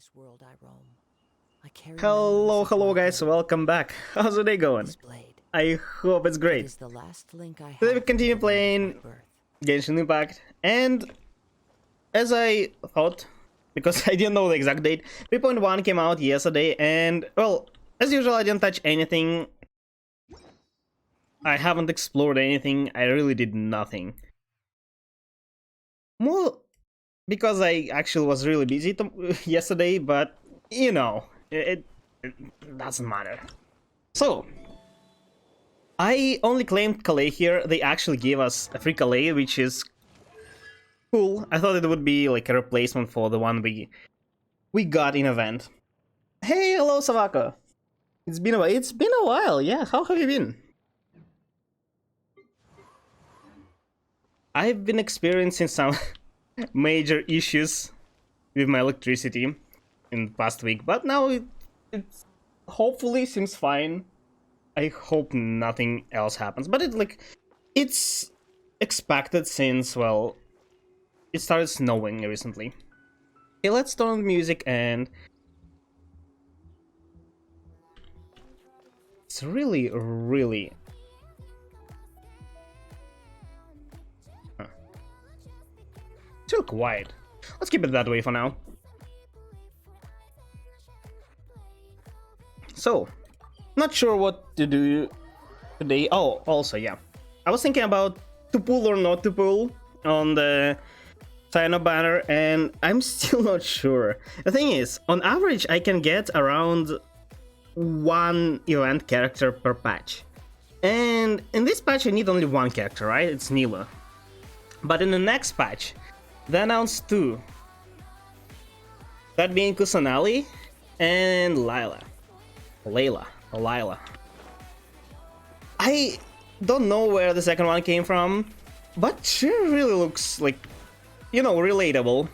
this world I roam. I carry Hello guys, welcome back. How's the day going? I hope it's great. Is the last link I Today we have continue to the land playing of my birth. Genshin Impact, and as I thought, because I didn't know the exact date, 3.1 came out yesterday, and well, as usual I didn't touch anything. I haven't explored anything, I really did nothing. More because I actually was really busy yesterday, but you know, it doesn't matter. So, I only claimed Calais here. They actually gave us a free Calais, which is cool. I thought it would be like a replacement for the one we got in event. Hey, hello Savaka. It's been a while. It's been a while. Yeah, how have you been? I've been experiencing some major issues with my electricity in the past week, but now it hopefully seems fine. I hope nothing else happens, but it's expected since, well, it started snowing recently. Okay, let's turn on the music, and it's really still quiet. Let's keep it that way for now. So, not sure what to do today. Oh, also, yeah, I was thinking about to pull or not to pull on the sign-up banner, and I'm still not sure. The thing is, on average, I can get around one event character per patch. And in this patch, I need only one character, right? It's Nila. But in the next patch, they announced two. That being Kusanali and Layla. I don't know where the second one came from, but she really looks like, you know, relatable.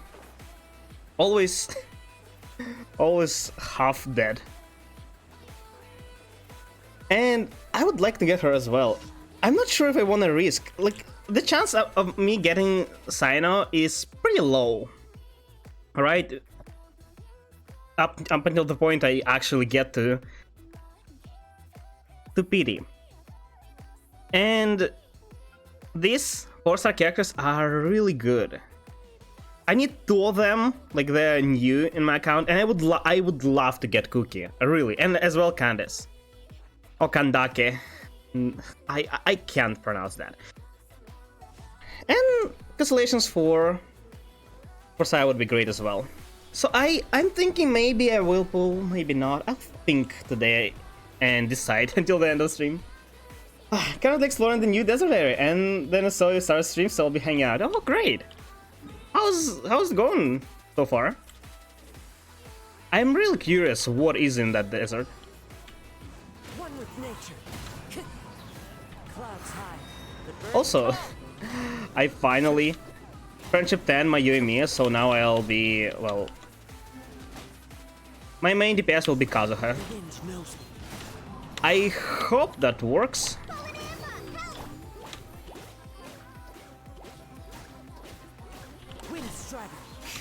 Always half dead. And I would like to get her as well. I'm not sure if I want to risk. Like, the chance of me getting Sino is pretty low. Alright? Up until the point I actually get to PD. And these 4-star characters are really good. I need 2 of them, like they're new in my account, and I would love to get Cookie, really, and as well Candace. Or Kandake. I can't pronounce that. And Constellations for Sai would be great as well. So I'm thinking maybe I will pull, maybe not. I'll think today and decide until the end of the stream. Currently exploring the new desert area, and then I saw you start stream, so I'll be hanging out. Oh, great! How's it going so far? I'm really curious what is in that desert. One with nature. Clouds high. Also, I finally friendship 10 my Yuemiya, so now I'll be, well, my main DPS will be Kazuha. I hope that works.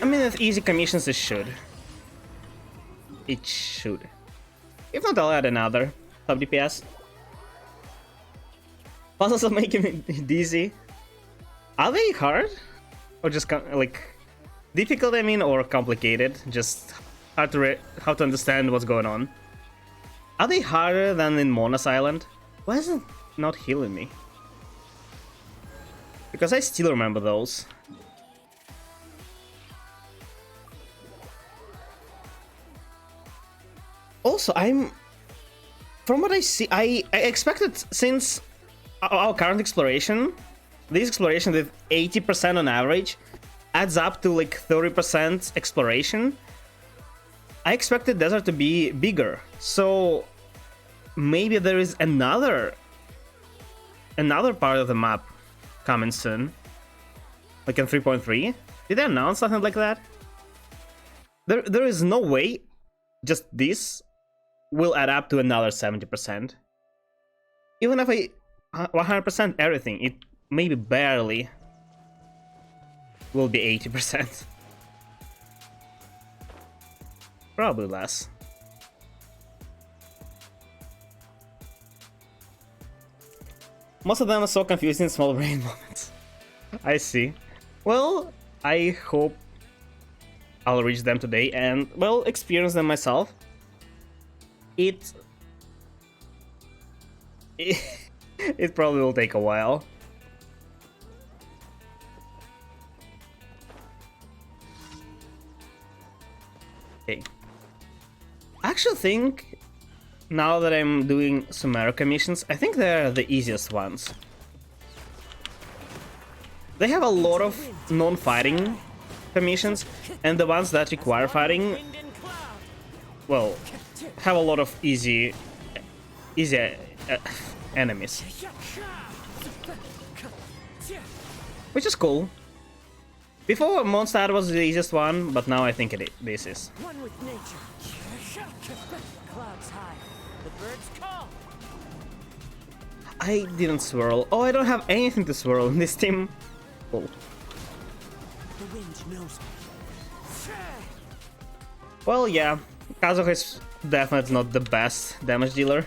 I mean, with easy commissions it should. It should. If not, I'll add another sub DPS. Puzzles are making me dizzy. Are they hard? Or just like difficult, I mean, or complicated? Just hard to how to understand what's going on. Are they harder than in Mona's Island? Why is it not healing me? Because I still remember those. Also, from what I see, I expected, since our current exploration, this exploration with 80% on average adds up to like 30% exploration. I expected desert to be bigger, so maybe there is another part of the map coming soon, like in 3.3. Did they announce something like that? There is no way just this will add up to another 70%. Even if I 100% everything, it maybe barely will be 80%. Probably less. Most of them are so confusing in small brain moments. I see. Well, I hope I'll reach them today and, well, experience them myself. It probably will take a while. Okay. I actually think, now that I'm doing Sumeru missions, I think they're the easiest ones. They have a lot of non-fighting missions, and the ones that require fighting, well, have a lot of easy enemies, which is cool. Before, Mondstadt was the easiest one, but now I think this is. One with nature. Clouds high. The birds call. I didn't swirl. Oh, I don't have anything to swirl in this team. Cool. The wind knows me. Well, yeah, Kazuha is definitely not the best damage dealer.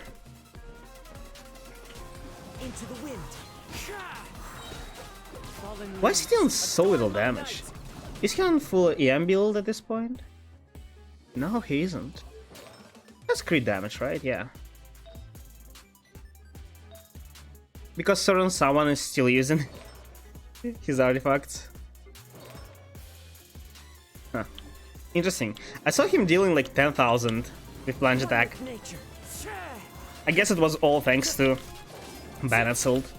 Into the wind. Why is he dealing so little damage? Is he on full EM build at this point? No, he isn't. That's crit damage, right? Yeah. Because certain someone is still using his artifacts. Huh. Interesting. I saw him dealing like 10,000 with plunge attack. I guess it was all thanks to Ban Assault.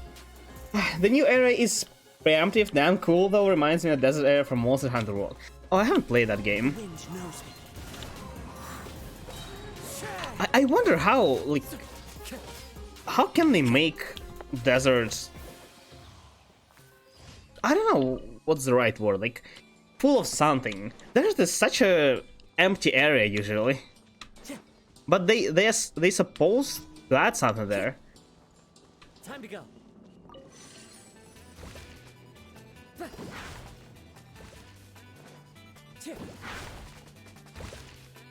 The new area is preemptive, damn cool though, reminds me of Desert Area from Monster Hunter World. Oh, I haven't played that game. I wonder how, like, how can they make deserts, I don't know what's the right word, like, full of something. There's such a empty area usually, but they supposed to add something there. Time to go.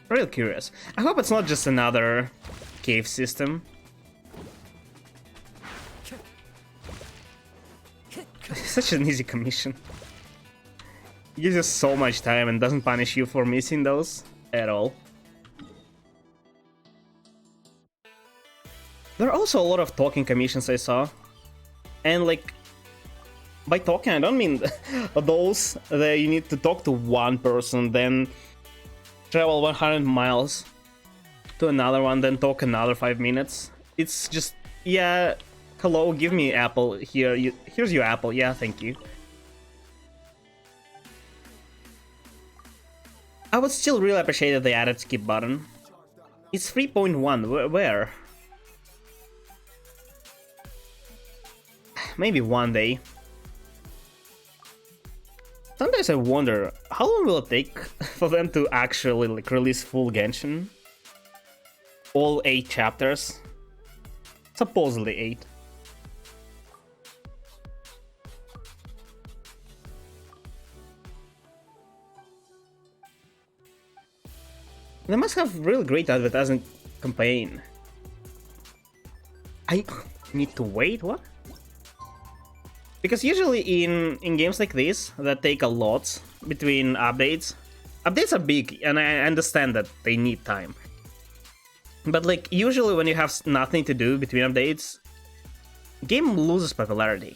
Real curious. I hope it's not just another cave system. Such an easy commission. It gives you so much time and doesn't punish you for missing those at all. There are also a lot of talking commissions I saw. And like, by talking I don't mean those that you need to talk to one person, then travel 100 miles to another one, then talk another 5 minutes. It's just, yeah, hello, give me apple here. Here's your apple. Yeah, thank you. I would still really appreciate that they added skip button. It's 3.1. Where? Maybe one day. Sometimes I wonder, how long will it take for them to actually like release full Genshin? All 8 chapters? Supposedly 8. They must have really great advertising campaign. I need to wait? What? Because usually in games like this that take a lot between updates are big, and I understand that they need time. But like usually when you have nothing to do between updates, game loses popularity.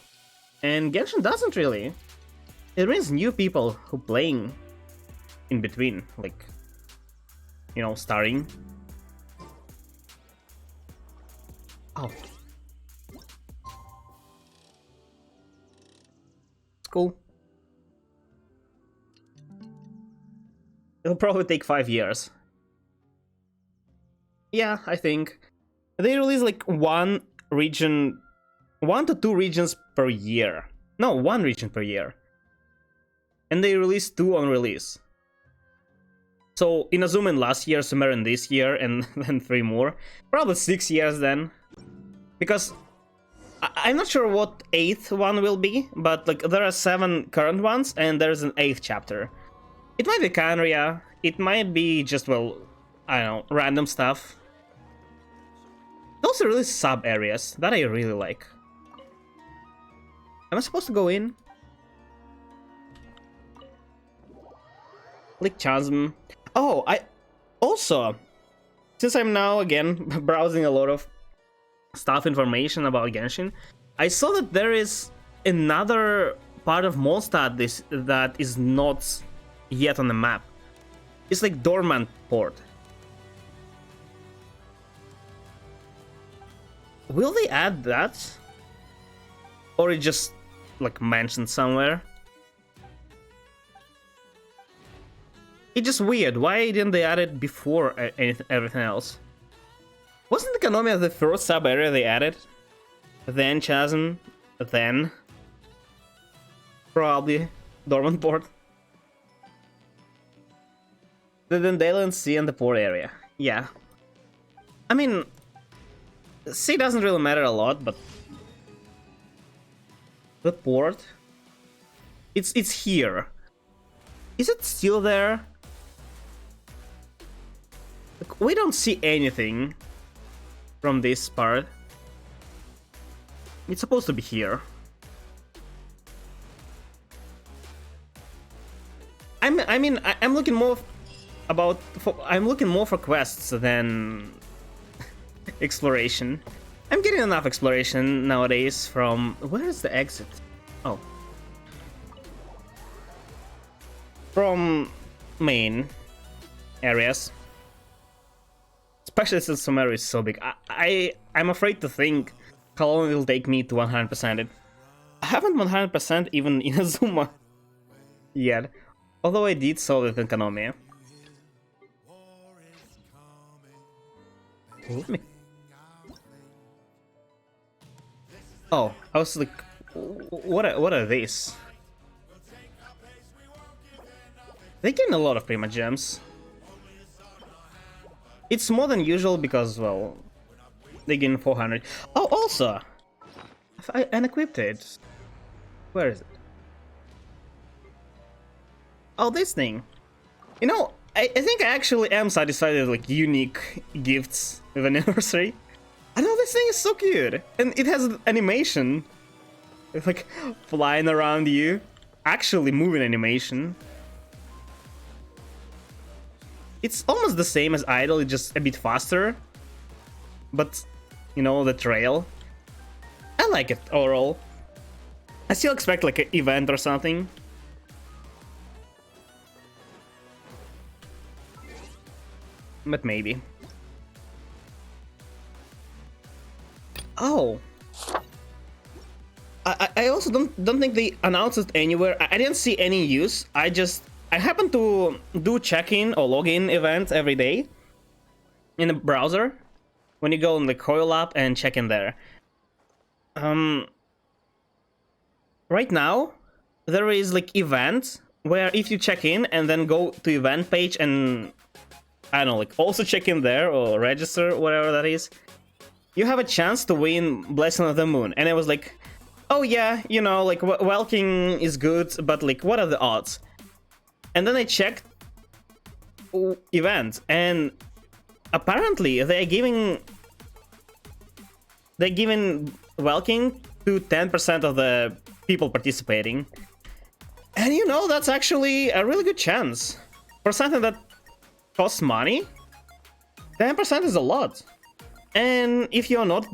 And Genshin doesn't really. It brings new people who playing in between, like, you know, starting. Oh. Cool. It'll probably take 5 years. Yeah, I think. They release like one to two regions per year. No, one region per year. And they release 2 on release. So Inazumen last year, Sumeru this year, and then 3 more. Probably 6 years then. Because I'm not sure what 8th one will be, but like there are 7 current ones and there's an 8th chapter. It might be Kanria, it might be just, well, I don't know, random stuff. Those are really sub areas that I really like. Am I supposed to go in? Click chasm. Oh, I also, since I'm now again browsing a lot of stuff, information about Genshin, I saw that there is another part of Mondstadt that is not yet on the map. It's like dormant port. Will they add that? Or it just like mentioned somewhere? It's just weird. Why didn't they add it before everything else? Wasn't the Naomore the first sub area they added? Then Chasm, then probably Dormant Port. The Dandelion Sea and the port area. Yeah. I mean, sea doesn't really matter a lot, but the port, it's here. Is it still there? Like, we don't see anything from this part. It's supposed to be here. I'm looking more I'm looking more for quests than exploration. I'm getting enough exploration nowadays from... Where is the exit? Oh. From main areas. Especially since some area is so big. I'm afraid to think how long it will take me to 100% it. I haven't 100% even in Azuma yet. Although I did solve it in Naomore. Oh, I was like, what are these? They gain a lot of Prima Gems. It's more than usual because, well, they gain 400. Oh, also, I unequipped it. Where is it? Oh, this thing. You know, I think I actually am satisfied with like unique gifts with anniversary. I know this thing is so cute, and it has an animation. It's like flying around you, actually moving animation. It's almost the same as Idol, it's just a bit faster. But, you know, the trail. I like it overall. I still expect like an event or something. But maybe. Oh. I also don't think they announced it anywhere. I didn't see any use. I happen to do check-in or login events every day in the browser when you go on the Coil app and check in there. Right now there is like event where if you check in and then go to event page and I don't know, like also check in there or register, whatever that is, you have a chance to win Blessing of the Moon. And I was like, oh yeah, you know, like Welking is good, but like what are the odds? And then I checked events, and apparently they're giving Welking to 10% of the people participating. And you know, that's actually a really good chance for something that costs money. 10% is a lot. And if you're not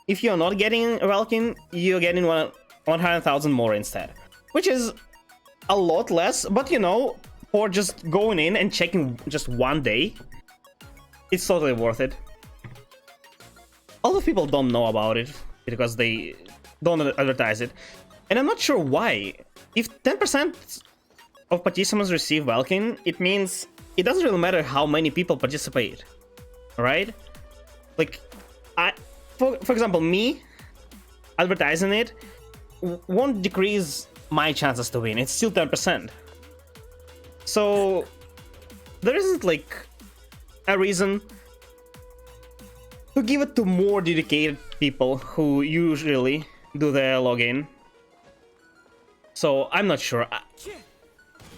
getting Welkin, you're getting 100,000 more instead, which is a lot less. But you know, for just going in and checking just one day, it's totally worth it. Although people don't know about it because they don't advertise it, and I'm not sure why. If 10% of participants receive Welkin, it means it doesn't really matter how many people participate, right? Like, for example, me advertising it won't decrease my chances to win. It's still 10%. So there isn't like a reason to give it to more dedicated people who usually do their login. So I'm not sure.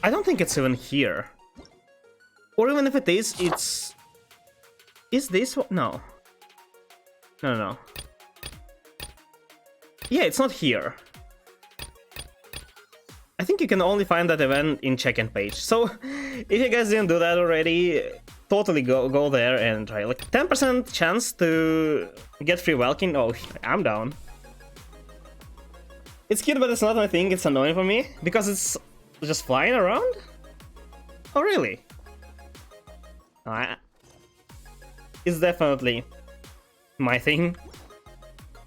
I don't think it's even here. Or even if it is, it's Is this one? No. No, no. Yeah, it's not here. I think you can only find that event in check-in page. So, if you guys didn't do that already, totally go there and try. Like, 10% chance to get free Welkin. Oh, I'm down. It's cute, but it's not my thing. It's annoying for me because it's just flying around. Oh, really? It's definitely my thing.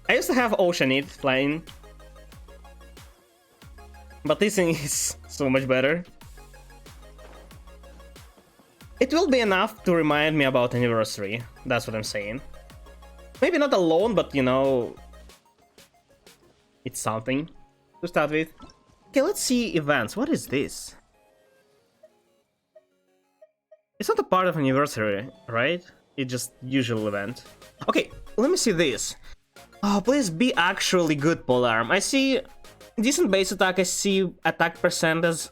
I used to have Oceanid flying, but this thing is so much better. It will be enough to remind me about Anniversary. That's what I'm saying. Maybe not alone, but you know, it's something to start with. Okay, let's see events. What is this? It's not a part of Anniversary, right? It's just usual event. Okay, let me see this. Oh, please be actually good, Polearm. I see decent base attack. I see attack percent as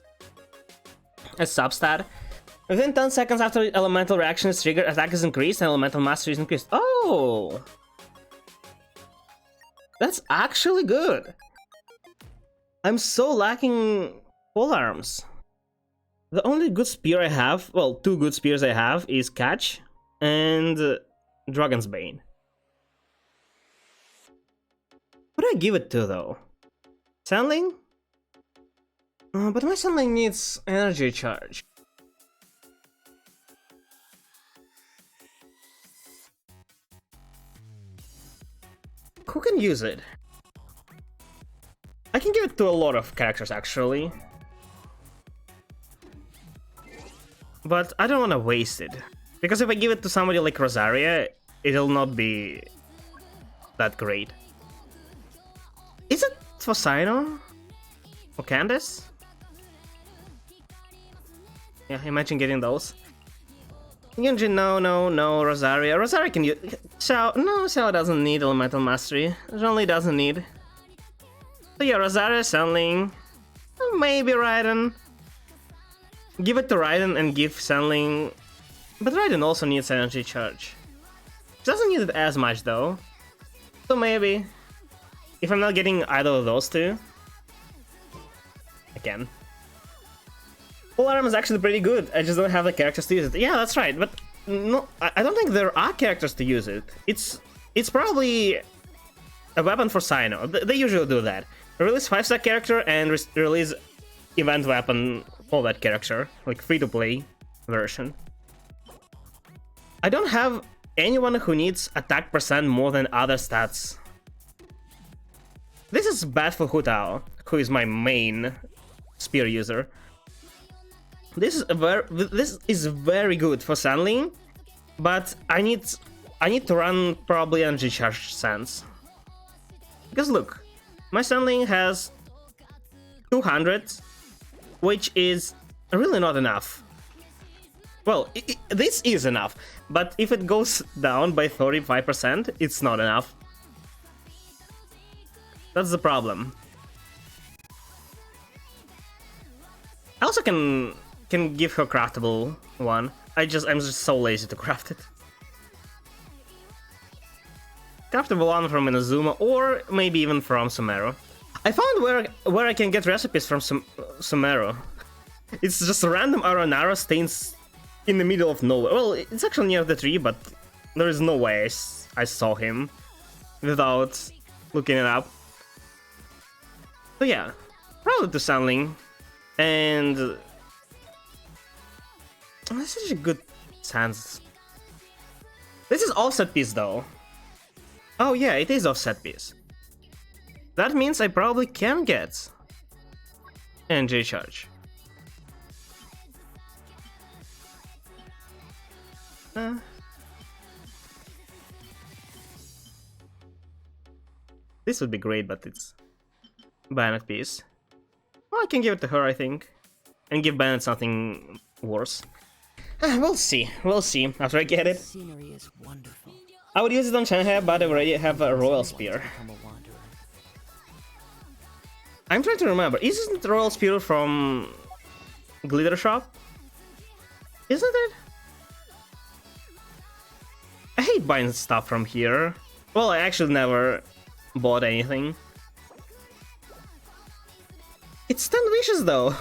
substat. Within 10 seconds after elemental reaction is triggered, attack is increased and elemental mastery is increased. Oh! That's actually good. I'm so lacking polearms. The only good spear I have, well, two good spears I have, is Catch and Dragon's Bane. What do I give it to, though? Sandling? But my Sandling needs energy charge. Who can use it? I can give it to a lot of characters, actually. But I don't want to waste it. Because if I give it to somebody like Rosaria, it'll not be that great. Is it for Sino? Or Candace? Yeah, imagine getting those. Genshin, no, Rosaria. Rosaria can use... Xiao, no, Xiao doesn't need Elemental Mastery. Zhongli doesn't need. So yeah, Rosaria, Sandling, maybe Raiden. Give it to Raiden and give Sandling... But Raiden also needs energy charge. Doesn't need it as much though. So maybe... If I'm not getting either of those two... I can. Polearm is actually pretty good, I just don't have the characters to use it. Yeah, that's right, but no, I don't think there are characters to use it. It's probably a weapon for Sino. They usually do that. Release 5-star character and release event weapon for that character, like free-to-play version. I don't have anyone who needs attack percent more than other stats. This is bad for Hu Tao, who is my main spear user. This is very good for Sandling, but I need to run probably energy charge Sands. Because look, my Sandling has 200, which is really not enough. Well, this is enough, but if it goes down by 35%, it's not enough. That's the problem. I also can give her craftable one. I'm just so lazy to craft it. Craftable one from Inazuma, or maybe even from Sumeru. I found where I can get recipes from Sumeru. It's just a random Aronara stains in the middle of nowhere. Well, it's actually near the tree, but there is no way I saw him without looking it up. So yeah, probably to Sandling. And this is a good Sans. This is offset piece though. Oh yeah, it is offset piece. That means I probably can get energy charge. This would be great, but it's Bayonet piece. Well, I can give it to her, I think, and give Bayonet something worse. We'll see after I get it. Scenery is wonderful. I would use it on Shanghai, but I already have a Royal Spear. I'm trying to remember, isn't the Royal Spear from Glitter Shop? Isn't it? hate buying stuff from here. Well, I actually never bought anything. It's 10 wishes though.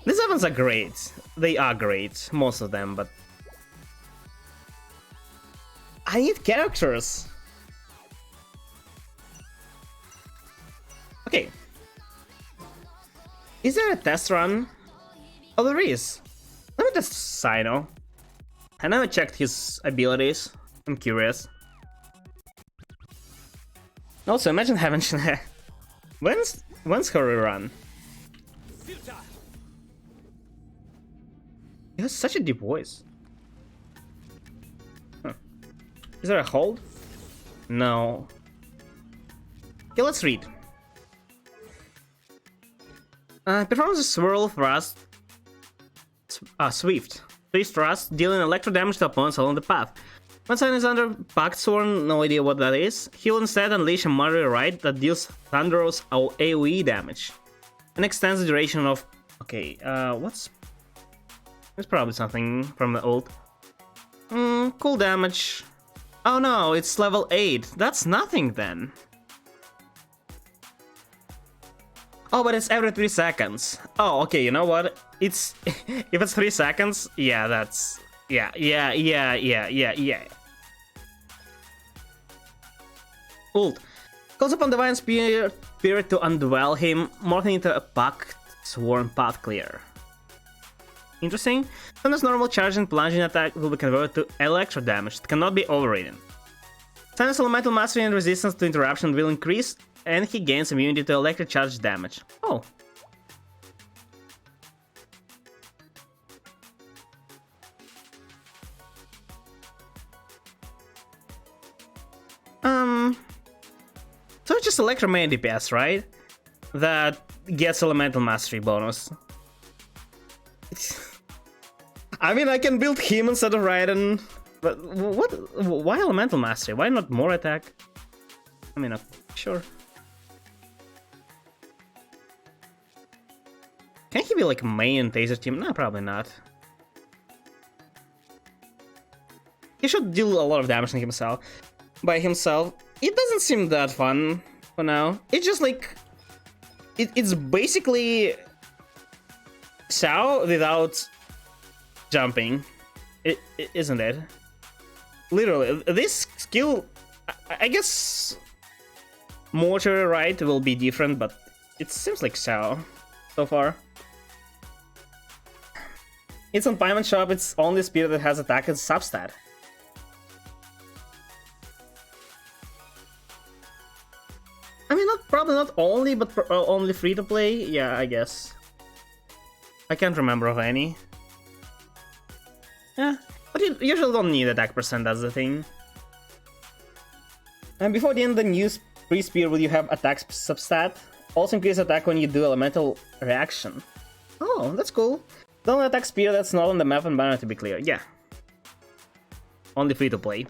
These weapons are great. They are great, most of them, but I need characters. Okay. Is there a test run? Oh, there is. Let me test Sino. I never checked his abilities. I'm curious. Also, imagine having when's her run? He has such a deep voice. Huh. Is there a hold? No. Okay, let's read. Performs a swirl thrust. Swift thrust, dealing electro damage to opponents along the path. When Sign is under Pact Sworn, no idea what that is. He will instead unleash a Mario Ride that deals thunderous AoE damage and extends the duration of. Okay, what's. It's probably something from the old. Cool damage. Oh no, it's level 8. That's nothing then. Oh, but it's every 3 seconds. Oh, okay, you know what? It's if it's 3 seconds, yeah, that's yeah. Ult. Calls upon Divine Spirit to undwell him, morphing into a Pact Sworn Path Clear. Interesting. Thunder's normal charge and plunging attack will be converted to electro damage. It cannot be overridden. Thunder's elemental mastery and resistance to interruption will increase, and he gains immunity to electric charge damage. Oh. So it's just Electro main DPS, right? That gets elemental mastery bonus. I mean, I can build him instead of Raiden, but what? Why elemental mastery? Why not more attack? I mean, sure. Can he be like main taser team? No, probably not. He should deal a lot of damage by himself. It doesn't seem that fun for now. It's just like it's basically Xiao without jumping, isn't it? Literally, this skill, I guess, mortar right will be different, but it seems like Xiao so far. It's on Paimon Shop. It's only spear that has attack as substat. I mean, probably not only, but only free to play. Yeah, I guess. I can't remember of any. Yeah, but you usually don't need attack percent, that's the thing. And before the end of the new free spear, will you have attack substat? Also increase attack when you do elemental reaction. Oh, that's cool. The only attack spear that's not on the map and banner, to be clear. Yeah. Only free to play.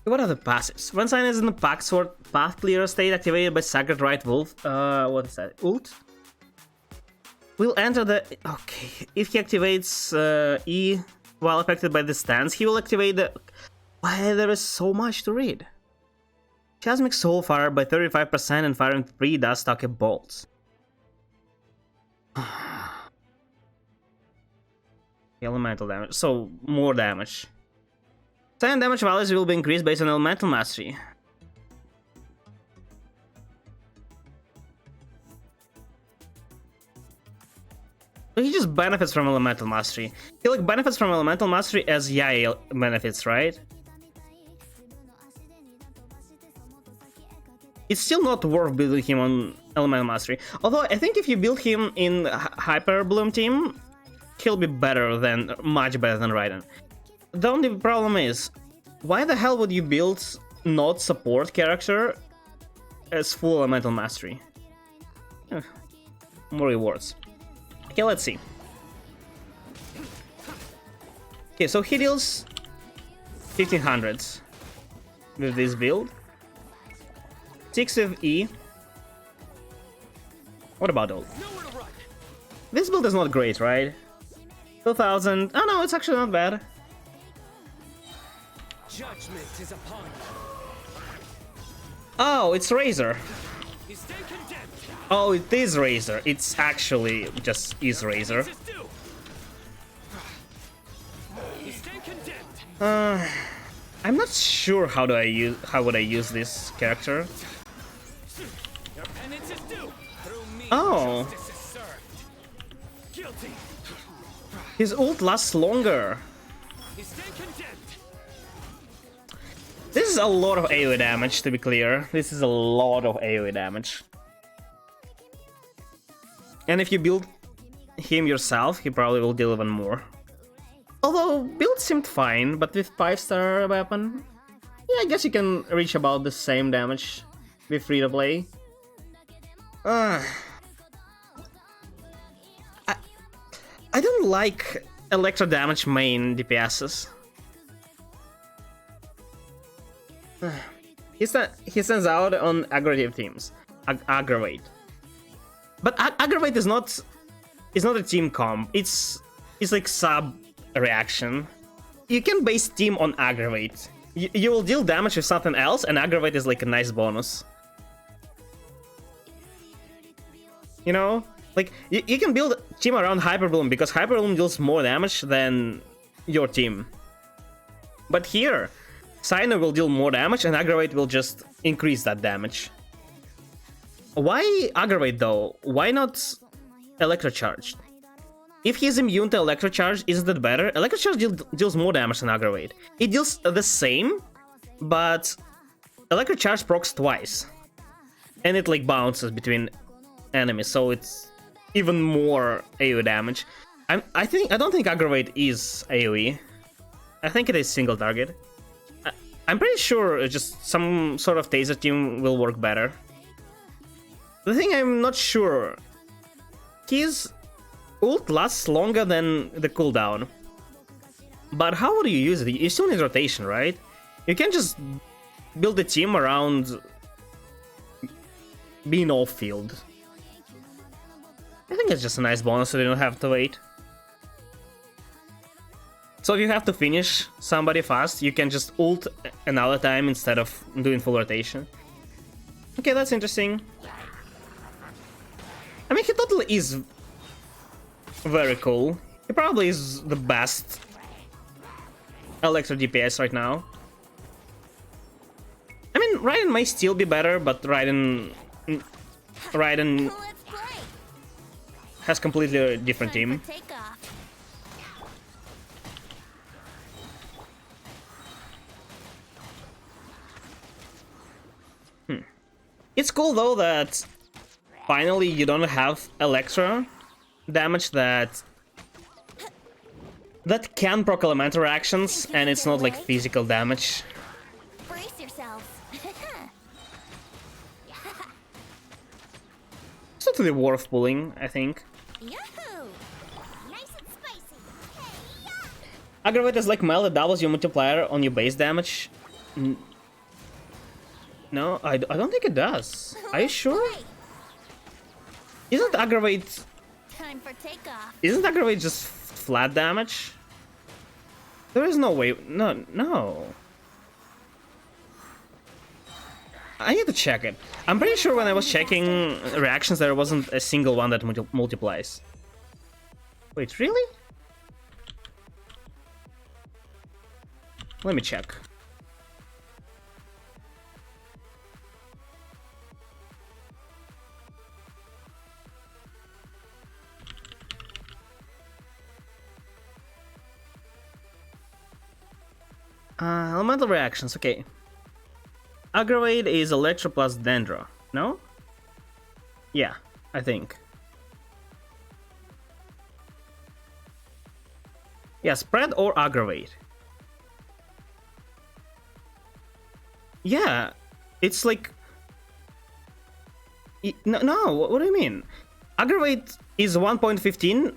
What are the passives? When Sign is in the Pact Sword Path Clear state activated by Sacred Right Wolf. What is that? Ult? Will enter the. Okay. If he activates E while affected by the stance, he will activate the. Why there is so much to read? Chasmic Soul Fire by 35% and firing 3 dust stocky bolts. Elemental damage. So more damage. Sign damage values will be increased based on elemental mastery. So he just benefits from elemental mastery. He like benefits from elemental mastery as Yai benefits, right? It's still not worth building him on elemental mastery. Although I think if you build him in Hyper Bloom team, he'll be better than, much better than Raiden. The only problem is, why the hell would you build not support character as full elemental mastery? More rewards. Okay, let's see. Okay, so he deals 1500 with this build. 6 with E. What about ult? This build is not great, right? 2000. Oh no, it's actually not bad. Judgment is upon you. Oh, it's Razor. You stand condemned. Oh, it is Razor. It's actually just is Razor. This is due. You stand condemned. I'm not sure how would I use this character. Your penance is due. Through me, Oh. justice is served. Guilty. His ult lasts longer. You stand condemned. This is a lot of AoE damage, to be clear. This is a lot of AoE damage. And if you build him yourself, he probably will deal even more. Although, build seemed fine, but with 5-star weapon, yeah, I guess you can reach about the same damage with free-to-play. I don't like electro damage main DPSs. He stands out on aggravative teams. Aggravate. But aggravate is not a team comp. It's like sub reaction. You can base team on aggravate. You will deal damage with something else, and aggravate is like a nice bonus. You know? Like, you can build a team around Hyperbloom, because Hyperbloom deals more damage than your team. But here, Cyno will deal more damage, and aggravate will just increase that damage. Why aggravate though? Why not electrocharge? If he's immune to electrocharge, isn't that better? Electrocharge deals more damage than aggravate. It deals the same, but electrocharge procs twice. And it like bounces between enemies, so it's even more AoE damage. I don't think aggravate is AoE. I think it is single target. I'm pretty sure just some sort of taser team will work better. The thing I'm not sure, his ult lasts longer than the cooldown. But how would you use it? You still need rotation, right? You can just build a team around being off-field. I think it's just a nice bonus so you don't have to wait. So if you have to finish somebody fast, you can just ult another time instead of doing full rotation. Okay, that's interesting. I mean, he totally is very cool. He probably is the best Electro DPS right now. I mean, Raiden may still be better, but Raiden has completely a different team. It's cool though that finally you don't have Electro damage that can proc elemental reactions, and it's not like physical damage. Brace yourselves. It's totally worth pulling, I think. Yahoo! Nice and spicy. Hey, Aggravate is like Mel that doubles your multiplier on your base damage. No, I don't think it does. Are you sure? Isn't Aggravate... Time for takeoff. Isn't Aggravate just flat damage? There is no way... No. I need to check it. I'm pretty sure when I was checking reactions there wasn't a single one that multiplies. Wait, really? Let me check. Elemental reactions, okay. Aggravate is Electro plus Dendro, no? Yeah, I think. Yeah, spread or aggravate. Yeah, it's like... No, what do you mean? Aggravate is 1.15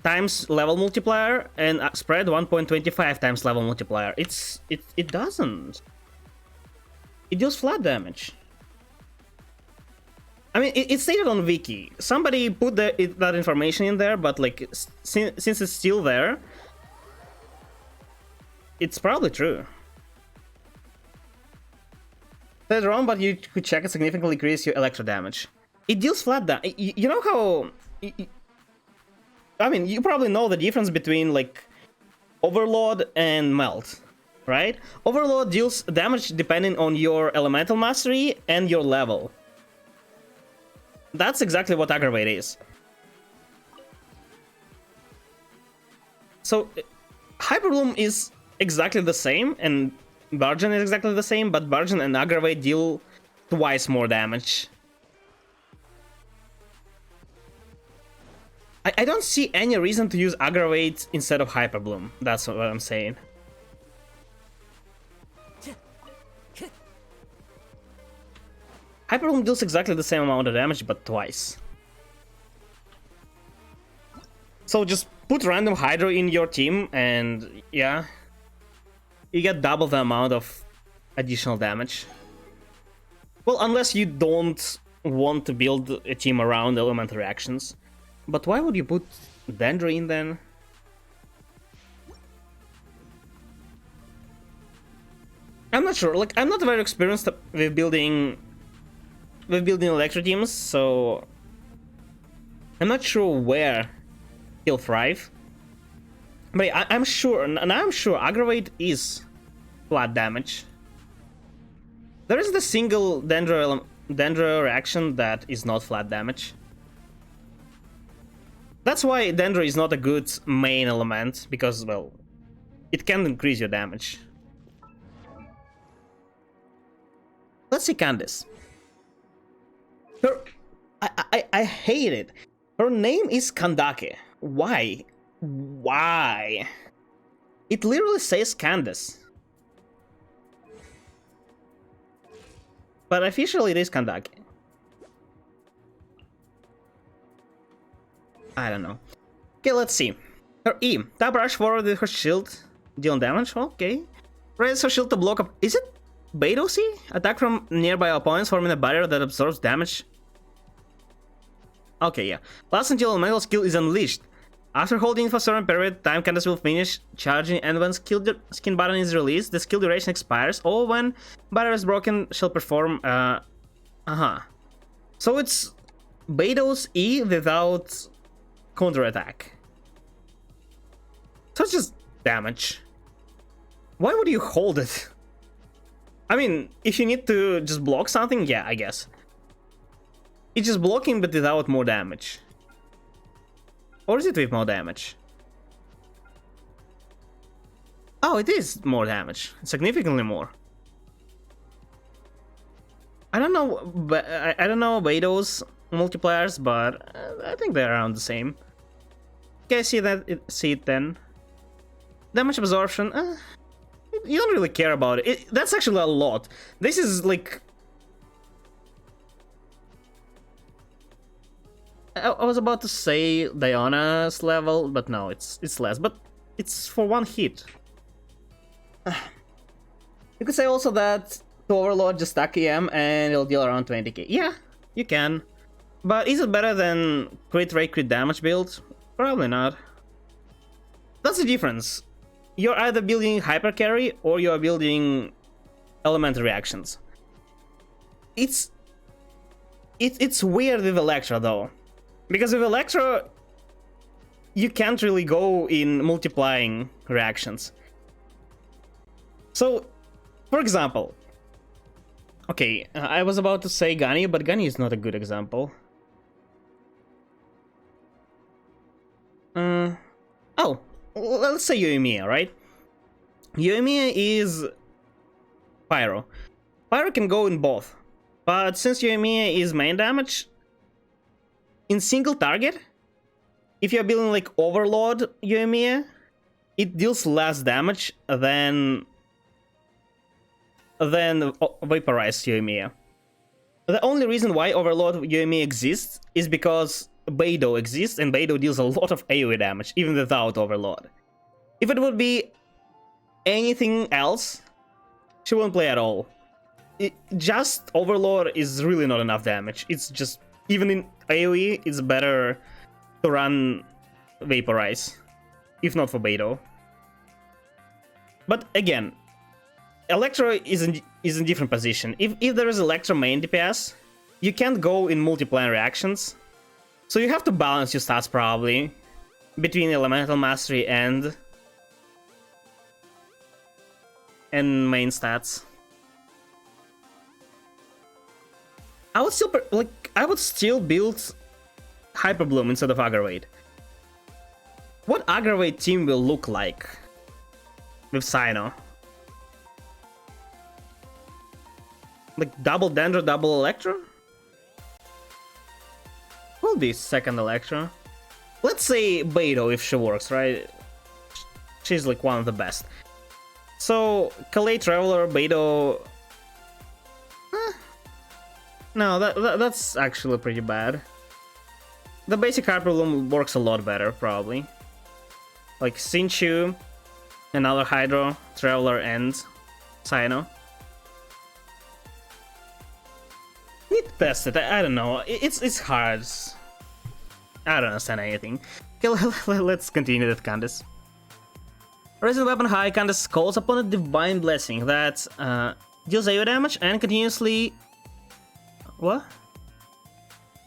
times level multiplier, and spread 1.25 times level multiplier. It doesn't. It deals flat damage. I mean, it's stated on Wiki. Somebody put that information in there, but like, since it's still there, it's probably true. That's wrong, but you could check it significantly increase your electro damage. It deals flat damage. You know how... I mean, you probably know the difference between, like, Overload and Melt, right? Overload deals damage depending on your elemental mastery and your level. That's exactly what Aggravate is. So, Hyperbloom is exactly the same, and Bargain is exactly the same, but Bargain and Aggravate deal twice more damage. I don't see any reason to use Aggravate instead of Hyperbloom. That's what I'm saying. Hyperbloom deals exactly the same amount of damage, but twice. So just put random Hydro in your team, and yeah, you get double the amount of additional damage. Well, unless you don't want to build a team around element reactions. But why would you put Dendro in then? I'm not sure. Like, I'm not very experienced with building electro teams, so I'm not sure where he'll thrive. But yeah, I'm sure Aggravate is flat damage. There is the single Dendro reaction that is not flat damage. That's why Dendro is not a good main element, because, well, it can increase your damage. Let's see Candice. I hate it. Her name is Kandake. Why? Why? It literally says Candice. But officially it is Kandake. I don't know. Okay, let's see. Her E. Tap rush forward with her shield. Deal damage. Okay. Raise her shield to block up. Is it Beidou C? Attack from nearby opponents, forming a barrier that absorbs damage. Okay, yeah. Last until elemental skill is unleashed. After holding for a certain period, time Candice will finish charging, and when skin button is released, the skill duration expires, or when barrier is broken, she'll perform So it's Beidou's E without counter-attack. So it's just damage. Why would you hold it? I mean, if you need to just block something, yeah, I guess. It's just blocking, but without more damage. Or is it with more damage? Oh, it is more damage. Significantly more. I don't know, but I don't know Beidou's multipliers, but I think they're around the same. Okay, see it then. Damage absorption. You don't really care about it. That's actually a lot. This is like... I was about to say Diana's level, but no, it's less. But it's for one hit. You could say also that to Overlord just stack EM and it'll deal around 20k. Yeah, you can. But is it better than crit rate, crit damage build? Probably not. That's the difference. You're either building hyper carry or you're building elemental reactions. It's weird with Electra though. Because with Electra, you can't really go in multiplying reactions. So, for example, okay, I was about to say Gunny, but Gunny is not a good example. Oh, let's say Yoimiya, right? Yoimiya is Pyro. Pyro can go in both, but since Yoimiya is main damage, in single target, if you're building like Overlord Yoimiya, it deals less damage than Vaporized Yoimiya. The only reason why Overlord Yoimiya exists is because Beidou exists, and Beidou deals a lot of AoE damage, even without Overlord. If it would be anything else, she wouldn't play at all. just Overlord is really not enough damage. It's just, even in AoE, it's better to run Vaporize, if not for Beidou. But again, Electro is in different position. If there is Electro main DPS, you can't go in multi-plan reactions. So you have to balance your stats probably between Elemental Mastery and main stats. I would still build Hyper Bloom instead of Aggravate. What Aggravate team will look like with Cyno? Like double Dendro, double Electro? Will be second Electro. Let's say Beidou if she works, right? She's like one of the best. So Calais Traveler, Beidou. No, that's actually pretty bad. The basic Hyper Bloom works a lot better, probably. Like Xingqiu, another Hydro, Traveler, and Cyno. Need to test it. I don't know. It's hard. I don't understand anything. Okay, let's continue with Candace. Resident Weapon High, Candace calls upon a Divine Blessing that deals AoE damage and continuously... What?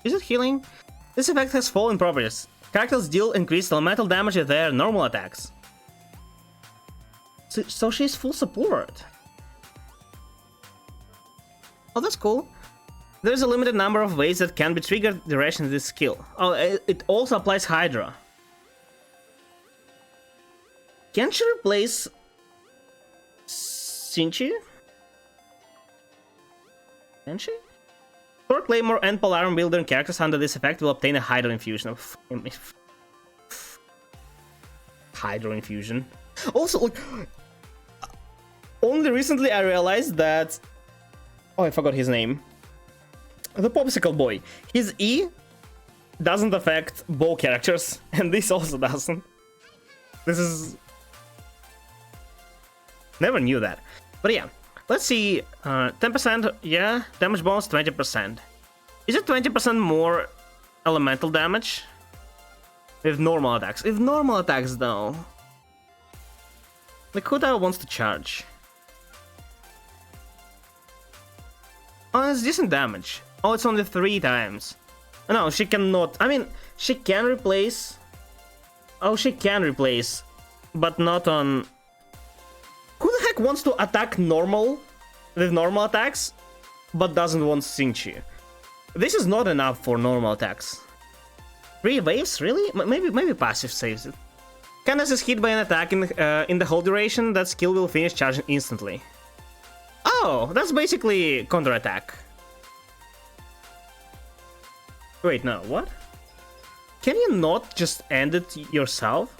Is it healing? This effect has fallen properties. Characters deal increased elemental damage with their normal attacks. So she's full support. Oh, that's cool. There's a limited number of ways that can be triggered duration of this skill. Oh, it also applies Hydra. Can she replace Xingqiu? Can she? Thor, Claymore, and Polarum Builder characters under this effect will obtain a Hydro Infusion. Hydro Infusion. Also, like, only recently I realized that... Oh, I forgot his name. The Popsicle Boy. His E doesn't affect bow characters, and this also doesn't. This is... Never knew that. But yeah, let's see. 10%, yeah. Damage bonus 20%. Is it 20% more elemental damage? With normal attacks. With normal attacks, though. Like, who the hell wants to charge? Oh, it's decent damage. Oh, it's only 3 times. No, she cannot. I mean, she can replace. Oh, she can replace, but not on. Who the heck wants to attack normal with normal attacks, but doesn't want Xingqiu? This is not enough for normal attacks. 3 waves, really? Maybe passive saves it. Candace is hit by an attack in the whole duration. That skill will finish charging instantly. Oh, that's basically counter-attack. Wait, no, what? Can you not just end it yourself?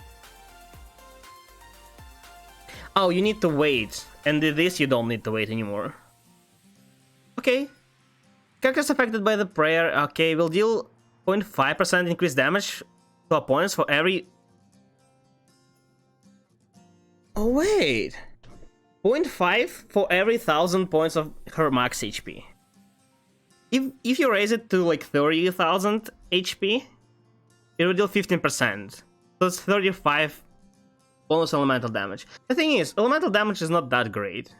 Oh, you need to wait. And with this, you don't need to wait anymore. Okay. Characters affected by the prayer, okay, will deal 0.5% increased damage to opponents for every... Oh, wait. 0.5 for every 1,000 points of her max HP. If you raise it to like 30,000 HP, it will deal 15%. So it's 35 bonus elemental damage. The thing is, elemental damage is not that great.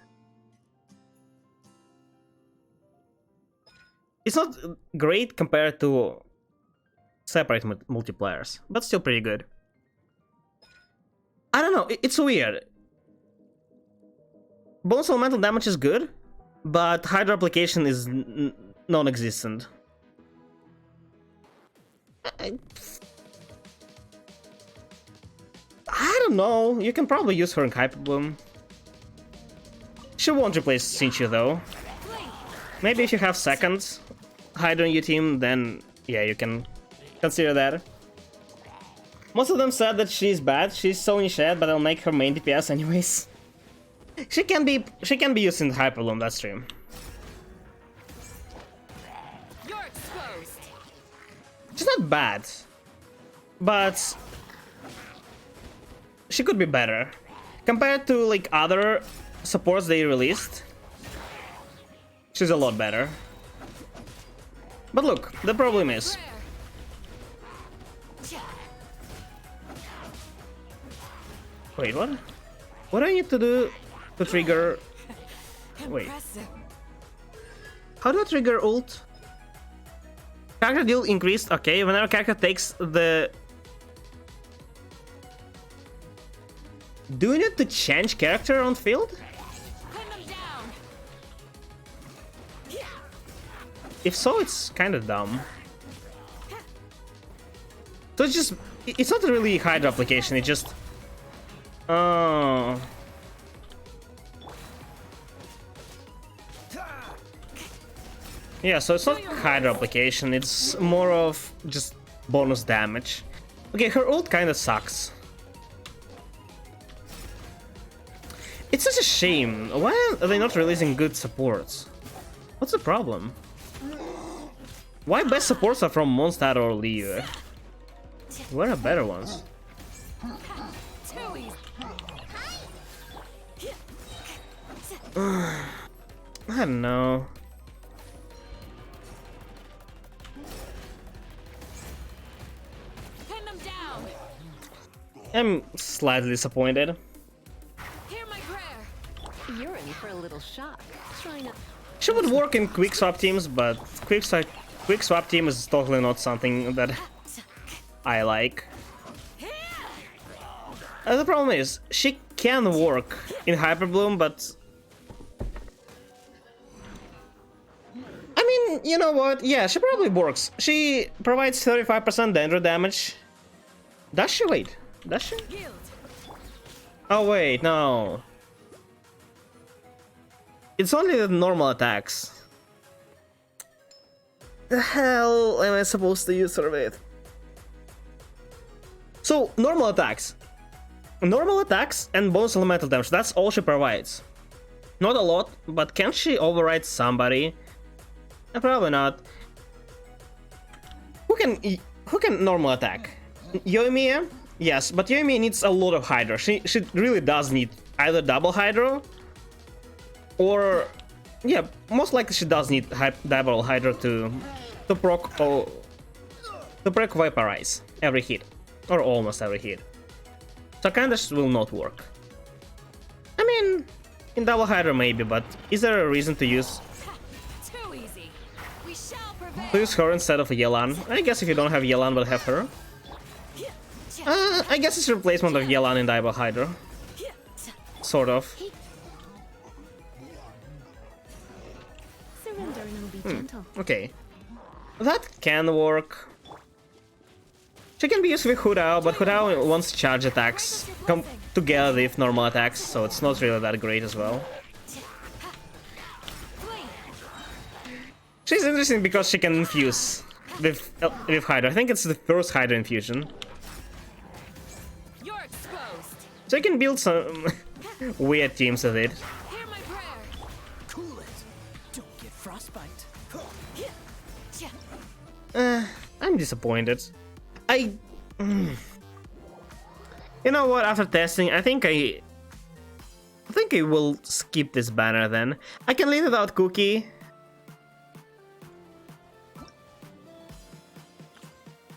It's not great compared to separate multipliers, but still pretty good. I don't know, it's weird. Bonus elemental damage is good, but Hydra application is non-existent. I don't know, you can probably use her in Hyper Bloom. She won't replace Xingqiu though. Maybe if you have second Hydra in your team, then yeah, you can consider that. Most of them said that she's bad, she's so in shed, but I'll make her main DPS anyways. She can be used in Hyper Bloom, that's true. You're exposed. She's not bad, but she could be better compared to like other supports they released. she's a lot better. But look, the problem is... Wait, what? What do I need to do to trigger... Wait. How do I trigger ult? Character deal increased, okay, whenever character takes the... Do we need to change character on field? If so, it's kind of dumb. So it's just... It's not really Hydra application, it just... Oh... Yeah, so it's not Hydra application, it's more of just bonus damage. Okay, her ult kinda sucks. It's such a shame. Why are they not releasing good supports? What's the problem? Why best supports are from Mondstadt or Liu? Where are better ones? I don't know. I'm slightly disappointed. Hear my prayer. You're in for a little shock. Try not. She would work in quick swap teams, but quick swap team is totally not something that I like. The problem is, she can work in Hyperbloom, but... I mean, you know what? Yeah, she probably works. She provides 35% danger damage. Does she? Wait. Does she? Oh wait, no. It's only the normal attacks. The hell am I supposed to use her with? So, normal attacks. Normal attacks and bonus elemental damage, that's all she provides. Not a lot, but can she override somebody? Probably not. Who can normal attack? Yoimiya? Yes, but Yoimiya needs a lot of Hydra. She really does need either double Hydra, or yeah, most likely she does need double Hydra to proc Vaporize every hit, or almost every hit. So Candace will not work. I mean, in double Hydra maybe, but is there a reason to use her instead of Yelan? I guess if you don't have Yelan, but have her. I guess it's a replacement of Yelan in double Hydra. Sort of. Surrender and I'll be gentle. Okay. That can work. She can be used with Hudao, but Hudao wants charge attacks come together with normal attacks, so it's not really that great as well. She's interesting because she can infuse with Hydra. I think it's the first Hydra infusion. You're exposed. So you can build some weird teams with it. Hear my prayer. Cool it. Don't get frostbite. I'm disappointed. You know what? After testing, I think I will skip this banner then. I can leave without Cookie.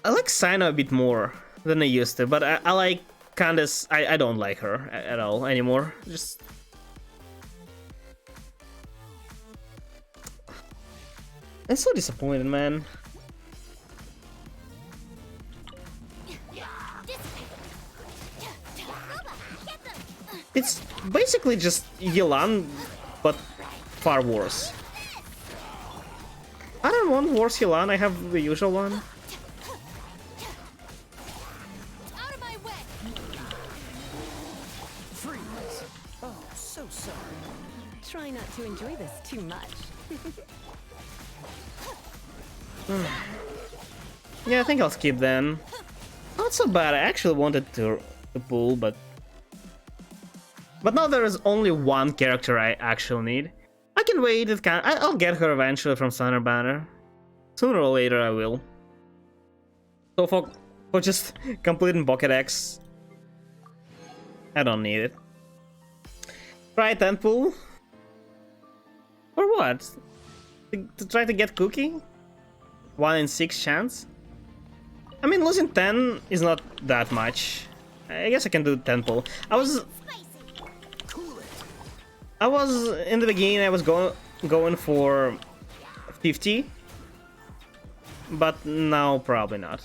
I like Sino a bit more than I used to, but I like Candace. I don't like her at all anymore. Just I'm so disappointed, man. It's basically just Yelan, but far worse. I don't want worse Yelan, I have the usual one. Out of my way. Freeze. Oh, so sorry. Try not to enjoy this too much. Yeah, I think I'll skip then. Not so bad, I actually wanted to pull, but now there is only one character I actually need. I can wait, I'll get her eventually from Thunder Banner. Sooner or later I will. So for just completing Pokédex, I don't need it. Right, and pull? Or what? to try to get Cookie? 1 in 6 chance? I mean, losing 10 is not that much. I guess I can do 10 pull. I was in the beginning. I was going for 50, but now probably not.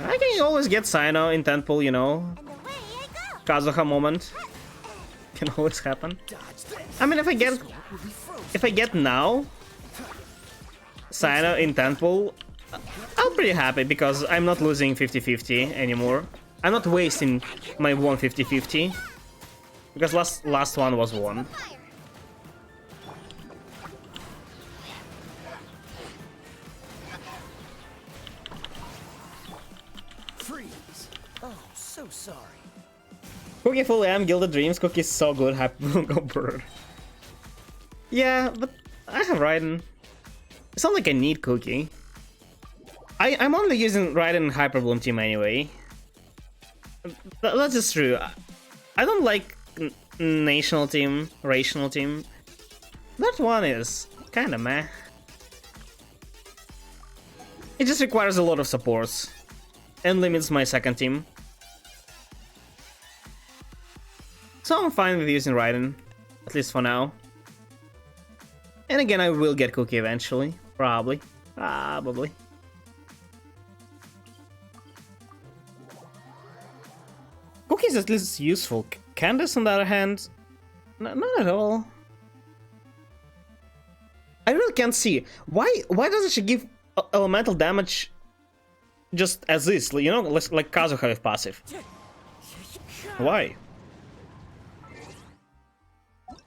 I can always get Sino in 10 pull, you know. And away I go. Kazuha moment can always happen. I mean, if I get now Sino in 10 pull, I'm pretty happy because I'm not losing 50-50 anymore. I'm not wasting my 150-50 because last one was won. Fire. Freeze. Oh, so sorry. Cookie full am Gilded Dreams. Cookie's so good. Happy go bird. Yeah, but I have Raiden. It's not like I need Cookie. I'm only using Raiden in Hyper Bloom team anyway. That's just true. I don't like national team, rational team. That one is kinda meh. It just requires a lot of supports and limits my second team. So I'm fine with using Raiden, at least for now. And again, I will get Cookie eventually. Probably. Cookie is at least useful. Candace, on the other hand, not at all. I really can't see. Why doesn't she give elemental damage just as is? You know, like Kazuha with passive. Why?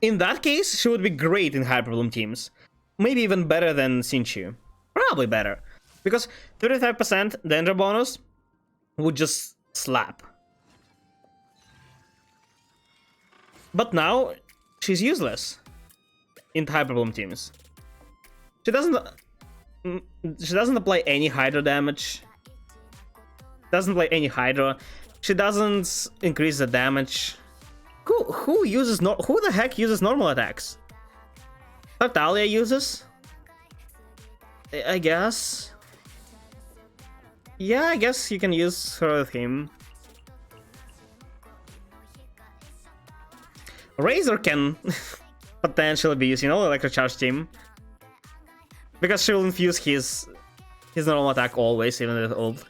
In that case, she would be great in Hyper Bloom teams. Maybe even better than Xingqiu. Probably better. Because 35% danger bonus would just slap. But now, she's useless in Hyper Bloom teams. She doesn't apply any Hydra damage. Doesn't play any Hydra. She doesn't increase the damage. Who the heck uses normal attacks? Tartaglia uses? I guess. Yeah, I guess you can use her with him. Razor can potentially be used, you know, like a charge team. Because she will infuse his normal attack always, even with ult.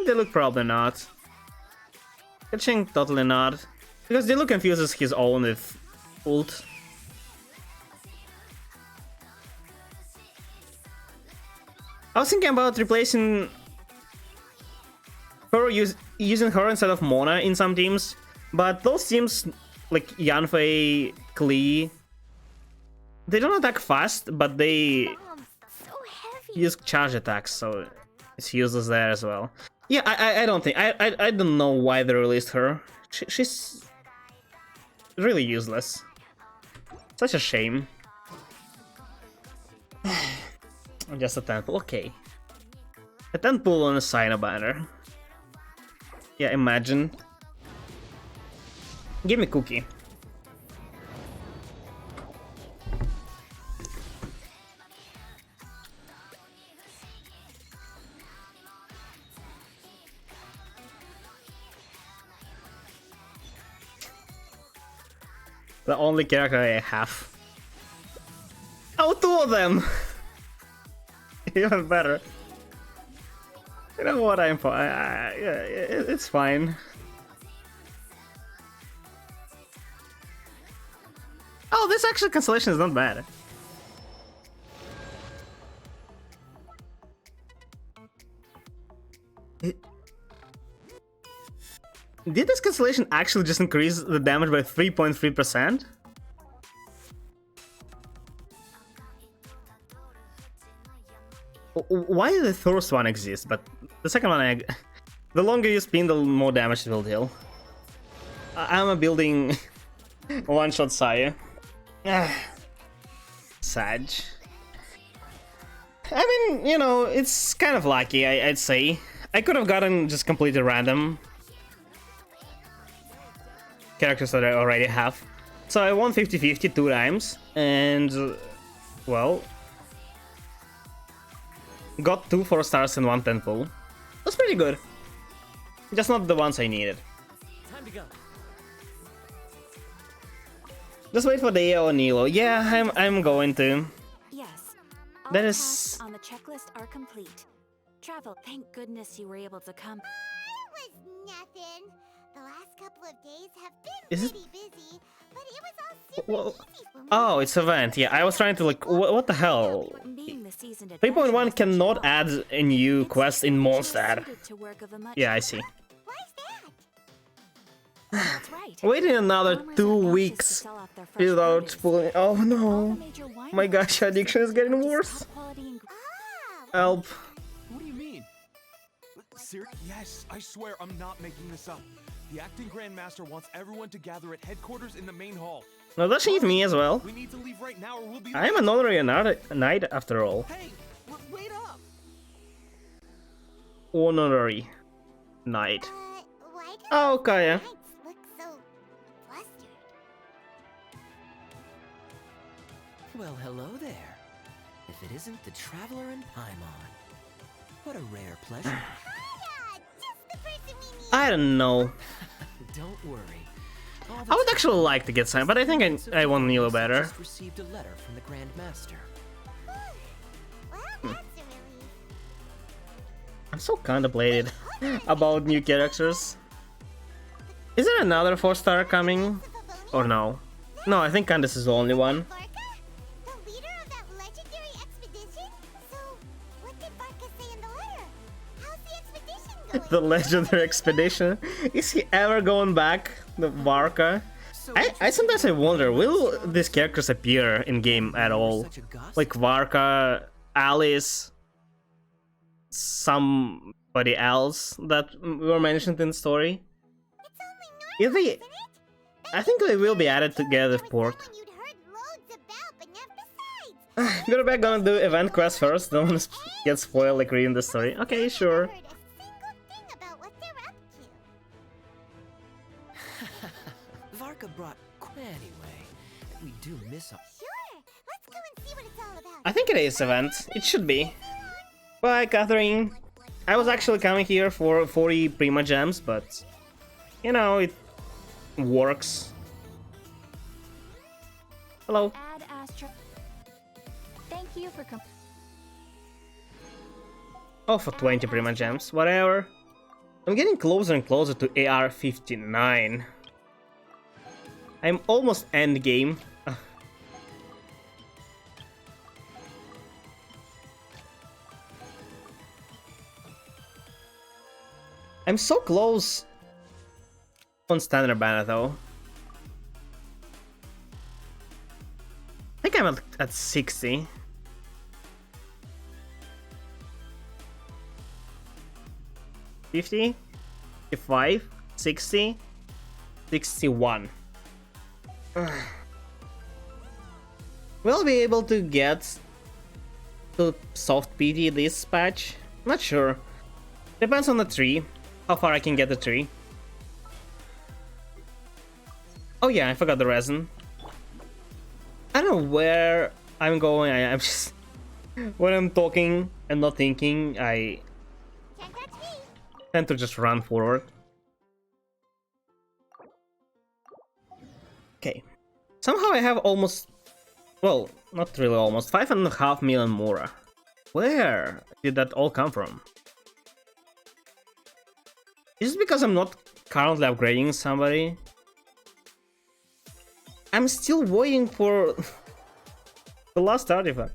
They look probably not. Catching totally not. Because Diluc confuses his own with ult. I was thinking about replacing her using her instead of Mona in some teams, but those teams like Yanfei, Klee, they don't attack fast, but they So heavy. use charge attacks, so it's useless there as well. Yeah, I don't think I don't know why they released her. She's really useless. Such a shame. Just a 10 pull, okay. A 10 pull on a Sino banner. Yeah, imagine. Give me Cookie. The only character I have. Oh, two of them! Even better. You know what I'm for? Yeah, it's fine. Oh, this actual cancellation is not bad. Did this cancellation actually just increase the damage by 3.3%? Why did the first one exist, but the second one, the longer you spin, the more damage it will deal. I'm a building one-shot Saya. Sag. I mean, you know, it's kind of lucky, I'd say. I could have gotten just completely random. characters that I already have. So I won 50-50 two times, and well, got 2 4 stars and 1 10 pull. That's pretty good. Just not the ones I needed. Time to go. Just wait for the AO Nilo. Yeah, I'm going to. Yes. All That tasks is- on the checklist are complete. Travel. Thank goodness you were able to come. It was nothing. The last couple of days have been Is it- pretty busy, but it was all super Well, easy for me. oh, it's event. Yeah, I was trying to like, what the hell? Being the seasoned 3.1 adventurous cannot that you add a new are, quest in it's Mondstadt. suited to work of a much- Yeah, I see. Why's that? That's right. Waiting another Farmers 2 are anxious to weeks sell off their fresh without produce. pulling. Oh All the no. major wine My gosh, producers addiction is getting purchase worse. top-quality ing- Ah, Help. What do you mean? Yes, I swear I'm not making this up. The acting grandmaster wants everyone to gather at headquarters in the main hall. No, does she need me as well? We need to leave right now or we'll be I am an honorary knight after all. Hey, wait up. Honorary knight. why do Oh, okay. knights look so flustered? Well, hello there. If it isn't the Traveler and Paimon. What a rare pleasure. Yeah, just the person we need. I don't know. Don't worry. All I would actually like to get signed, but I think I want Nilo better. Just received a letter from the Grand Master. Well, that's a relief. I'm so contemplated about new characters. Is there another 4-star coming? Or no? No, I think Candace is the only one. Varka? The leader of that legendary expedition? So, what did Varka say in the letter? How's the expedition going? The legendary expedition. Is he ever going back? The Varka? I sometimes I wonder, will these characters appear in game at all? Such a gossip. Like Varka, Alice, somebody else that were mentioned in the story? It's only If normal, they, isn't it? I think they will be added together with Port. Someone you'd heard loads about, but never besides. We're back gonna do event quest first. Don't want to get spoiled like reading the story. Okay, sure. Heard a single thing about what they're up to. Varka brought... Anyway, we do miss her. Sure, let's go and see what it's all about. I think it is event. It should be. Bye, Catherine. I was actually coming here for 40 Prima gems, but you know, it works. Hello. Add Astra. Thank you for Oh, for 20 Prima gems, whatever. I'm getting closer and closer to AR 59. I'm almost end game. I'm so close on standard banner though. I think I'm at 60. 50, 55, 60, 61. We'll be able to get to soft PT this patch? Not sure. Depends on the tree. How far I can get the tree. Oh yeah, I forgot the resin. I don't know where I'm going. I'm just... When I'm talking and not thinking, I Can't touch me. tend to just run forward. Okay. Somehow I have almost... Well, not really almost. 5.5 million Mora. Where did that all come from? Is it because I'm not currently upgrading somebody? I'm still waiting for the last artifact.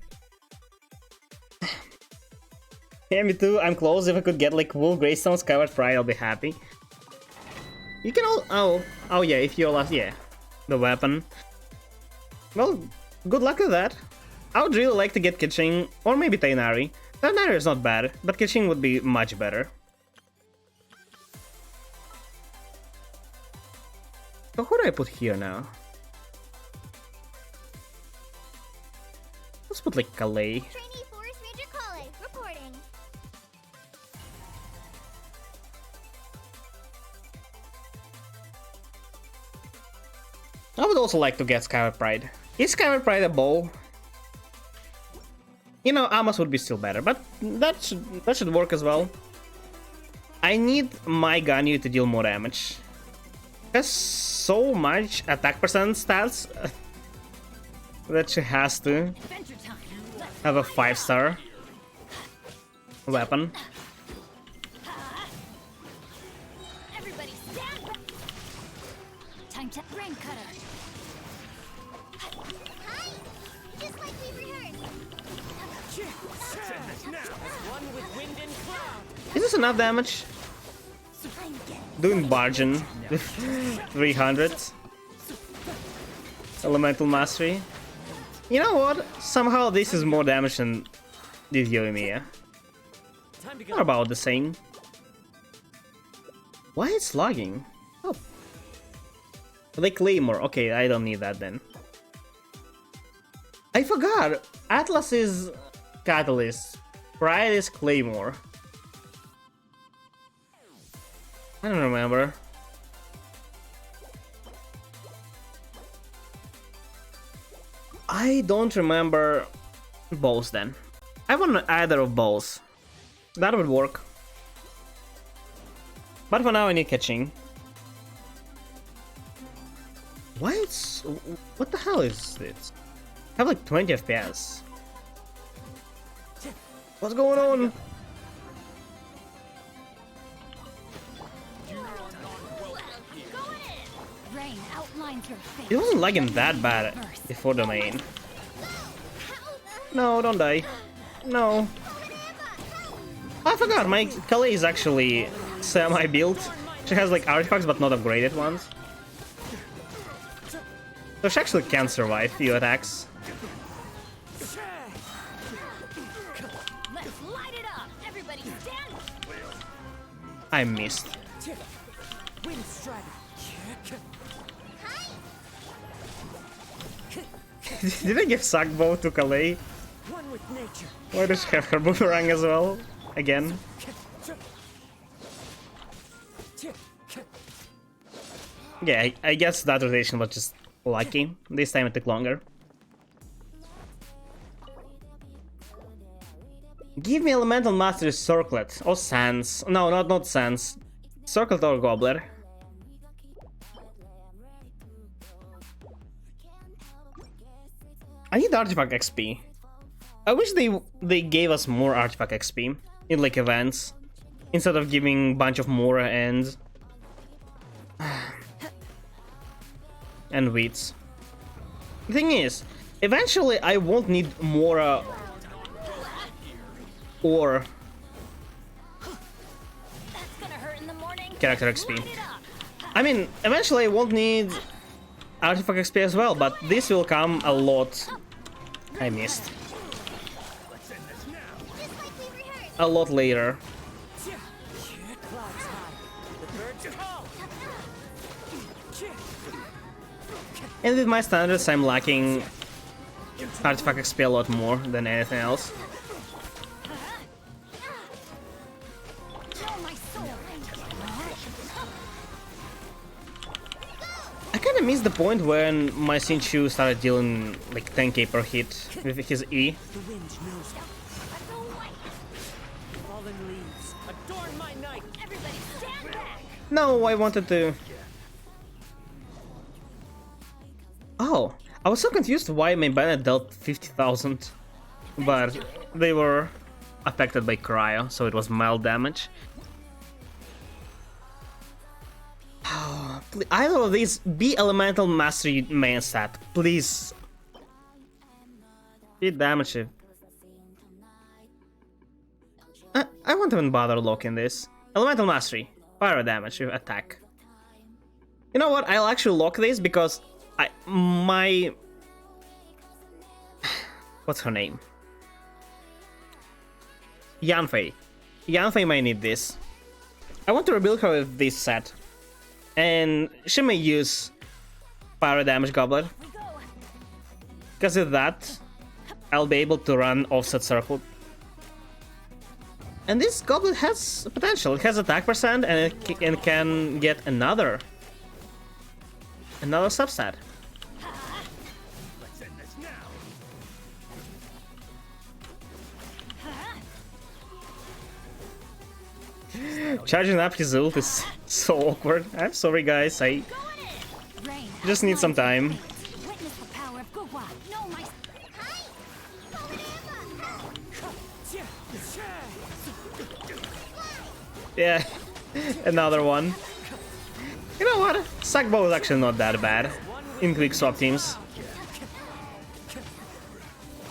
Yeah, me too. I'm close. If I could get like Wool Greystone Skyward Pride, I'll be happy. You can all... Oh yeah, if you're last... Yeah, the weapon. Well, good luck with that. I would really like to get Kitching, or maybe Tainari. Tainari is not bad, but Kitching would be much better. So who do I put here now? Let's put like Calais. Trainee Forest Ranger Kale, reporting. I would also like to get Skyward Pride. Is Skyward Pride a bow? You know, Amos would be still better, but that should work as well. I need my Ganyu to deal more damage. Has so much attack percent stats that she has to have a 5-star weapon. Everybody stand back. Time to brain cutter. Hi, just like we rehearsed. One with wind and cloud. Is this enough damage? Doing Bargain with 300 Elemental Mastery. You know what? Somehow this is more damage than this Yoimiya. Time to Not go. about the same. Why it's lagging? Oh. The Claymore. Okay, I don't need that then. I forgot. Atlas is Catalyst. Pride is Claymore. I don't remember. I don't remember bows then. I want either of bows. That would work. But for now I need catching. Why it's... What the hell is this? I have like 20 FPS. What's going on? Rain outlines your face. It wasn't lagging that bad before the main. No, don't die. No. I forgot, my Kale is actually semi-built. She has like artifacts but not upgraded ones. So she actually can survive few attacks. Let's light it up. Everybody stand. I missed. Wind strider. Did I give Sackbow to Kale? One with nature. Why does she have her boomerang as well? Again. Yeah, I guess that rotation was just lucky. This time it took longer. Give me Elemental Mastery Circlet or Sans. No, not Sans. Circlet or Gobbler. I need Artifact XP. I wish they gave us more Artifact XP in like events instead of giving bunch of Mora and Weeds. The thing is, eventually I won't need Mora or That's gonna hurt in the morning. character XP. Light it up. I mean, eventually I won't need Artifact XP as well, but this will come a lot. I missed. Just like we rehearsed. A lot later. Clouds high. The birds call. And with my standards, I'm lacking Artifact XP a lot more than anything else. Show my soul. I kinda missed the point when my Sinchu started dealing like 10k per hit with his E. The wind knows it. Fallen leaves. Adorn my night. Everybody stand back. No, I wanted to... Oh, I was so confused why my banner dealt 50,000. But they were affected by cryo, so it was mild damage. Either of these be Elemental Mastery main stat, please. Be damage it. I won't even bother locking this. Elemental Mastery, fire damage with attack. You know what? I'll actually lock this because my what's her name? Yanfei. Yanfei may need this. I want to rebuild her with this set. And she may use Pyro Damage Goblet. Because with that, I'll be able to run Offset Circle. And this Goblet has potential. It has attack percent and it can get another substat. Charging up his ult is so awkward. I'm sorry, guys. I Rain, just need some time. witness the power of Gugwa. No, my. Yeah, another one. You know what? Sackbow is actually not that bad in quick swap teams.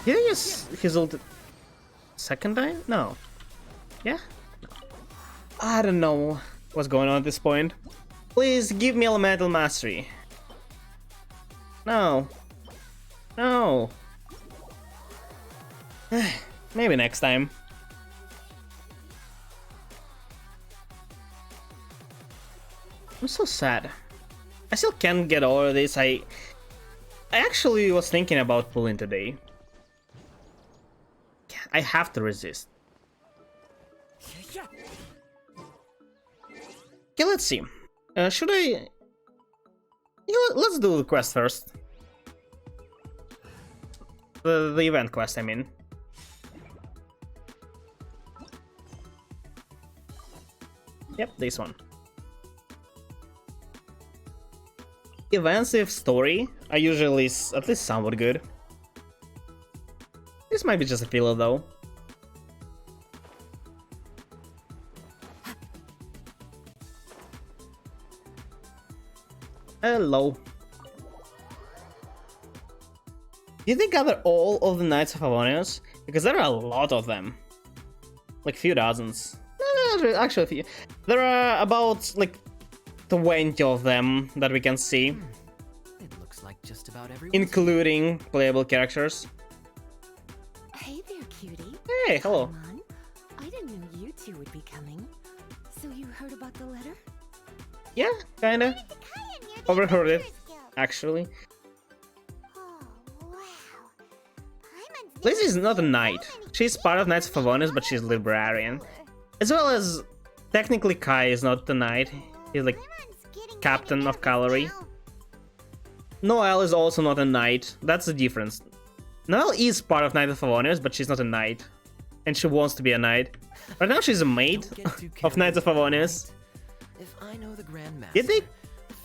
Did he use his ult second time? No. Yeah? I don't know what's going on at this point. Please give me elemental mastery. No. No. Maybe next time. I'm so sad. I still can't get over this. I actually was thinking about pulling today. I have to resist. Okay, let's see. Should I... let's do the quest first. The event quest, I mean. Yep, this one. Events with story are usually at least somewhat good. This might be just a filler though. Hello. Did they gather all of the Knights of Favonius? Because there are a lot of them. Like few dozens. No, actually a few. There are about like 20 of them that we can see. It looks like just about everyone. Including playable characters. Hey there, cutie. Hey, hello. Come on. I didn't know you two would be coming. So you heard about the letter? Yeah, kinda. Overheard it, actually. Oh, wow. Paimon's Lizzie is not a knight. She's part of Knights of Favonius, but she's a librarian. As well as, technically Kai is not a knight. He's like captain of cavalry. Noelle is also not a knight. That's the difference. Noelle is part of Knights of Favonius, but she's not a knight. And she wants to be a knight. Right now she's a maid of Knights of Favonius. If I know the Grandmaster, Did they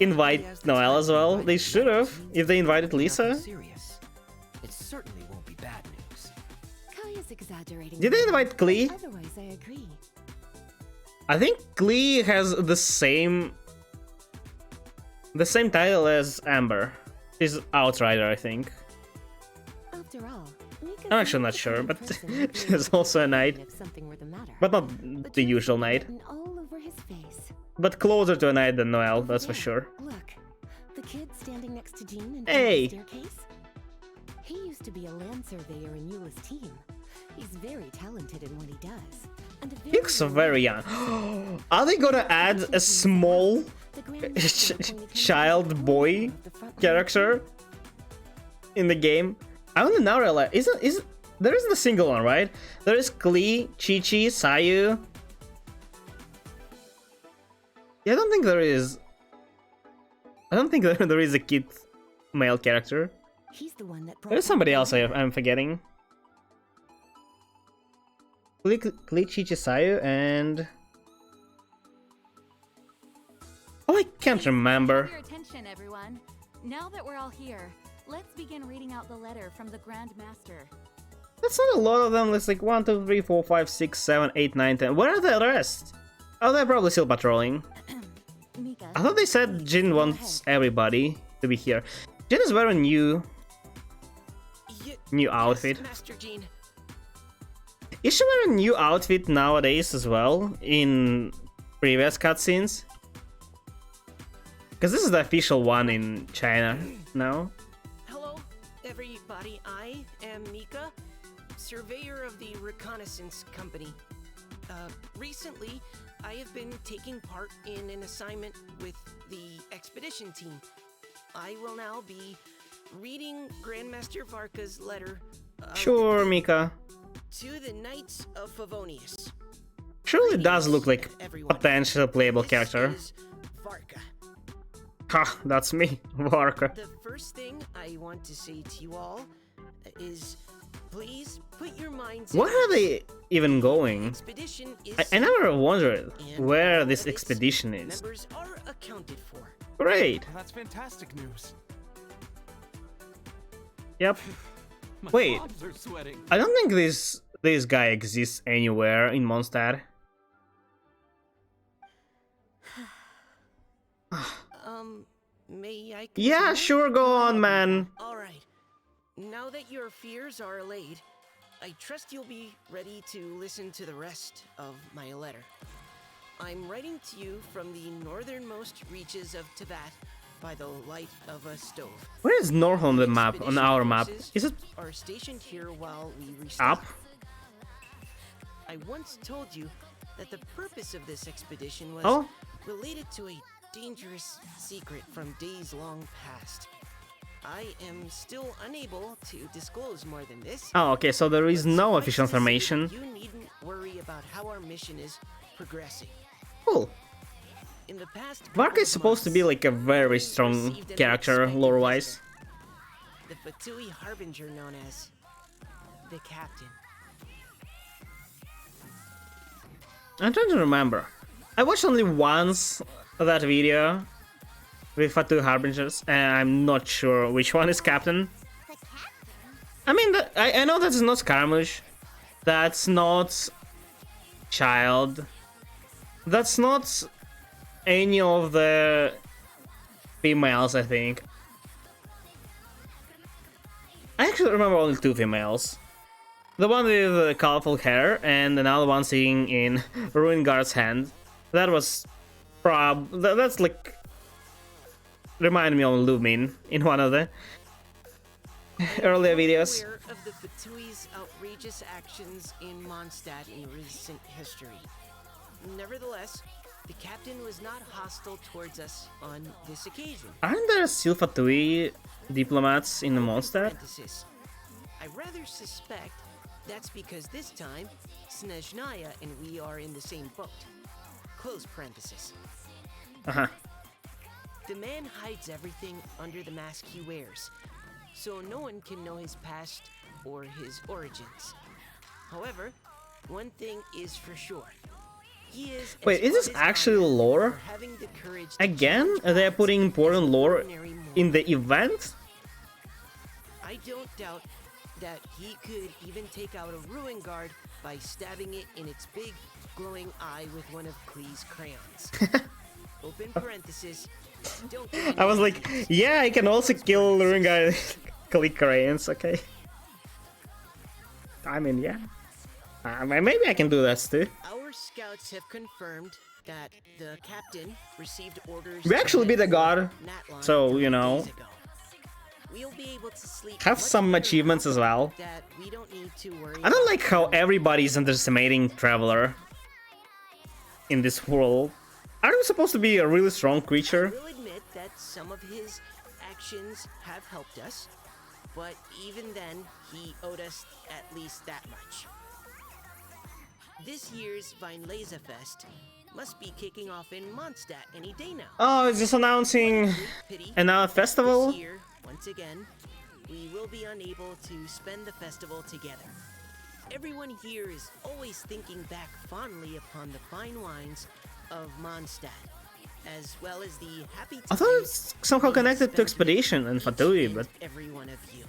invite Noelle as well? They should have, if they invited Lisa. Serious. It certainly won't be bad news. Kai is exaggerating. Did they invite Klee? Otherwise, I agree. I think Klee has the same title as Amber. She's Outrider, I think. After all, I'm actually not sure, but she's also a knight. If something were the matter. But not the usual knight. Written all over his face. But closer to a knight than Noelle, that's for sure. Look, the kid standing next to Jean in Hey. the staircase. He used to be a land surveyor in Eula's team. He's very talented in what he does. And a He looks very young. Are they gonna add a small child boy character in the game? I don't now realize there isn't a single one, right? There is Klee, Chi-Chi, Sayu. Yeah, I don't think there is. I don't think there is a kid male character. He's the one that There's somebody else I'm forgetting. Klee, Chi-Chi, Sayu, and... Oh, I can't remember. Your attention, everyone. Now that we're all here, let's begin reading out the letter from the Grand Master. That's not a lot of them. It's like 1, 2, 3, 4, 5, 6, 7, 8, 9, 10. Where are the rest? Oh, they're probably still patrolling. Mika. I thought they said Jin wants everybody to be here. Jin is wearing new outfit. Master Jean. Is she wearing a new outfit nowadays as well in previous cutscenes? Because this is the official one in China now. Hello, everybody. I am Mika, surveyor of the Reconnaissance Company. Recently, I have been taking part in an assignment with the expedition team. I will now be reading Grandmaster Varka's letter Sure, Mika. to the Knights of Favonius. Surely does look like Everyone. potential playable This character. is Varka. Ha, that's me, Varka. The first thing I want to say to you all is please put your minds Where at are ease. they even going? Expedition is I never wondered and where all this of its expedition is. Members are accounted for. Great. Well, that's fantastic news. Yep. My Wait. palms are sweating. I don't think this guy exists anywhere in Mondstadt. May I Yeah, continue? sure, go on, man. All right. Now that your fears are allayed, I trust you'll be ready to listen to the rest of my letter. I'm writing to you from the northernmost reaches of Tibet by the light of a stove. Where is North on the map, on Expedition our map? forces Is it are stationed here while we restock. up? I once told you that the purpose of this expedition was Oh. related to a dangerous secret from days long past. I am still unable to disclose more than this. Oh, okay, so there is but no suffice official to say that information. You needn't worry about how our mission is progressing. Cool. In the past Varka couple is of supposed to be months, like a very we strong received an character, unexpected lore-wise. visitor. The Fatui Harbinger known as the Captain. I'm trying to remember. I watched only once that video with Fatu Harbingers, and I'm not sure which one is Captain. The captain? I mean, I know that's not Scaramouche. That's not Child. That's not any of the females, I think. I actually remember only two females. The one with the colorful hair and another one sitting in Ruin Guard's hand. That was that's like remind me of Lumin in one of the earlier videos. Aware of the Fatui's outrageous actions in Mondstadt in recent history. Nevertheless, the captain was not hostile towards us on this occasion. Aren't there still Fatui diplomats in the Mondstadt? Parenthesis. I rather suspect that's because this time Snezhnaya and we are in the same boat. Close parenthesis. Uh-huh. The man hides everything under the mask he wears, so no one can know his past or his origins. However, one thing is for sure. He is as Wait, is this good as actually honored lore? for having the courage to Again, change they're paths putting as important an lore ordinary mortal. in the event? I don't doubt that he could even take out a ruin guard by stabbing it in its big, glowing eye with one of Klee's crayons. Open parenthesis. Don't get I was any like, ideas. yeah, I can also kill Luring guy click crayons, okay. I mean, yeah. Maybe I can do that too. Our scouts have confirmed that the captain received orders. We to actually head beat the for god, Natlan so, 3 you know. days ago. We'll be able to sleep Have much some better achievements as well. that we don't need to worry I don't about like how everybody's underestimating Traveler in this world. Are you supposed to be a really strong creature? We'll admit that some of his actions have helped us, but even then, he owed us at least that much. This year's Vine Laser Fest must be kicking off in Mondstadt any day now. Oh, it's just announcing Great pity another that festival? This year, once again, we will be unable to spend the festival together. Everyone here is always thinking back fondly upon the fine wines of Mondstadt, as well as the happy I thought times it's somehow we have connected to spent with Expedition and each Fatui, and but every one of you.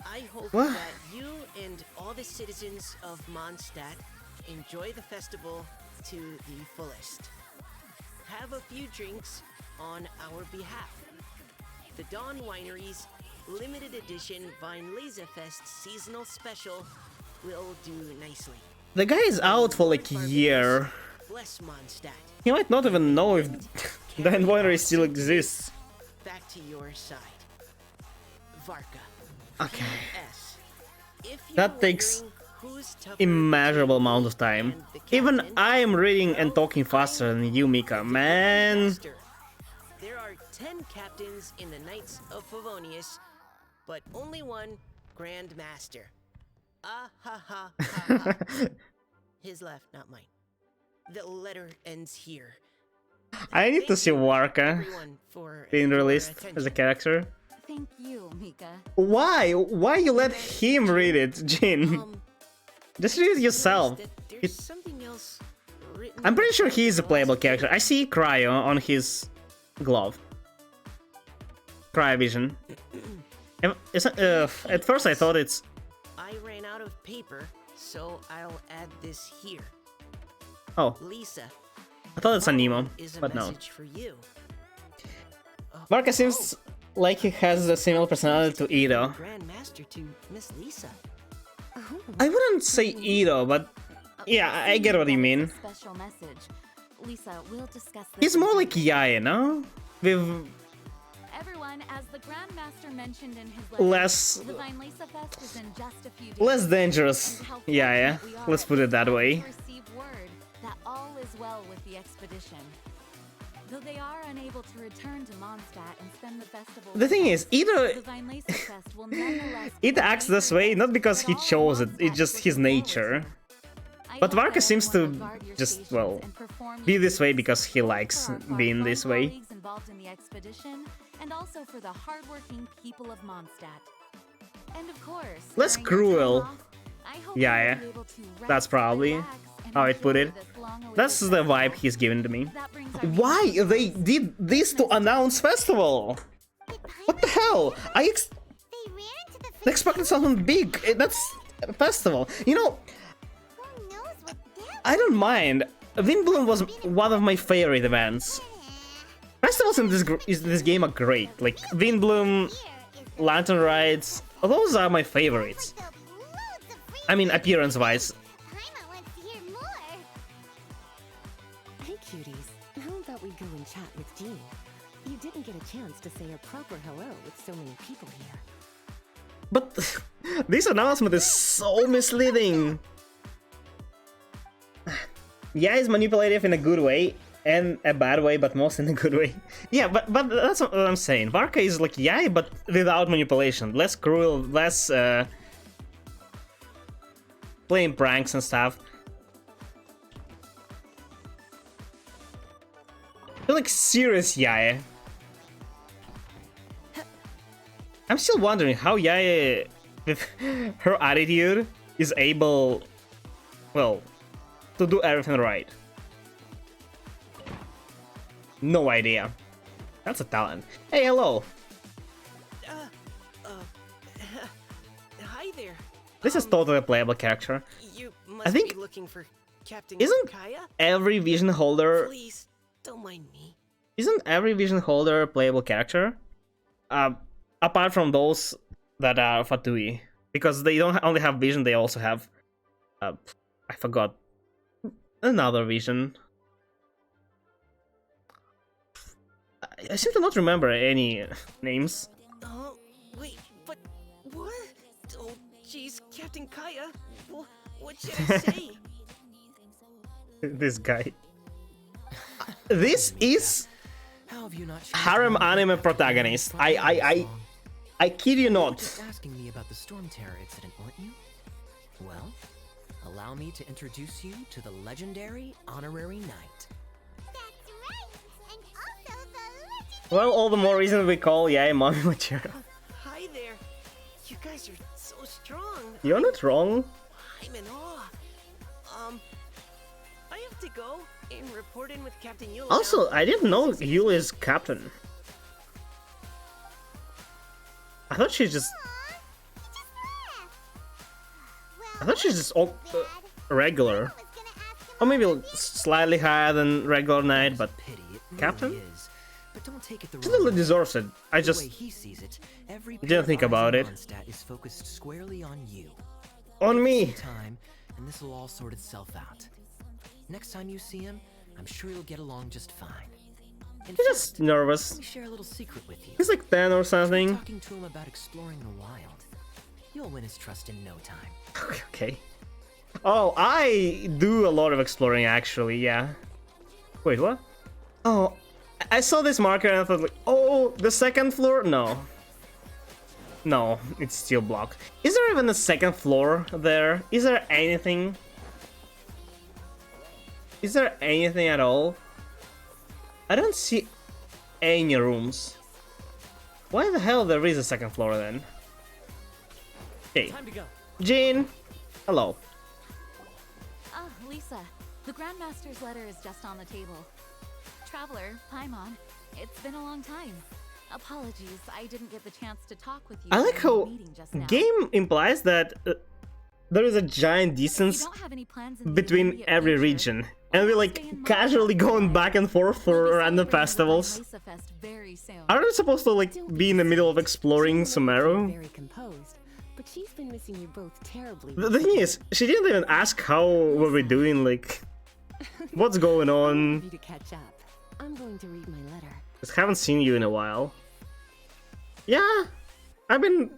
I hope What? that you and all the citizens of Mondstadt enjoy the festival to the fullest. Have a few drinks on our behalf. The Dawn Winery's limited edition Vine Laserfest seasonal special will do nicely. the guy is out for like a year. Bless Mondstadt. He might not even know if the Envoyer still exists. Back to your side. Varka. Okay. P.S. If you're That takes wondering who's tougher immeasurable between amount me of time. and the Even captain, I am reading and well, talking faster I'm than you, Mika. the Man. Master. There are 10 captains in the Knights of Favonius, but only one Grand Master. Ah ha ha ha ha. His left, not mine. The letter ends here. I need to Thank see you, Warka everyone, for being your released as a attention. character. Thank you, Mika. Why? Why you let him read it, Jin? Just read it yourself. There's something else written. I'm pretty sure he is a playable character. I see Cryo on his glove. Cryovision. At first I thought it's... I ran out of paper, so I'll add this here. Oh, Lisa. I thought it's a Nemo, Is a but no. message for you. Marcus seems like he has a similar personality to Ito. Grandmaster to Miss Lisa. I wouldn't say Ito, but yeah, I get what you mean. Special message. Lisa, we'll discuss this. He's more like Yae, no? With Everyone, as the Grandmaster mentioned in his letter, less the Vine Lisa Fest is in just a few days. less dangerous. And how Yeah. fortunate we are Let's put it that way. to receive word that all is well with the expedition. Though they are unable to return to Mondstadt and spend the festival. The thing is, the Ito Vine Lisa Fest will nonetheless be Ito a acts major this way event not because that he all chose it, Mondstadt it's just looking his forward to. nature. I But hope that Marcus seems everyone to will guard your just, stations well, and perform be your this way duties. because he Both likes for our being far-flung this way. colleagues involved in the expedition, and also for the hardworking people of Mondstadt. And of course, Less during your cruel. time off, I hope Yeah, you'll be able to that's rest, probably relax, and how I'd put enjoy it. this long-awaited That's the festival. vibe he's given to me. That brings our Why meeting they to a did this to announce festival? What the hell? I They ran into the expected something big. That's a festival. You know, Who knows what that I don't mind. Windbloom was one of my favorite events. Festivals in this game are great. Like Windbloom, Lantern Rides. Those are my favorites. I mean, appearance-wise. Paimon wants to hear more. Hey, cuties. How about we go and chat with Jean? You didn't get a chance to say a proper hello with so many people here. But this announcement is so misleading. Yeah, it's manipulative in a good way and a bad way, but most in a good way. Yeah, but that's what I'm saying. Barca is like yeah, but without manipulation, less cruel, less playing pranks and stuff. They're like serious Yae. I'm still wondering how Yae, with her attitude, is able, well, to do everything right. No idea. That's a talent. Hey, hello. Hi there. This is totally a playable character. You must think- be looking for Captain Isn't Kaya? every vision holder Please, don't mind me. Isn't every vision holder a playable character? Apart from those that are Fatui. Because they don't only have vision, they also have... I forgot. Another vision. I seem to not remember any names. Oh, wait, but what? Oh, jeez, Captain Kaya. What should I say? This guy. This is How have you not harem anime protagonist. I kid you not. Just asking me about the Storm Terror incident, weren't you? Well, allow me to introduce you to the legendary Honorary Knight. That's right. And also the legend. Well, all the more reason we call Yae mommy material. Hi there. You guys are so strong. You're not wrong. I'm in awe. I have to go and report in with Captain Yule. Also, now. I didn't know Yule is captain. I thought she's just... Aw, he just left. Well, I thought she's just bad. regular. I was gonna ask him Or maybe about the slightly higher than regular knight, but Pity, it really Captain? is. But don't take it the she wrong totally way. deserves it. I The just... way he sees it, every didn't pair of think eyes about in it. Mondstadt is focused squarely on you. On me. Time, and this will all sort itself out. Next time you see him, I'm sure you'll get along just fine. In He's just fact, nervous. let me share a little secret with you. He's like 10 or something. Talking to him about exploring the wild. You'll win his trust in no time. Okay. Oh, I do a lot of exploring actually, yeah. Wait, what? Oh, I saw this marker and I thought like, oh, the second floor? No. No, it's still blocked. Is there even a second floor there? Is there anything? Is there anything at all? I don't see any rooms. Why the hell there is a second floor then? Okay. Time to go. Jean! Hello. Ah, Lisa. The Grandmaster's letter is just on the table. Traveler, Paimon, it's been a long time. Apologies, I didn't get the chance to talk with you. I like during the how meeting just now. game implies that there is a giant We distance don't have any plans in the between immediate every future. region. We'll And we're stay like in casually Montana going today. back and forth We'll for be random celebrating the festivals. Mesa Fest very soon. Aren't we supposed to like be in the middle of exploring Sumeru? Very composed, but she's been missing you both terribly. The thing is, she didn't even ask how were we doing, like, what's going I'm on. happy to catch up. I'm going to read my letter. Just haven't seen you in a while. Yeah, I've been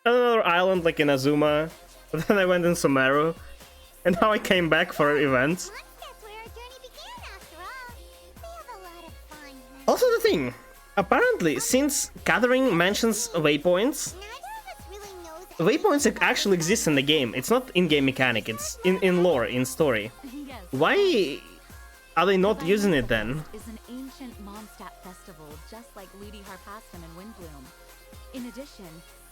on another island like in Azuma, but then I went in Sumeru, and now I came back for events. That's where our journey began, after all. We have a lot of fun. Also the thing, apparently, since Gathering mentions waypoints, Neither of us really knows waypoints actually exist in the game. It's not in-game mechanic, it's in lore, in story. Yes. Why are they not The using Mesa it then? Fest is an ancient Mondstadt festival, just like Ludi Harpastum and Windbloom. In addition,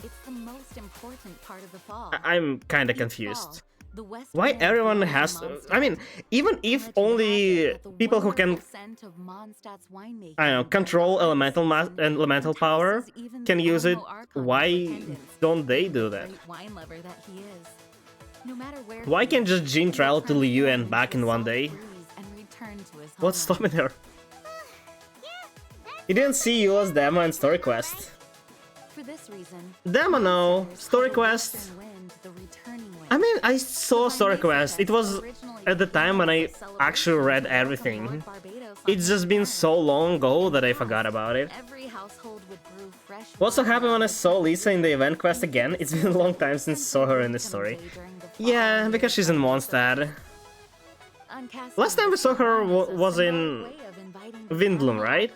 it's the most important part of the fall. I'm kinda Each confused. fall, the West Why Wind everyone blows in has... I Mondstadt. mean, even if Legend only has it that the people who can, wonderful scent of Mondstadt's winemaking I don't know, control elemental power entices even can the use it, Alamo Archon why into attendance. don't they do that? Great wine lover that he is. No matter where Why he can't is, just Jean he travel to returns Liu home and back to in the one soft day? breeze and return to his What's homeland. stopping her? You didn't see Eula's demo and story quest. For this reason, Demo no, Mondstadters story call the quest. Western Wind the returning wind. I mean, I saw story quest. It was Originally at the time when I planned as a actually read celebration to welcome everything. Lord Barbados on It's his just been return. so long ago that I forgot about it. Every household would brew fresh What's so water happy on when I the saw sea. Lisa in the event quest again? It's been a long time since I saw her in this story. Yeah, because she's in Mondstadt. Last time we saw her was in Windbloom, right?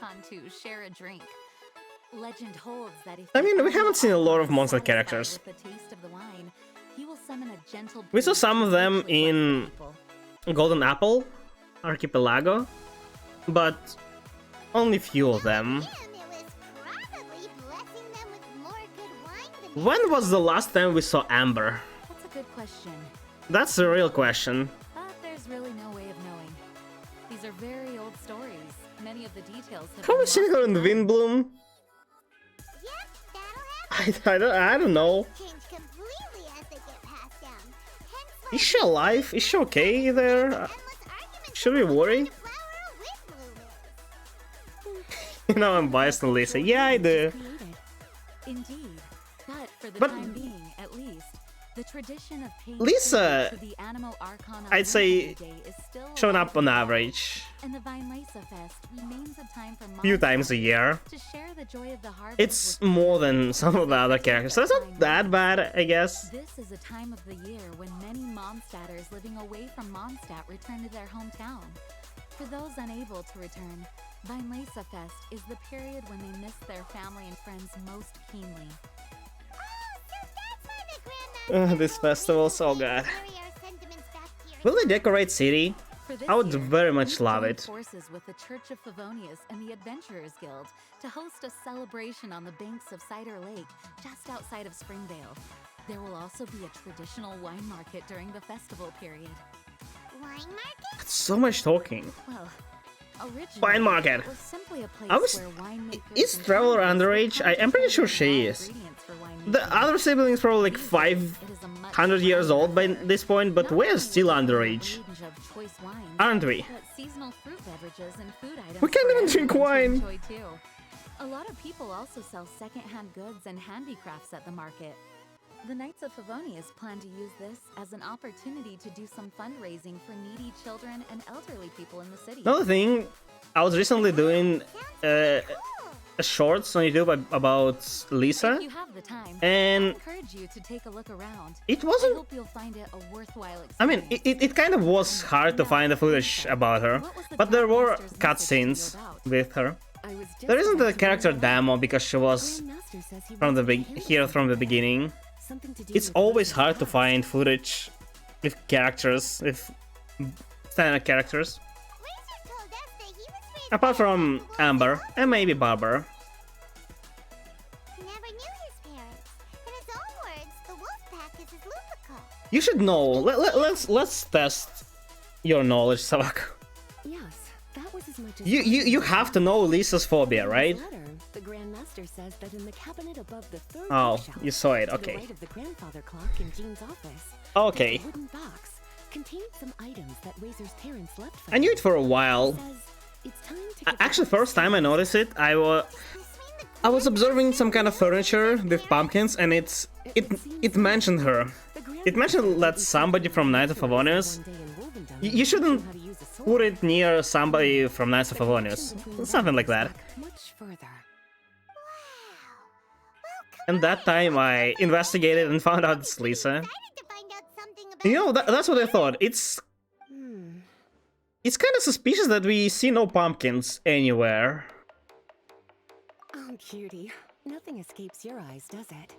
Legend holds that if I mean, the we haven't seen a lot of Mondstadt satisfied characters. with the taste of the wine, he will summon a gentle We saw breeze some of to them richly bless in the people. Golden Apple Archipelago, but only few of them. him. It was probably blessing them with more good wine than When was the last time we saw Amber? That's a good question, That's the real question. but there's really no way of knowing. These are very old stories. Many of the details have Have we been seen her lost in to time. Windbloom? Yep, that'll happen. I don't know. Change completely as they get passed down. Hence why Is she alive? Is she okay there? endless arguments Should we worry? about what flower a windbloom is. You know I'm biased on Lisa. Yeah, I do. Created. Indeed, but for the But- time being, at least, the tradition of paying Lisa, tribute to the Animo Archon on I'd say, Wednesday Day is still Shown alive up on today. average And the Vine Mesa Fest remains a time for few Mondstadt times a year. to share the joy of the harvest. It's with more than some of the other characters. So it's not that bad, I guess. This is a time of the year when many Mondstadters living away from Mondstadt return to their hometown. For those unable to return, Vine Mesa Fest is the period when they miss their family and friends most keenly. This festival, so god. Carry our sentiments back here. Will they decorate city? For this I would year, very much we love joined it. forces with the Church of Favonius and the Adventurers Guild to host a celebration on the banks of Cider Lake, just outside of Springvale. There will also be a traditional wine market during the festival period. Wine market? So much talking. Well, originally, Wine market. it was simply a place I was- where winemakers Is and Traveler traders underage? would come I'm pretty to sure find she raw is. ingredients for The winemaking. other siblings probably like These days, 500 it is a much years old by smaller this point, but Not we're only still will there be a underage. range of choice wines, Aren't we? but seasonal fruit beverages and food items We can't for even drink everyone to wine. enjoy too. A lot of people also sell secondhand goods and handicrafts at the market. The Knights of Favonius plan to use this as an opportunity to do some fundraising for needy children and elderly people in the city. Another thing, I was recently doing shorts on YouTube about Lisa, If you have the time, I and encourage you to take a look around. it I wasn't. hope you'll find it a worthwhile experience. I mean, it kind of was hard to find the footage about her, What was the but there were Grandmaster's message cutscenes to you about? with her. I was just There isn't about a to character read demo because she was Grandmaster says he from the wants to big hear here something. from the beginning. Something to do It's with always Lisa's hard to past. find footage with characters, with standard characters. Razor told us that he was raised Apart by a from humble Amber and maybe Barber. You should know. Let's test your knowledge, Savak. Yes, that was as much as You have to know Lisa's phobia, right? Letter, the Grandmaster says that in the cabinet above the third Oh, bookshelf, you saw it. to the Okay. right of the grandfather clock in Jean's office, Okay. there's a wooden box containing some items that Razor's parents left for I knew him. it for a while. Says it's time to get Actually, the first time I noticed it, I was observing some kind of furniture with pumpkins, and it mentioned her. It mentioned that somebody from Knights of Favonius. You shouldn't put it near somebody from Knights of Favonius. Something like that. Much further. And that time I investigated and found out it's Lisa. To find out something about You know, that's what I thought. It's kind of suspicious that we see no pumpkins anywhere. Oh, cutie. Nothing escapes your eyes, does it?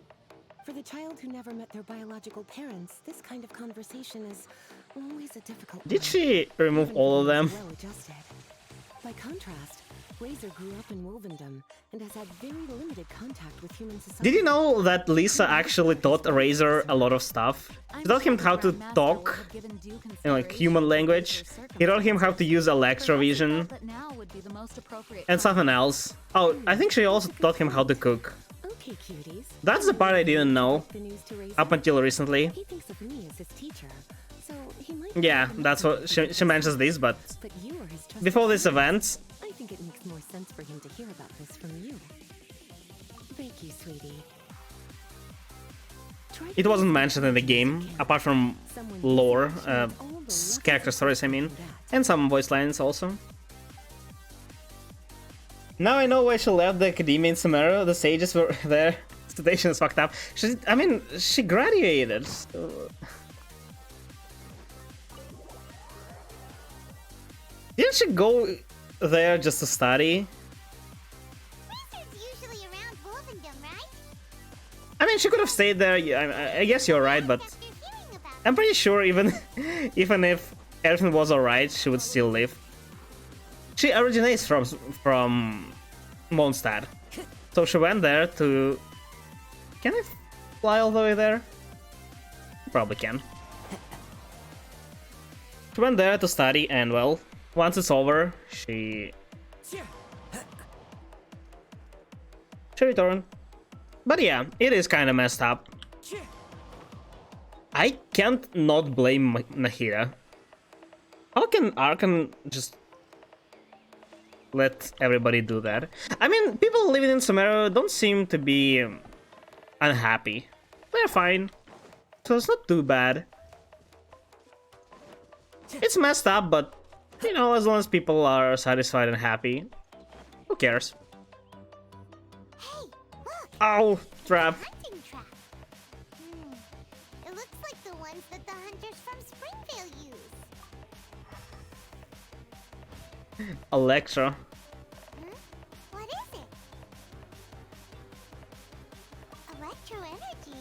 For the child who never met their biological parents, this kind of conversation is always a difficult Did one, she remove even all of for them? those well-adjusted. By contrast, Razor grew up in Wolvendom and has had very limited contact with human society. Did you know that Lisa actually taught Razor a lot of stuff? She taught him how to talk in like human language. He taught him how to use Electrovision and something else. Oh, I think she also taught him how to cook. Okay, cuties. That's the part I didn't know The news to Razor. up until recently. He thinks of me as his teacher, so he might. Yeah, that's what she mentions this, but But you are his trusted before this friend. event, I think it makes more sense for him to hear about this from you. Thank you, sweetie. Try to it wasn't mentioned in the game, apart from someone lore, all the lessons character stories, I mean, from that. and some voice lines also. Now I know why she left the academia in Sumeru. The sages were there. Station is fucked up. She graduated. So... Didn't she go there just to study? Razor's usually around Wolvendom, right? I mean, she could have stayed there. I guess you're right, but After hearing about I'm pretty sure even if everything was alright, she would still live. She originates from Mondstadt, so she went there to. Can I fly all the way there? Probably can. She went there to study, and well, once it's over, she returned. But yeah, it is kind of messed up. I can't not blame Nahida. How can Arkan just let everybody do that? I mean, people living in Sumeru don't seem to be unhappy. They're fine. So it's not too bad. It's messed up, but you know, as long as people are satisfied and happy, who cares? Hey, look, Ow, trap. hunting trap. It looks like the ones that the hunters from Springvale use. Electra. What is it? Electro energy?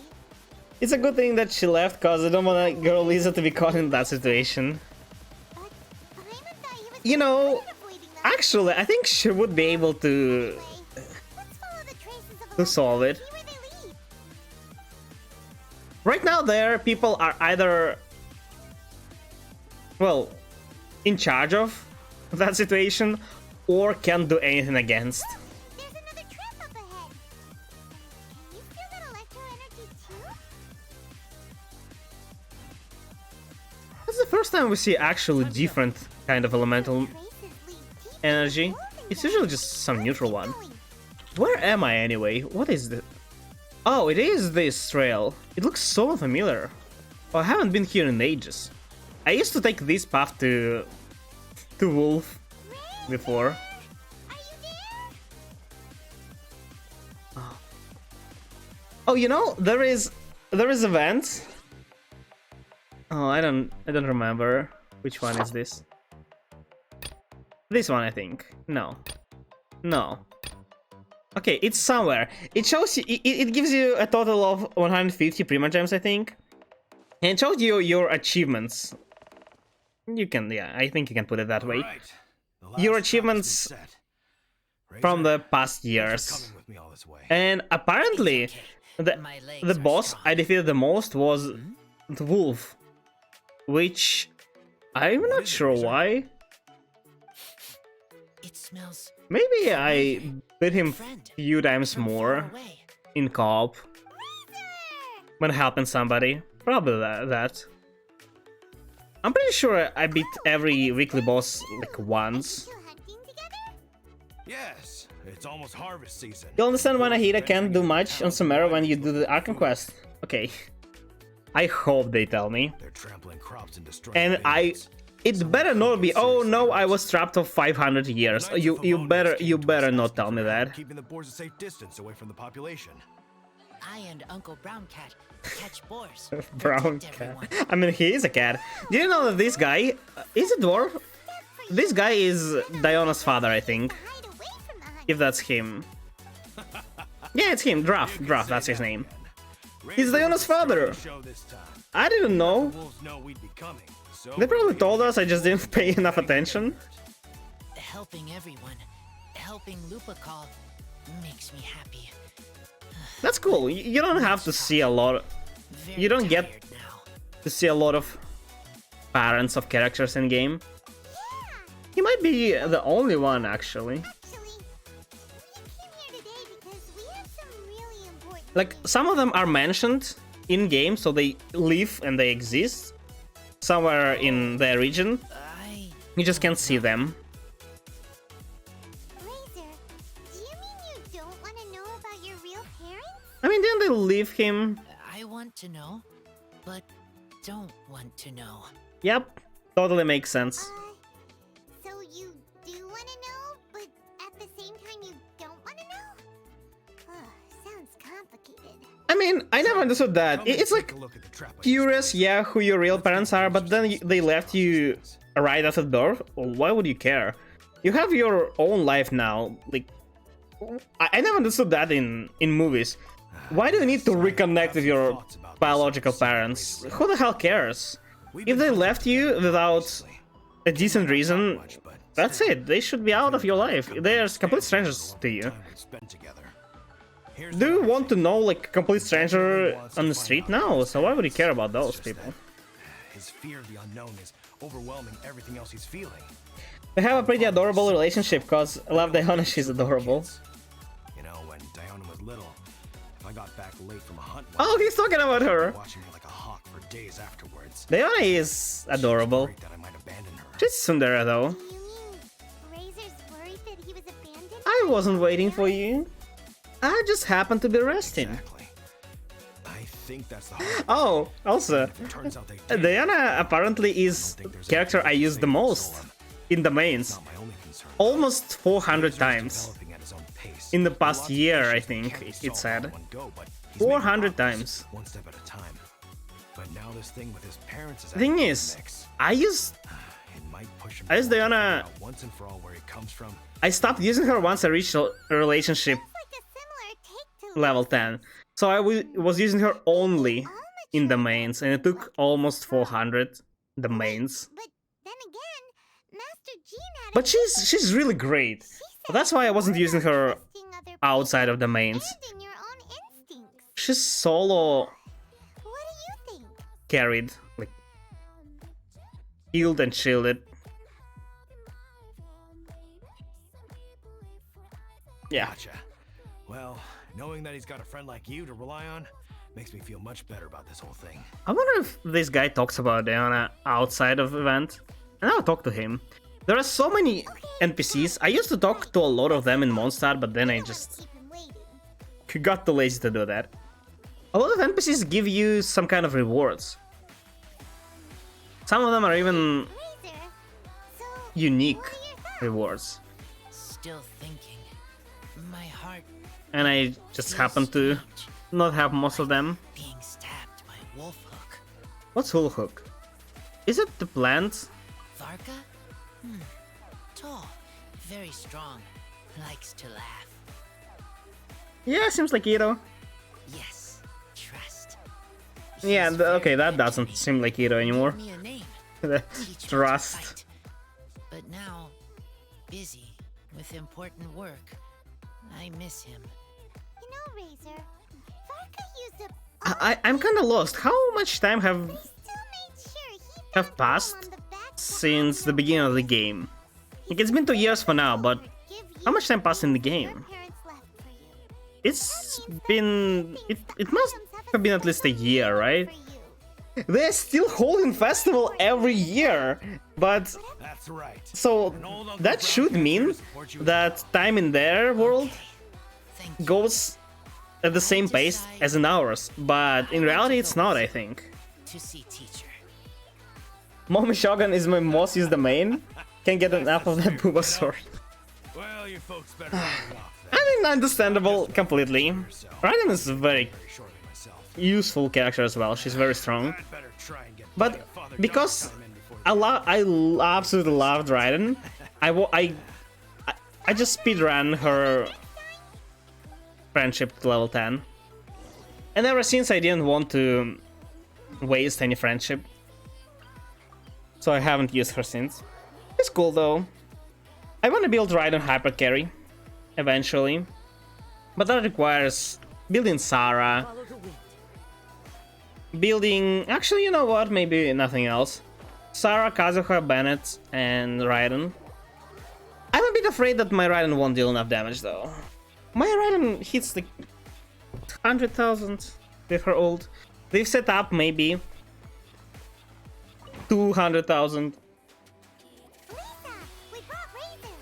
It's a good thing that she left, cause I don't want girl Lisa to be caught in that situation. But Paimon thought he was You know, good at avoiding them. actually, I think she would be able to Let's follow the traces of to solve it. see where they lead. Right now, there people are either, well, in charge of that situation, or can't do anything against. There's another trap up ahead. Can you feel that electro energy too? That's the first time we see actually different kind of elemental Traces lead deep energy. into It's Wolvendom. usually just some neutral Keep one. going. Where am I anyway? What is this? Oh, it is this trail. It looks so familiar. Oh, I haven't been here in ages. I used to take this path to Wolf before. Are you there? Oh, you know, there is event. Oh, I don't remember which one is this. This one, I think. No. Okay, it's somewhere. It shows you. It gives you a total of 150 Prima Gems, I think, and it shows you your achievements. You can, yeah, I think you can put it that way. Right. The last Your trap has been achievements set. from Razor, the past thanks for years. coming with me all this way. And apparently, It's okay. My legs the are boss strong. I defeated the most was the wolf, which I'm What not is it, sure Razor? why. It smells Maybe I beat him friend few times from far more away. in co-op when helping somebody. Probably that. I'm pretty sure I beat every weekly boss like once. Go hunting together? Yes, it's almost harvest season. You'll understand why Nahida can't do Venturing into much on towns and Sumeru when you villages do the looking Arkham for quest. Okay. I hope they tell me. They're trampling crops and destroying And vineyards. it better not be, oh no, I was trapped for 500 years. Knights You of you Favonius better came you to better us not asking tell me for help that. keeping the boars a safe distance away from the population. I and Uncle Brown Cat catch boars. Brown protect cat. everyone. I mean, he is a cat. Do you know that this guy is a dwarf? This guy is Diana's father, I think. Hide away from the hunt. If that's him. Yeah, it's him. Draft, that's his name. He's Razor Diana's was a strong father. show this time. I didn't know. The wolves know we'd be coming, so They probably told us, I just didn't pay enough attention. Helping everyone, helping Lupical makes me happy. That's cool. You don't have to see a lot. Very You don't get tired now. to see a lot of parents of characters in game. He might be the only one, actually. Actually, we came here today because we have some really important Like, some of them are mentioned in game, so they live and they exist somewhere in their region. You just can't see them. Razor, do you mean you don't want to know about your real parents? I mean, didn't they leave him? I want to know, but don't want to know. Yep, totally makes sense. So you do want to know, but at the same time you don't want to know? Sounds complicated. I mean, I never understood that. Come and It's take like a look at the trap I curious, yeah, who your real parents are, but then they left you right after the birth. Why would you care? You have your own life now. Like, I never understood that in movies. Why do you need to reconnect with your biological parents? Who the hell cares? If they left you without a decent reason, that's it. They should be out of your life. They're complete strangers to you. Do you want to know, like, a complete stranger on the street? No, so why would you care about those people? His fear of the unknown is overwhelming everything else he's feeling. They have a pretty adorable relationship, cause I love Diana, she's adorable. You know, when Diana was little, if I got back late from a hunt, Oh, he's talking about her. watching me like a hawk for days afterwards. Diana is adorable. Worried that I might abandon her. She's tsundere though. Do you mean Razor's worried that he was abandoned? I wasn't waiting for you. I just happened to be resting. Exactly. I think that's the hard. Oh, also, It turns out they did. Diana apparently is character I use the most in the mains. Not my only concern. Almost 400 Razor's times. developing at his own pace. In the past Lots of year, I issues that think can't be it solved all said. in one go, but he's making 400 progress, times. one step at a time. But now this thing with his parents is The thing out of the is, mix. I use It might push him I use to figure Diana- out once and for all where he comes from. I stopped using her once I reached a relationship Like a similar take to level 10. So I was using her only in the mains, and it took almost 400 the mains. But then again, Master Jean had But she's really great. That's why I wasn't using her outside of the mains. in your own instincts. She's solo What do you think? carried, like healed and shielded. Yeah. Gotcha. Well, knowing that he's got a friend like you to rely on makes me feel much better about this whole thing. I wonder if this guy talks about Diana outside of event. And I'll talk to him. There are so many NPCs. I used to talk to a lot of them in Mondstadt, but then I just Keep him waiting. got too lazy to do that. A lot of NPCs give you some kind of rewards. Some of them are even Razor, so unique what are your thoughts? rewards. Still thinking. My heart And I just happen to not have most of them. being stabbed by wolf hook. What's Hula Hook? Is it the plant? Varka? Tall, very strong, likes to laugh. Yeah, seems like Ito. Yes, trust. Yeah, He's okay, very that good to doesn't me. seem like Ito anymore. Gave me a name. Teach me to Trust. fight. But now, busy with important work. I miss him. You know, Razor, Varka used a I'm kind of lost. How much time Still made sure he have passed on the back since the beginning of the game? Like, it's been 2 years for now, but give how you much time passed in the your game? parents left for you. It's been... It must have been at least a year, right? For you. They're still holding festival every year, but... That's right. So, that should mean that time in their world Thank you. goes at the same pace as in ours, but in reality it's not, I think. To see teacher. Mommy Shogun is my most used domain. Can't get enough of that booba sword. Well, you folks better run it off then. I mean, understandable completely. Raiden is a very Very shortly myself. useful character as well. She's very strong. I'd better try and get But my father because time in before I absolutely loved Raiden, I just speedran her friendship to level 10. And ever since I didn't want to waste any friendship, so I haven't used her since. It's cool though. I want to build Raiden Hyper Carry eventually, but that requires building Sarah, building... Actually, you know what? Maybe nothing else. Sarah, Kazuha, Bennett, and Raiden. I'm a bit afraid that my Raiden won't deal enough damage though. My Raiden hits like 100,000 with her ult. They've set up maybe 200,000. Lisa, we brought Razor.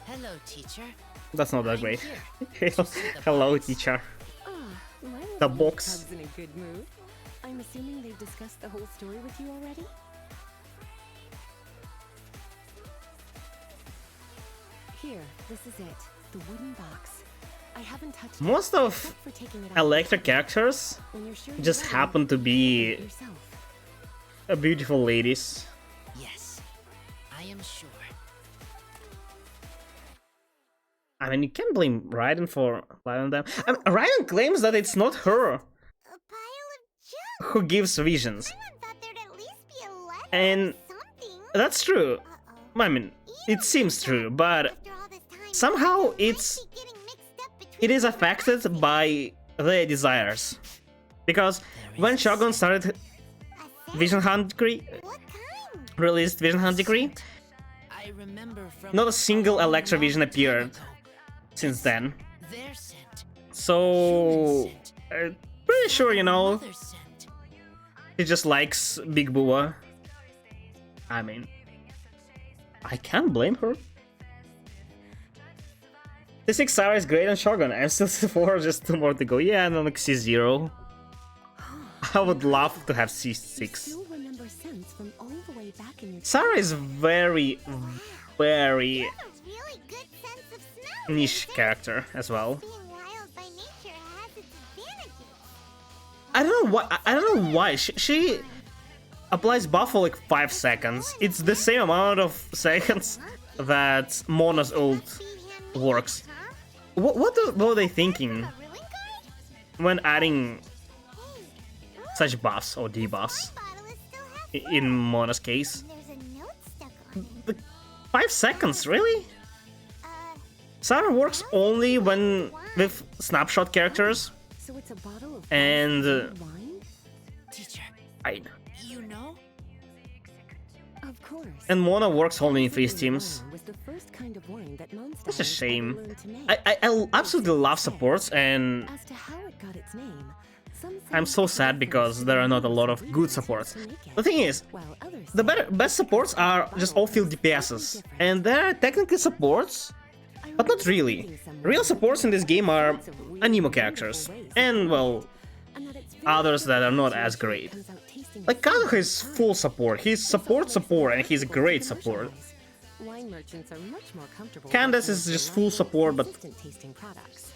Hello, teacher. That's not that great. Hello, teacher. Ah, my The little box. pug's in a good mood. I'm assuming they've discussed the whole story with you already? Here, this is it. The wooden box. I haven't touched Most it of except for taking it out. Electra characters When you're sure you're just ready, happen to be do it yourself. beautiful ladies. Yes, I am sure. I mean, you can't blame Raiden for letting them. I mean, Raiden claims that it's not her A pile of junk. who gives visions, Someone thought there'd at least be a letter and or something. that's true. Uh-oh. I mean, it seems true, but After all this time, somehow might it's... be getting mixed up between it is you affected and by their desires. Because when Shogun started a Vision Hunt Decree, What kind? released Vision Hunt Decree, I remember from not a single Electra Vision long time appeared ago. since then. Their scent. So, pretty sure, you know, Mother scent. he just likes Big Bua. I mean, I can't blame her. C6 Sarah is great on Shogun. I'm still C4, just 2 more to go. Yeah, and then like C0. I would love to have You C6. still remember scents from all the way back in your Sarah is very, very A really good sense of smell. niche character as well. Being wild by nature has its advantages. I don't know why. I don't know why she applies buff for like 5 seconds. It's the same amount of seconds that Mona's ult Be handy, works. huh? What were they thinking A ruin guard? when adding Hey, such buffs or debuffs bottle is still half in Mona's case? There's a note stuck on it. Like, 5 seconds, really? Uh, Sarah works only when with snapshot characters, So it's a bottle of and wine? Teacher, I you know? Of course. and Mona works only in freeze Forbidden teams. wine was the first kind of wine that Mondstadt It's a ever shame. learned to make. I absolutely love supports, and As to how it got its name, some say I'm so it's sad reference because to there the are not a lot of ingredients good used supports. to make it, The thing is, while others the say best supports are just all field DPSs, and they're technically supports, I but not remember really. reading somewhere Real that supports in this game are lots of weird, anemo wonderful characters, ways of and cooking well, it, and that it's very others that are not difficult as to ensure it great. comes out tasting Like the same Kazuha every is time. full support, he's This also support makes support, them and he's difficult to great support. commercialize. Wine merchants are much more comfortable Candace working is with just full reliable, support, but consistent tasting products.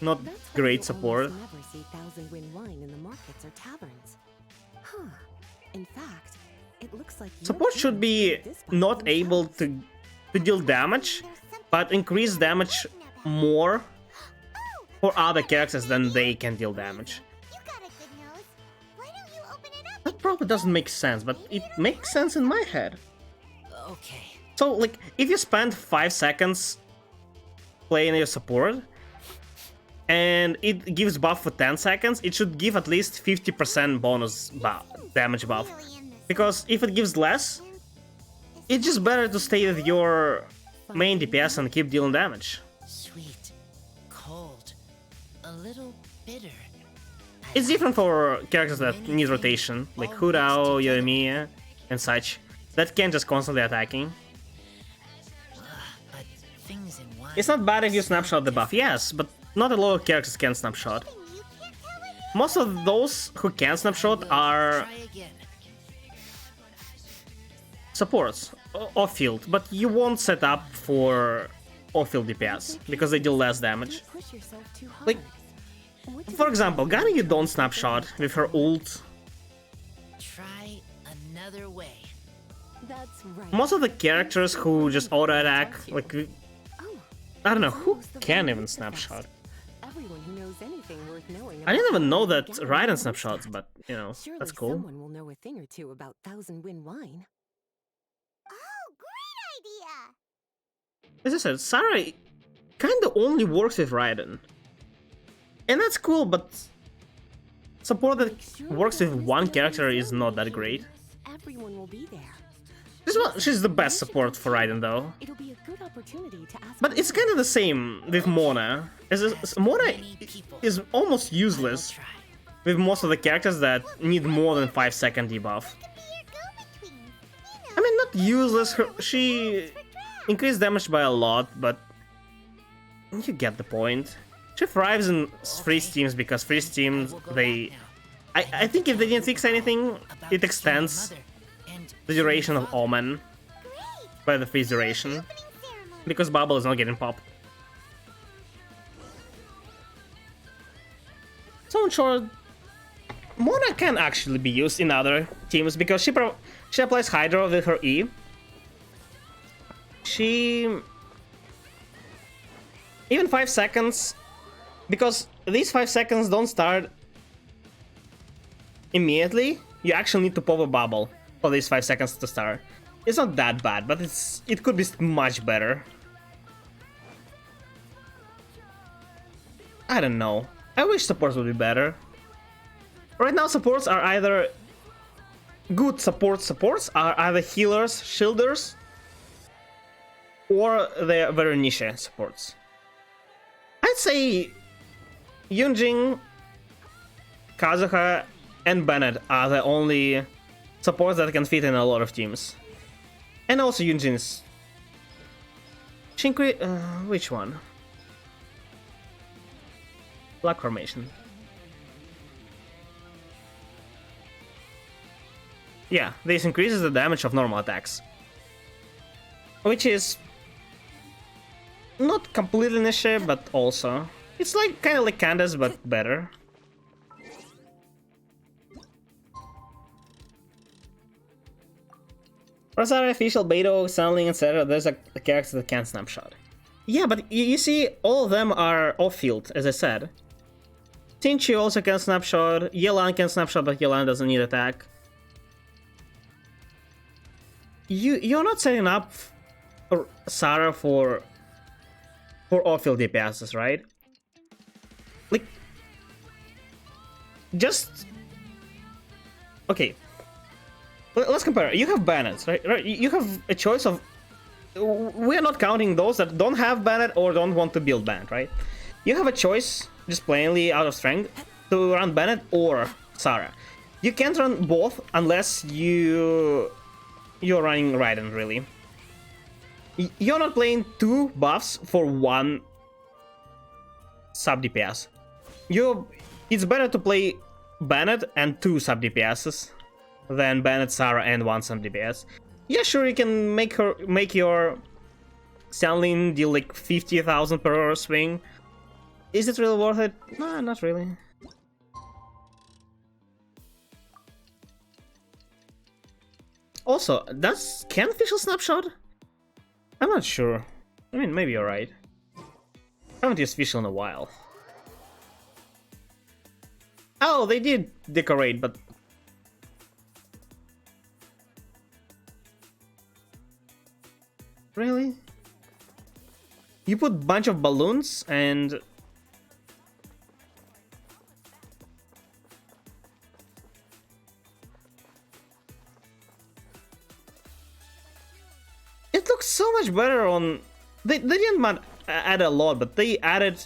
not That's why great you'll support. almost never see Thousand Win wine in the markets or taverns. Huh. In fact, it looks like your Support should be parents made this wine not able themselves. to deal damage, but increase damage more for other characters than they can deal damage. You got a good nose. Why don't you open it up? That probably doesn't make sense, but it makes sense in my head. Okay. So, like, if you spend 5 seconds playing your support, and it gives buff for 10 seconds, it should give at least 50% bonus damage buff. Because if it gives less, it's just better to stay with your main DPS and keep dealing damage. Sweet, cold, a little bitter. It's different for characters that need rotation, like Hudao, Yoimiya, and such, that can't just constantly attacking. But things in wine. It's not bad if you snapshot the buff, yes, but not a lot of characters can snapshot. Most of those who can snapshot are Try again. supports, off-field, but you won't set up for off-field DPS, because they deal less damage. Don't push yourself too hard. Like, for example, Gana you don't snapshot with her ult. Try another way. That's right. Most of the characters who just auto-attack, like, Oh, I don't know, who almost the can very even opposite effect. snapshot? Everyone who knows anything worth knowing I didn't about even know that Thousand Raiden Win snapshots, Wine. but, you know, Surely that's cool. someone will know a thing or two about Thousand Win Wine. Oh, great idea! As I said, Sarah kinda only works with Raiden. And that's cool, but support that Make sure works that with Mr. one character is Arizona not that is great. here. Everyone will be there. She's the best support for Raiden though. It'll be a good opportunity to ask. But it's kind of the same with Mona. Mona is almost useless Try. with most of the characters that need more than 5-second debuff. I mean, not useless, she increased damage by a lot, but you get the point. She thrives in freeze teams because freeze teams, they... I think if they didn't fix anything, it extends the duration of Omen by the freeze duration, because Bubble is not getting popped. So in short, Mona can actually be used in other teams because she applies Hydro with her E. Even 5 seconds, because these 5 seconds don't start immediately, you actually need to pop a bubble for these 5 seconds to start. It's not that bad, but it could be much better. I don't know. I wish supports would be better. Right now supports are either... Good supports are either healers, shielders, or they're very niche supports. I'd say Yunjin, Kazuha, and Bennett are the only supports that can fit in a lot of teams. And also Yunjin's... which one? Black Formation. Yeah, this increases the damage of normal attacks. Which is... not completely niche, but also... It's like kind of like Candace, but better. Rosara, Official, Beto, Sunling, etc. There's a character that can snapshot. Yeah, but you see, all of them are off-field, as I said. Tinchi also can snapshot, Yelan can snapshot, but Yelan doesn't need attack. You're not setting up Sarah for off-field DPSs, right? Like, just... Okay. Let's compare. You have Bennett, right? You have a choice of... We are not counting those that don't have Bennett or don't want to build Bennett, right? You have a choice, just plainly out of strength, to run Bennett or Sarah. You can't run both unless you're running Raiden, really. You're not playing two buffs for one sub DPS. It's better to play Bennett and two sub DPSs than Bennett, Sarah, and one sub DPS. Yeah, sure, you can make your Stanley deal like 50,000 per hour swing. Is it really worth it? Nah, not really. Also, can Official Snapshot? I'm not sure. I mean, maybe you're right. I haven't used Official in a while. Oh, they did decorate, but... Really? You put bunch of balloons and It looks so much better on... They didn't add a lot, but they added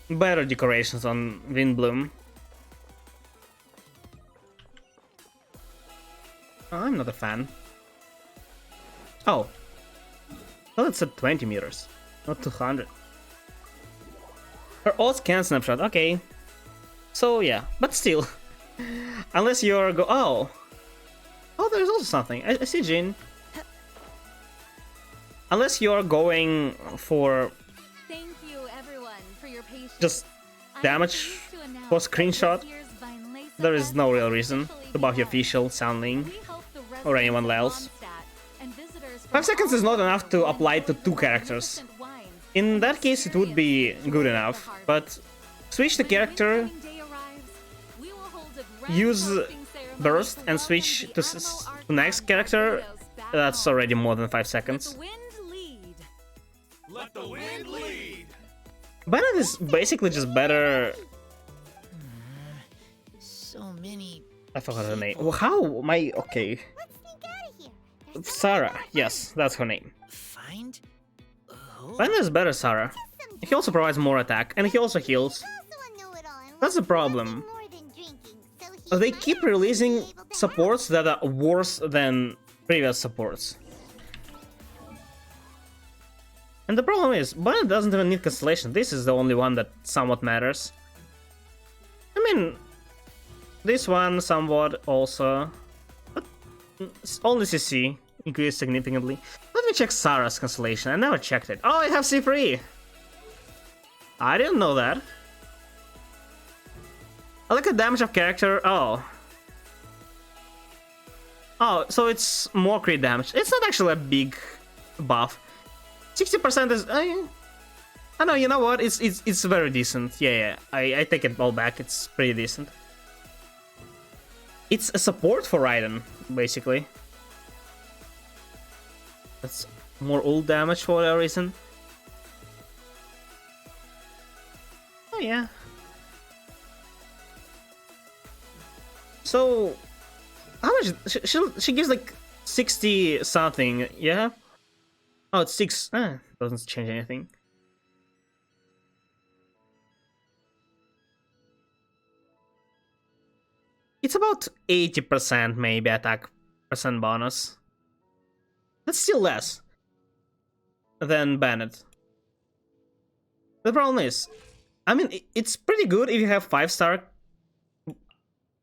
better decorations on Windbloom. I'm not a fan. Oh. Well, it's at 20 meters, not 200. Or all scan snapshot, okay. So yeah, but still. Unless you're oh, there's also something. I see Jin. Unless you're going for Thank you, everyone, for your patience. just damage for screenshot, there is no real reason to buff your official, Soundling, or anyone else. 5 seconds is not enough to apply to 2 characters. In that case, it would be good enough, but switch the character, use burst, and switch to next character. That's already more than 5 seconds. Let the wind lead. Bennett is basically just better. So many. I forgot her name. How am I? Okay. Sarah. Yes, that's her name. Find? Who? Bennett is better, Sarah. He also provides more attack, and he also heals. That's the problem. They keep releasing supports that are worse than previous supports. And the problem is, Bennett doesn't even need Constellation. This is the only one that somewhat matters. I mean, this one somewhat also, but only CC increased significantly. Let me check Sarah's Constellation. I never checked it. Oh, I have C3! I didn't know that. I look at damage of character. Oh. Oh, so it's more crit damage. It's not actually a big buff. 60% is... I know, you know what? It's very decent. Yeah, I take it all back. It's pretty decent. It's a support for Raiden, basically. That's more ult damage for whatever reason. Oh yeah. So, how much? She gives like 60 something, yeah? Oh, it's 6. Doesn't change anything. It's about 80% maybe attack percent bonus. That's still less than Bennett. The problem is, I mean, it's pretty good if you have 5-star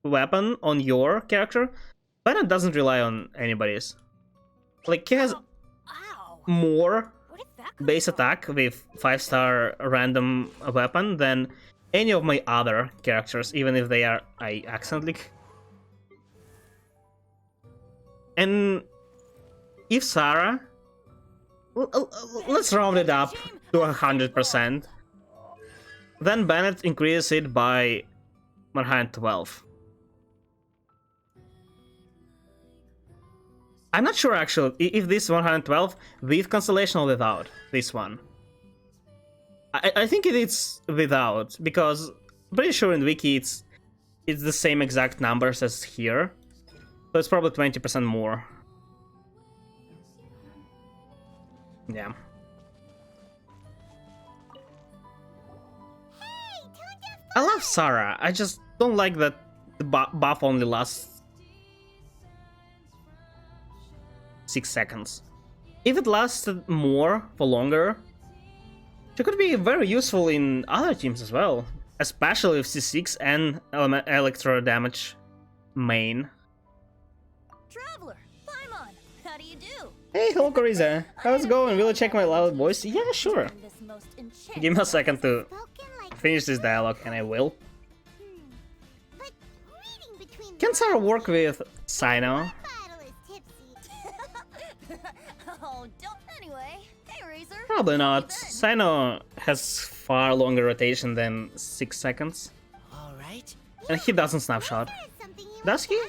weapon on your character. Bennett doesn't rely on anybody's. Like, he has more base attack with 5-star random weapon than any of my other characters, even if they are I accidentally. And if Sarah, let's round it up to 100%, then Bennett increases it by 112. I'm not sure actually if this 112 with Constellation or without this one. I think it's without, because I'm pretty sure in Wiki it's the same exact numbers as here. So it's probably 20% more. Yeah. I love Sarah, I just don't like that the buff only lasts 6 seconds. If it lasted more for longer, she could be very useful in other teams as well, especially with C6 and electro damage main. Traveler, Paimon, how do you do? Hey, hello Koriza. How's it going? Will you check my loud voice? Yeah, sure. Give me a second to finish this dialogue, and I will. Can Sarah work with Sino? Oh, don't anyway. Hey, Razor. Probably not. Sino has far longer rotation than 6 seconds. Alright. And he doesn't snapshot. Does he?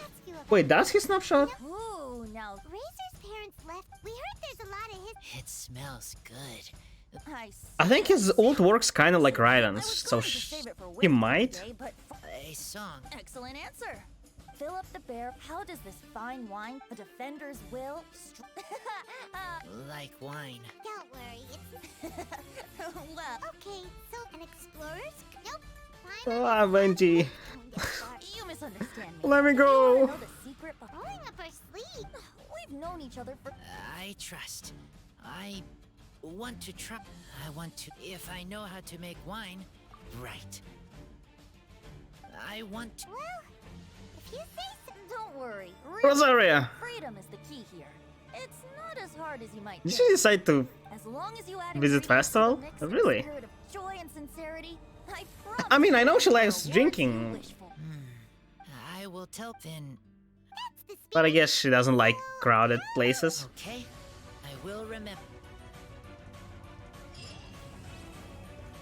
Wait, does he snapshot? Ooh, now Razor's parents left. We heard there's a lot of his. It smells good. I think his ult works kinda like Raiden's, so he might. A song. Excellent answer. fill up the bear. How does this fine wine, a defender's will, Like wine. Don't worry, it's well, okay. So an explorer's nope. Ah, Benji. you misunderstand me. Let me You go. wanna know the secret Rolling up our sleeve. We've known each other for. I trust. I want to try. I want to. If I know how to make wine, right. I want to. Well, if you say so. Don't worry. Rosaria. Freedom is the key here. It's not as hard as you might Did think. she decide to As long as you add visit ingredients to the festival? mix with a Really? spirit of joy and sincerity, I I mean, I know promise she you likes the rewards you drinking, wish for. I will tell then. That's the but I spirit. guess she doesn't like crowded places. Okay, I will remember.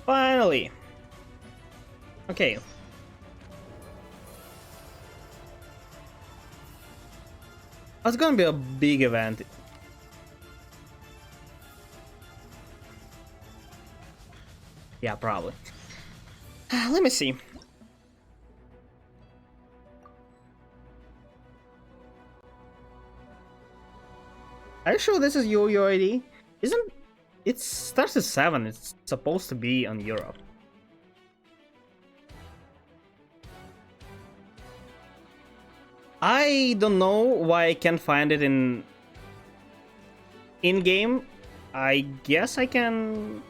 Finally. Okay. It's gonna be a big event. Yeah, probably. Let me see. Are you sure this is your ID? Isn't it starts at 7? It's supposed to be on Europe. I don't know why I can't find it in game. I guess I can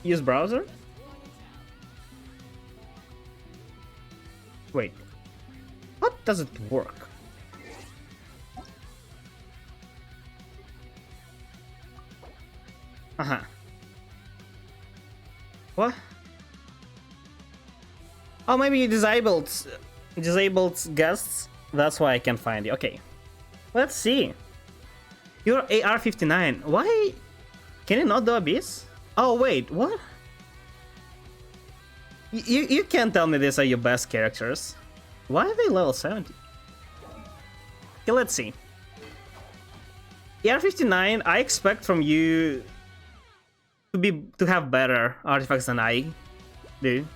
use browser. Wait, how does it work? What? Oh, maybe you disabled guests. That's why I can find you. Okay, let's see. You're AR-59. Why can you not do Abyss? Oh wait, what? You can't tell me these are your best characters. Why are they level 70? Okay, let's see. AR-59, I expect from you to have better artifacts than I do.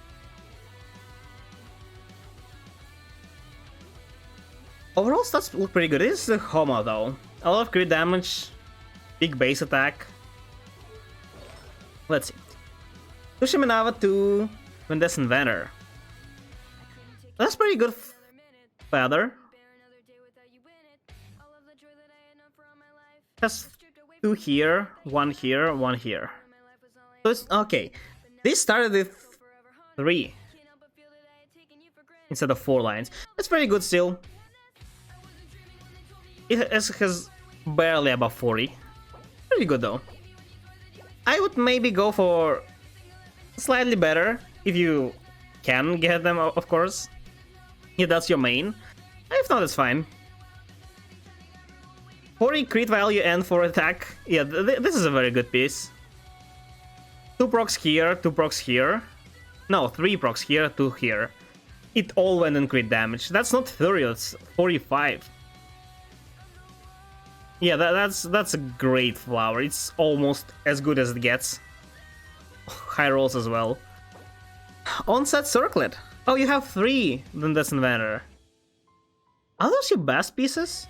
Overall stats look pretty good. This is the Homo though. A lot of crit damage, big base attack. Let's see. Tushiminawa 2, Vendescent Vener. That's pretty good feather. Has 2 here, 1 here, 1 here. So it's okay. This started with 3 instead of 4 lines. That's pretty good still. It has barely above 40. Pretty good though. I would maybe go for slightly better if you can get them, of course. If that's your main. If not, it's fine. 40 crit value and 4 attack. Yeah, this is a very good piece. 2 procs here, 2 procs here. No, 3 procs here, 2 here. It all went in crit damage. That's not 30, that's 45. Yeah, that's a great flower. It's almost as good as it gets. High rolls as well. Onset Circlet. Oh, you have 3 Vendescent Vener. Are those your best pieces?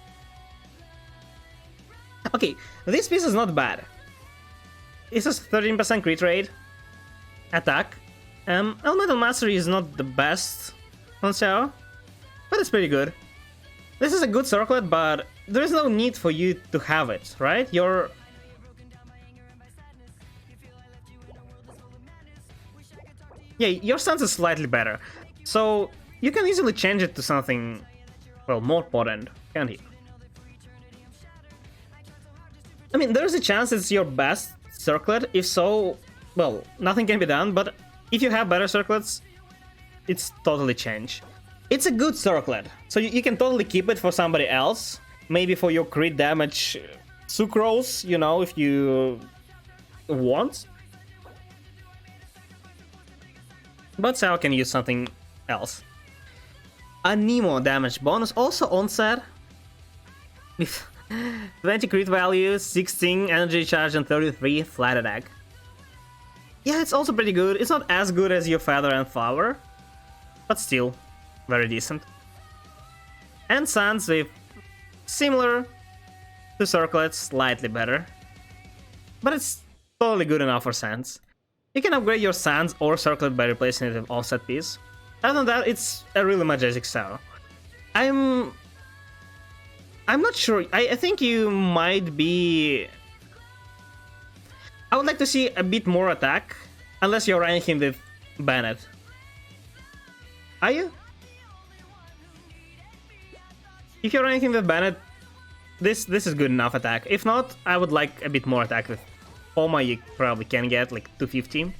Okay, this piece is not bad. This is 13% crit rate, attack. Elemental Mastery is not the best on Xiao, but it's pretty good. This is a good circlet, but there is no need for you to have it, right? Yeah, your stance is slightly better, so you can easily change it to something, well, more potent, can't you? I mean, there's a chance it's your best circlet. If so, well, nothing can be done, but if you have better circlets, it's totally changed. It's a good circlet, so you can totally keep it for somebody else. Maybe for your crit damage sucrose, you know, if you want. But Sao can use something else. A Nemo damage bonus, also onset. With 20 crit value, 16 energy charge, and 33 flat attack. Yeah, it's also pretty good. It's not as good as your Feather and Flower, but still very decent. And Sands with similar to Circlet, slightly better. But it's totally good enough for Sands. You can upgrade your Sands or Circlet by replacing it with offset piece. Other than that, it's a really majestic style. I'm not sure. I think you might be... I would like to see a bit more attack, unless you're running him with Bennett. Are you? If you're running him with Bennett, this is good enough attack. If not, I would like a bit more attack with Poma. You probably can get like 250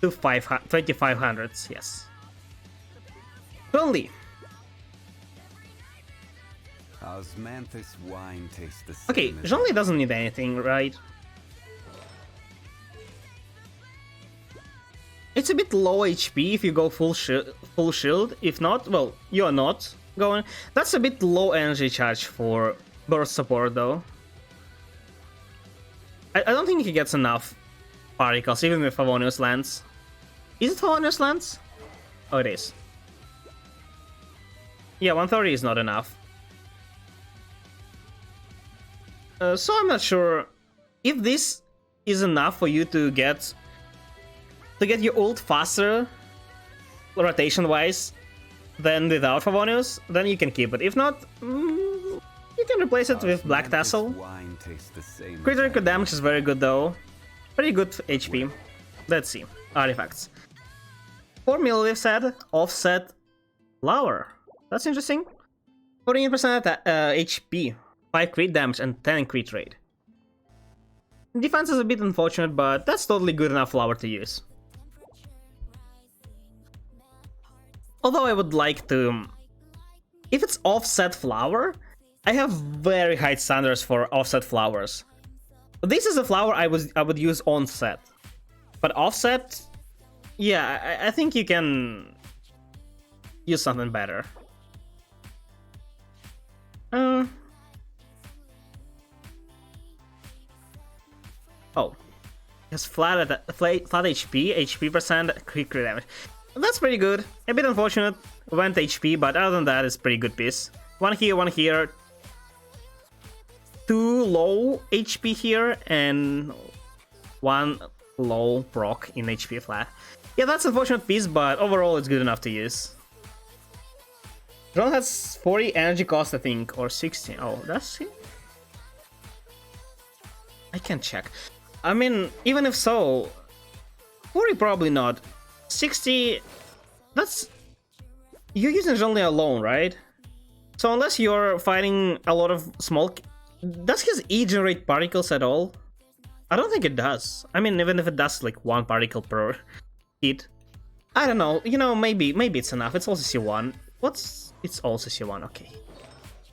to 2500s, yes. Only. Osmanthus wine tastes the same. Okay, Zhongli doesn't need anything, right? It's a bit low HP if you go full shield. If not, well, you're not going. That's a bit low energy charge for burst support, though. I don't think he gets enough particles, even with Favonius Lance. Is it Favonius Lance? Oh, it is. Yeah, 130 is not enough. So I'm not sure if this is enough for you to get your ult faster, rotation-wise, than without Favonius, then you can keep it. If not, you can replace it with Black Tassel. Critical damage is very good though. Pretty good HP. Let's see. Artifacts. 4 milliliter set, offset, flower. That's interesting. 14% HP, 5 crit damage, and 10 crit rate. Defense is a bit unfortunate, but that's totally good enough flower to use. Although I would like to... If it's offset flower, I have very high standards for offset flowers. This is a flower I would use on set. But offset... Yeah, I think you can use something better. Oh. It has flat HP, HP percent, crit damage. That's pretty good. A bit unfortunate, went HP, but other than that, it's pretty good piece. One here. 2 low HP here, and 1 low proc in HP flat. Yeah, that's an unfortunate piece, but overall it's good enough to use. Drone has 40 energy cost, I think, or 60. Oh, does he? I can check. I mean, even if so, 40 probably not. 60, that's... You're using Zhongli alone, right? So unless you're fighting a lot of small... Does his E generate particles at all? I don't think it does. I mean, even if it does like 1 particle per hit. I don't know, you know, maybe it's enough. It's also C1. It's also C1, okay.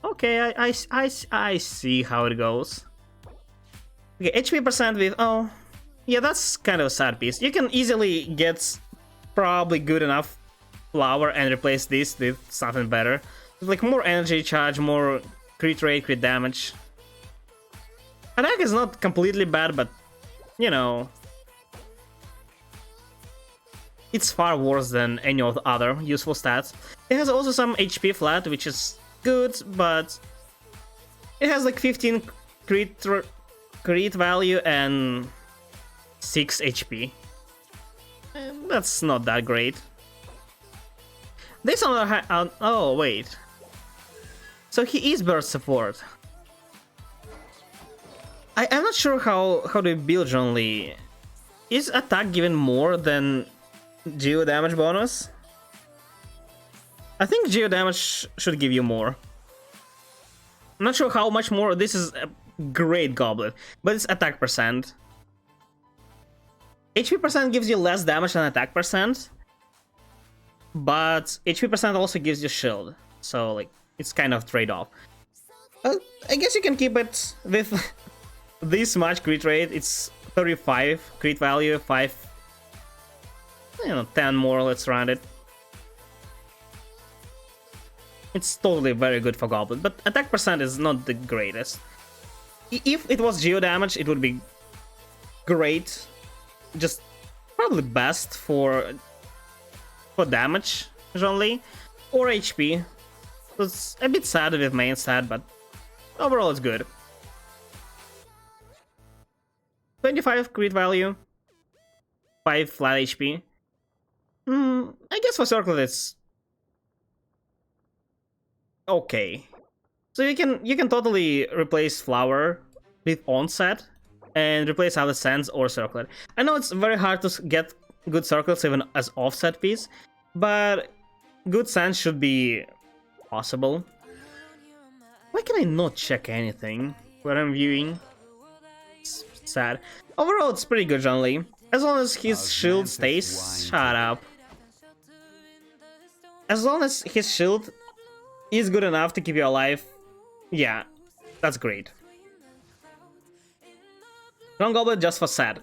Okay, I see how it goes. Okay, HP percent with... Oh, yeah, that's kind of a sad piece. You can easily get probably good enough flower and replace this with something better. Like more energy charge, more crit rate, crit damage. Attack is not completely bad, but, you know... It's far worse than any of the other useful stats. It has also some HP flat, which is good, but... It has like 15 crit value and 6 HP. That's not that great. This on the other hand... Oh, wait. So he is burst support. I'm not sure how they build Zhongli. Is attack given more than geo damage bonus? I think geo damage should give you more. I'm not sure how much more. This is a great goblet, but it's attack percent. HP percent gives you less damage than attack percent, but HP percent also gives you shield, so like it's kind of trade-off. I guess you can keep it with this much crit rate. It's 35 crit value, 5, you know, 10 more, let's round it. It's totally very good for Goblet, but attack percent is not the greatest. If it was geo damage, it would be great. Just probably best for damage, only, or HP. It's a bit sad with main stat, but overall it's good. 25 crit value, 5 flat HP. I guess for Circle it's okay. So you can totally replace Flower with Onset and replace either Sands or Circlet. I know it's very hard to get good Circlets even as offset piece, but good Sands should be possible. Why can I not check anything when I'm viewing? It's sad. Overall, it's pretty good generally. As long as his shield stays... Shut up. As long as his shield is good enough to keep you alive, yeah, that's great. Wrong Goblet just for sad.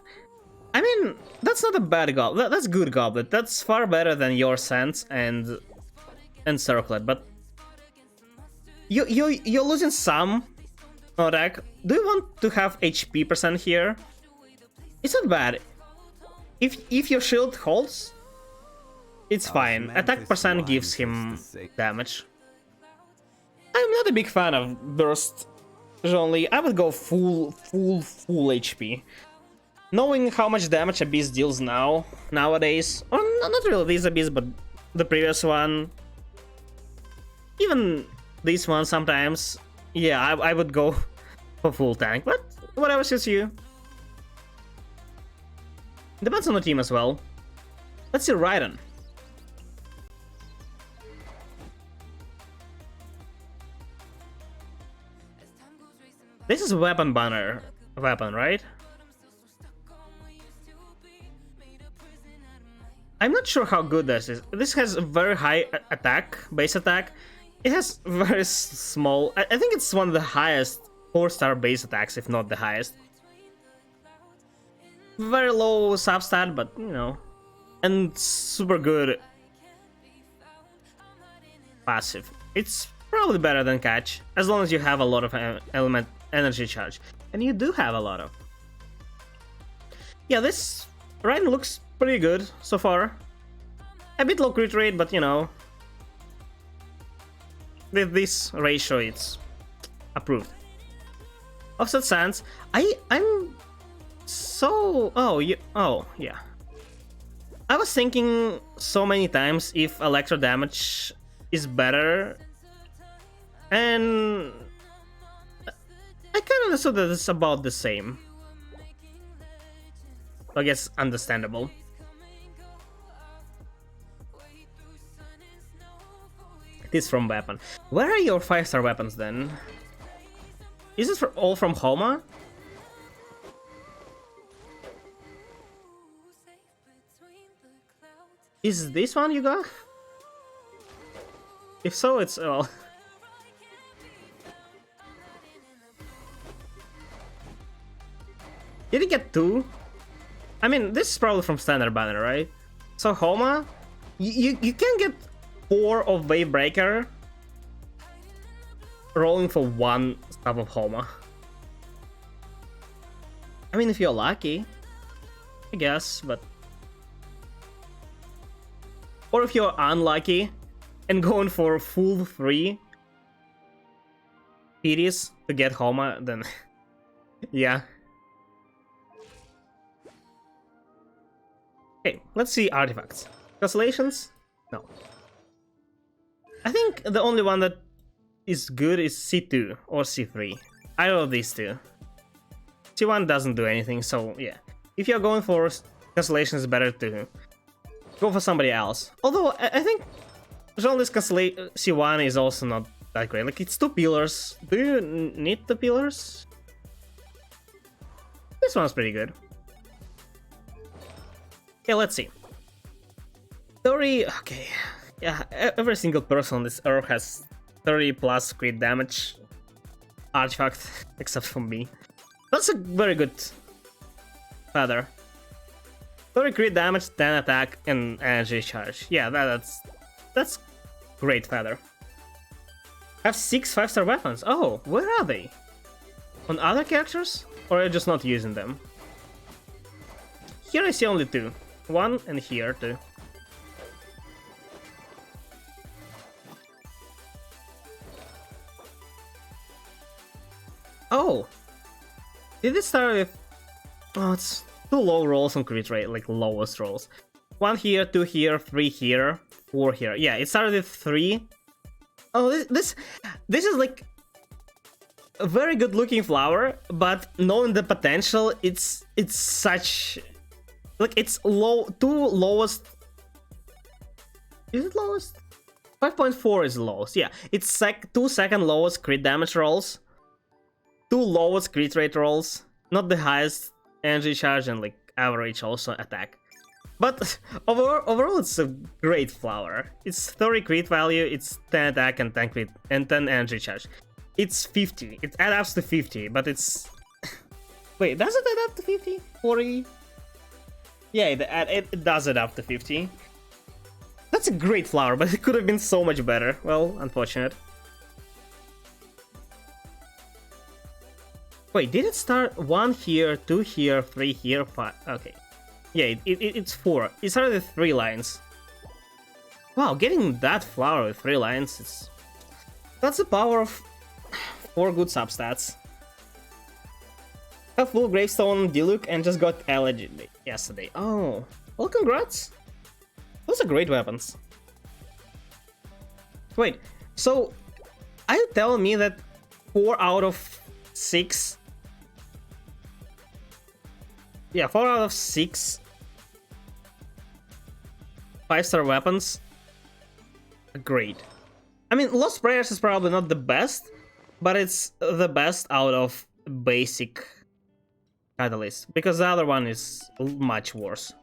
I mean, that's not a bad goblet. That's good goblet. That's far better than your Sands and Circlet. But you're losing some on deck. Do you want to have HP percent here? It's not bad. If your shield holds, it's fine. Attack percent gives him damage. I'm not a big fan of burst. Only I would go full HP. Knowing how much damage Abyss deals nowadays, or not really this Abyss, but the previous one, even this one sometimes, yeah, I would go for full tank, but whatever suits you. Depends on the team as well. Let's see Raiden. This is weapon banner weapon, right? I'm not sure how good this is. This has a very high attack, base attack. It has very small... I think it's one of the highest 4-star base attacks, if not the highest. Very low substat, but you know. And super good passive. It's probably better than Catch, as long as you have a lot of element energy charge. And you do have a lot of. Yeah, this Raiden looks pretty good so far. A bit low crit rate, but you know, with this ratio, it's approved. Offset Sands. I'm so... Oh, yeah. I was thinking so many times if electro damage is better, and I kind of understood that it's about the same. I guess understandable. It is from weapon. Where are your 5-star weapons then? Is this all from Homa? Is this one you got? If so, it's all. Did he get 2? I mean, this is probably from standard banner, right? So Homa, you can get 4 of Wave Breaker rolling for 1 stuff of Homa. I mean, if you're lucky, I guess, but... Or if you're unlucky and going for full 3 PDs to get Homa, then yeah. Okay, let's see artifacts. Constellations? No. I think the only one that is good is C2 or C3. Either of these two. C1 doesn't do anything, so yeah. If you're going for Constellations, it's better to go for somebody else. Although, I think Jean-Louis C1 is also not that great. Like, it's 2 pillars. Do you need 2 pillars? This one's pretty good. Okay, let's see. 30... Okay. Yeah, every single person on this earth has 30 plus crit damage artifact, except for me. That's a very good feather. 30 crit damage, 10 attack, and energy charge. Yeah, that's great feather. I have 6 5-star weapons. Oh, where are they? On other characters? Or are you just not using them? Here I see only 2. 1 and here 2. Oh! Did it start with... Oh, it's 2 low rolls on crit rate, like lowest rolls. 1 here, 2 here, 3 here, 4 here. Yeah, it started with 3. Oh, this is like a very good looking flower, but knowing the potential, it's such... Like, it's low, 2 lowest... Is it lowest? 5.4 is lowest, yeah. It's 2 second lowest crit damage rolls, 2 lowest crit rate rolls, not the highest energy charge, and like average also attack. But overall it's a great flower. It's 30 crit value, it's 10 attack and 10 crit and 10 energy charge. It's 50. It adds up to 50, but it's... Wait, does it add up to 50? 40? Yeah, it does add up to 50. That's a great flower, but it could have been so much better. Well, unfortunate. Wait, did it start 1 here, 2 here, 3 here, 5? Okay. Yeah, it's 4. It started with 3 lines. Wow, getting that flower with 3 lines, that's the power of 4 good substats. A full gravestone Diluc and just got allegedly yesterday. Oh, well, congrats. Those are great weapons. Wait, so are you telling me that 4 out of 6? Yeah, 4 out of 6 5-star weapons are great. I mean, Lost Prayers is probably not the best, but it's the best out of basic Catalyst, because the other one is much worse.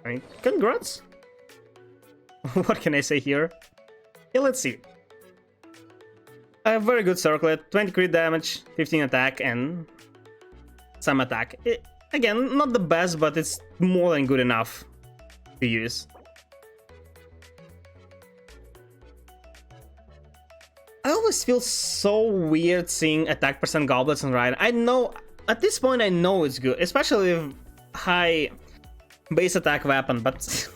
Right. Congrats! What can I say here? Yeah, let's see. A very good circlet, 20 crit damage, 15 attack, and some attack. Again, not the best, but it's more than good enough to use. I always feel so weird seeing attack percent goblets on Ryan. I know, at this point I know it's good, especially with high base attack weapon, but...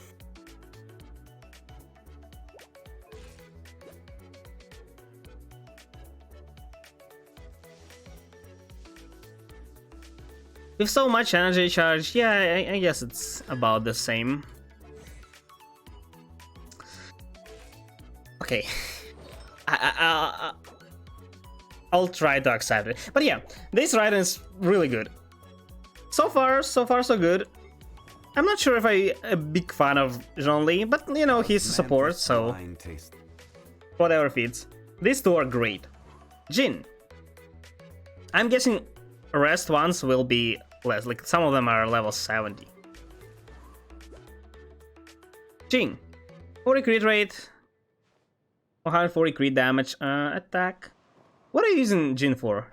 with so much energy charge, yeah, I guess it's about the same. Okay. I'll try to accept it. But yeah, this Raiden is really good. So far, so good. I'm not sure if I'm a big fan of Zhongli, but you know, he's a support, so whatever fits. These 2 are great. Jin. I'm guessing rest ones will be less, like some of them are level 70. Jin. 40 crit rate, 140 crit damage, attack. What are you using Jin for?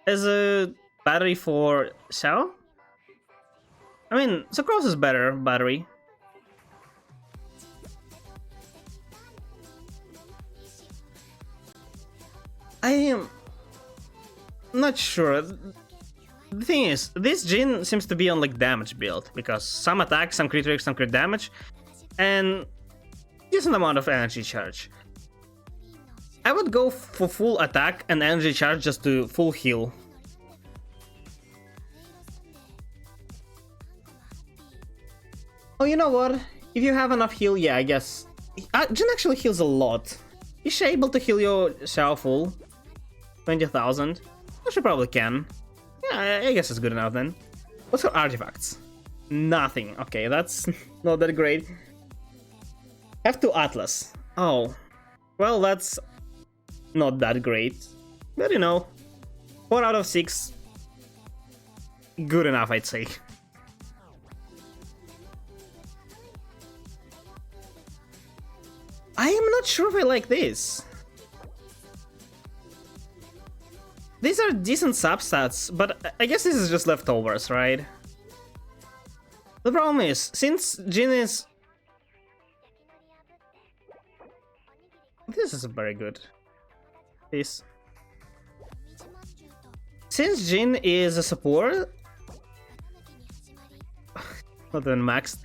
As a battery for Xiao? I mean, Sucrose is better battery. I am not sure. The thing is, this Jin seems to be on like damage build, because some attack, some crit rate, some crit damage, and decent amount of energy charge. I would go for full attack and energy charge just to full heal. Oh, you know what? If you have enough heal, yeah, I guess. Jin actually heals a lot. Is she able to heal your Xiao full? 20,000? Well, she probably can. Yeah, I guess it's good enough then. What's her artifacts? Nothing. Okay, that's not that great. F2 Atlas. Oh. Well, that's not that great. But you know, 4 out of 6. Good enough, I'd say. I am not sure if I like this. These are decent substats, but I guess this is just leftovers, right? The problem is, since Jin is... This is very good. This. Since Jin is a support... Not even maxed.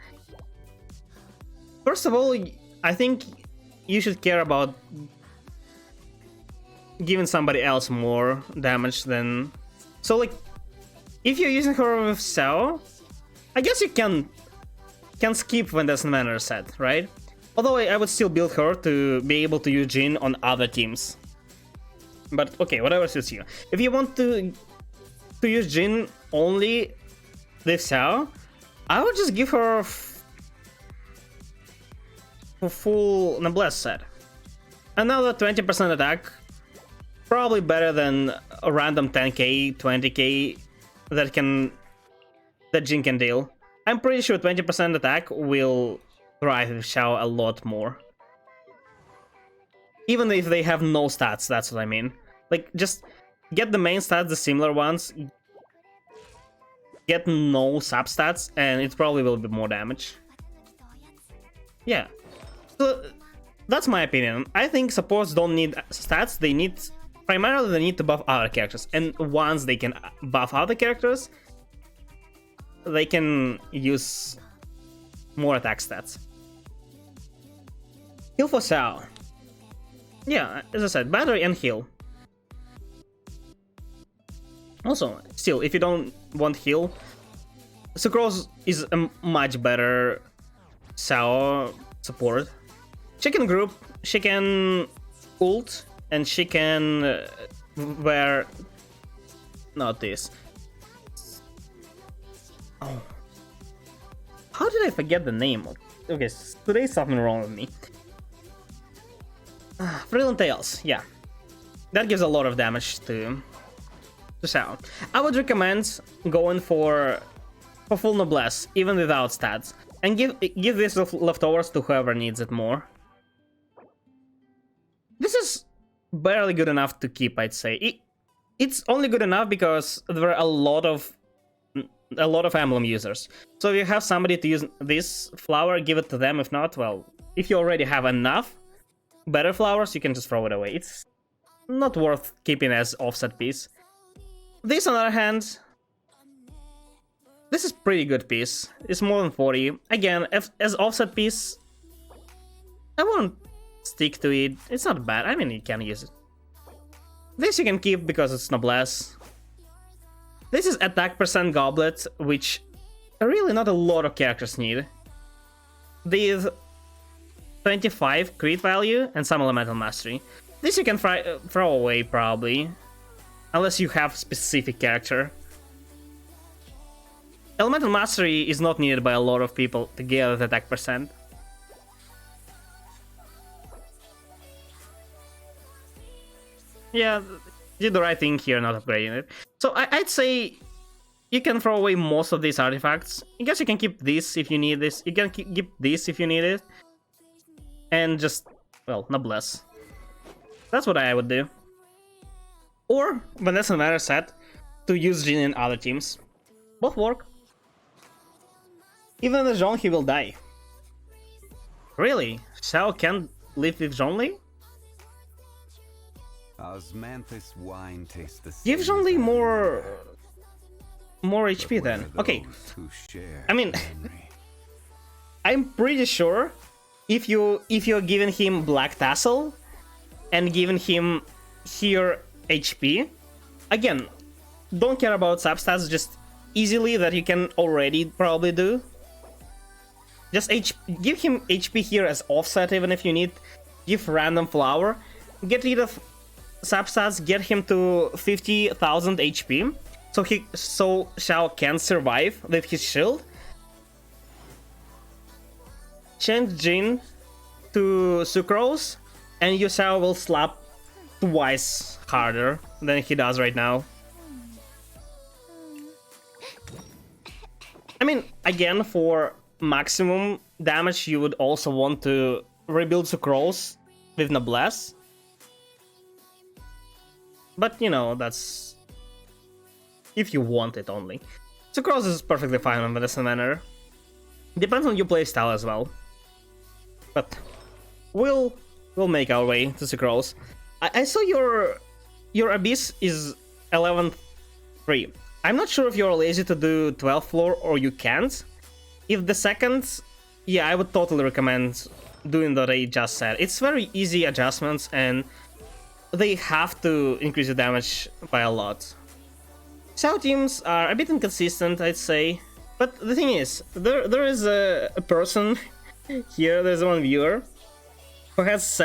First of all, I think you should care about giving somebody else more damage than... So like, if you're using her with Sao, I guess you can skip when there's manner set, right? Although I would still build her to be able to use Jin on other teams. But okay, whatever suits you. If you want to use Jin only with Sao, I would just give her a full Noblesse set. Another 20% attack, probably better than a random 10k, 20k that Jin can deal. I'm pretty sure 20% attack will thrive with Xiao a lot more. Even if they have no stats, that's what I mean. Like, just get the main stats, the similar ones, get no sub-stats, and it probably will be more damage. Yeah. So, that's my opinion. I think supports don't need stats, primarily they need to buff other characters. And once they can buff other characters, they can use more attack stats. Heal for Sao. Yeah, as I said, battery and heal. Also, still, if you don't want heal, Sucrose is a much better Sao support. She can group, she can ult, and she can wear... Not this. Oh. How did I forget the name? Okay, today's something wrong with me. Brilliant Tails, yeah. That gives a lot of damage to Sao. I would recommend going for full Noblesse, even without stats. And give this leftovers to whoever needs it more. This is barely good enough to keep, I'd say. It's only good enough because there are a lot of emblem users. So if you have somebody to use this flower, give it to them. If not, well, if you already have enough better flowers, you can just throw it away. It's not worth keeping as offset piece. This, on the other hand, this is pretty good piece. It's more than 40. Again, as offset piece, I won't stick to it. It's not bad. I mean, you can use it. This you can keep because it's Noblesse. This is attack percent goblet, which really not a lot of characters need. These 25 crit value and some elemental mastery. This you can throw away probably, unless you have specific character. Elemental mastery is not needed by a lot of people to get the attack percent. Yeah, did the right thing here, not upgrading it. So I'd say you can throw away most of these artifacts. I guess you can keep this if you need this. You can keep this if you need it. And just, well, Noblesse. That's what I would do. Or, when there's another set, to use Jin in other teams. Both work. Even the Zhong, he will die. Really? Xiao can't live with Zhongli? Osmanthus wine tastes the same. Give Zhongli more HP then. Okay. I mean, I'm pretty sure if you're giving him Black Tassel and giving him here HP, again, don't care about substats, just easily that you can already probably do. Just give him HP here as offset even if you need. Give random flower. Get rid of substats, get him to 50,000 HP. So Xiao can survive with his shield. Change Jin to Sucrose, and your Xiao will slap twice harder than he does right now. I mean, again, for maximum damage, you would also want to rebuild Sucrose with Noblesse. But, you know, that's if you want it only. Sucrose is perfectly fine on Medicine Manor. Depends on your playstyle as well. But we'll make our way to Sucrose. I saw your Abyss is 11-3. I'm not sure if you're lazy to do 12th floor or you can't. If the second, yeah, I would totally recommend doing what I just said. It's very easy adjustments, and they have to increase the damage by a lot. Xiao teams are a bit inconsistent, I'd say. But the thing is, there is a person here, there's one viewer, who has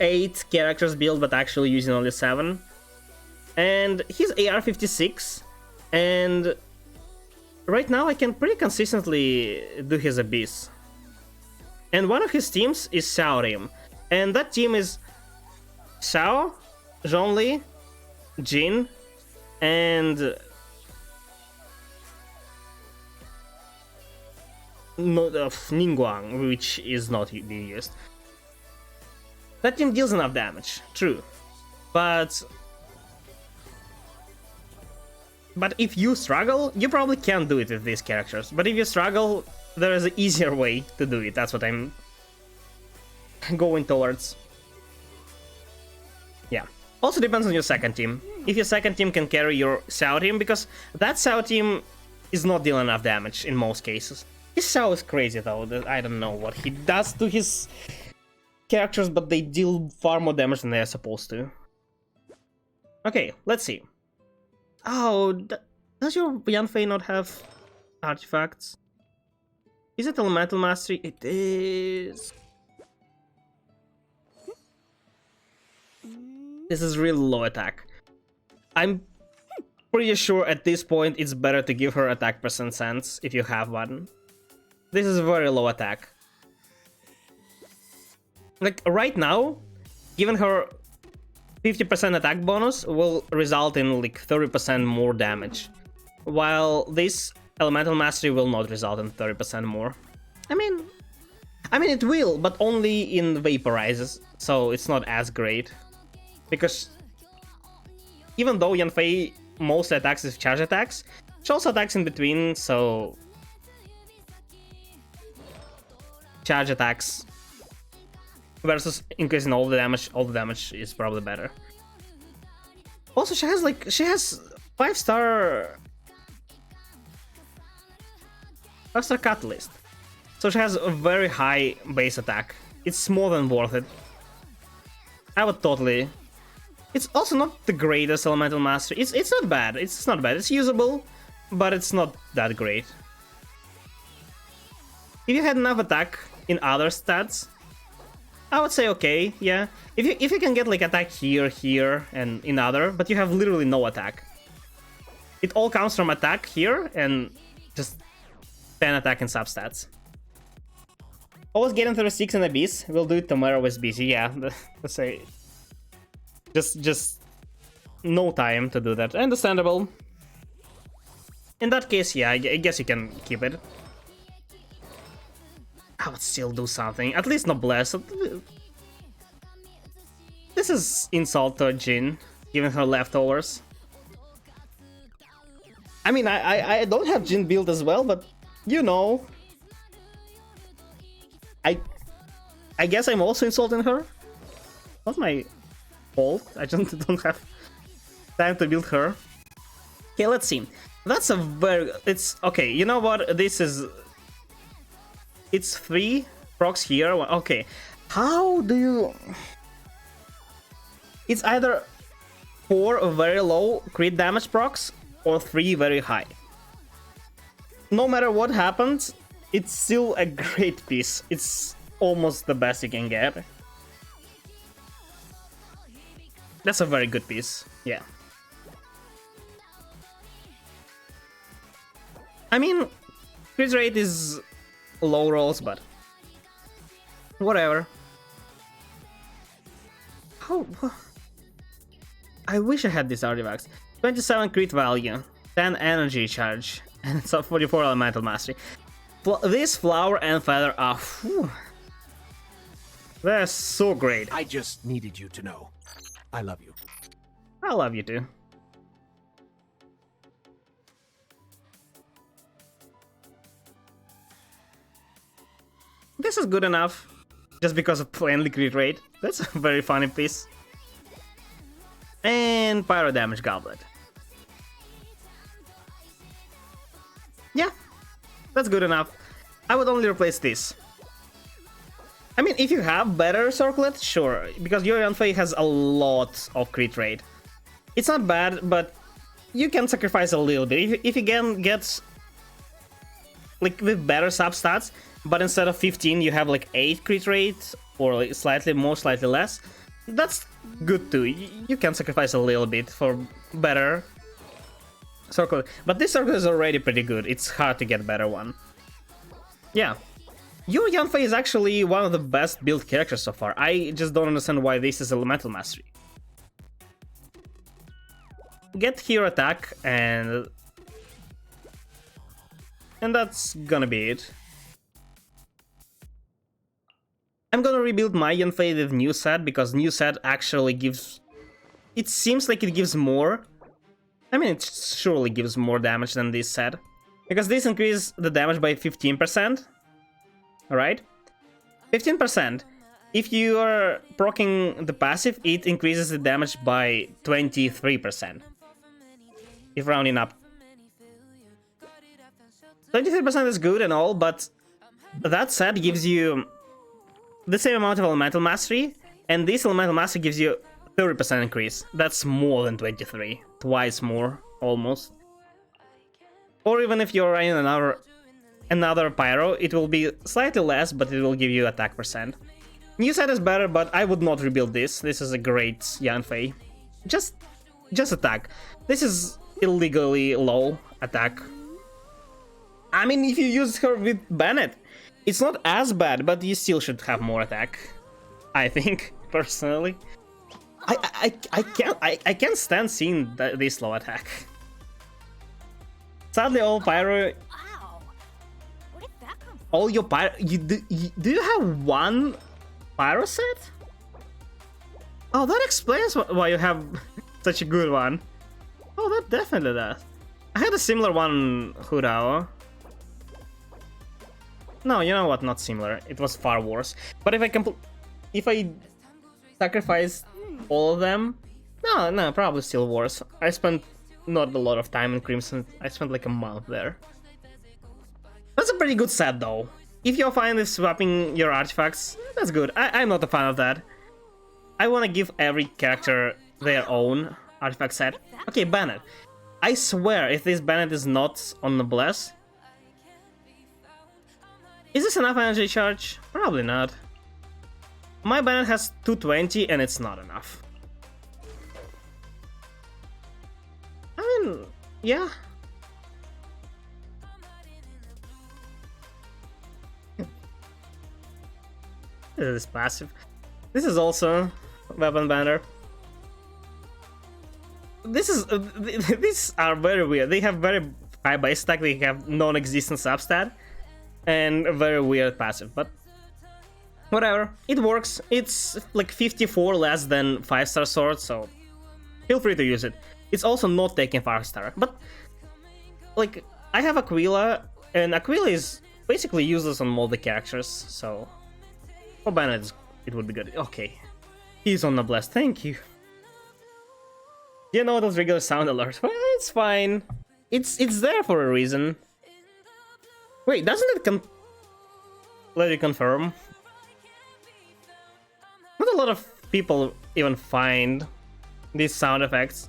8 characters built, but actually using only 7. And he's AR-56, and right now I can pretty consistently do his Abyss. And one of his teams is Xiao team, and that team is Xiao, Zhongli, Jin, and Ningguang, which is not being used. That team deals enough damage, true, but if you struggle, you probably can't do it with these characters. But if you struggle, there is an easier way to do it. That's what I'm going towards. Yeah. Also depends on your second team. If your second team can carry your Xiao team, because that Xiao team is not dealing enough damage in most cases. His Xiao is crazy though. I don't know what he does to his characters, but they deal far more damage than they are supposed to. Okay, let's see. Oh, does your Yanfei not have artifacts? Is it Elemental Mastery? It is. This is really low attack. I'm pretty sure at this point it's better to give her attack percent sense if you have one. This is very low attack. Like right now, giving her 50% attack bonus will result in like 30% more damage, while this Elemental Mastery will not result in 30% more. I mean it will, but only in vaporizes, so it's not as great. Because even though Yanfei mostly attacks with charge attacks, she also attacks in between, so charge attacks versus increasing all the damage is probably better. Also, she has 5-star Catalyst, so she has a very high base attack. It's more than worth it. I would totally. It's also not the greatest Elemental Mastery. It's not bad. It's not bad. It's usable, but it's not that great. If you had enough attack in other stats, I would say okay, yeah. If you can get like attack here, and in other, but you have literally no attack. It all comes from attack here and just 10 attack and substats. Always getting 36 in Abyss. We'll do it tomorrow with busy, yeah. Let's say just no time to do that. Understandable. In that case, yeah, I guess you can keep it. I would still do something. At least Noblesse. This is insult to Jin, giving her leftovers. I mean, I don't have Jin build as well, but you know. I guess I'm also insulting her. Not my fault. I just don't have time to build her. Okay, let's see. That's a very... It's... Okay, you know what? This is... It's 3 procs here. Okay. How do you... It's either 4 very low crit damage procs or 3 very high. No matter what happens, it's still a great piece. It's almost the best you can get. That's a very good piece, yeah. I mean, crit rate is low rolls, but whatever. How? I wish I had these artifacts. 27 crit value, 10 energy charge, and it's a 44 elemental mastery. This flower and feather are... Whew, they're so great. I just needed you to know. I love you. I love you too. This is good enough, just because of plainly crit rate. That's a very funny piece. And pyro damage goblet. Yeah, that's good enough. I would only replace this. I mean, if you have better circlet, sure, because your Yanfei has a lot of crit rate. It's not bad, but you can sacrifice a little bit. If you get like with better substats, but instead of 15 you have like 8 crit rate, or like slightly more, slightly less, that's good too. You can sacrifice a little bit for better circle. But this circle is already pretty good. It's hard to get better one. Yeah. Your Yanfei is actually one of the best built characters so far. I just don't understand why this is Elemental Mastery. Get Hero Attack, and that's gonna be it. I'm gonna rebuild my Yanfei with new set, because new set actually gives... It seems like it gives more. I mean, it surely gives more damage than this set. Because this increases the damage by 15%. Alright? 15%. If you are proccing the passive, it increases the damage by 23%. If rounding up. 23% is good and all, but that set gives you the same amount of Elemental Mastery, and this Elemental Mastery gives you 30% increase. That's more than 23. Twice more, almost. Or even if you're running another Pyro, it will be slightly less, but it will give you attack percent. New set is better, but I would not rebuild this. This is a great Yanfei. Just attack. This is illegally low attack. I mean, if you use her with Bennett, it's not as bad, but you still should have more attack. I think, personally. I can't stand seeing this low attack. Sadly, all Pyro... All your Pyro... Do you have one Pyro set? Oh, that explains why you have such a good one. Oh, that definitely does. I had a similar one, Hudao. No, you know what? Not similar. It was far worse. But if I sacrifice all of them, no, probably still worse. I spent not a lot of time in Crimson. I spent like a month there. That's a pretty good set, though. If you're fine with swapping your artifacts, that's good. I'm not a fan of that. I want to give every character their own artifact set. Okay, Bennett. I swear, if this Bennett is not on the Bless... Is this enough energy charge? Probably not. My Bennett has 220 and it's not enough. I mean, yeah. This is passive. This is also weapon banner. These are very weird. They have very high base stack. They have non-existent substat and a very weird passive. But whatever, it works. It's like 54 less than 5-star sword, so feel free to use it. It's also not taking 5-star. But like, I have Aquila, and Aquila is basically useless on all the characters. So for Bennett, it would be good. Okay, he's on the blast. Thank you. You know those regular sound alerts. Well, it's fine. It's there for a reason. Wait, doesn't it let you confirm? Not a lot of people even find these sound effects.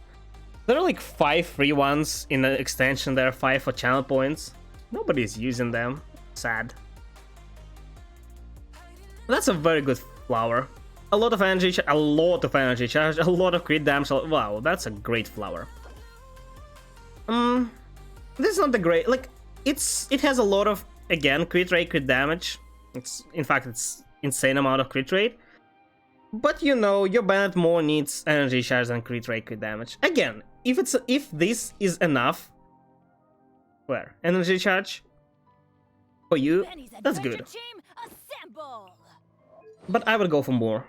There are like 5 free ones in the extension. There are 5 for channel points. Nobody's using them. Sad. That's a very good flower. A lot of energy charge, a lot of crit damage. Wow, that's a great flower. This is not the great. Like, it has a lot of, again, crit rate, crit damage. In fact, it's insane amount of crit rate. But you know, your Bennett more needs energy charge than crit rate, crit damage. Again, if this is enough, where energy charge for you, that's good. But I would go for more.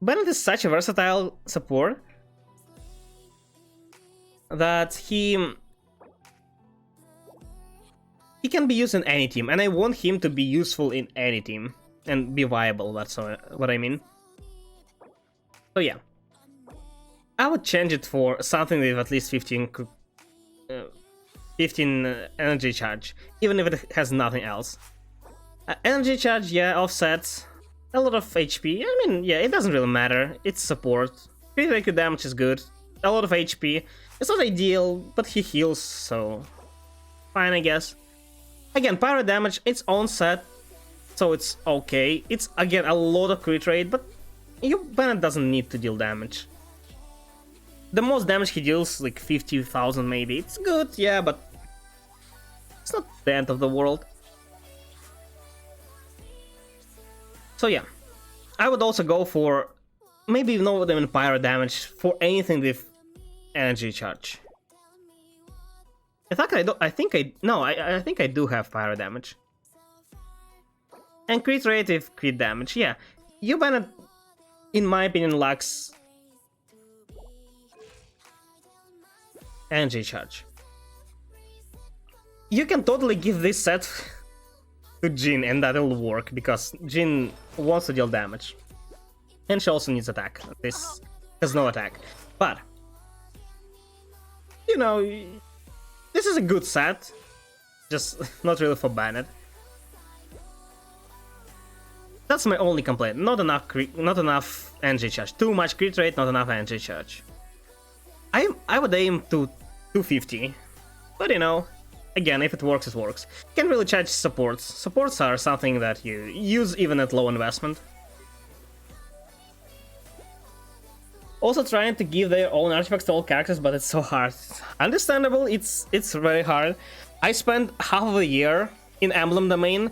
Bennett is such a versatile support that he can be used in any team, and I want him to be useful in any team and be viable. That's what I mean. So yeah, I would change it for something with at least 15 energy charge, even if it has nothing else. Energy charge, yeah, offsets. A lot of HP. I mean, yeah, it doesn't really matter. It's support. Crit rate damage is good. A lot of HP. It's not ideal, but he heals, so fine, I guess. Again, pyro damage, its own set, so it's okay. It's, again, a lot of crit rate, but your Bennett doesn't need to deal damage. The most damage he deals, like 50,000 maybe. It's good, yeah, but it's not the end of the world. So yeah, I would also go for maybe not even pyro damage for anything with energy charge. In fact, I think I do have pyro damage. And crit rate with crit damage, yeah. You Bennett, in my opinion, lacks energy charge. You can totally give this set to Jin and that'll work, because Jin wants to deal damage. And she also needs attack. This has no attack. But, you know, this is a good set. Just not really for Bennett. That's my only complaint. Not enough energy charge. Too much crit rate, not enough energy charge. I would aim to 250. But you know, again, if it works, it works. You can't really charge supports. Supports are something that you use even at low investment. Also trying to give their own artifacts to all characters, but it's so hard. Understandable, it's very hard. I spent half of a year in Emblem domain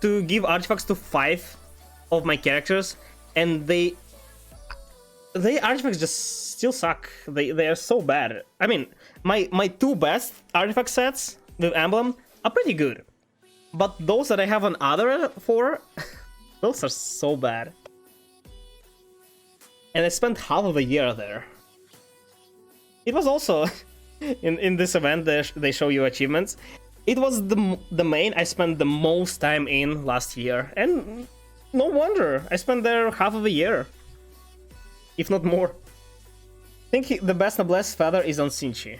to give artifacts to 5 of my characters, and they artifacts just still suck. They are so bad. I mean, my 2 best artifact sets with Emblem are pretty good, but those that I have on other 4, those are so bad. And I spent half of a year there. It was also in this event they show you achievements. It was the main I spent the most time in last year, and no wonder I spent there half of a year, if not more. I think the best noblesse feather is on Sinchi.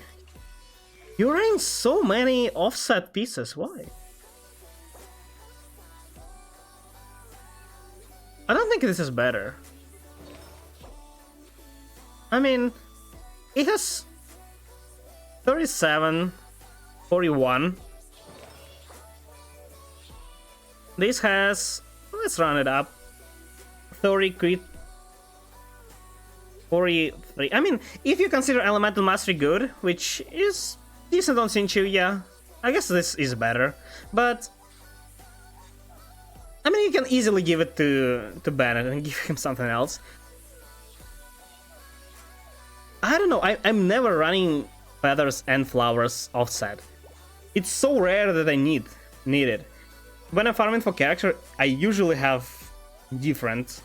You're running so many offset pieces. Why? I don't think this is better. I mean, it has 37, 41. This has, let's round it up, 30 crit, 43. I mean, if you consider Elemental Mastery good, which is decent on Sinchu, yeah, I guess this is better. But, I mean, you can easily give it to Bennett and give him something else. I don't know, I'm never running feathers and flowers offset. It's so rare that I need it. When I'm farming for character, I usually have different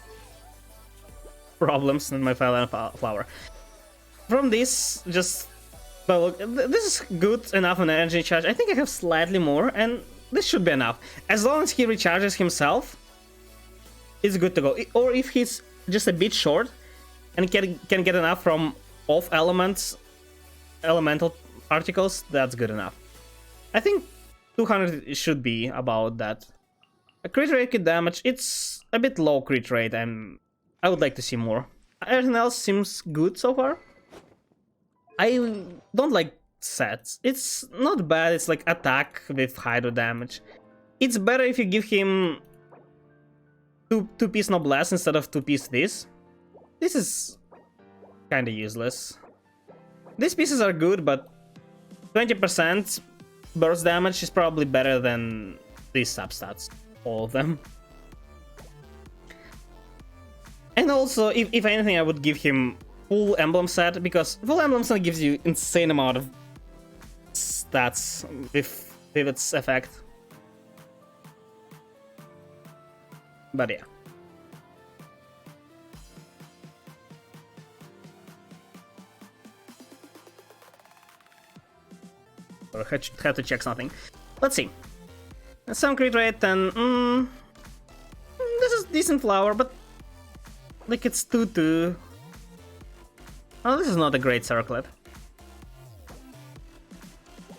problems than my feather and flower. From this, just, well, look, this is good enough on energy charge. I think I have slightly more, and this should be enough. As long as he recharges himself, it's good to go. Or if he's just a bit short and can get enough from off elemental particles, that's good enough. I think 200 should be about that. A crit rate, crit damage, it's a bit low crit rate, and I would like to see more. Everything else seems good so far. I don't like sets. It's not bad, it's like attack with hydro damage. It's better if you give him 2-piece noblesse instead of 2-piece this. This is kinda useless. These pieces are good, but 20% burst damage is probably better than these substats. All of them. And also, if anything, I would give him full emblem set, because full emblem set gives you insane amount of stats with its effect. But yeah. Or had to check something. Let's see. Some crit rate and this is decent flower, but like it's 2-2. Oh, this is not a great circlet.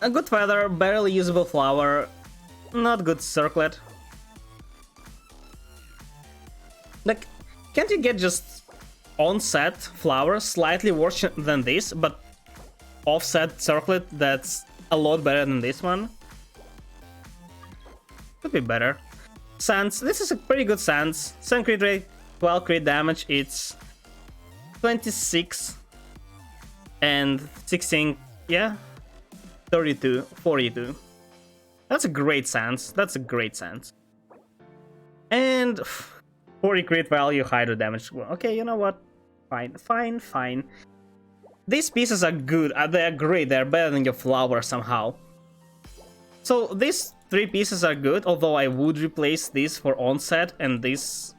A good feather, barely usable flower, not good circlet. Like, can't you get just on-set flower slightly worse than this, but offset circlet that's a lot better than this one? Could be better. Sands, this is a pretty good Sands. 7 crit rate, 12 crit damage, it's 26 and 16, yeah, 32, 42. That's a great Sands, that's a great Sands. And 40 crit value, hydro damage. Okay, you know what? Fine. These pieces are good, they're great, they're better than your flower somehow. So these 3 pieces are good, although I would replace this for onset and this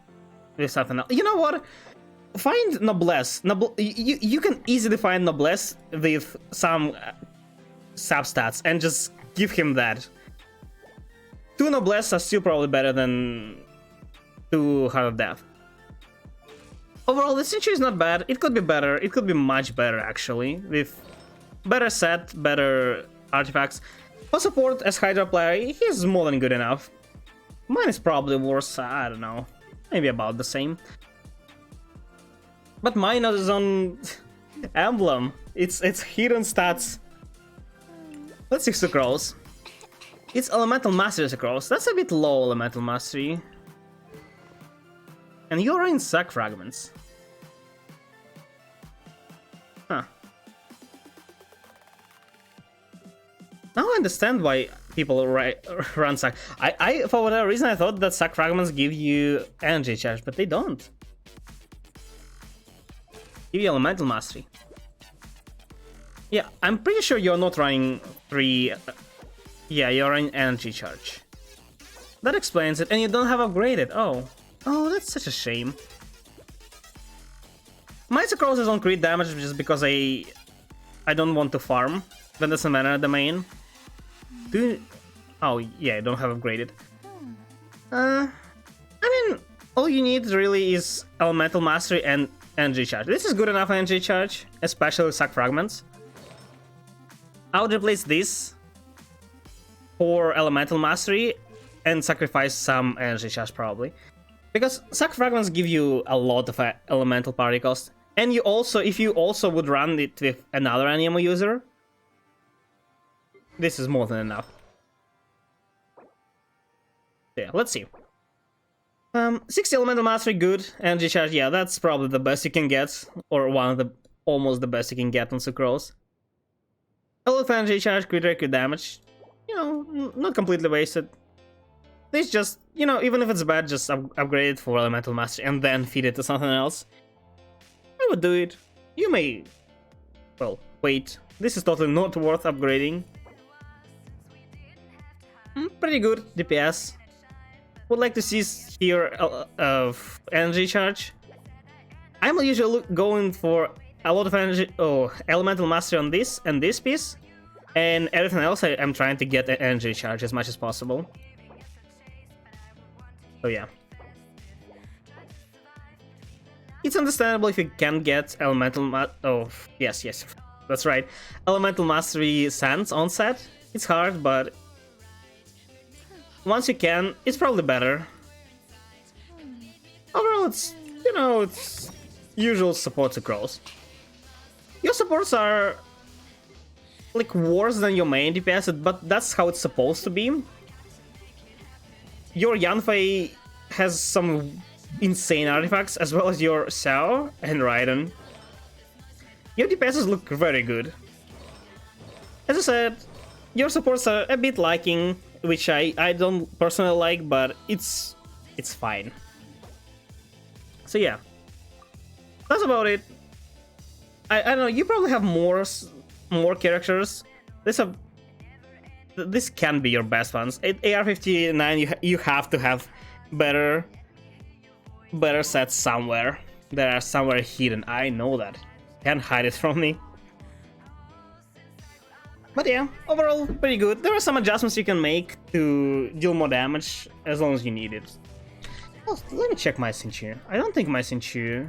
with something else. You know what? Find Noblesse. You can easily find Noblesse with some substats and just give him that. 2 Noblesse are still probably better than 2 Heart of Death. Overall, the Century is not bad. It could be better. It could be much better, actually, with better set, better artifacts. For support as Hydra player, he's more than good enough. Mine is probably worse, I don't know. Maybe about the same. But mine is on Emblem. It's hidden stats. Let's see Sucrose. It's Elemental Mastery Sucrose. That's a bit low Elemental Mastery. And you're in Sack Fragments. Huh. Now I understand why people run Sack. I for whatever reason, I thought that Sack Fragments give you energy charge, but they don't. Give you Elemental Mastery. Yeah, I'm pretty sure you're not running 3... yeah, you're running energy charge. That explains it, and you don't have upgraded. Oh, that's such a shame. My Sucrose is on crit damage just because I don't want to farm. That doesn't matter at the main. Oh, yeah, I don't have upgraded. I mean, all you need really is Elemental Mastery and energy charge. This is good enough energy charge, especially Sack Fragments. I would replace this for Elemental Mastery and sacrifice some energy charge probably. Because Sack Fragments give you a lot of elemental particles. And you also, if you also would run it with another Anemo user, this is more than enough. Yeah, let's see. 60 Elemental Mastery, good. Energy Charge, yeah, that's probably the best you can get. Or one of the, almost the best you can get on Sucrose. A lot of Energy Charge, crit rate, crit damage. You know, not completely wasted. This just, you know, even if it's bad, just upgrade it for Elemental Mastery and then feed it to something else. I would do it. You may... well, wait. This is totally not worth upgrading. Pretty good DPS. Would like to see here of energy charge. I'm usually going for a lot of energy. Oh, Elemental Mastery on this and this piece, and everything else I'm trying to get energy charge as much as possible. So yeah, it's understandable if you can get Elemental oh yes, that's right, Elemental Mastery Sands on set. It's hard, but once you can, it's probably better. Overall, it's, you know, it's usual support Sucrose. Your supports are like worse than your main DPS, but that's how it's supposed to be. Your Yanfei has some insane artifacts, as well as your Xiao and Raiden. Your DPSs look very good. As I said, your supports are a bit lacking, which I don't personally like, but it's fine. So yeah, that's about it. I don't know, you probably have more characters. This can be your best ones. At AR-59, you have to have better sets somewhere. They are somewhere hidden. I know that. Can't hide it from me. But yeah, overall, pretty good. There are some adjustments you can make to deal more damage, as long as you need it. Oh, let me check my Sinchu. I don't think my Sinchu...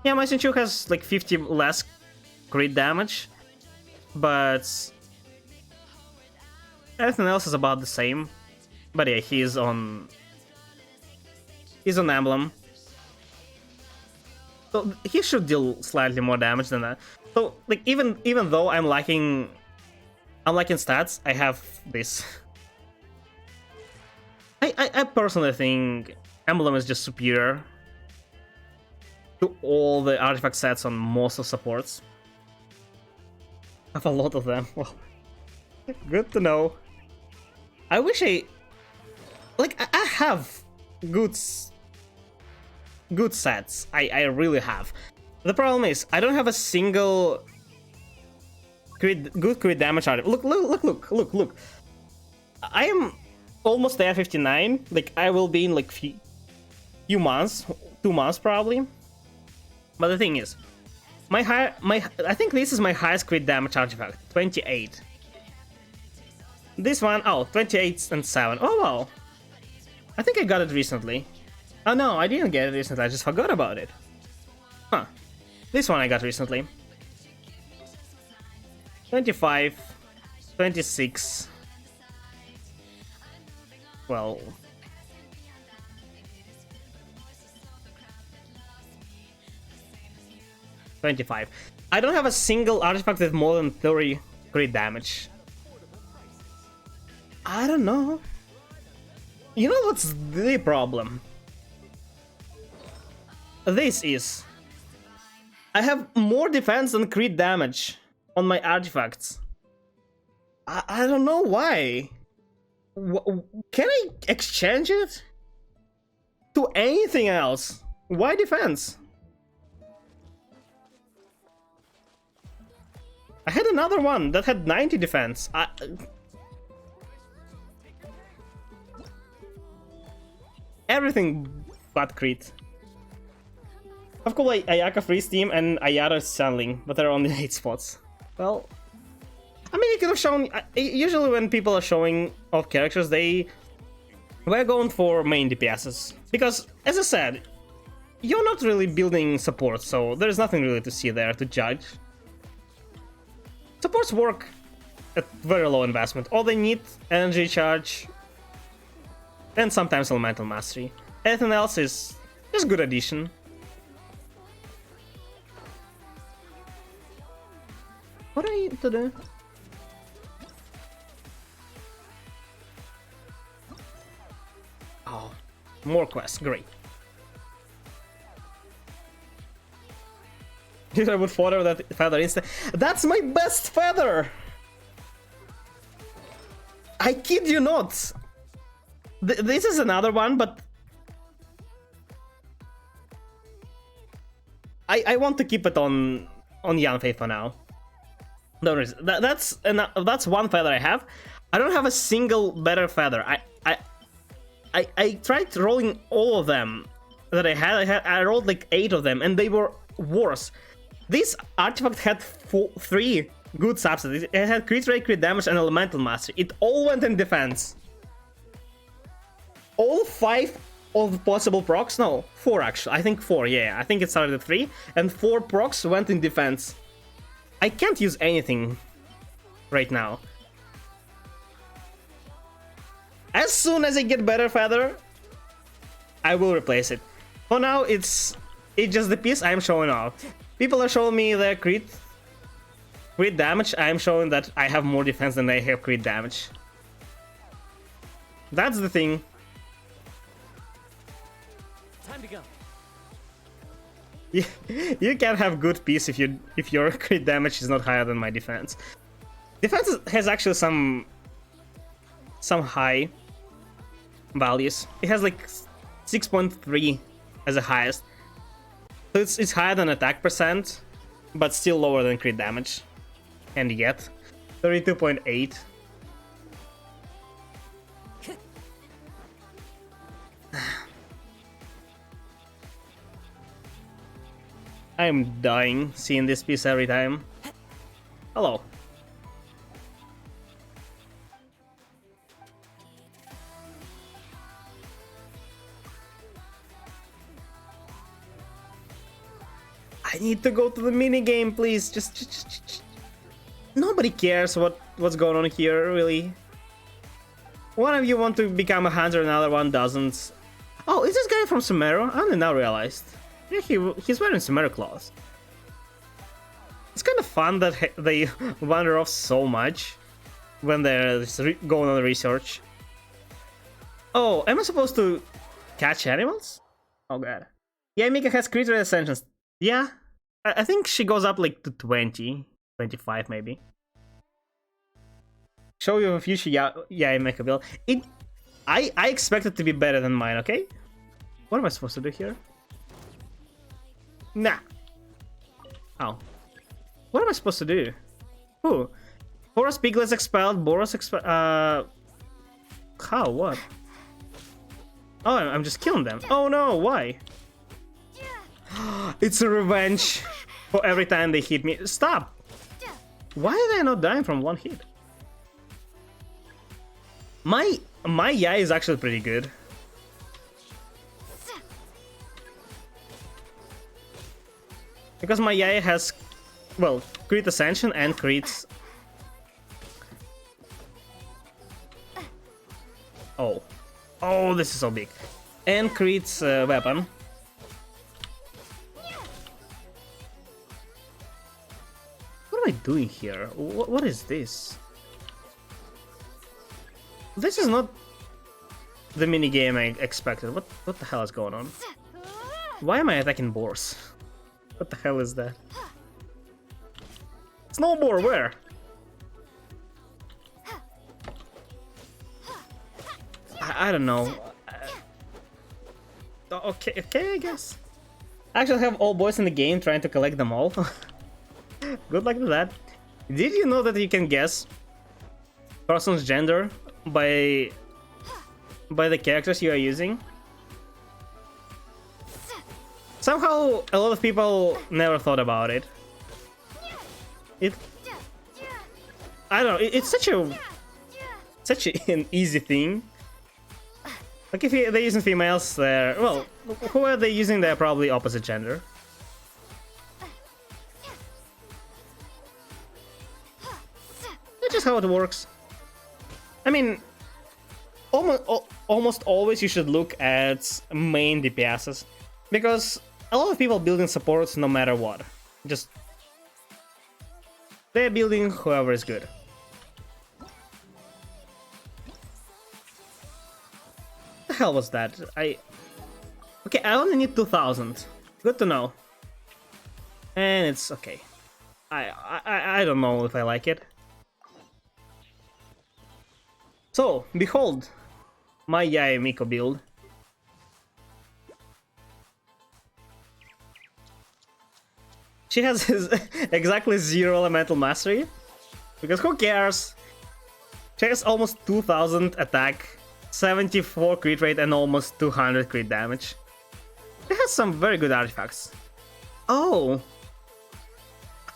yeah, my Sinchu has like 50 less crit damage, but everything else is about the same. But yeah, he is on He's an emblem. So he should deal slightly more damage than that. So like even though I'm lacking stats, I have this. I personally think emblem is just superior to all the artifact sets on most of supports. I have a lot of them. Well, good to know. I wish I have good sets. I really have. The problem is I don't have a single good crit damage artifact. Look. I am almost there 59. Like I will be in like few months, 2 months probably. But the thing is, I think this is my highest crit damage artifact, 28. This one, 28 and 7. Oh wow. I think I got it recently. Oh no, I didn't get it recently, I just forgot about it. Huh. This one I got recently. 25, 26. Well, $25. I don't have a single artifact with more than 30 crit damage. I don't know. You know what's the problem? This is... I have more defense than crit damage on my artifacts. I don't know why. Can I exchange it to anything else? Why defense? I had another one that had 90 defense. Everything but crit. Of course, Ayaka free Steam and Ayara is selling, but they're only 8 spots. Well, I mean, you could have shown. Usually, when people are showing off characters, we're going for main DPSs. Because, as I said, you're not really building support, so there's nothing really to see there to judge. Supports work at very low investment. All they need, energy charge, and sometimes elemental mastery. Everything else is just good addition. What do I need to do? Oh, more quests, great. If I would fodder that feather instant. That's my best feather! I kid you not! This is another one, but I want to keep it on Yanfei for now. No reason. That's one feather I have. I don't have a single better feather. I tried rolling all of them that I had. I rolled like 8 of them, and they were worse. This artifact had 3 good subsets. It had crit rate, crit damage, and elemental mastery. It all went in defense. All 5 of possible procs, no, 4 actually. I think 4, yeah. I think it started at 3, and 4 procs went in defense. I can't use anything right now. As soon as I get better feather, I will replace it. For now, it's just the piece I'm showing off. People are showing me their crit damage. I'm showing that I have more defense than they have crit damage. That's the thing. Time to go. You can't have good piece if your crit damage is not higher than my defense. Defense has actually some high values. It has like 6.3 as the highest. So it's higher than attack percent, but still lower than crit damage. And yet, 32.8. I'm dying seeing this piece every time. Hello. I need to go to the minigame, please. Just... Nobody cares what's going on here, really. One of you want to become a hunter, another one doesn't. Oh, is this guy from Sumeru? I only now realized. Yeah, he's wearing Sumeru clothes. It's kind of fun that they wander off so much when they're going on research. Oh, am I supposed to catch animals? Oh god. Yeah, Mika has crit rate ascensions. Yeah, I think she goes up like to 20, 25 maybe. Show you a future Mika build. I expect it to be better than mine, okay? What am I supposed to do here? Nah. Oh. What am I supposed to do? Ooh. Boros Piglets expelled, Boros expelled, how? What? Oh, I'm just killing them. Oh no, why? It's a revenge for every time they hit me. Stop! Why are they not dying from one hit? My Yai is actually pretty good. Because my Yai has, well, crit ascension and crits. Oh. Oh, this is so big. And crits weapon. What am I doing here? What is this? This is not the minigame I expected. What the hell is going on? Why am I attacking boars? What the hell is that? Snowboard, where? I don't know. Okay, I guess. I actually have all boys in the game trying to collect them all. Good luck with that. Did you know that you can guess person's gender by the characters you are using? Somehow a lot of people never thought about it. I don't know, it's such an easy thing. Like if they're using females, well, who are they using? They're probably opposite gender. That's just how it works. I mean, almost always you should look at main DPSs, because a lot of people building supports no matter what. Just they're building whoever is good. What the hell was that? Okay, I only need 2,000. Good to know. And it's okay. I don't know if I like it. So, behold, my Yae Miko build. She has exactly 0 elemental mastery, because who cares? She has almost 2,000 attack, 74 crit rate, and almost 200 crit damage. She has some very good artifacts. Oh,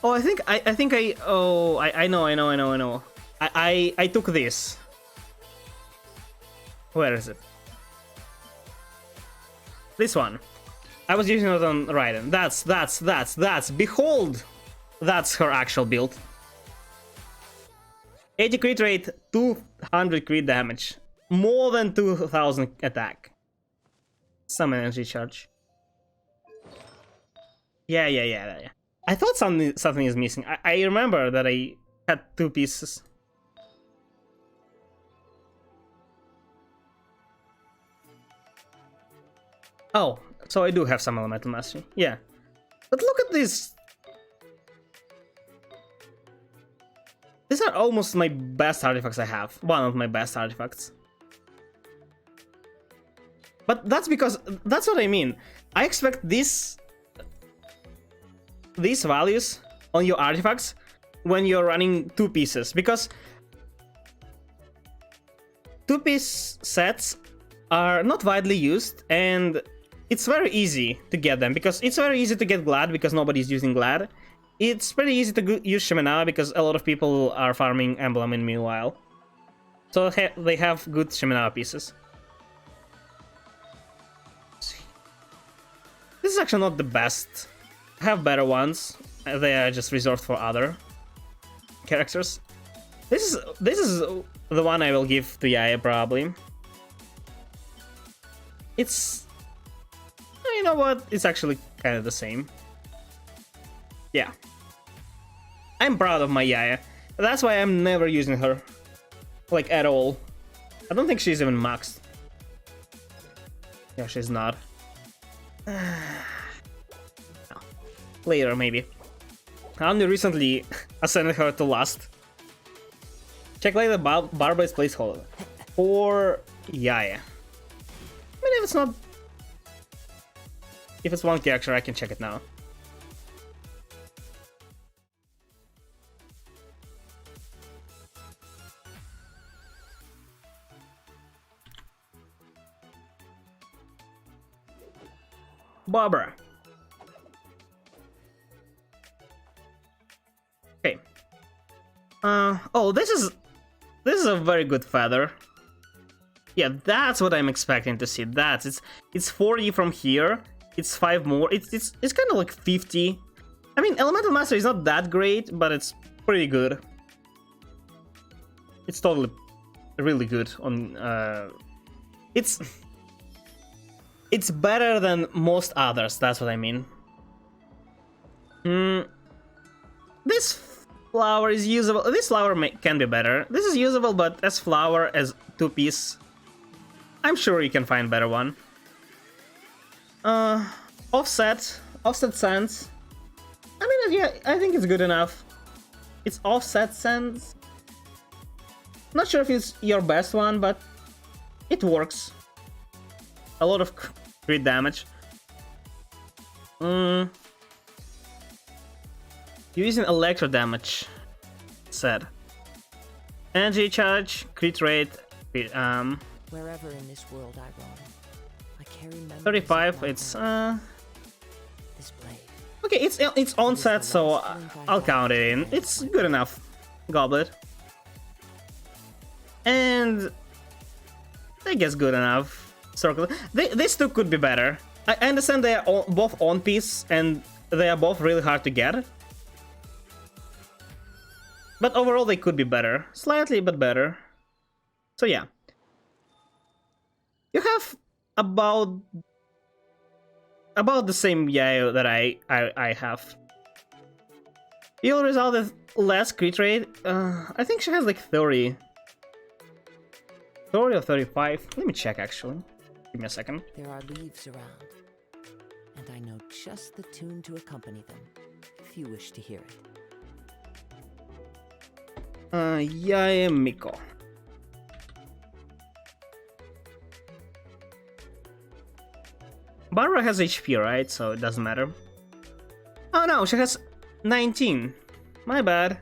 I think I know. I took this. Where is it? This one. I was using it on Raiden. That's. Behold! That's her actual build. 80 crit rate, 200 crit damage. More than 2,000 attack. Some energy charge. Yeah. I thought something is missing. I remember that I had 2 pieces. Oh, so I do have some elemental mastery. Yeah. But look at this. These are almost my best artifacts I have. One of my best artifacts. But that's because, that's what I mean. I expect these values on your artifacts when you're running 2 pieces. Because 2-piece sets are not widely used, and it's very easy to get them, because it's very easy to get Glad because nobody's using Glad. It's pretty easy to use Shimenawa because a lot of people are farming Emblem in meanwhile. So they have good Shimenawa pieces. This is actually not the best. I have better ones. They are just reserved for other characters. This is the one I will give to Yae probably. It's... You know what? It's actually kind of the same. Yeah. I'm proud of my Yaya. That's why I'm never using her. Like, at all. I don't think she's even maxed. Yeah, she's not. No. Later, maybe. I only recently ascended her to last. Check later Barbara's placeholder. For Yaya. I mean, if it's not... If it's one character, I can check it now. Barbara. Okay. Oh, this is a very good feather. Yeah, that's what I'm expecting to see. It's 40 from here. It's 5 more. It's kind of like 50. I mean, Elemental Master is not that great, but it's pretty good. It's totally really good on it's better than most others, that's what I mean. This flower is usable. This flower can be better. This is usable, but as flower, as 2-piece, I'm sure you can find better one. Offset sands. I mean, yeah, I think it's good enough. It's offset sands. Not sure if it's your best one, but it works. A lot of crit damage. You're using electro damage. Sad. Energy charge, crit rate. Wherever in this world I roam, I carry memories 35. It's this blade. Okay, it's onset, so I'll count it in. It's good enough. Goblet. And I guess good enough. Circle. These two could be better. I understand they are both on piece and they are both really hard to get. But overall they could be better. Slightly, but better. So yeah. You have about the same Yayo that I have. You'll result with less crit rate. I think she has like 30. 30 or 35. Let me check actually. Give me a second. There are leaves around, and I know just the tune to accompany them, if you wish to hear it. Yae Miko. Barbara has HP, right? So it doesn't matter. Oh no, she has 19. My bad.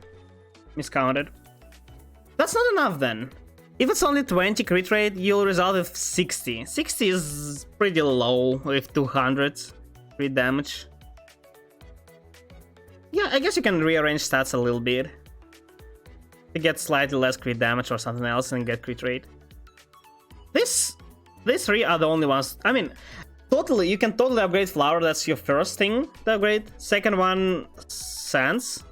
Miscounted. That's not enough then. If it's only 20 crit rate, you'll result with 60. 60 is pretty low with 200 crit damage. Yeah, I guess you can rearrange stats a little bit to get slightly less crit damage or something else and get crit rate. These 3 are the only ones. I mean, totally, you can totally upgrade Flower. That's your first thing to upgrade. Second one, Sands.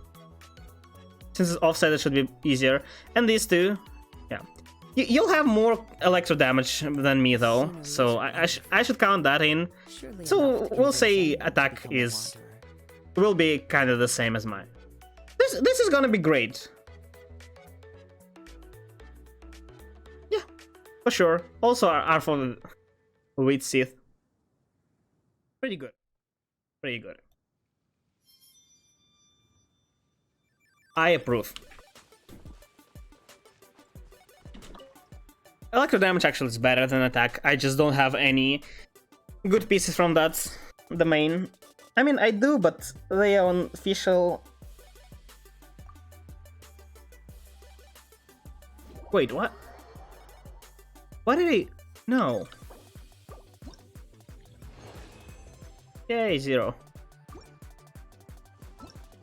Since it's offset, it should be easier. And these two, yeah. You'll have more electro damage than me though, so I should count that in. So we'll say attack will be kind of the same as mine. This is gonna be great. Yeah, for sure. Also our for Wheat Sith. Pretty good. Pretty good. I approve. Electro damage actually is better than attack. I just don't have any good pieces from that domain. I mean, I do, but they are on official. Wait, what? What did he? No. Yay, 0.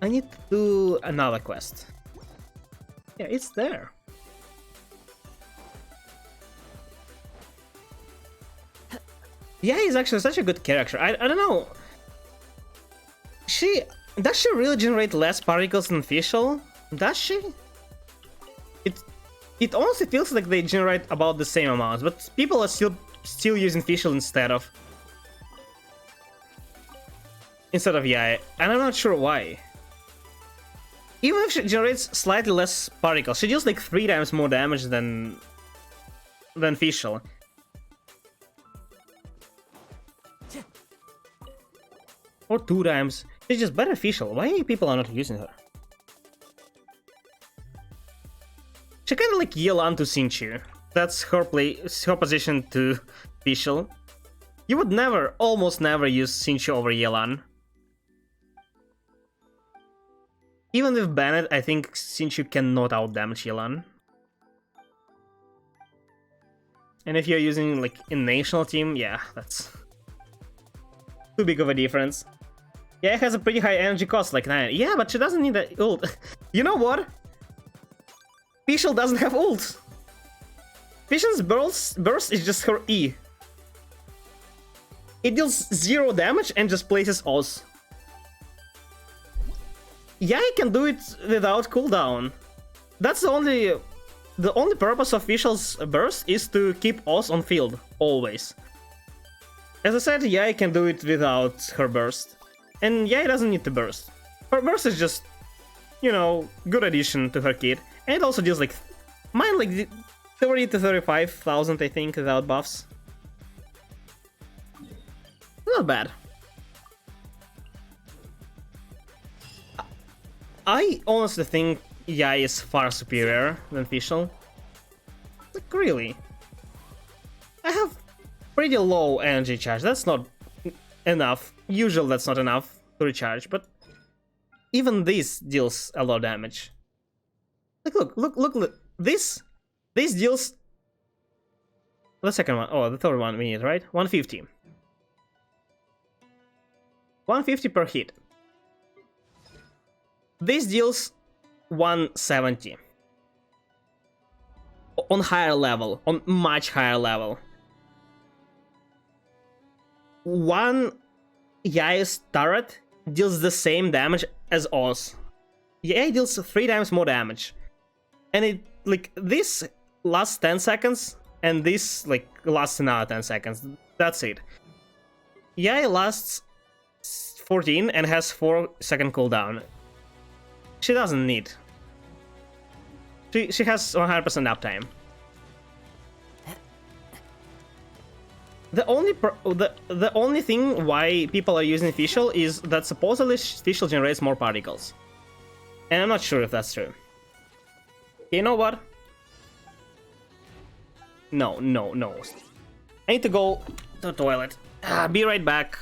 I need to do another quest. Yeah, it's there. Yeah, he's actually such a good character. I don't know. Does she really generate less particles than Official? Does she? It honestly feels like they generate about the same amount, but people are still still using Fischl instead of Yai, and I'm not sure why. Even if she generates slightly less particles, she deals like 3 times more damage than Fischl. Or 2 times. She's just better Fischl. Why people are not using her? She kinda like Yelan to Xingqiu. That's her position to Fischl. You would never, almost never use Xingqiu over Yelan. Even with Bennett, I think Xingqiu cannot outdamage Yelan. And if you're using like in national team, yeah, that's too big of a difference. Yeah, it has a pretty high energy cost, like 9. Yeah, but she doesn't need that ult. You know what? Fischl doesn't have ult. Fischl's burst is just her E. It deals 0 damage and just places Oz. Yeah, I can do it without cooldown. That's the only purpose of Fischl's burst is to keep Oz on field, always. As I said, yeah, I can do it without her burst. And yeah, it doesn't need to burst. Her burst is just, you know, good addition to her kit. And it also deals like, mine like 30 to 35,000, I think, without buffs. Not bad. I honestly think Yai is far superior than Fischl. Like, really? I have pretty low energy charge. That's not enough. Usually that's not enough to recharge, but even this deals a lot of damage. Like, look. This deals... The second one, oh, the third one we need, right? 150. 150 per hit. This deals 170. On higher level, on much higher level. One Yai's turret deals the same damage as Oz. Yai deals 3 times more damage. And it, like, this lasts 10 seconds, and this, like, lasts another 10 seconds. That's it. Yai lasts 14 and has 4-second cooldown. She doesn't need. She has 100% uptime. The only thing why people are using Fischl is that supposedly Fischl generates more particles. And I'm not sure if that's true. You know what? No. I need to go to the toilet. Be right back.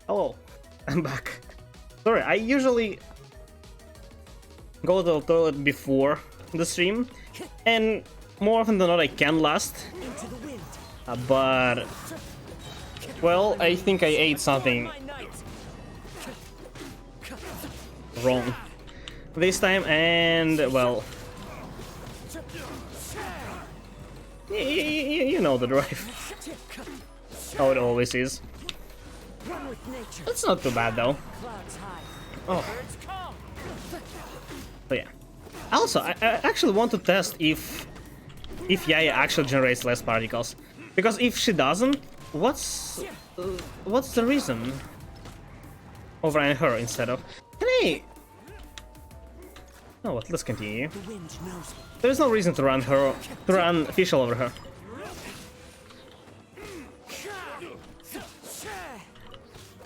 Oh, I'm back. Sorry, I usually go to the toilet before the stream, and more often than not I can last. But well, I think I ate something wrong this time, and well, you know the drive. How it always is. That's not too bad though. Oh. So yeah. Also, I actually want to test if Yaya actually generates less particles, because if she doesn't, what's the reason of running her instead of? Can I? Oh, what? Let's continue. There's no reason to run Fischl over her.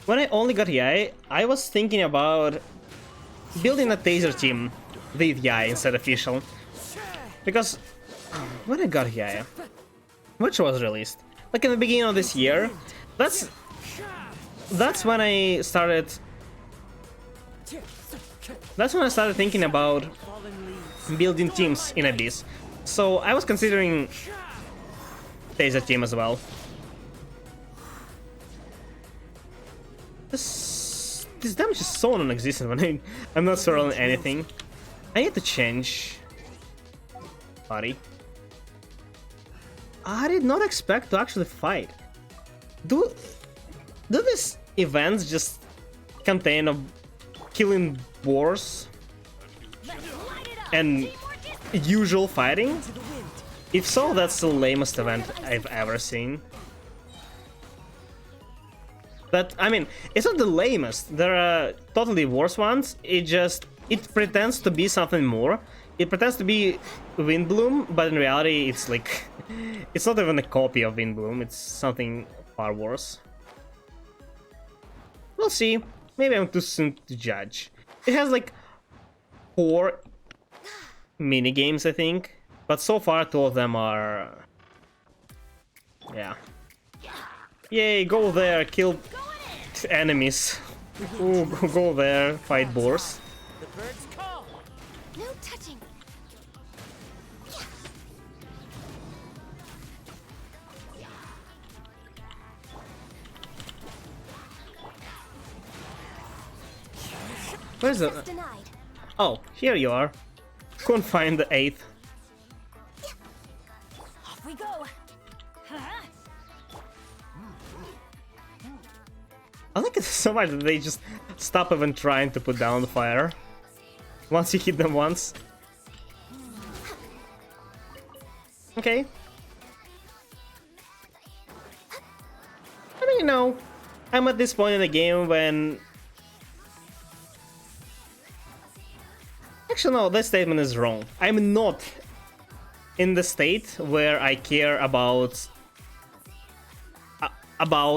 When I only got Yai, I was thinking about building a taser team with Yai instead of Fischl. Because when I got Yai, which was released, like in the beginning of this year, that's when I started. That's when I started thinking about building teams in Abyss. So I was considering taser team as well. This damage is so non-existent when I'm not swirling anything. I need to change body. I did not expect to actually fight. Do these events just contain a killing boars and usual fighting? If so, that's the lamest event I've ever seen. But I mean, it's not the lamest. There are totally worse ones. It pretends to be something more. It pretends to be Windbloom, but in reality, it's like it's not even a copy of Windbloom. It's something far worse. We'll see. Maybe I'm too soon to judge. It has like 4 mini games, I think, but so far 2 of them are. Yeah. Yay, go there, kill enemies. Ooh, go there, fight boars. No touching. Where's the... Oh, here you are. Couldn't find the 8th. Off we go. I like it so much that they just stop even trying to put down the fire once you hit them once. Okay. I mean, you know, I'm at this point in the game when... Actually, no, that statement is wrong. I'm not in the state where I care about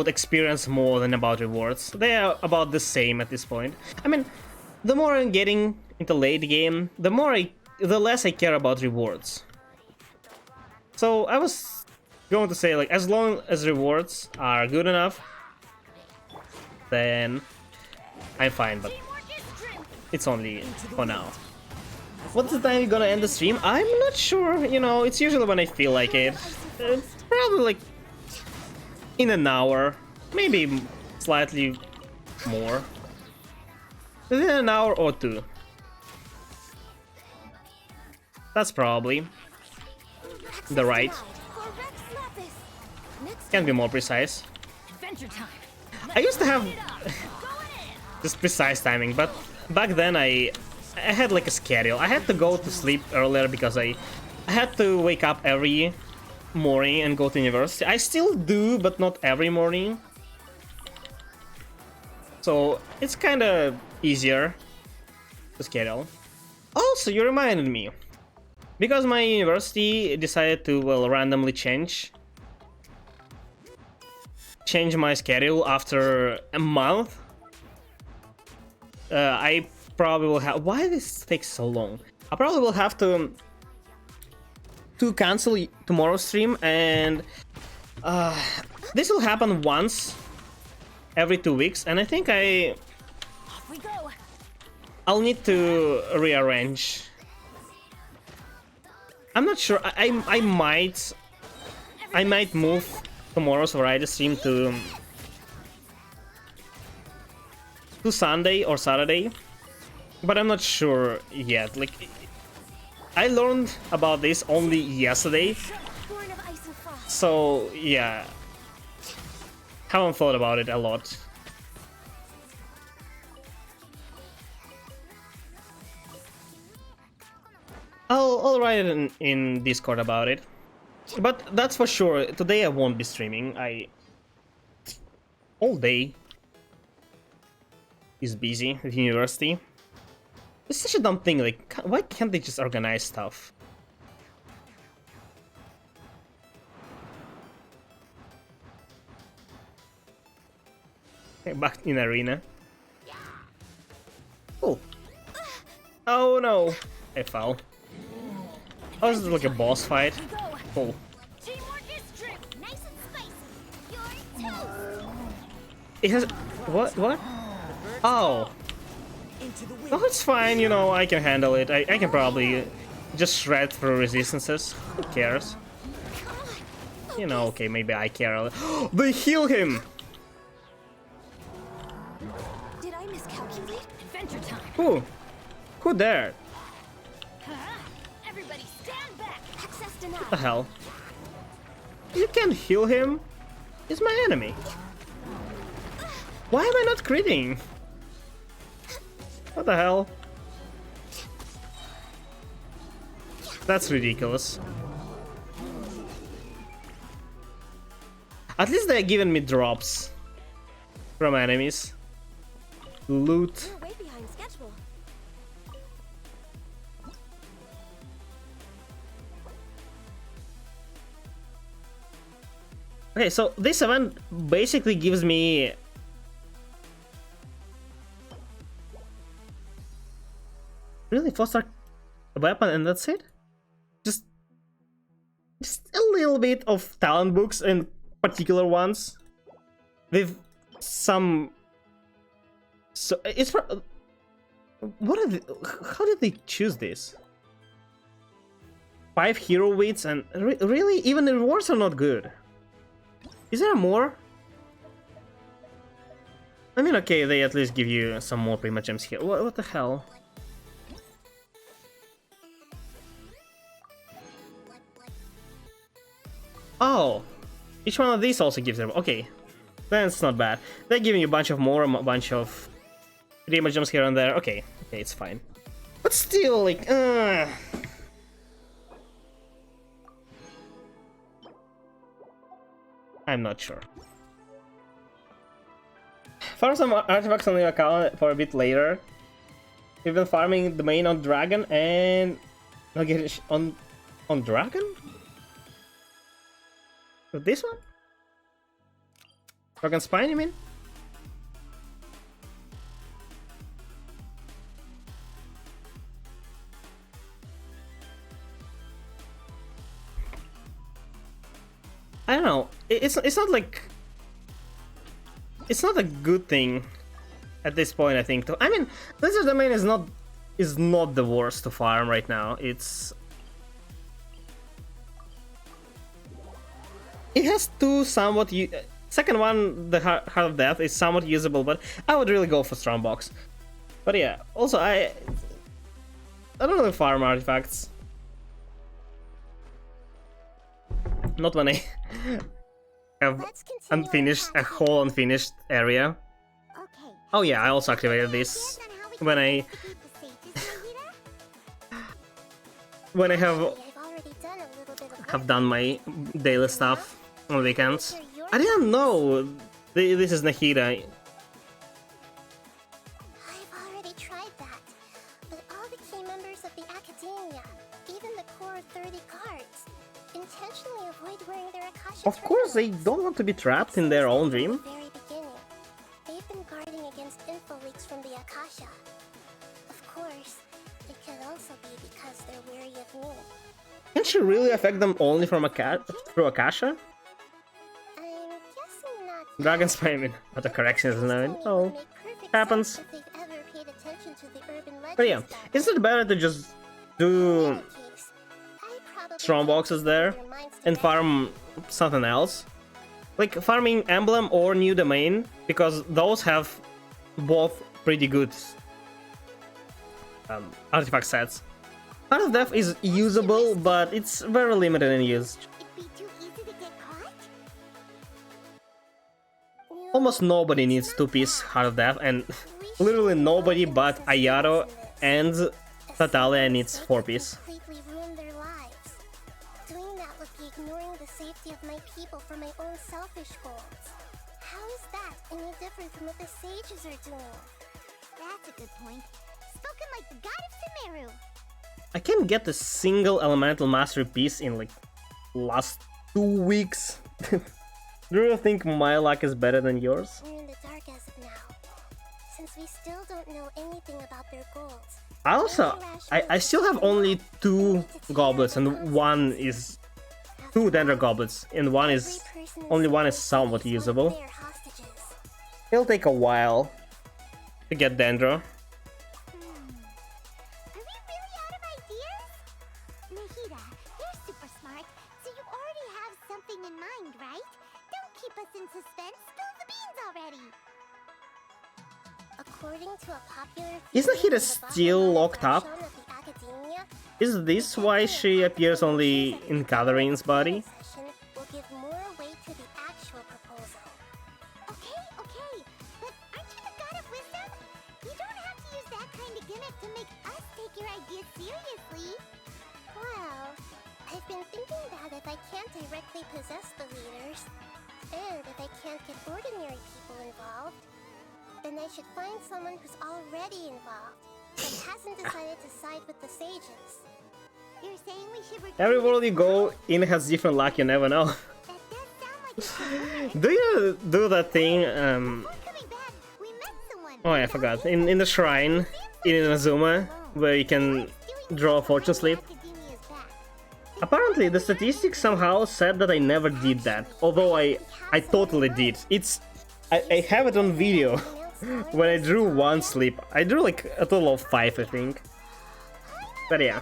experience more than about rewards. They are about the same at this point. I mean, the more I'm getting into late game, the less I care about rewards. So I was going to say, like, as long as rewards are good enough, then I'm fine, but it's only for now. What's the time you're gonna end the stream? I'm not sure, you know, it's usually when I feel like it. Probably like in an hour, maybe slightly more. Within an hour or 2. That's probably the right. Can be more precise. I used to have just precise timing, but back then I had like a schedule. I had to go to sleep earlier because I had to wake up every morning and go to university. I still do, but not every morning. So it's kind of easier to schedule. Also, you reminded me. Because my university decided to, well, randomly change my schedule after a month. I probably will have... Why this takes so long? I probably will have to cancel tomorrow's stream, and this will happen once every 2 weeks, and I think Off we go. I'll need to rearrange. I'm not sure. I might move tomorrow's variety stream to Sunday or Saturday, but I'm not sure yet. Like, I learned about this only yesterday, Born of ice and frost. so yeah, haven't thought about it a lot. I'll write it in Discord about it, but that's for sure. Today I won't be streaming. All day is busy with university. It's such a dumb thing. Like, why can't they just organize stuff? Okay, back in arena. Oh. Oh no! I fell. Oh, this is like a boss fight. Cool. Teamwork is strength. Nice and spicy. You're toast. It has... What? Oh. Oh, it's fine, you know, I can handle it. I can probably just shred through resistances. Who cares? You know, okay, maybe I care a little. They heal him! Did I miscalculate? Adventure time. Who? Who dared? Everybody stand back. Access denied. What the hell? You can't heal him? He's my enemy. Why am I not critting? What the hell? That's ridiculous. At least they're giving me drops from enemies. Loot. We're way behind schedule. Okay, so this event basically gives me really 4-star weapon and that's it? Just a little bit of talent books and particular ones with some... So it's for... What are they... How did they choose this? 5 hero wits and really even the rewards are not good. Is there more? I mean, okay, they at least give you some more Prima Gems here. What the hell? Oh, each one of these also gives them. Okay, that's not bad. They're giving you a bunch of more, a bunch of Prima Gems here and there. Okay, it's fine. But still, like, I'm not sure. Farm some artifacts on your account for a bit later. We've been farming the main on Dragon and not getting on Dragon? With this one? Dragon Spine, you mean? I don't know. It's not like it's not a good thing at this point. I think. I mean, Blizzard Domain is not the worst to farm right now. It has two somewhat. Second one, the Heart of Death, is somewhat usable, but I would really go for Strongbox. But yeah, also I don't really farm artifacts. Not when I have a whole unfinished area. Oh yeah, I also activated this when I have done my daily stuff on weekends. I didn't know this is Nahida. I've already tried that, but all the key members of the Academia, even the core 30 guards, intentionally avoid wearing their Akasha. Of course, they don't want to be trapped in their own dream. From the very beginning, they've been guarding against info leaks from the Akasha. Of course, it could also be because they're wary of me. Can she really affect them only from through Akasha? I'm guessing not Dragon Spine auto correction is annoying. Oh, happens. If they've ever paid attention to the urban But yeah, legends stuff. isn't it better to just do strong boxes there and farm something else? Like farming Emblem or New Domain, because those have both pretty good artifact sets. Heart of Death is usable, but it's very limited in use. It'd be too easy to get caught? Almost nobody needs 2-piece Heart of Death, and literally nobody but Ayato and Tatalia needs 4-piece. Completely ruin their lives. Doing that would be ignoring the safety of my people for my own selfish goals. How is that any different from what the sages are doing? That's a good point. Spoken like the god of Sumeru. I can't get a single elemental mastery piece in like last 2 weeks. Do you think my luck is better than yours? We're in the dark as of now. Since we still don't know anything about their goals. I still have only 2 goblets and one is 2 Dendro goblets and only one is somewhat usable. It'll take a while to get Dendro. Are we really out of ideas? Nahida, you're super smart, so you already have something in mind, right? Don't keep us in suspense. Spill the beans already. According to a popular Isn't Nahida still locked up? Is this why she appears only in Katharine's body? Will give more weight to the actual proposal. Okay, but aren't you the god of wisdom? You don't have to use that kind of gimmick to make us take your ideas seriously. Well, I've been thinking that if I can't directly possess the leaders, and if I can't get ordinary people involved, then I should find someone who's already involved, but hasn't decided to side with the sages. You're saying we should Every world you go in has different luck, you never know. Do you do that thing? Oh, yeah, I forgot. In the shrine in Inazuma, where you can draw a fortune slip. Apparently, the statistics somehow said that I never did that, although I totally did. I have it on video. When I drew one slip, I drew like a total of 5, I think. But yeah.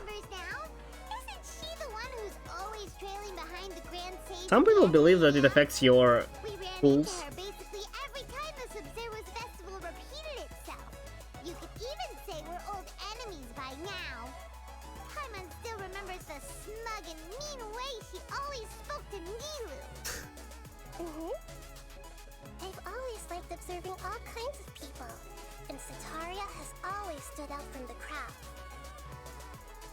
Some people believe that it affects your pulls. Basically every time the Sub-Zero's festival repeated itself. You could even say we're old enemies by now. Paimon still remembers the smug and mean way she always spoke to Nilou. I've always liked observing all kinds of people, and Sataria has always stood out from the crowd.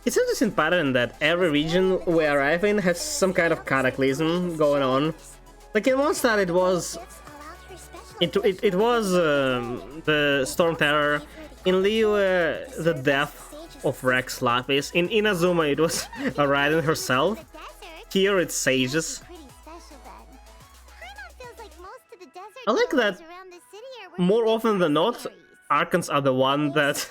It's an interesting pattern that every region we arrive in has some kind of cataclysm going on. Like in one side it was the Storm Terror, in Liyue the death of Rex Lapis, in Inazuma it was Raiden herself, here it's sages. I like that more often than not, Archons are the ones that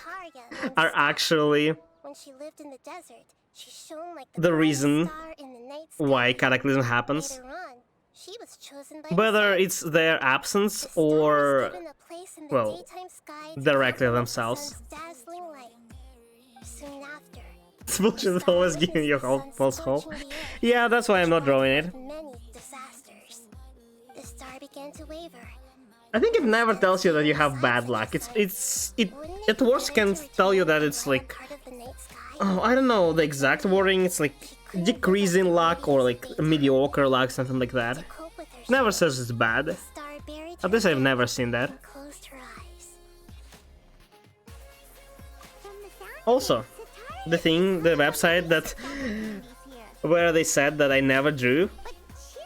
are actually She lived in the desert. She shone like the reason star in the night sky. why Cataclysm happens. Later on, she was chosen by Whether it's their absence or, given a place in the well, daytime sky directly to themselves. dazzling light. Soon after, This bullshit is always giving you hope, false hope. Yeah, that's why I'm not drawing it. many disasters. The star began to waver. I think it never tells you that you have bad luck. It at worst can tell you that it's like, oh, I don't know the exact wording. It's like decreasing luck or like mediocre luck, something like that. Never says it's bad. At least I've never seen that. Also, the website that where they said that I never drew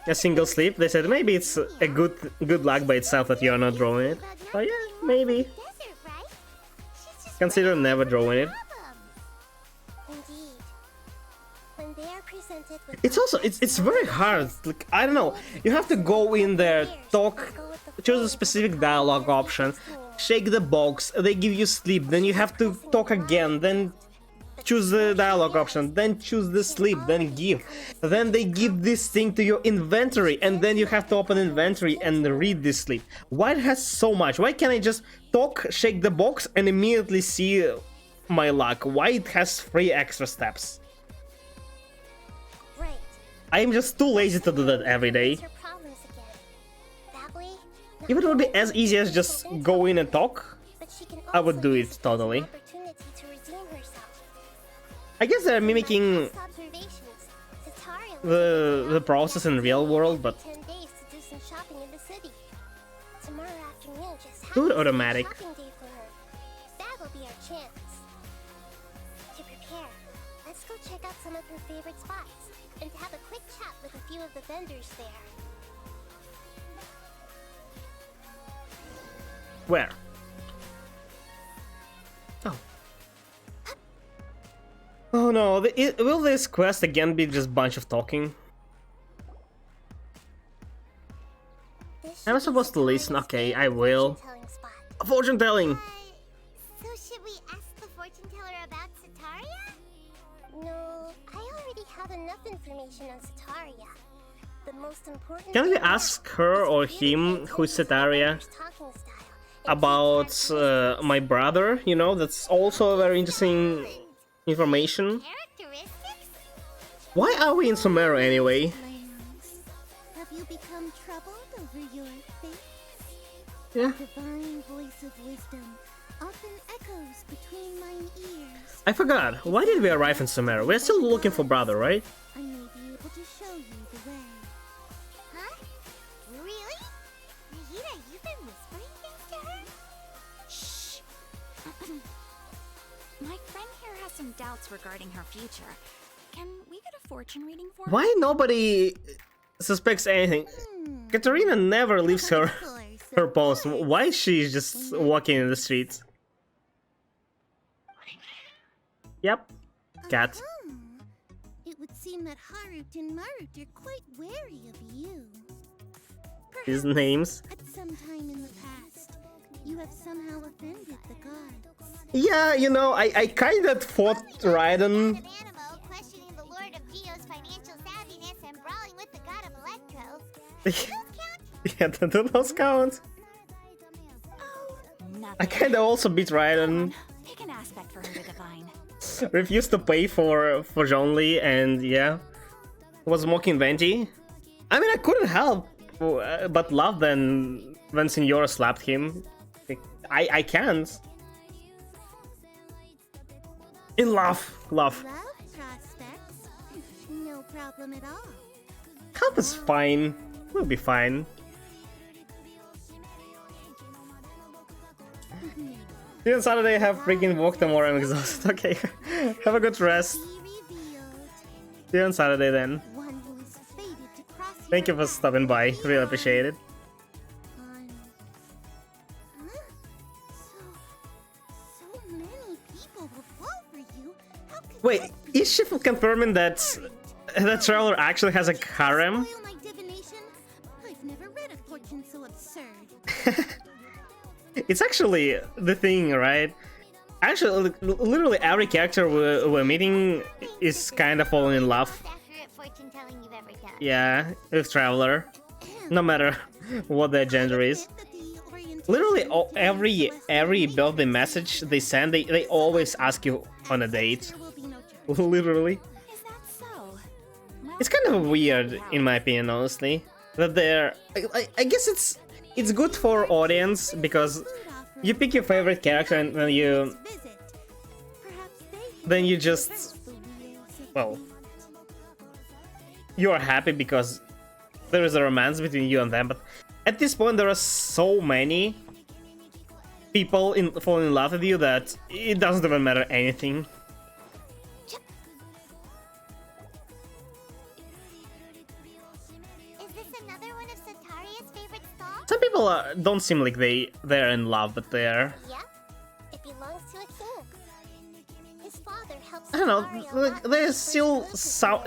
a single slip, they said maybe it's a good luck by itself that you're not drawing it. Oh yeah, maybe. Consider never drawing it. It's also it's very hard. Like, I don't know. You have to go in there, talk, choose a specific dialogue option, shake the box. They give you sleep. Then you have to talk again. Then choose the dialogue option, then choose the sleep, then give. Then they give this thing to your inventory, and then you have to open inventory and read this sleep. Why it has so much? Why can't I just talk, shake the box, and immediately see my luck? Why it has 3 extra steps? I'm just too lazy to do that every day. If it would be as easy as just go in and talk, I would do it totally. I guess they're mimicking the process in real world, but do it automatic. That'll be our chance. To prepare, let's go check out some of her favorite spots and have a quick chat with a few of the vendors there. Where? Oh. Oh no, will this quest again be just a bunch of talking? Am I supposed to listen? Okay, I will. Fortune telling! So should we ask the fortune teller about Sataria? No, I already have enough information on Sataria. The most important Can we ask her or him, who's Sataria, about my brother? You know, that's also a very interesting information. Why are we in Sumeru anyway? Have you become troubled over your fate? Yeah. The divine voice of wisdom often echoes between mine ears. I forgot. Why did we arrive in Sumeru? We're still looking for brother, right? I may be able to show you the way. Huh? Really? Nahida, you've been whispering things to her? Shh. My friend here has some doubts regarding her future. Can we get a fortune reading for her? Why nobody suspects anything? Katarina never leaves her post. Why is she just walking in the streets? Yep. Cat. It would seem that Harut and Marut are quite wary of you. His names. At some time in the past, you have somehow offended the gods. Yeah, you know, I kinda fought Raiden. Questioning the Lord of Geo's financial savviness and brawling with the god of Electro. Yeah, do those count? I kinda also beat Raiden. Pick an aspect for her to divine. Refused to pay for Zhongli, and yeah, was mocking Venti. I mean, I couldn't help but laugh then when Signora slapped him. I can't. In love. Love prospects? No problem at all. Help is fine. We'll be fine. See you on Saturday, have freaking work tomorrow, I'm exhausted. Okay, have a good rest. See you on Saturday then. Thank you for stopping by, really appreciate it. Wait, is she confirming that that Traveler actually has a harem? I've never read a fortune so absurd. It's actually the thing, right? Actually, literally every character we're meeting is kind of falling in love. Yeah, with Traveler. No matter what their gender is. Literally every birthday message they send, they always ask you on a date. Literally. It's kind of weird, in my opinion, honestly. That they're... I guess it's good for audience, because you pick your favorite character and then you just... well... you are happy because there is a romance between you and them, but at this point there are so many people falling in love with you that it doesn't even matter anything. Some people don't seem like they're in love, but they're... Yep, it belongs to a king. His father helps. I don't know, like, they're still so...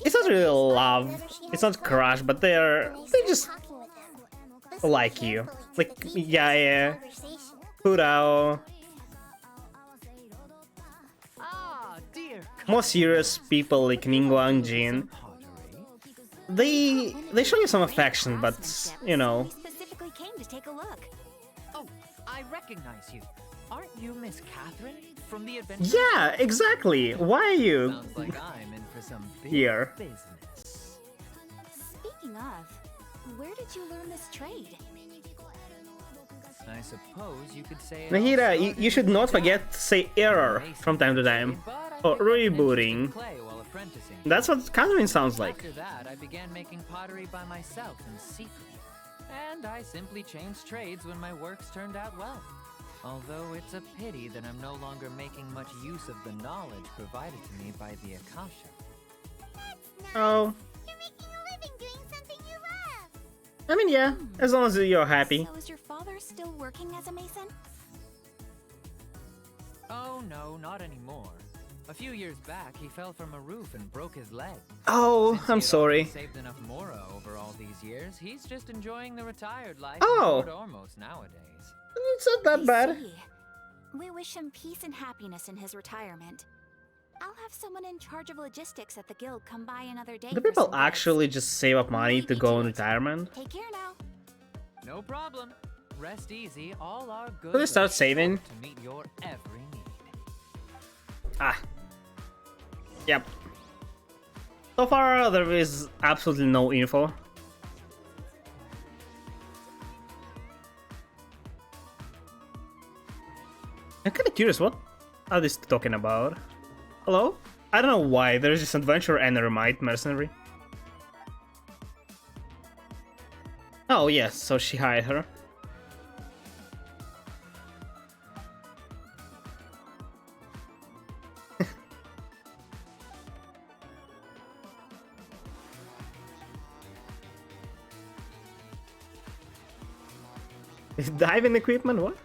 It's not really love, it's not crush, but they just like you. Like, yeah, Purao. more serious people like Ningguang and Jin, they show you some affection, but you know. We specifically came to take a look. Oh, I recognize you. Aren't you Miss Catherine from the adventure? Yeah, exactly. Why are you Sounds like I'm in for some big here? business. Speaking of, where did you learn this trade? I suppose you could say. Nahida, you should not forget to say error from time to time. Or rebooting. That's what Catherine sounds like. After that, I began making pottery by myself in secret. And I simply changed trades when my works turned out well. Although it's a pity that I'm no longer making much use of the knowledge provided to me by the Akasha. Oh. You're making a living doing something you love. I mean, yeah, as long as you're happy. So is your father still working as a mason? Oh no, not anymore. A few years back, he fell from a roof and broke his leg. Oh, Since I'm he had sorry. already saved enough mora over all these years, he's just enjoying the retired life Oh. in Port Ormos nowadays. It's not that bad. See. We wish him peace and happiness in his retirement. I'll have someone in charge of logistics at the guild come by another day. Do for people some goods. actually just save up money to go in retirement? Take care now. No problem. Rest easy. All our goods Should I start are saving? stocked to meet your every need. Ah. Yep. So far, there is absolutely no info. I'm kinda curious, what are they talking about? Hello? I don't know why, there's this adventurer and a Eremite mercenary. Oh yes, so she hired her. Diving equipment, what?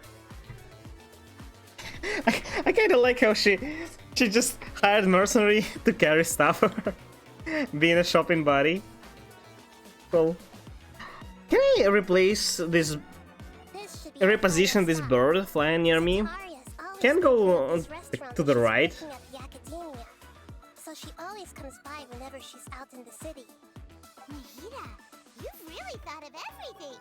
I kinda like how she just hired mercenary to carry stuff for her, being a shopping buddy. Cool. Can I replace this, reposition this bird flying near me? Can go to the right. So she always comes by whenever she's out in the city. Nahida, you've really thought of everything.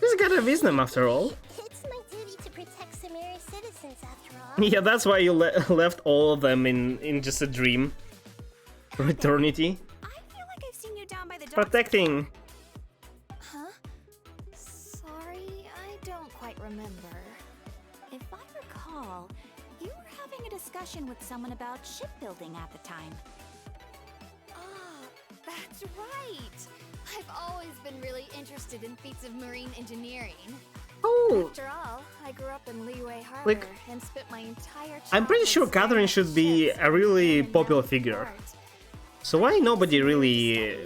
She's got a wisdom after all. It's my duty to protect Samira's citizens after all. Yeah, that's why you left all of them in just a dream for eternity. I feel like I've seen you down by the docks. Protecting. Huh? Sorry, I don't quite remember. If I recall, you were having a discussion with someone about shipbuilding at the time. Ah, that's right. I've always been really interested in feats of marine engineering. Oh. After all, I grew up in Liyue Harbor Like, and spent my entire I'm pretty sure Catherine should be a really popular figure. So why nobody really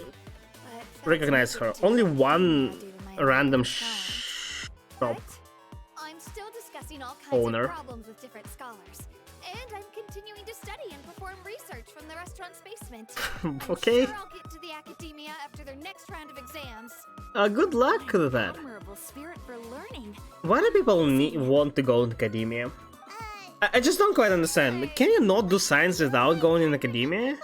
recognize her? Only one random shop I'm still discussing all kinds owner. of problems with different scholars. And I'm continuing to study and perform research from the restaurant's basement. Okay. I'm sure I'll get to the academia after their next round of exams. Good luck with that. Admirable spirit for learning. Why do people want to go in academia? I just don't quite understand. Can you not do science without going in academia?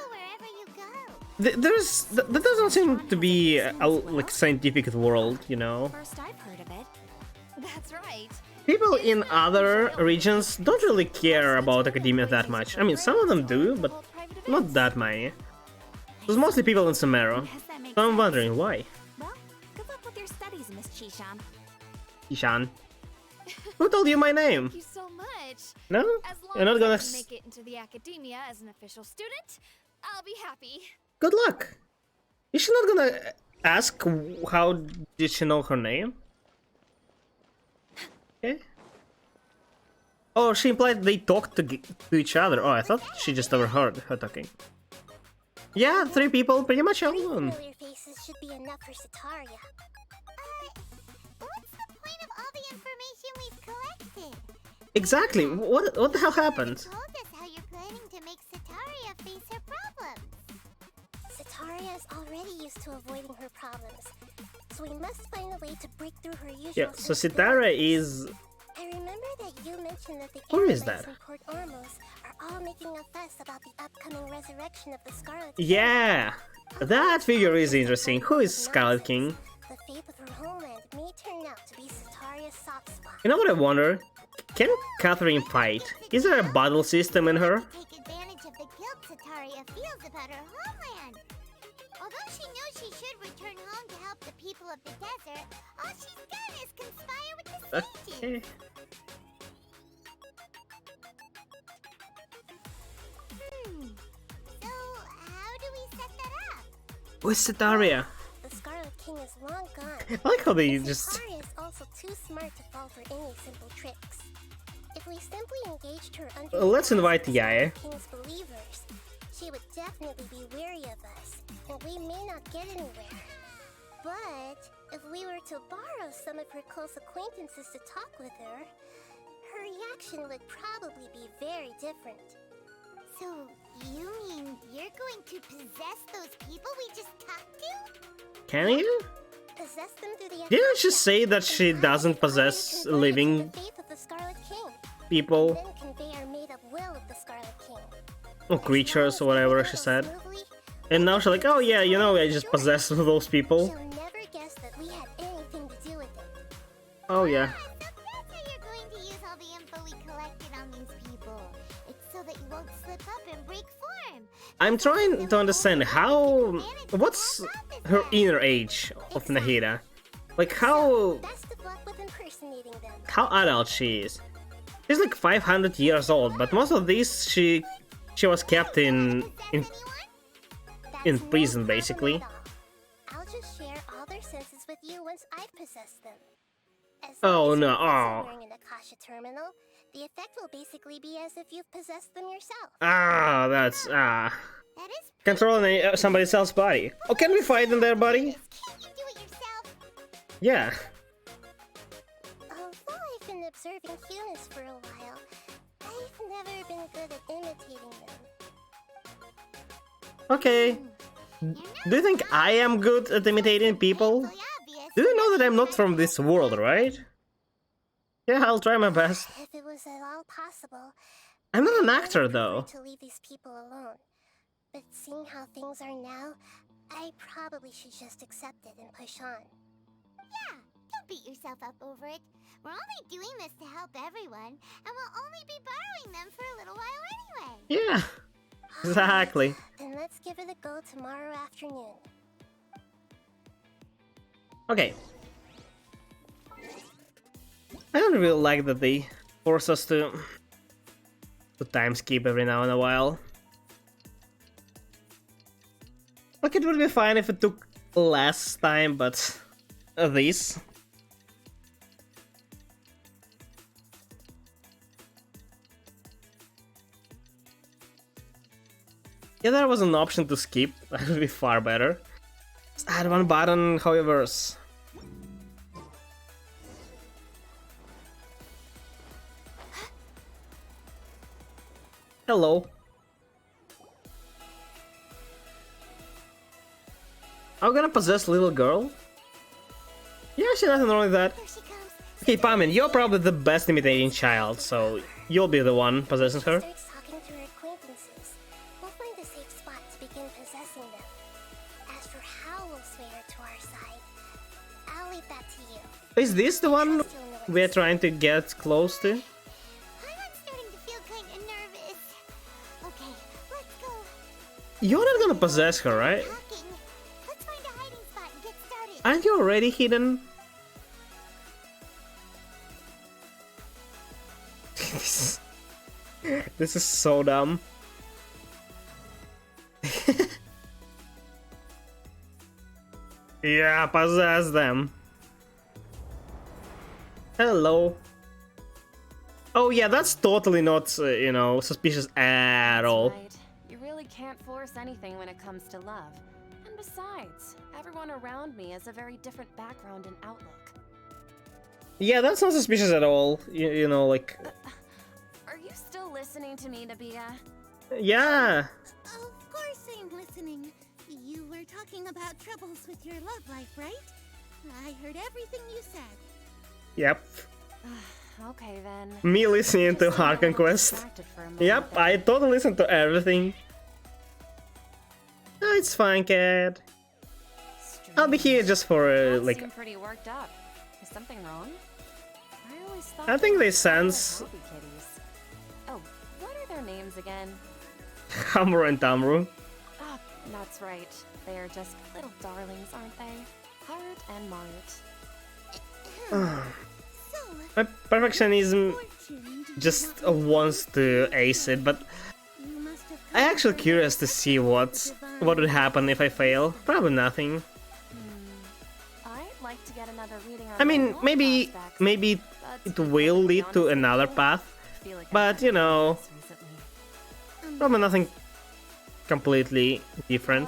That doesn't seem to be a like scientific world, you know. First I've heard of it. That's right. People in other regions don't really care about academia that much. I mean, some of them do, but not that many. There's mostly people in Samara, so I'm wondering why. Well, good luck with your studies, Miss Chishan. Ishan. Who told you my name? Thank you so much. No? As long You're not as gonna I can make it into the academia as an official student, I'll be happy. Good luck. Is she not gonna ask how did she know her name? Okay. Oh, she implied they talked to each other. Oh, I thought she just overheard her talking. Yeah, 3 people, pretty much alone. Familiar faces should be enough for Sitaria. What's the point of all the information we've collected? Exactly. What the hell happened? You told us how you're planning to make Sitaria face her problems. Sitaria is already used to avoiding her problems, so we must find a way to break through her usual. Yeah, so Sitara is... I remember that you mentioned that the Who is airlines that? in Port Ormos are all making a fuss about the upcoming resurrection of the Scarlet King. Yeah, that figure is interesting. Who is Scarlet King? The fate of her homeland may turn out to be Sataria's soft spot. You know what I wonder? Can Catherine fight? Is there a battle system in her? Take advantage of the guilt Sataria feels about her homeland. Although she knows she should return home to help the people of the desert, all she's done is conspire with the Sages. Okay. So, how do we set that up? Who's Sataria? The Scarlet King is long gone. I like how they And just... Sataria is also too smart to fall for any simple tricks. If we simply engaged her under Let's invite Yae. the King's believers, she would definitely be wary of us, and we may not get anywhere. But if we were to borrow some of her close acquaintances to talk with her, her reaction would probably be very different. So, you mean you're going to possess those people we just talked to? Can you? Possess them through the Didn't she say that she doesn't possess living faith of the Scarlet King, people then convey our made-up will of the Scarlet King. or creatures or whatever she said? And now she's like, oh yeah, you know, I just possess those people. She'll never guess that we had anything to do with it. Oh yeah. So that's how you're going to use all the info we collected on these people. It's so that you won't slip up and break form. I'm trying to understand how... What's her inner age of Nahida? Like how... Best of luck with impersonating them. How adult she is. She's like 500 years old, but most of these she was kept in prison basically. I'll just share all their senses with you once I've possessed them. As Oh long as no, you're oh. wearing an Akasha terminal, the effect will basically be as if you've possessed them yourself. Ah, that's controlling somebody else's body. Oh, can we fight in there, buddy? Can't you do it yourself? Yeah. Although I've been observing humans for a while, I've never been good at imitating them. Okay. Do you think I am good at imitating people? Do you know that I'm not from this world, right? Yeah, I'll try my best. If it was at all possible, I'm not an I would actor prefer though. to leave these people alone. But seeing how things are now, I probably should just accept it and push on. Yeah, don't beat yourself up over it. We're only doing this to help everyone, and we'll only be borrowing them for a little while anyway. Yeah, exactly. Then let's give it a go tomorrow afternoon. Okay. I don't really like that they force us to time skip every now and a while. Like it would be fine if it took less time, but this. Yeah, there was an option to skip. That would be far better. Just add one button, however. Hello. I'm gonna possess little girl? Yeah, she doesn't know that. Okay, Paimon, you're probably the best imitating child, so you'll be the one possessing her. Starts talking to her acquaintances. We'll find a safe spot to begin possessing them. As for how we'll sway her to our side, I'll leave that to you. Is this the one we're trying to get close to? I'm starting to feel kind of nervous. Okay, let's go. You're not gonna possess her, right? Let's find a hiding spot and get started. Aren't you already hidden? This is so dumb. Yeah, possess them. Hello. Oh yeah, that's totally not, you know, suspicious at all. Right. You really can't force anything when it comes to love. And besides, everyone around me has a very different background and outlook. Yeah, that's not suspicious at all. You know, like... Are you still listening to me, Nabia? Yeah. Of course I'm listening. You were talking about troubles with your love life, right? I heard everything you said. Yep. Okay then. Me listening to Just got a Arkan little Quest. distracted for a moment Yep, there. I totally listen to everything. Oh, it's fine, cat. I'll be here just for You like. seem pretty worked up. Is something wrong? I always thought I think were they all sense happy kitties. Oh, what are their names again? Hamru and Tamru. Ah, that's right. They are just little darlings, aren't they? Heart and Mart. My perfectionism just wants to ace it, but I'm actually curious to see what would happen if I fail. Probably nothing. I'd like to get another reading on I mean, my maybe prospects, maybe but it will lead to another path, I feel like I've but you had know, this recently. probably nothing completely different.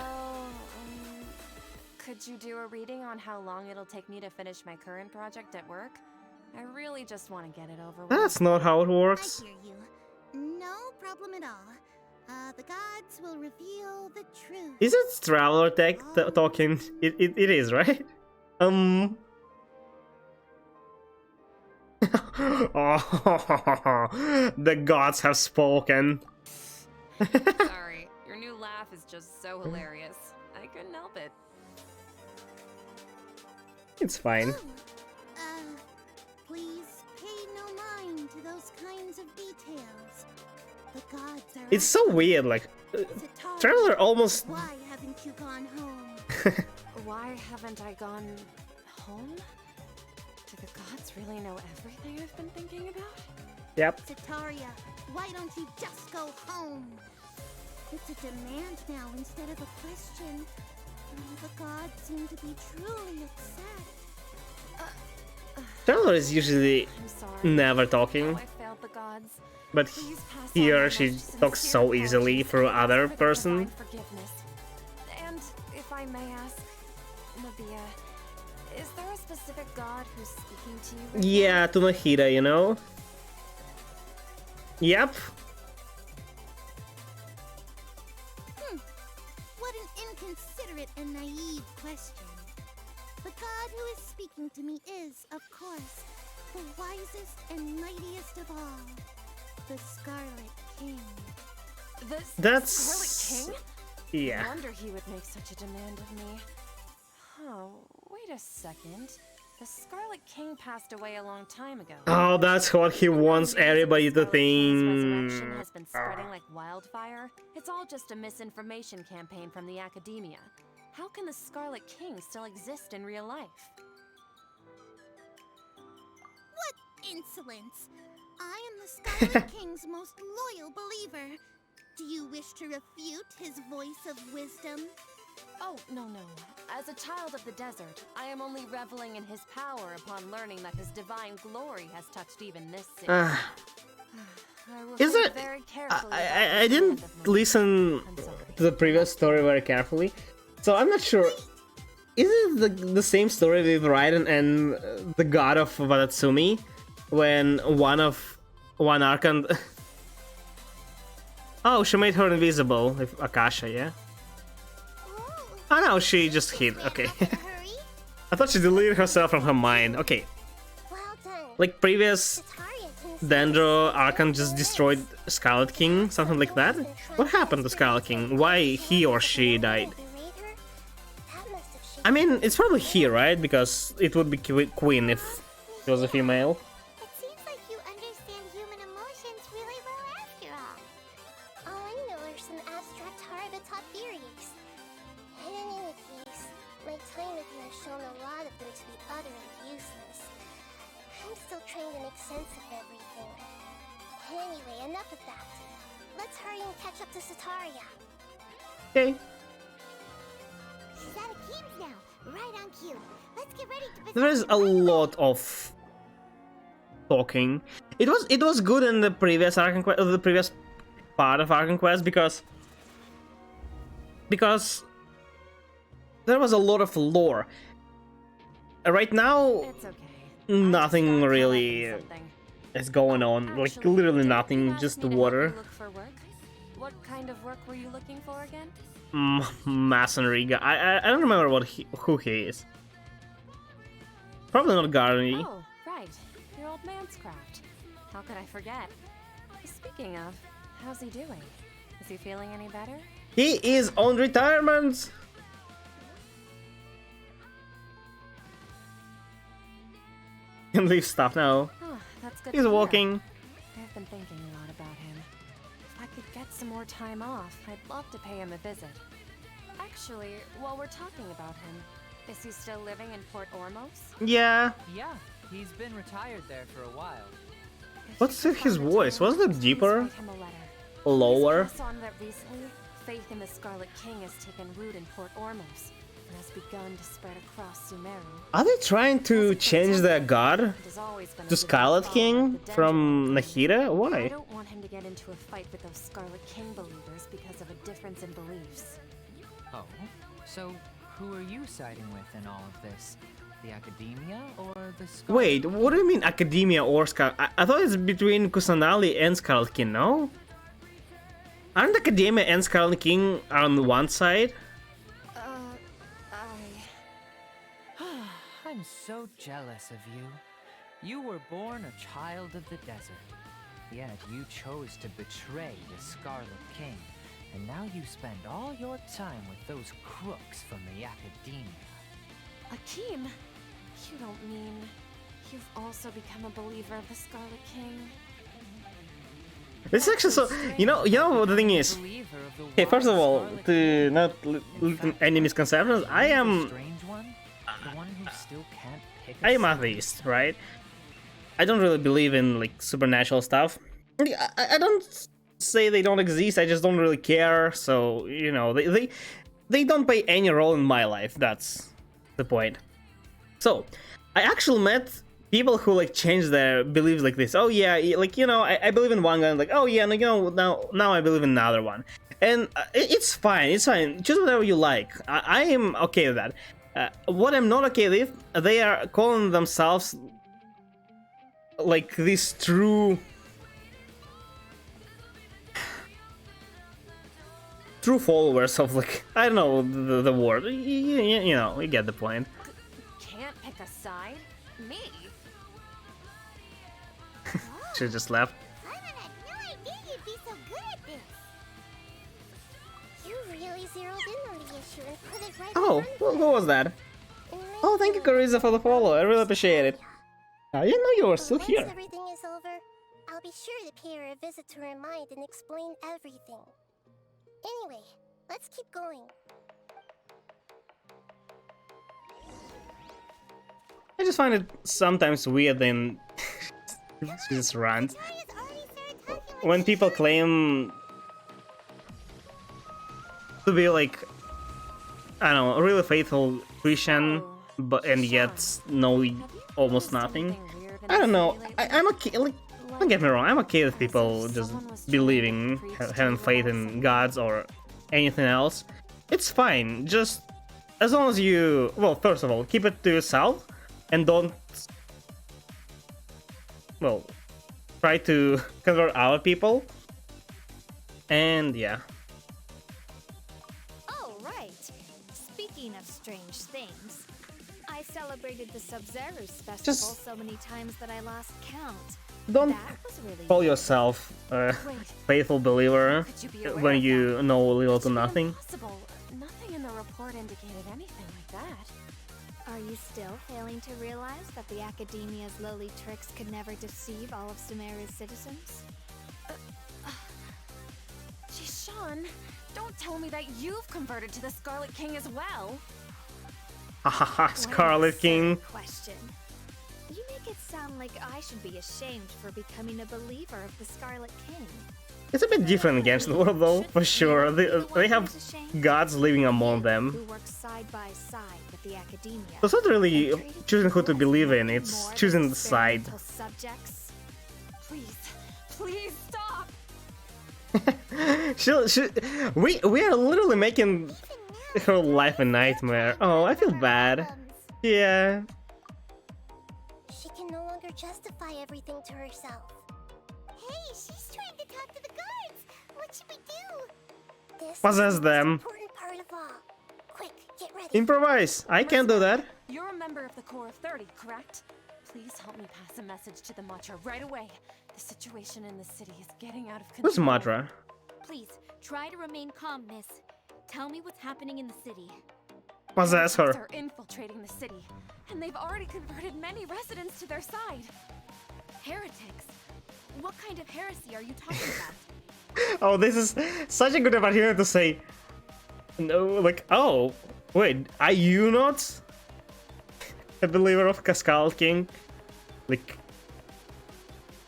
Could you do a reading on how long it'll take me to finish my current project at work? I really just want to get it over with. That's not how it works. I hear you. No problem at all. The gods will reveal the truth. Is it Traveler Tech talking? It is, right? Oh, the gods have spoken. Sorry, your new laugh is just so hilarious. I couldn't help it. It's fine. Please pay no mind to those kinds of details. The gods are. It's so weird, like Traveler almost. Why haven't you gone home? Why haven't I gone home? Do the gods really know everything I've been thinking about? Yep. Sataria, why don't you just go home? It's a demand now instead of a question. The gods seem to be truly upset. Traveler is usually never talking, I failed the gods. but here she talks so easily through other person. Forgiveness. And if I may ask, Nabia, is there a specific god who's speaking to you? Right Yeah, Tunahida, you know? Yep. What an inconsiderate and naive question. The god who is speaking to me is, of course, the wisest and mightiest of all, the Scarlet King. That's Scarlet King? yeah. No wonder he would make such a demand of me. Oh, wait a second. The Scarlet King passed away a long time ago. Oh, that's what he wants everybody to Resurrection think. has been spreading like wildfire. It's all just a misinformation campaign from the academia. How can the Scarlet King still exist in real life? What insolence! I am the Scarlet King's most loyal believer. Do you wish to refute his voice of wisdom? Oh, no. As a child of the desert, I am only reveling in his power upon learning that his divine glory has touched even this city. I will Is think it? very carefully about I this didn't demand of me. listen to the previous story very carefully, so I'm not sure. Is it the same story with Raiden and the god of Wadatsumi, when one Arkan? Oh, she made her invisible with Akasha, yeah. Oh no, she just hid. Okay. I thought she deleted herself from her mind. Okay. Well done. Like previous Dendro, Arkan just destroyed Scarlet King, something like that. What happened to Scarlet King? Why he or she died? I mean, it's probably he, right? Because it would be Queen if she was a female. It seems like you understand human emotions really well after all. All I know are some abstract Harabatop theories. In any case, my time with you has shown a lot of them to be utterly useless. I'm still trying to make sense of everything. Anyway, enough of that. Let's hurry and catch up to Sataria. Okay. She's out of cubes now. Right on cue. Let's get ready to There is a lot of talking. It was good in the previous Arkan Quest, the previous part of Arkan Quest, because there was a lot of lore. Right now, It's okay. nothing really is going on. Like literally nothing, just the water. Look for work? What kind of work were you looking for again? Masonry guy. I don't remember who he is. Probably not Gardening. Oh, right. Your old man's craft. How could I forget? Speaking of, how's he doing? Is he feeling any better? He is on retirement. Can leave stuff now. Oh, that's good. He's to hear. walking. I've been thinking a lot about him. If I could get some more time off, I'd love to pay him a visit. Actually, while we're talking about him, is he still living in Port Ormos? Yeah. Yeah, he's been retired there for a while. What's his voice? Wasn't it deeper? Write him a letter. Lower? Please pass on that recently, faith in the Scarlet King has taken root in Port Ormos and has begun to spread across Sumeru. Are they trying to change their god to Scarlet King from Nahida? I Why? don't want him to get into a fight with those Scarlet King believers because of a difference in beliefs. Oh, so who are you siding with in all of this? The Academia or the Scarlet? Wait, what do you mean Academia or Scarlet? I thought it's between Kusanali and Scarlet King, no? Aren't Academia and Scarlet King on one side? I'm so jealous of you. You were born a child of the desert, yet you chose to betray the Scarlet King, and now you spend all your time with those crooks from the Academia. Akeem, you don't mean you've also become a believer of the Scarlet King? This is actually so. You know what the thing is. Okay, first of all, to not any misconceptions, I am atheist, right? I don't really believe in like supernatural stuff. I don't say they don't exist. I just don't really care. So you know, they don't play any role in my life. That's the point. So I actually met people who like change their beliefs like this. Oh yeah, like you know, I believe in one guy. Like oh yeah, and, you know now I believe in another one, and it's fine. It's fine. Choose whatever you like. I am okay with that. What I'm not okay with, they are calling themselves like these true followers of like I don't know the word. You know, you get the point. Can't pick a side? Me? She just left. Simon had no idea you'd be so good at this. You really zeroed in on the issue and put it right Oh, in front what was that? Oh, thank you, Carissa, for the follow. I really appreciate it. I didn't know you were still here. Once everything is over, I'll be sure to pay her a visit to her mind and explain everything. Anyway, let's keep going. I just find it sometimes weird then she just runs. When people claim to be like, I don't know, a really faithful Christian, but and yet know almost nothing. I don't know. I'm okay. Like, don't get me wrong. I'm okay with people just believing, having faith in gods or anything else. It's fine. Just as long as you, well, first of all, keep it to yourself and don't, well, try to convert other people. And yeah. Oh, right. Speaking of strange things, I celebrated the Sub-Zerus festival so many times that I lost count. Don't call yourself a faithful believer when you know little to nothing. Impossible. Nothing in the report indicated anything like that. Are you still failing to realize that the Academia's lowly tricks could never deceive all of Sumeru's citizens? Jishan, don't tell me that you've converted to the Scarlet King as well. Hahaha, Scarlet King. Question. You make it sound like I should be ashamed for becoming a believer of the Scarlet King. It's a bit different against the world though, for sure. They have gods living among them. Who work side by side with the Academia. So it's not really choosing who to believe in, it's choosing the side. Subjects. Please stop! We are literally making her life a nightmare. Oh, I feel bad. Yeah. She can no longer justify everything to herself. Hey, she's trying to talk to the guards. What should we do? This Possess is the most them. important part of all. Quick, get ready. Improvise. I can't do that. You're a member of the Corps of 30, correct? Please help me pass a message to the Matra right away. The situation in the city is getting out of Who's control. Matra? Please, try to remain calm, miss. Tell me what's happening in the city. Possess her. Heretics are infiltrating the city, and they've already converted many residents to their side. Heretics? What kind of heresy are you talking about? Oh, this is such a good opportunity to say, no, like, oh, wait, are you not a believer of Cascal King? Like,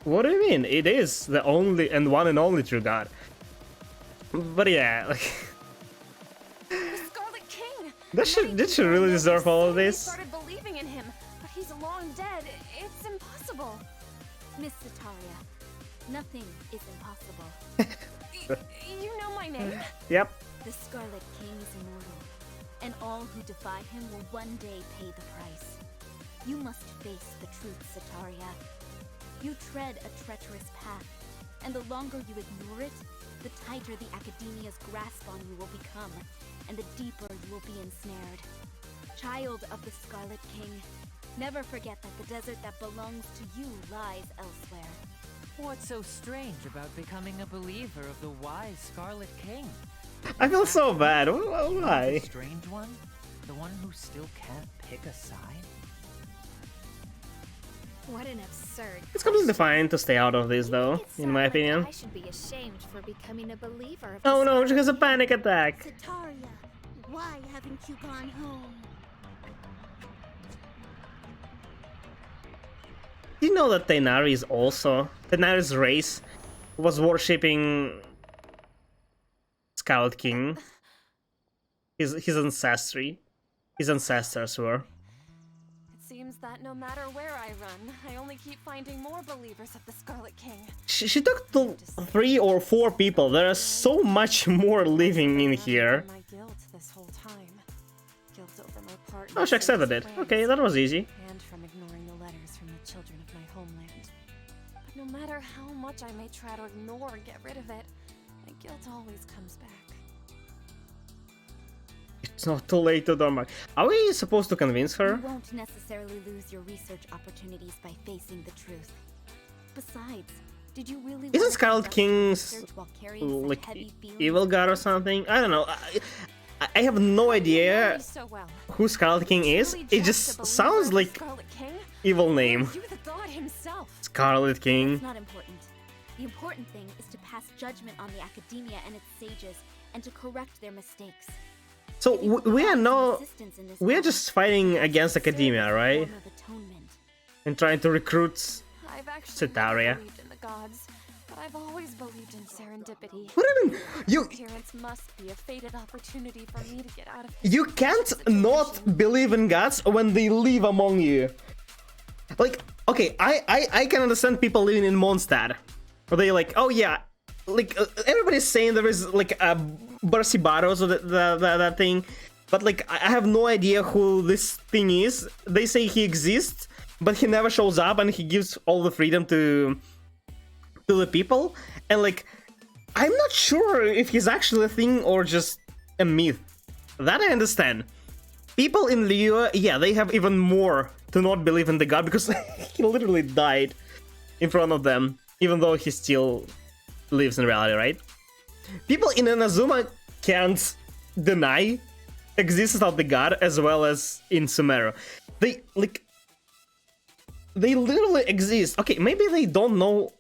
what do you mean? It is the only and one and only true God. But yeah, like, The Scarlet King! did she really deserve all of They this? started believing in him, but he's long dead. It's impossible. Miss Sataria, nothing is impossible. You know my name? Yep. The Scarlet King is immortal, and all who defy him will one day pay the price. You must face the truth, Sataria. You tread a treacherous path, and the longer you ignore it, the tighter the Academia's grasp on you will become, and the deeper you will be ensnared. Child of the Scarlet King, never forget that the desert that belongs to you lies elsewhere. What's so strange about becoming a believer of the wise Scarlet King? I feel so bad. Why? The strange one? The one who still can't pick a side? What an absurd. It's completely fine to stay out of this, though, in my opinion. I should be ashamed for becoming a believer of Oh the no, she has a panic attack. Sataria, why haven't you gone home? Do you know that Tainari's race was worshipping Scarlet King? His ancestors were. It seems that no matter where I run, I only keep finding more believers of the Scarlet King. She took to 3 or 4 people. There is so much more living in here. My guilt this whole time. Guilt over my part. Oh, she accepted it. Okay, that was easy. And from ignoring the letters from the children of my homeland. But no matter how much I may try to ignore or get rid of it, my guilt always comes back. It's not too late to Dormark. Are we supposed to convince her? You won't necessarily lose your research opportunities by facing the truth. Besides, did you really Isn't Scarlet King's like evil god or something? I don't know. I have no idea who Scarlet King is. It just sounds like evil name. Scarlet King. It's not important. The important thing is to pass judgment on the Academia and its sages, and to correct their mistakes. So we are just fighting against Academia, right? And trying to recruit Sataria. But I've always believed in serendipity. What do you mean? Appearance must be a fated opportunity for me to get out of. You can't not believe in gods when they live among you. Like, okay, I can understand people living in Mondstadt. Where they like, oh yeah, like everybody's saying there is like a Barcibaros or that thing, but like I have no idea who this thing is. They say he exists, but he never shows up, and he gives all the freedom to the people. And like, I'm not sure if he's actually a thing or just a myth. That I understand. People in Liyue, yeah, they have even more to not believe in the god because he literally died in front of them, even though he still lives in reality, right? People in Inazuma can't deny existence of the god, as well as in Sumeru. They literally exist. Okay, maybe they don't know.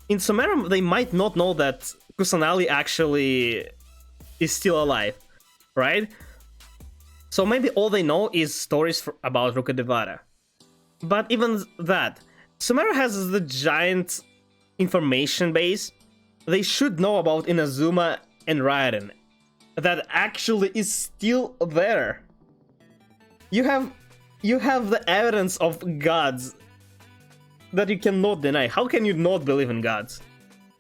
In Sumeru, they might not know that Kusanali actually is still alive, right? So maybe all they know is stories about Rukkhadevara. But even that, Sumeru has the giant information base. They should know about Inazuma and Raiden. That actually is still there. You have the evidence of gods that you cannot deny. How can you not believe in gods?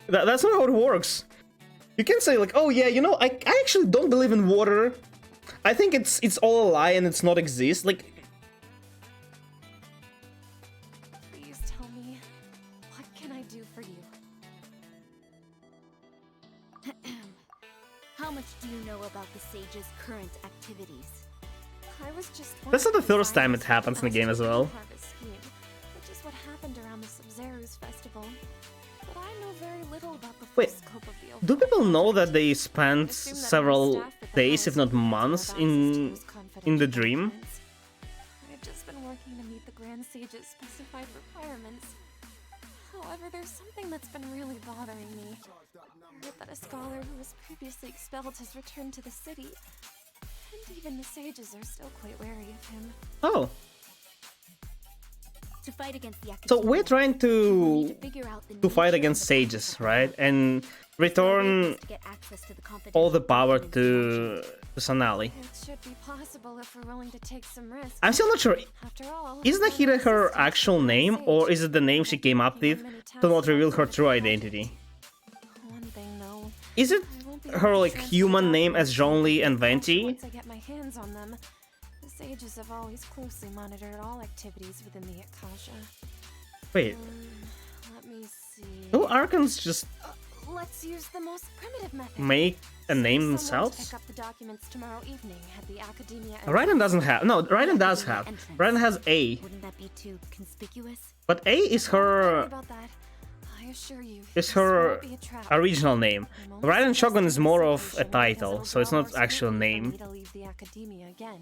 That's not how it works. You can say like, oh yeah, you know, I actually don't believe in water. I think it's all a lie and it's not exist. Like, Please tell me, what can I do for you? How much do you know about the sage's current activities? I was just that's not the first time it happens in the game as well. Which Wait, do people know that they spent several days, if not months, in the dream? I've just been working to meet the Grand Sage's specified requirements. However, there's something that's been really bothering me. I heard that a scholar who was previously expelled has returned to the city, and even the sages are still quite wary of him. Oh. To fight against the So we're trying to fight against sages, right? And return all the power to Sonali. It should be possible if we're willing to take some risks. I'm still not sure. After all, Is Nahida her actual name, or is it the name she came up with to not reveal her true identity? One thing though, Is it her like human name as Zhongli and Venti? once I get my hands on them, the sages have always closely monitored all activities within the Akasha. Wait, Let me see. do Archons just Let's use the most primitive method. make a name Someone to themselves? pick up the documents tomorrow evening at the Academia. Raiden doesn't have. No, Raiden does have. Raiden has A. Wouldn't that be too conspicuous? But A is her About that, I assure you, is this her won't be a trap. original name. Raiden Shogun is more of a title, so it's not actual For me name. to leave the Academia again.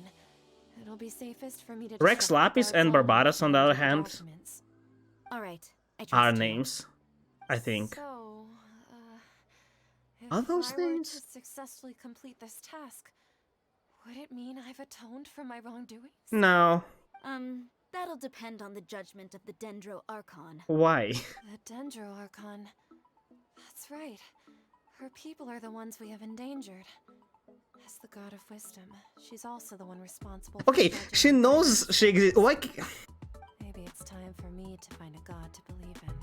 It'll be safest for me to Rex disrupt Lapis the and guards Barbados, on the other the hand, documents. All right, I are trust you. names, I think. So, if Are those I were names? to successfully complete this task, would it mean I've atoned for my wrongdoings? No. That'll depend on the judgment of the Dendro Archon. Why? The Dendro Archon. That's right. Her people are the ones we have endangered. As the god of wisdom, she's also the one responsible for Okay, judging she the knows she exists. Why? Maybe it's time for me to find a god to believe in.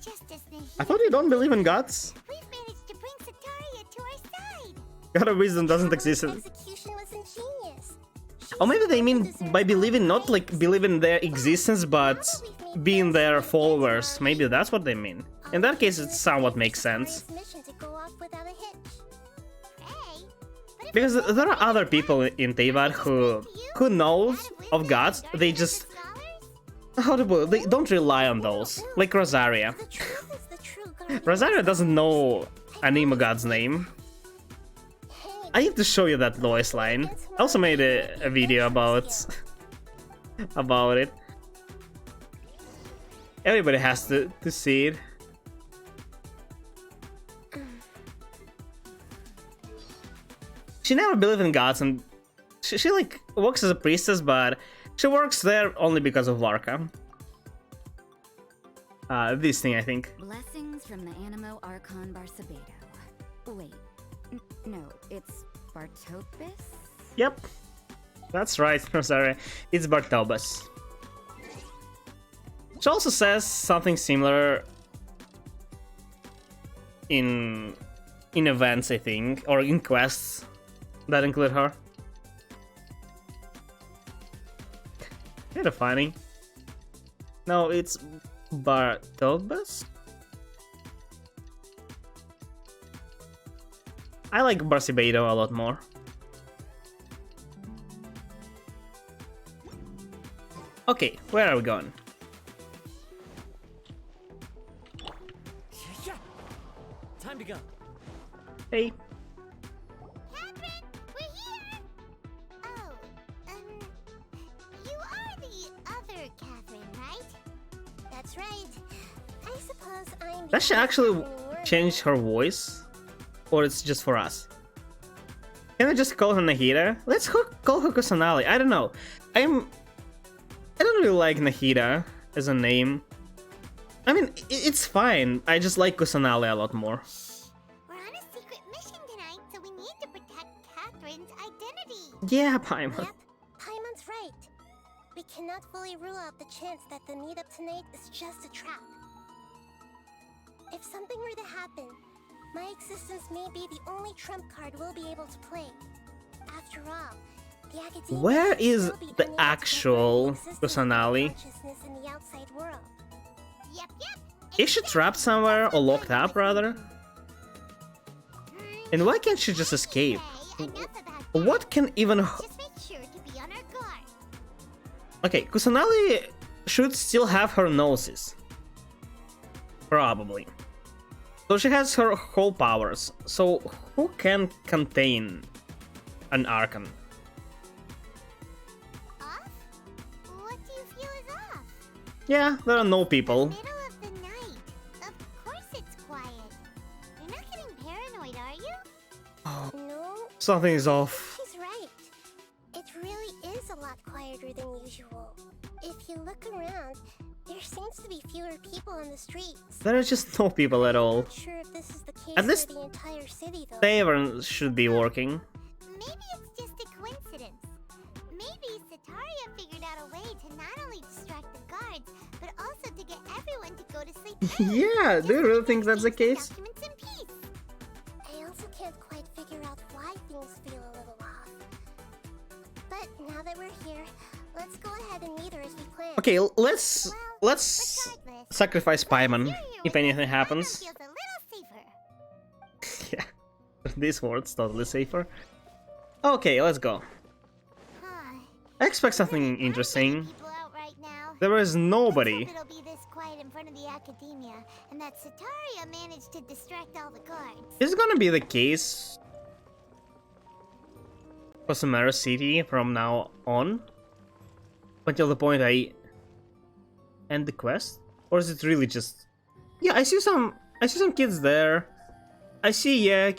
Just as Nahida, I thought you don't believe in gods. we've managed to bring Sataria to our side. God of wisdom doesn't exist. Execution was ingenious. Or maybe they mean by believing, not like believe in their existence, but being their followers. Maybe that's what they mean. In that case, it somewhat makes sense. Mission to go off without a hitch. Hey, but if Because there are other people in Teyvat who knows of gods, they just, how to put it, they don't rely on those. Like Rosaria. the truth is the true guardian. Rosaria doesn't know Anima god's name. I need to show you that Lois line. I also made a video about it. Everybody has to see it. She never believed in gods, and she like works as a priestess, but she works there only because of Varka. This thing, I think. Blessings from the Animo Archon Barsabedo. Wait, no, it's Bartopus? Yep, that's right, Rosaria. It's Bartobus. She also says something similar in events, I think, or in quests that include her. Kinda funny. No, it's Bartobus? I like Barsabedo a lot more. Okay, where are we going? Time to go. Hey. Catherine, we're here. Oh, you are the other Catherine, right? That's right. I suppose I'm. Does she actually change her voice? Or it's just for us? Can I just call her Nahida? Let's call her Kusanali. I don't know. I don't really like Nahida as a name. I mean, it's fine. I just like Kusanali a lot more. We're on a secret mission tonight, so we need to protect Catherine's identity. Yeah, Paimon. Yep, Paimon's right. We cannot fully rule out the chance that the meetup tonight is just a trap. If something were to happen, my existence may be the only trump card we'll be able to play. After all, the Academia Where will is still be the unable to actual comprehend the existence of Kusanali? consciousness in the outside world. Yep. Is she trapped somewhere or locked up, rather? And why can't she just escape? What can even... Just make sure to be on our guard. Okay, Kusanali should still have her noses. Probably. So she has her whole powers. So who can contain an Archon? Off? What do you feel is off? Yeah, there are no people. Middle of the night. Of course it's quiet. You're not getting paranoid, are you? Oh, No. something is off. She's right. It really is a lot quieter than usual. If you look around, there seems to be fewer people on the streets. There are just no people at all. Not sure if this is the case At least for the entire city, though. Tavern should be working. Maybe it's just a coincidence. Maybe Sataria figured out a way to not only distract the guards, but also to get everyone to go to sleep. Yeah, do you really think that's the case? Documents in peace. I also can't quite figure out why things feel a little off. But now that we're here, let's go ahead and meet her as we planned. Okay, let's sacrifice Paimon if anything happens. Feels a little safer. Yeah, this word's totally safer. Okay, let's go. I expect something interesting. There is nobody. It'll be this quiet in front of the academia, and that Sataria managed to distract all the guards. Is it gonna be the case for Samara City from now on? Until the point I end the quest? Or is it really just... Yeah, I see some kids there. I see, yeah,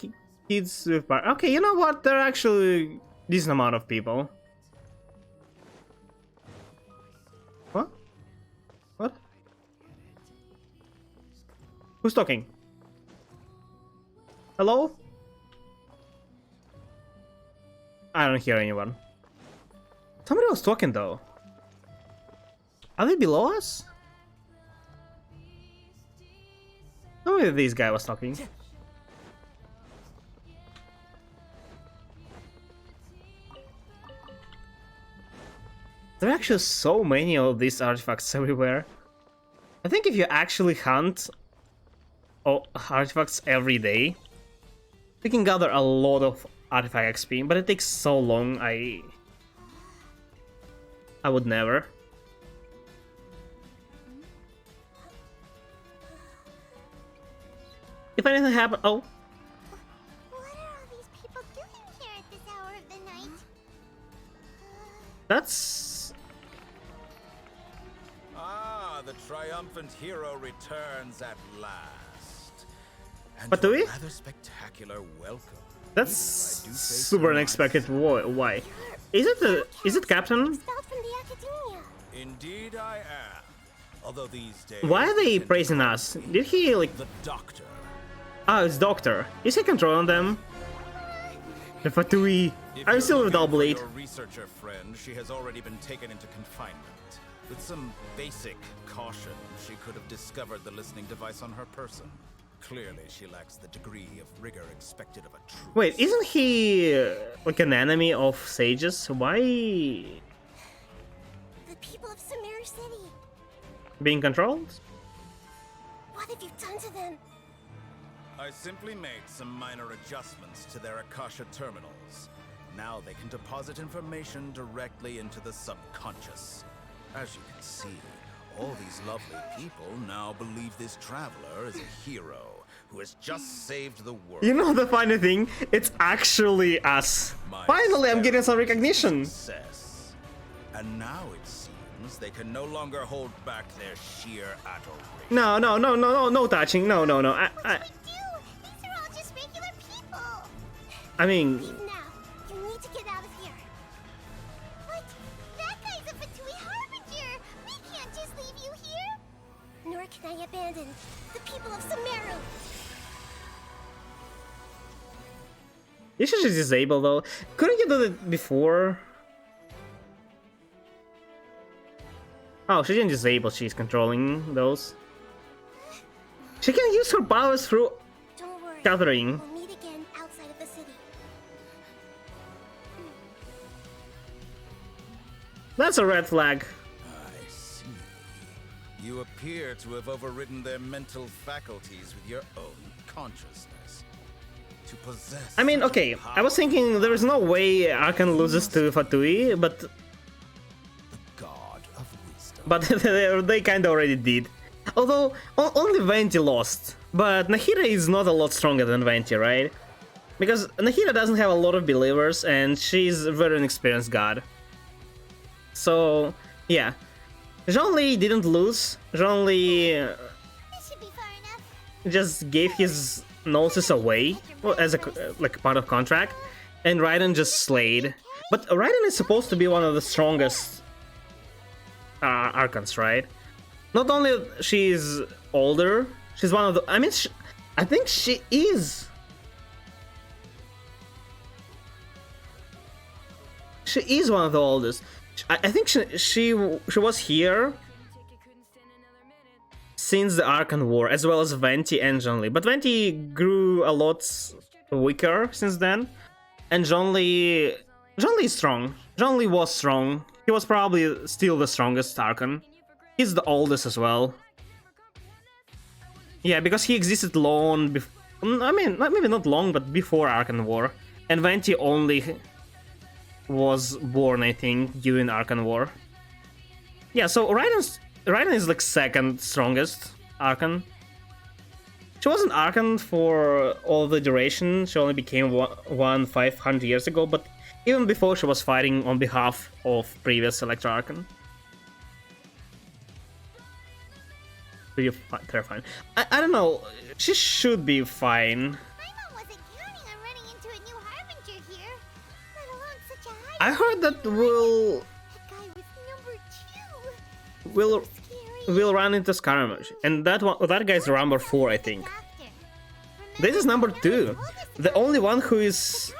kids with... Okay, you know what? There are actually a decent amount of people. What? What? Who's talking? Hello? I don't hear anyone. Somebody was talking though. Are they below us? Oh, maybe this guy was talking. There are actually so many of these artifacts everywhere. I think if you actually hunt artifacts every day, you can gather a lot of artifact XP, but it takes so long, I would never. If anything happened, oh. What are all these people doing here at this hour of the night? That's... Ah, the triumphant hero returns at last. And But do we? rather spectacular welcome. That's super unexpected. Why? Is it Captain? Expelled from the academia. Indeed I am. Although these days... Why are they praising us? Did he like... The doctor. Ah, it's Doctor. Is he controlling them? The Fatui. I'm still with Double 8. Your researcher friend, she has already been taken into confinement. With some basic caution, she could have discovered the listening device on her person. Clearly, she lacks the degree of rigor expected of a true... Wait, isn't he like an enemy of sages? Why The people of Samir City. being controlled? What have you done to them? I simply made some minor adjustments to their Akasha terminals. Now they can deposit information directly into the subconscious. As you can see, all these lovely people now believe this traveler is a hero who has just saved the world. You know the funny thing? It's actually us. Finally, I'm getting some recognition. Success. And now it seems they can no longer hold back their sheer adoration. No touching. No. These are all just regular people. I mean, Now, you need to get out of here. What? That guy's a Fatui Harbinger. We can't just leave you here. Nor can I abandon the people of Sumeru. you should just disable though. Couldn't you do it before? Oh, she didn't disable. She's controlling those. She can use her powers through Don't worry. gathering. We'll meet again outside of the city. That's a red flag. I see. You appear to have overridden their mental faculties with your own consciousness. To possess... I mean, okay, I was thinking there is no way Arkan loses to Fatui, but God of wisdom. they kind of already did. Although, only Venti lost. But Nahida is not a lot stronger than Venti, right? Because Nahida doesn't have a lot of believers, and she's a very inexperienced god. So, yeah. Zhongli didn't lose. Zhongli just gave his noses away as a like part of contract, and Raiden just slayed. But Raiden is supposed to be one of the strongest Archons, right? Not only she's older, she's one of the. I mean, I think she is. She is one of the oldest. I think she was here since the Archon War, as well as Venti and Zhongli. But Venti grew a lot weaker since then, and Zhongli is strong. Zhongli was strong. He was probably still the strongest Archon. He's the oldest as well. Yeah, because he existed long before. I mean, maybe not long, but before Archon War. And Venti only was born, I think, during Archon War. Yeah, so Raiden is like second strongest Archon. She wasn't Archon for all the duration. She only became one 500 years ago, but even before she was fighting on behalf of previous Electro Archon. Pretty terrifying. I don't know. She should be fine. I heard that we'll run into skirmish, and that guy's number 4, I think. This is number 2. The only one who is.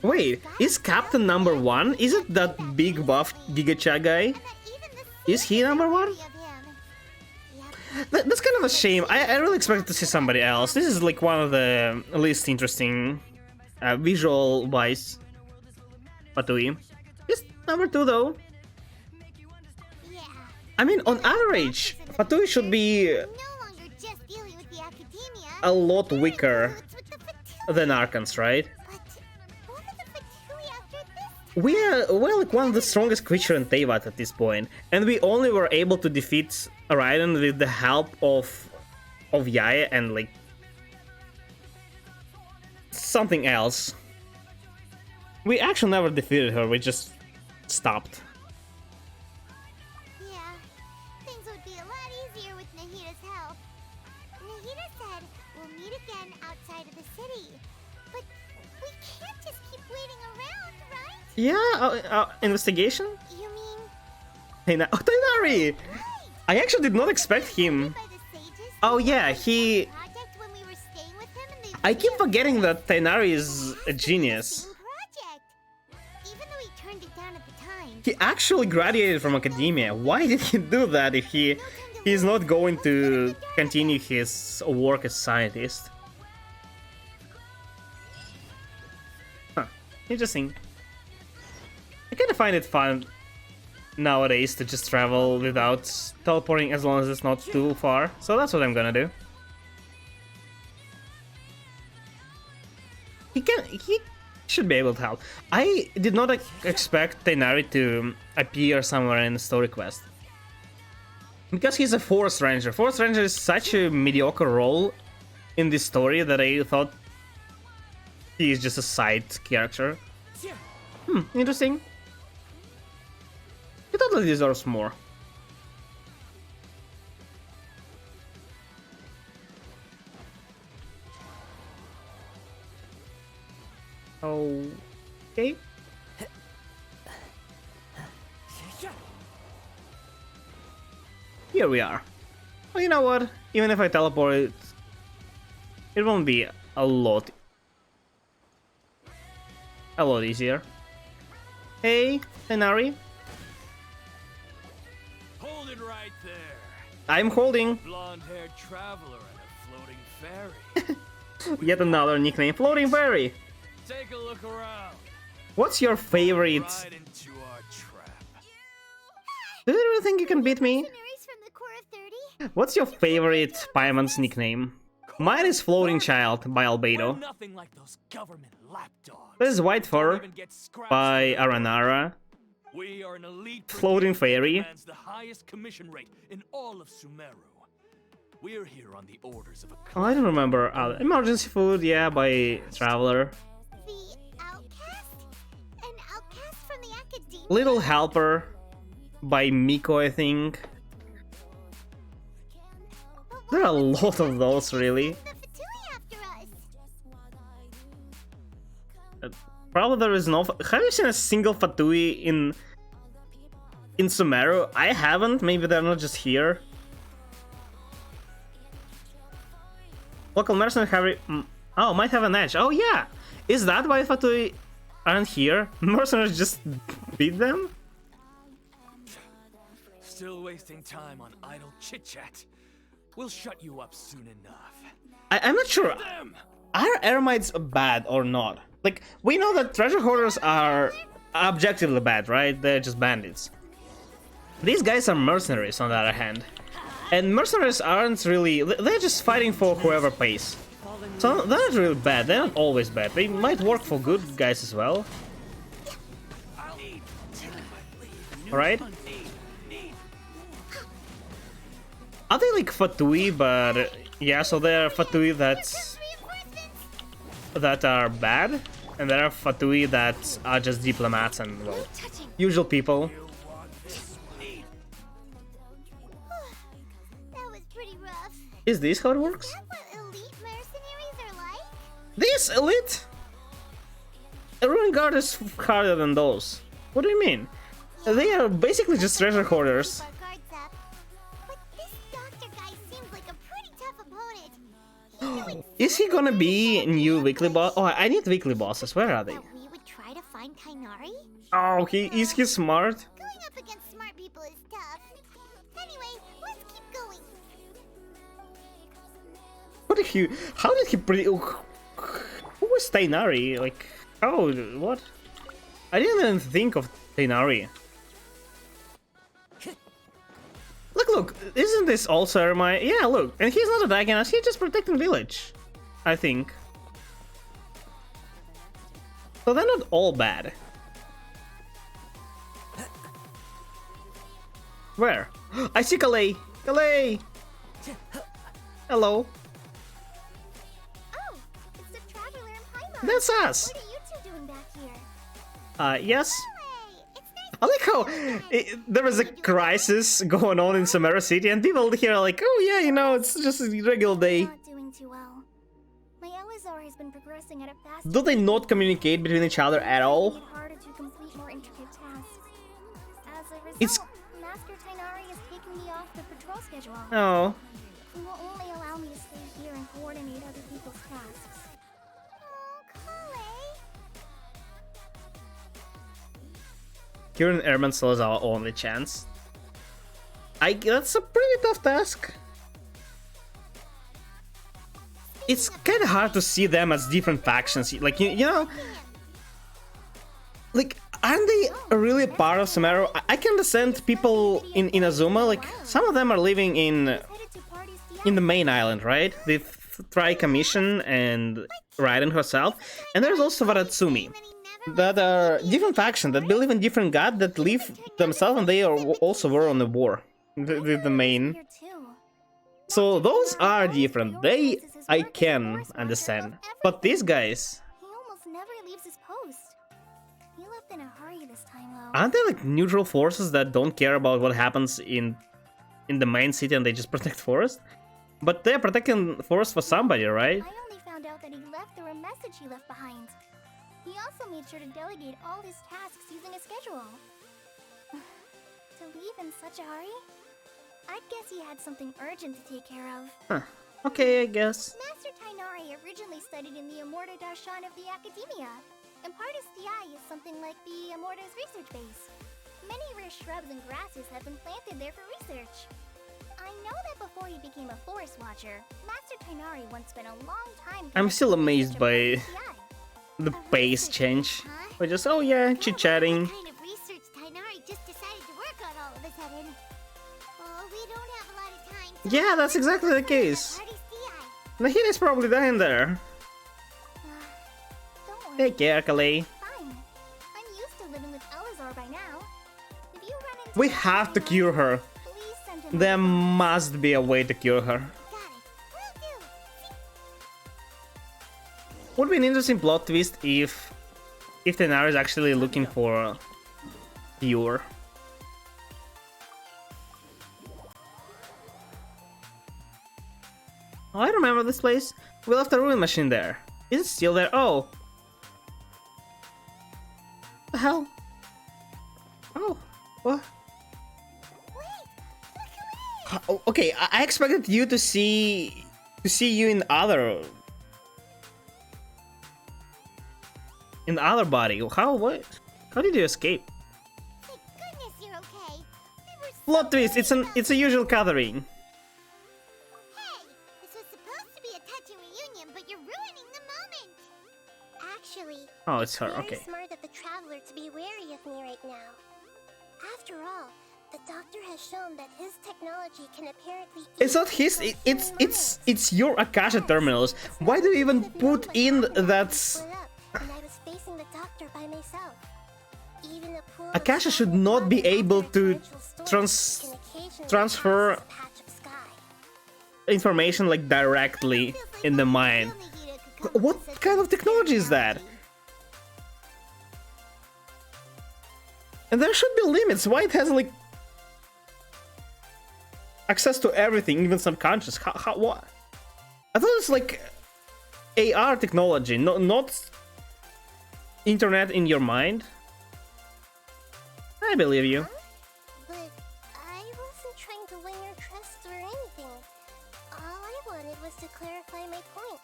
Wait, is Captain number 1? Is it that big buff Gigacha guy? Is he number 1? That's kind of a shame. I really expected to see somebody else. This is like one of the least interesting visual-wise Fatui. Just number 2 though. I mean, on average, Fatui should be a lot weaker than Archons, right? We're like one of the strongest creatures in Teyvat at this point, and we only were able to defeat Raiden with the help of Yae and like something else. We actually never defeated her, we just stopped. Yeah, things would be a lot easier with Nahida's help. Nahida said we'll meet again outside of the city. But we can't just keep waiting around, right? Yeah, investigation? You mean... Tainari! I actually did not expect him. Oh yeah, he... I keep forgetting that Tainari is a genius. He actually graduated from academia. Why did he do that if he's not going to continue his work as scientist? Huh, interesting. I kind of find it fun nowadays to just travel without teleporting as long as it's not too far. So that's what I'm gonna do. He should be able to help. I did not expect Tainari to appear somewhere in the story quest. Because he's a Forest Ranger. Forest Ranger is such a mediocre role in this story that I thought he is just a side character. Interesting. He totally deserves more. Okay. Here we are. Well, you know what? Even if I teleport, it won't be a lot easier. Hey, Tainari. Hold it right there. I'm holding. Blonde-haired traveler and a floating fairy. Yet another nickname, Floating Fairy. Take a look around. What's your favorite? Right into our trap. Do you really think you can beat me? What's your favorite Paimon's nickname? Mine is Floating Child by Albedo. Nothing like those government lapdogs. This is White Fur by Aranara. are an elite floating fairy. demands the highest commission rate in all of Sumeru. We're here on the orders of a Oh, I don't remember. Emergency food, yeah, by Traveler. The outcast? An outcast from the academia? Little Helper by Miko, I think. There are a lot of those, really. Probably there is no. Have you seen a single Fatui in Sumeru? I haven't. Maybe they're not just here. Local mercenary have. Oh, might have an edge. Oh yeah, is that why Fatui aren't here? Mercenaries just beat them. Still wasting time on idle chit-chat. We'll shut you up soon enough. I'm not sure. Are Eremites bad or not? Like, we know that treasure hoarders are objectively bad, right? They're just bandits. These guys are mercenaries, on the other hand. And mercenaries aren't really... They're just fighting for whoever pays. So they're not really bad. They're not always bad. They might work for good guys as well. Alright? Are they like Fatui, but... Yeah, so they're Fatui that are bad, and there are Fatui that are just diplomats and, well, usual people. That was pretty rough. Is this how it works? Is that what elite mercenaries are like? This elite? A ruin guard is harder than those. What do you mean? They are basically just treasure hoarders. Is he gonna be new weekly boss? Oh, I need weekly bosses. Where are they? We would try to find Kainari? Oh, is he smart? Going up against smart people is tough. Anyway, let's keep going. What did he? How did he who was Tainari? Like, how? What? I didn't even think of Tainari. Look, isn't this also Ermite? Yeah, look, and he's not attacking us, he's just protecting village, I think. So they're not all bad. Where? I see Calais! Calais! Hello. Oh, it's the Traveler and Paimon. That's us! What are you two doing back here? Yes? I like how there was a crisis going on in Sumeru City, and people here are like, oh yeah, you know, it's just a regular day. Not doing too well. My Elazar has been progressing at a fast Do they not communicate between each other at all? harder to complete more intricate tasks. As a result, It's... Master Tainari is taking me off the patrol schedule. Oh. He will only allow me to stay here and coordinate other people's tasks. Curing Airman still is our only chance. That's a pretty tough task. It's kind of hard to see them as different factions. Like, you know... Like, aren't they really a part of Sumeru? I can understand people in Azuma, like, some of them are living in the main island, right? The Tri-Commission and Raiden herself. And there's also Varatsumi. That are different factions that believe in different gods that live themselves, and they are also were on the war with the main. So those are different. They I can understand, but these guys, He almost never leaves his post. He left in a hurry this time, though. aren't they like neutral forces that don't care about what happens in the main city and they just protect forest? But they're protecting forest for somebody, right? I only found out that he left through a message he left behind. He also made sure to delegate all his tasks using a schedule. To leave in such a hurry? I guess he had something urgent to take care of. Huh. Okay, I guess. Master Tainari originally studied in the Amorta Darshan of the Academia, and Partis Di is something like the Amorta's research base. Many rare shrubs and grasses have been planted there for research. I know that before he became a forest watcher, Master Tainari once spent a long time... I'm still amazed by the pace change. We're just, oh yeah, chit-chatting. What kind of research Tainari just decided to work on all of a sudden? Oh, we don't have a lot of time. Yeah, that's exactly the case. Nahida's probably dying there. Don't worry. Take care, Calais. Fine. I'm used to living with Elazar by now. you run into We have to cure her. please send him There must be a way to cure her. Would be an interesting plot twist if Tenara is actually looking for a cure. Oh, I remember this place. We left a ruin machine there. Is it still there? Oh. The hell? Oh, what? Oh, okay, I expected you to see you in other body. How what? How did you escape? Thank goodness you're okay. We were so Plot twist. It's a usual gathering. Hey, this was supposed to be a touching reunion, but you're ruining the moment. Actually, Oh, it's her. Very Okay. smart of the traveler to be wary of me right now. After all, the doctor has shown that his technology can apparently. It's not his. It's your Akasha terminals. Why do you even put in that? And I was facing the doctor by myself. Even a pool of Akasha should not be able to transfer information like directly in the mind. What kind of technology is that? And there should be limits. Why it has like access to everything, even subconscious? How what? I thought it's like AR technology, not internet in your mind. I believe you. But I wasn't trying to win your trust or anything. All I wanted was to clarify my point.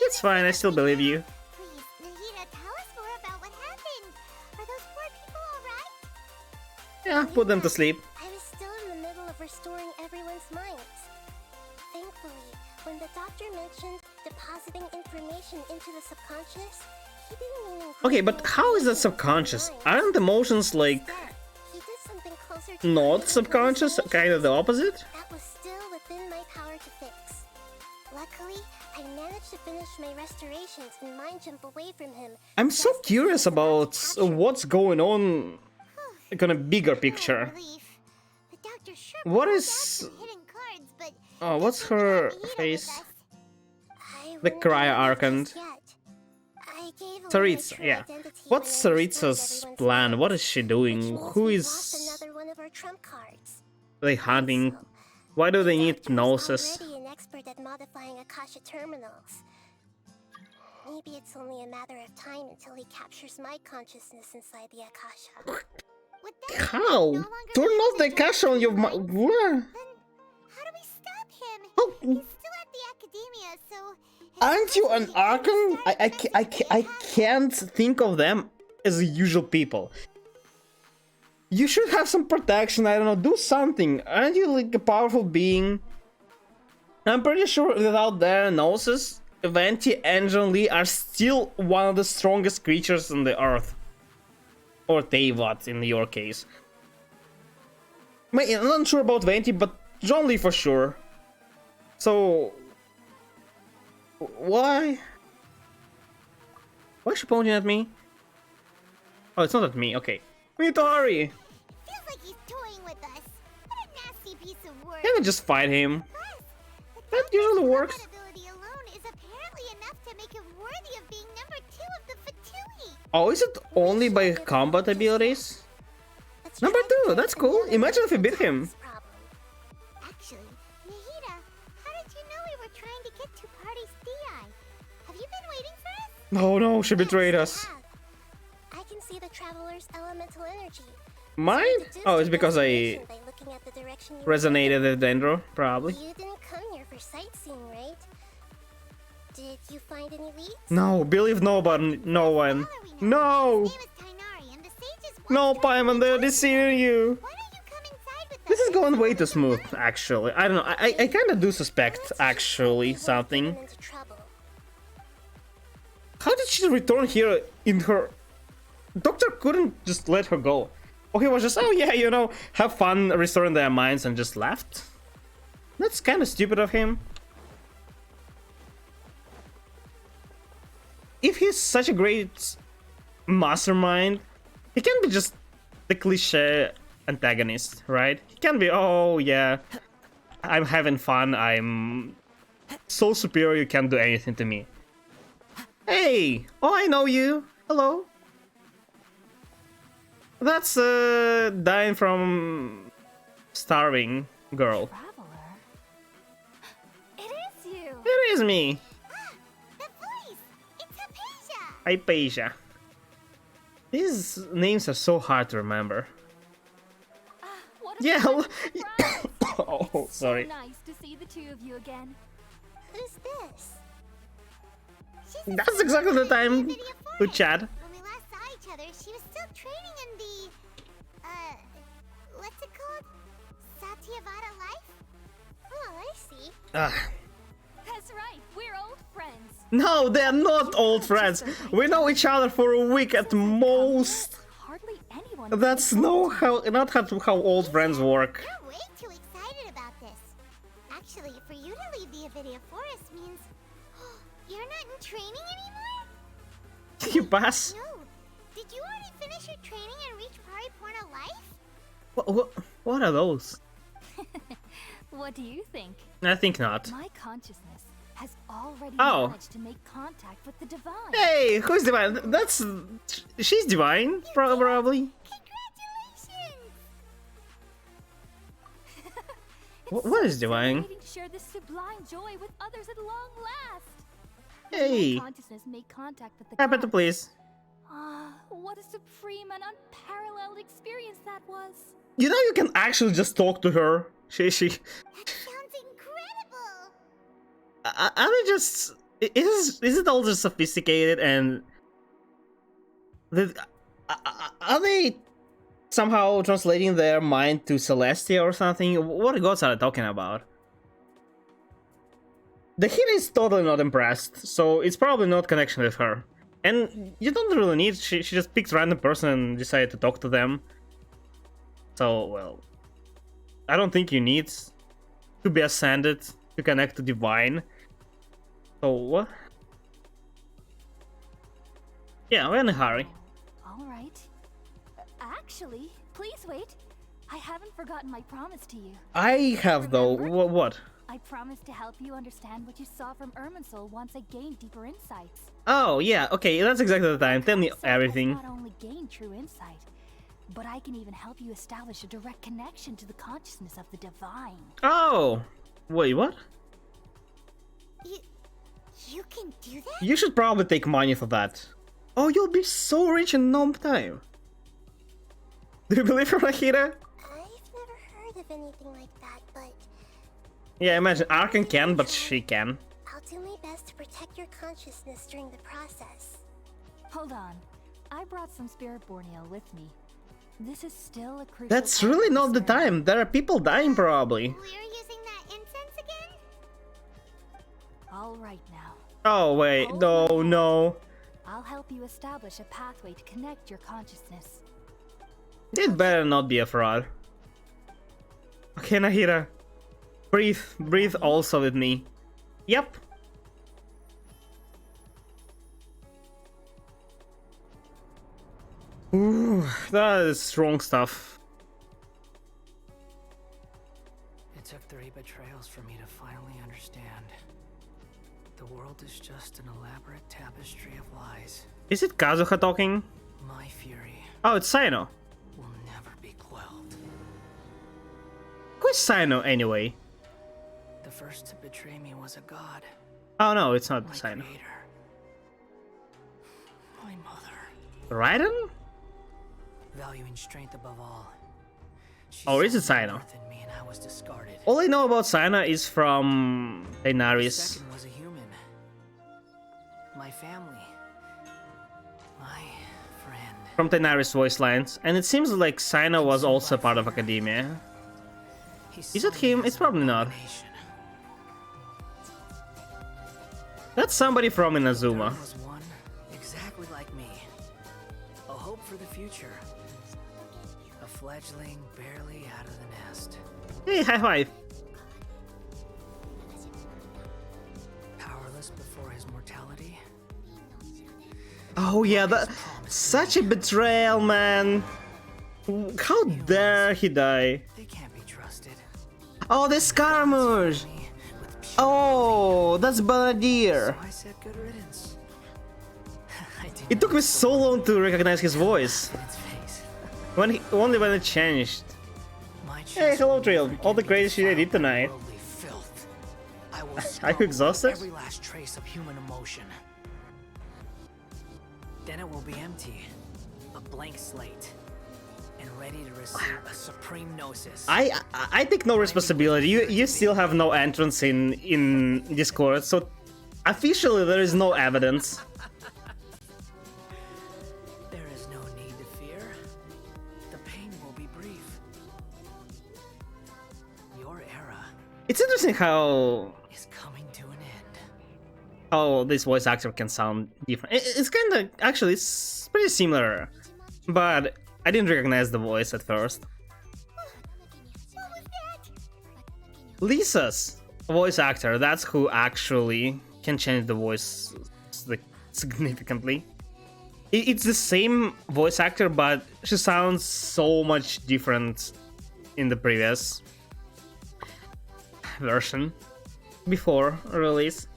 It's fine. I still believe you. Please, Nahida, tell us more about what happened. Are those poor people alright? Yeah, put them to sleep. I was still in the middle of restoring everyone's minds. Thankfully, when the doctor mentioned depositing information into the subconscious, he didn't mean Okay, but how is that subconscious? Aren't emotions like he did something closer to not subconscious? Kind of the opposite? that was still within my power to fix. Luckily, I managed to finish my restorations and mind jump away from him. I'm so curious about what's going on in a bigger picture. What is... Oh, what's her face? The Cryo Archant. Saritsa, yeah. What's Saritsa's plan? What is she doing? Who is they hunting? Why do they need Gnosis? Already an expert at modifying Akasha terminals. Maybe it's only a matter of time until he captures my consciousness inside the Akasha. How? Turn off the Akasha on your mind. What? How do we stop him? Oh. He's still at the academia, so... Aren't you an Archon? I can't think of them as usual people. You should have some protection, I don't know, do something. Aren't you like a powerful being? I'm pretty sure without their Gnosis, Venti and John Lee are still one of the strongest creatures on the earth. Or Teyvat in your case. I'm not sure about Venti, but John Lee for sure. So... Why? Why is she pointing at me? Oh, it's not at me, okay. We need to hurry! Feels like he's toying with us. What a nasty piece of work. Can we just fight him? That usually works. Ability alone is apparently enough to make him worthy of being number 2 of the Fatui. Oh, is it only by combat abilities? Number 2, that's cool. Imagine if we beat him. Actually, Nahida, how did you know we were trying to get to Party's DI? Have you been waiting for us? No, no, she betrayed us. I can see the traveler's elemental energy. Mine? Oh, it's because I By looking at the direction you resonated with Dendro, probably. You didn't come here for sightseeing, right? Did you find any leads? No, believe nobody, no one. No! No, Paimon, they're deceiving you. This is going way too smooth, actually. I don't know, I kinda do suspect, actually, something. How did she return here in her... Doctor couldn't just let her go. Or he was just, oh yeah, you know, have fun restoring their minds and just left? That's kinda stupid of him. If he's such a great mastermind, he can't be just the cliche antagonist, right? He can be, oh yeah, I'm having fun, I'm so superior you can't do anything to me. Hey! Oh, I know you! Hello! That's dying from starving girl. Traveler? It is you! It is me! The voice! It's Hypatia! Hypatia. These names are so hard to remember. What a Yeah, surprise. oh, sorry. So nice to see the two of you again. Who's this? That's exactly the time to chat. When we last saw each other, she was still training in the... what's it called? Satyavada life? Oh, I see. That's right, we're old friends. No, they're not old friends. We know each other for a week at most. Hardly anyone. That's not how old friends work. You're way too excited about this. Actually, for you to leave the Avidia Forest means... you're not in training anymore? You pass. No. Did you already finish your training and reach Pariporna life? What are those? What do you think? I think not. My consciousness has already managed to make contact with the divine. Hey, who's divine? That's... she's divine, probably. Congratulations! What is divine? To share this sublime joy with others at long last. Hey. My consciousness made contact with the Happen to gods. please. Ah, what a supreme and unparalleled experience that was. You know you can actually just talk to her. She. Sounds incredible! Are they just... Is it all just sophisticated and... Are they somehow translating their mind to Celestia or something? What gods are they talking about? The hero is totally not impressed, so it's probably not connection with her. And you don't really need... She just picked random person and decided to talk to them. So, well... I don't think you need to be ascended to connect to divine. So what? Yeah, we're in a hurry. All right. Actually, please wait. I haven't forgotten my promise to you. I have though. What? I promised to help you understand what you saw from Irminsul once I gained deeper insights. Oh yeah, okay, that's exactly the time. Tell me everything. Not only gain true insight, but I can even help you establish a direct connection to the consciousness of the divine. Oh, wait, what? You can do that? You should probably take money for that. Oh, you'll be so rich in no time. Do you believe her, Akira? I've never heard of anything like that, but... Yeah, imagine Arkan can, but she can. I'll do my best to protect your consciousness during the process. Hold on. I brought some spirit borneo with me. This is still a crucial... That's really not the time. There are people dying, probably. We're using that incense again? All right now. Oh, wait. No. I'll help you establish a pathway to connect your consciousness. It better not be a fraud. Okay, Nahira. Breathe also with me. Yep. Ooh, that is strong stuff. It took 3 betrayals for me to finally understand. The world is just an elaborate tapestry of lies. Is it Kazuha talking? My fury Oh, it's Sino. will never be quelled. Who's Sino anyway? The first to betray me was a god. Oh no, it's not My Sino. creator. My mother. Raiden? Valuing strength above all. She Or is it saw Sino? more than me and I was discarded. All I know about Sino is from The Daenerys. second was a human. My family. My friend. From Daenerys voice lines. And it seems like Sino was also part of Academia. Is it him? It's probably not. That's somebody from Inazuma. There was one exactly like me. A hope for the future. A fledgling barely out of the nest. Hey, high five. Powerless before his mortality. Oh yeah, that such a betrayal, man. How dare he die? They can't be trusted. Oh, the Scaramouche! Oh, that's Balladeer. So I said good riddance. It took me so long to recognize his voice. Only when it changed. Hey, hello Trail. All the crazy shit I did tonight. Are you exhausted? Every last trace of human emotion. Then it will be empty. A blank slate. And ready to receive a supreme gnosis. I take no responsibility. You still have no entrance in Discord, so officially there is no evidence. There is no need to fear. The pain will be brief. Your era It's interesting how is coming to an end. how this voice actor can sound different. It's kind of actually it's pretty similar, but I didn't recognize the voice at first. Lisa's voice actor, that's who actually can change the voice like significantly. It's the same voice actor, but she sounds so much different in the previous version before release.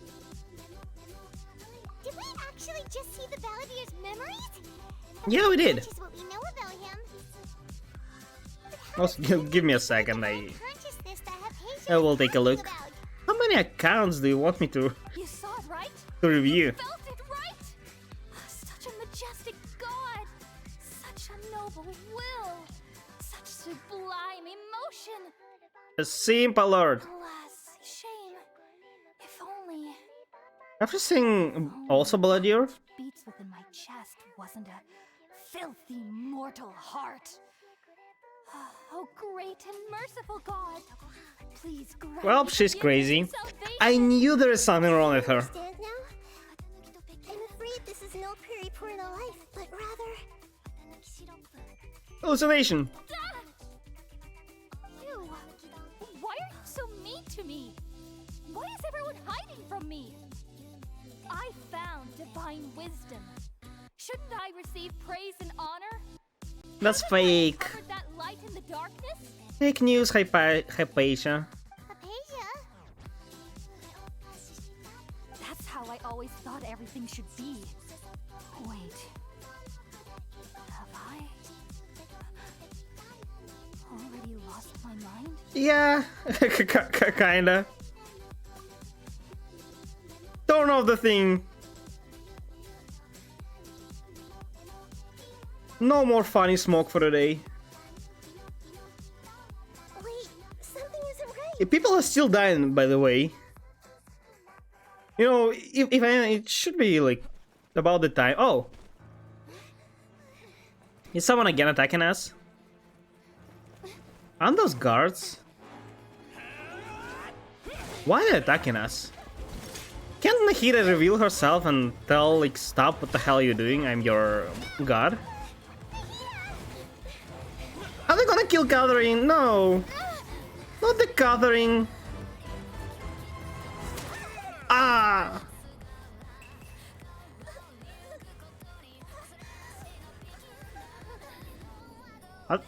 Did we actually just see the Balladier's memories? Yeah, we did. Which is what we know about him. Also, give me a second. I Consciousness that I will take a look. How many accounts do you want me to You saw it, right? review? Felt it, right? Such a majestic god. Such a noble will. Such sublime emotion. A simple alert. Alas, shame. If only Everything also Balladeer? beats within my chest wasn't a filthy mortal heart. Oh, great and merciful God. Please grant Well, me she's forgiveness crazy. and salvation. I knew there is something wrong with her. Understand now? I'm afraid this is no Purina life, but rather Hallucination. You! Why are you so mean to me? Why is everyone hiding from me? I found divine wisdom. Shouldn't I receive praise and honor? That's fake. Covered that light in the darkness? Fake news, Hypatia. That's how I always thought everything should be. Wait. Have I already lost my mind? Yeah, kinda. Turn off the thing. No more funny smoke for the day. wait, something isn't right. People are still dying, by the way. You know, if it should be like about the time. Oh, is someone again attacking us? Aren't those guards? Why are they attacking us? Can't Nahida reveal herself and tell, like, stop, what the hell are you doing? I'm your god. Are they gonna kill Catherine? No! Not the Catherine! Ah!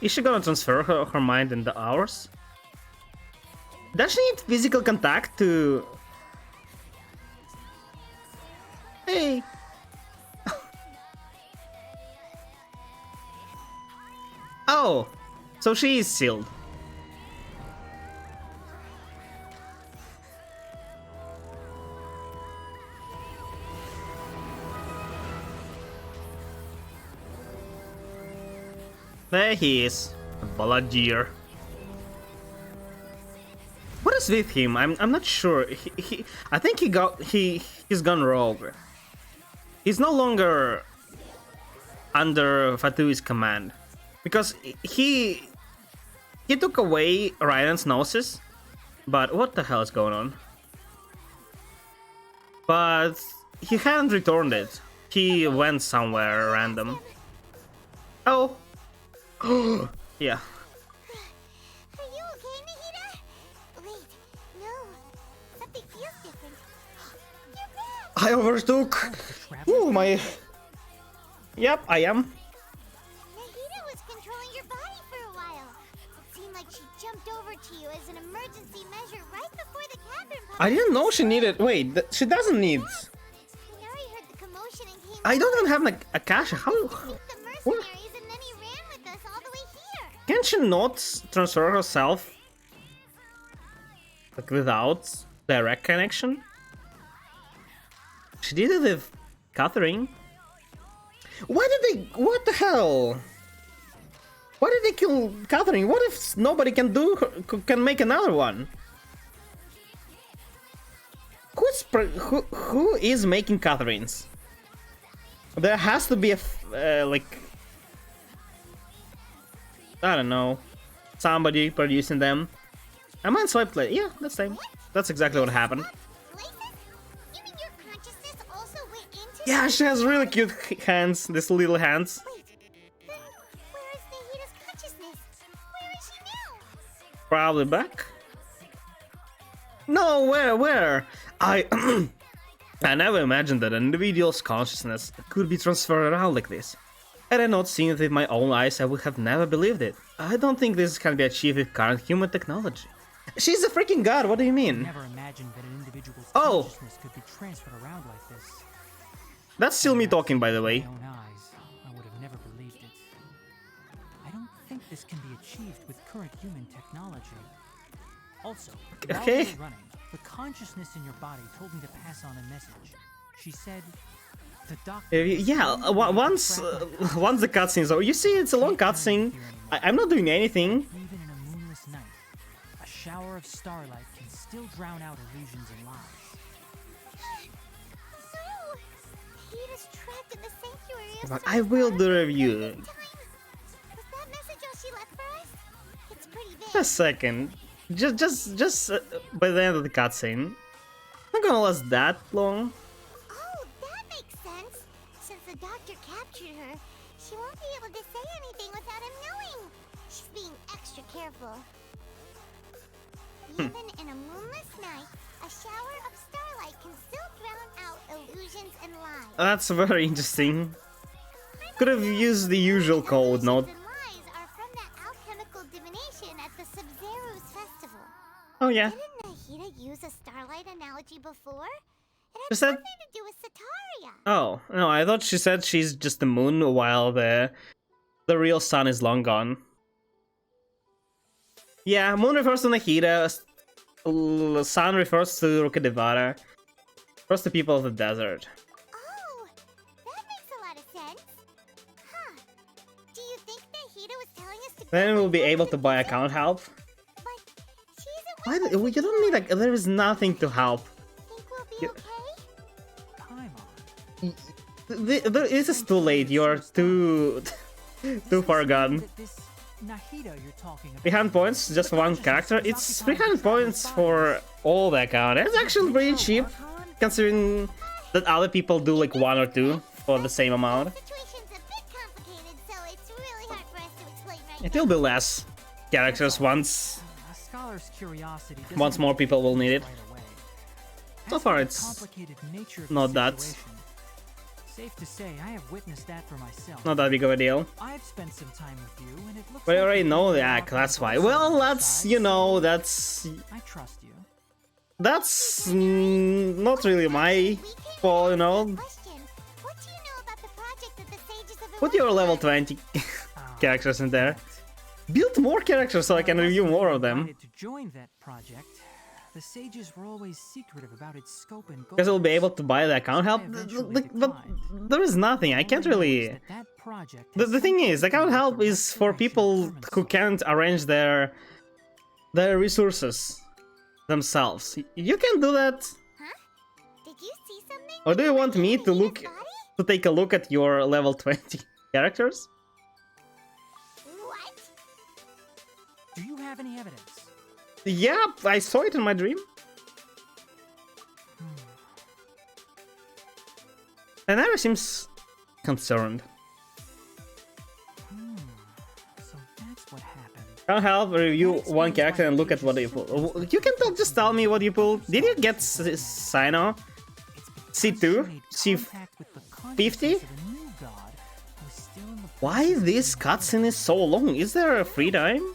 Is she gonna transfer her mind into ours? Does she need physical contact to... Hey! Oh! So she is sealed. There he is, Balladeer. What is with him? I'm not sure. I think he's gone rogue. He's no longer under Fatui's command because he took away Ryan's gnosis. But what the hell is going on? But he hadn't returned it. He went somewhere random. Oh. Yeah. Are you okay, Nahida? Wait, no. Something feels different. You're back! I overtook. Ooh, my. Yep, I am. Nahida was controlling your body like she jumped over to you as an emergency measure right before the cavern. I didn't know she needed. Wait, she doesn't need. Hinari heard the commotion and came. I don't even have like a cash. How? The What? mercenaries, and then he ran with us all the way here. Can she not transfer herself? Like without direct connection? She did it with Catherine. Why did they? What the hell? Why did they kill Catherine? What if nobody can can make another one? Who is making Catherines? There has to be a like, I don't know, somebody producing them. I might swipe late. Yeah, that's same. That's exactly what happened. Yeah, she has really cute hands. These little hands. Probably back. No, where? I I never imagined that an individual's consciousness could be transferred around like this. Had I not seen it with my own eyes, I would have never believed it. I don't think this can be achieved with current human technology. She's a freaking god, what do you mean? Never imagined that an individual's Oh! consciousness could be transferred around like this. That's still me talking, by the way. With my own eyes, I would have never believed it. I don't think this can be achieved with current human technology. Also, while we were running, the consciousness in your body told me to pass on a message. She said, the doctor... Yeah, once the cutscene's over. You see, it's a long cutscene. I'm not doing anything. Even in a moonless night, a shower of starlight can still drown out illusions and lies. Hita's trapped in the sanctuary of But I will do a review. Was that message all she left for us? It's pretty big. Just a second. Just by the end of the cutscene. Not gonna last that long. Oh, that makes sense. Since the doctor captured her, she won't be able to say anything without him knowing. She's being extra careful. Even in a moonless night, a shower of starlight can still drown out illusions and lies. That's very interesting. Could have used the usual code, not. Oh yeah. Didn't Nahida use a starlight analogy before? It She had said. nothing to do with Sataria. Oh no, I thought she said she's just the moon while the real sun is long gone. Yeah, moon refers to Nahida, sun refers to Rukkhadevata, refers to people of the desert. Oh, that makes a lot of sense. Huh. Do you think Nahida was telling us to Then we'll be able to buy account help. Why? You don't need like. There is nothing to help. This is too late. You're too far gone. Nahida you're talking about. 300 points, just one character. It's 300 points for all the account. It's actually pretty cheap, considering that other people do like 1 or 2 for the same amount. It will be less characters once more people will need it. So far it's not that. Safe to say, I have witnessed that for myself. Not that big of a deal. I've spent some time with you, and it looks But you like already know the act, that's why. Well, that's, you know, that's... I trust you. That's not really my fault, you know. Put your level 20 characters in there. Build more characters so I can review more of them. To join that project, the sages were always secretive about its scope and goals. Because I'll be able to buy the account help, but there is nothing. I can't really. The thing is, the account help is for people who can't arrange their resources themselves. You can do that. Did you see something? Or do you want me to take a look at your level 20 characters? What? Do you have any evidence? Yeah, I saw it in my dream. And never seems concerned. So that's what happened. Can't help review one character and look at what you pull. You can just tell me what you pulled. Did you get Sino? C2? C50? Why this cutscene is so long? Is there a free time?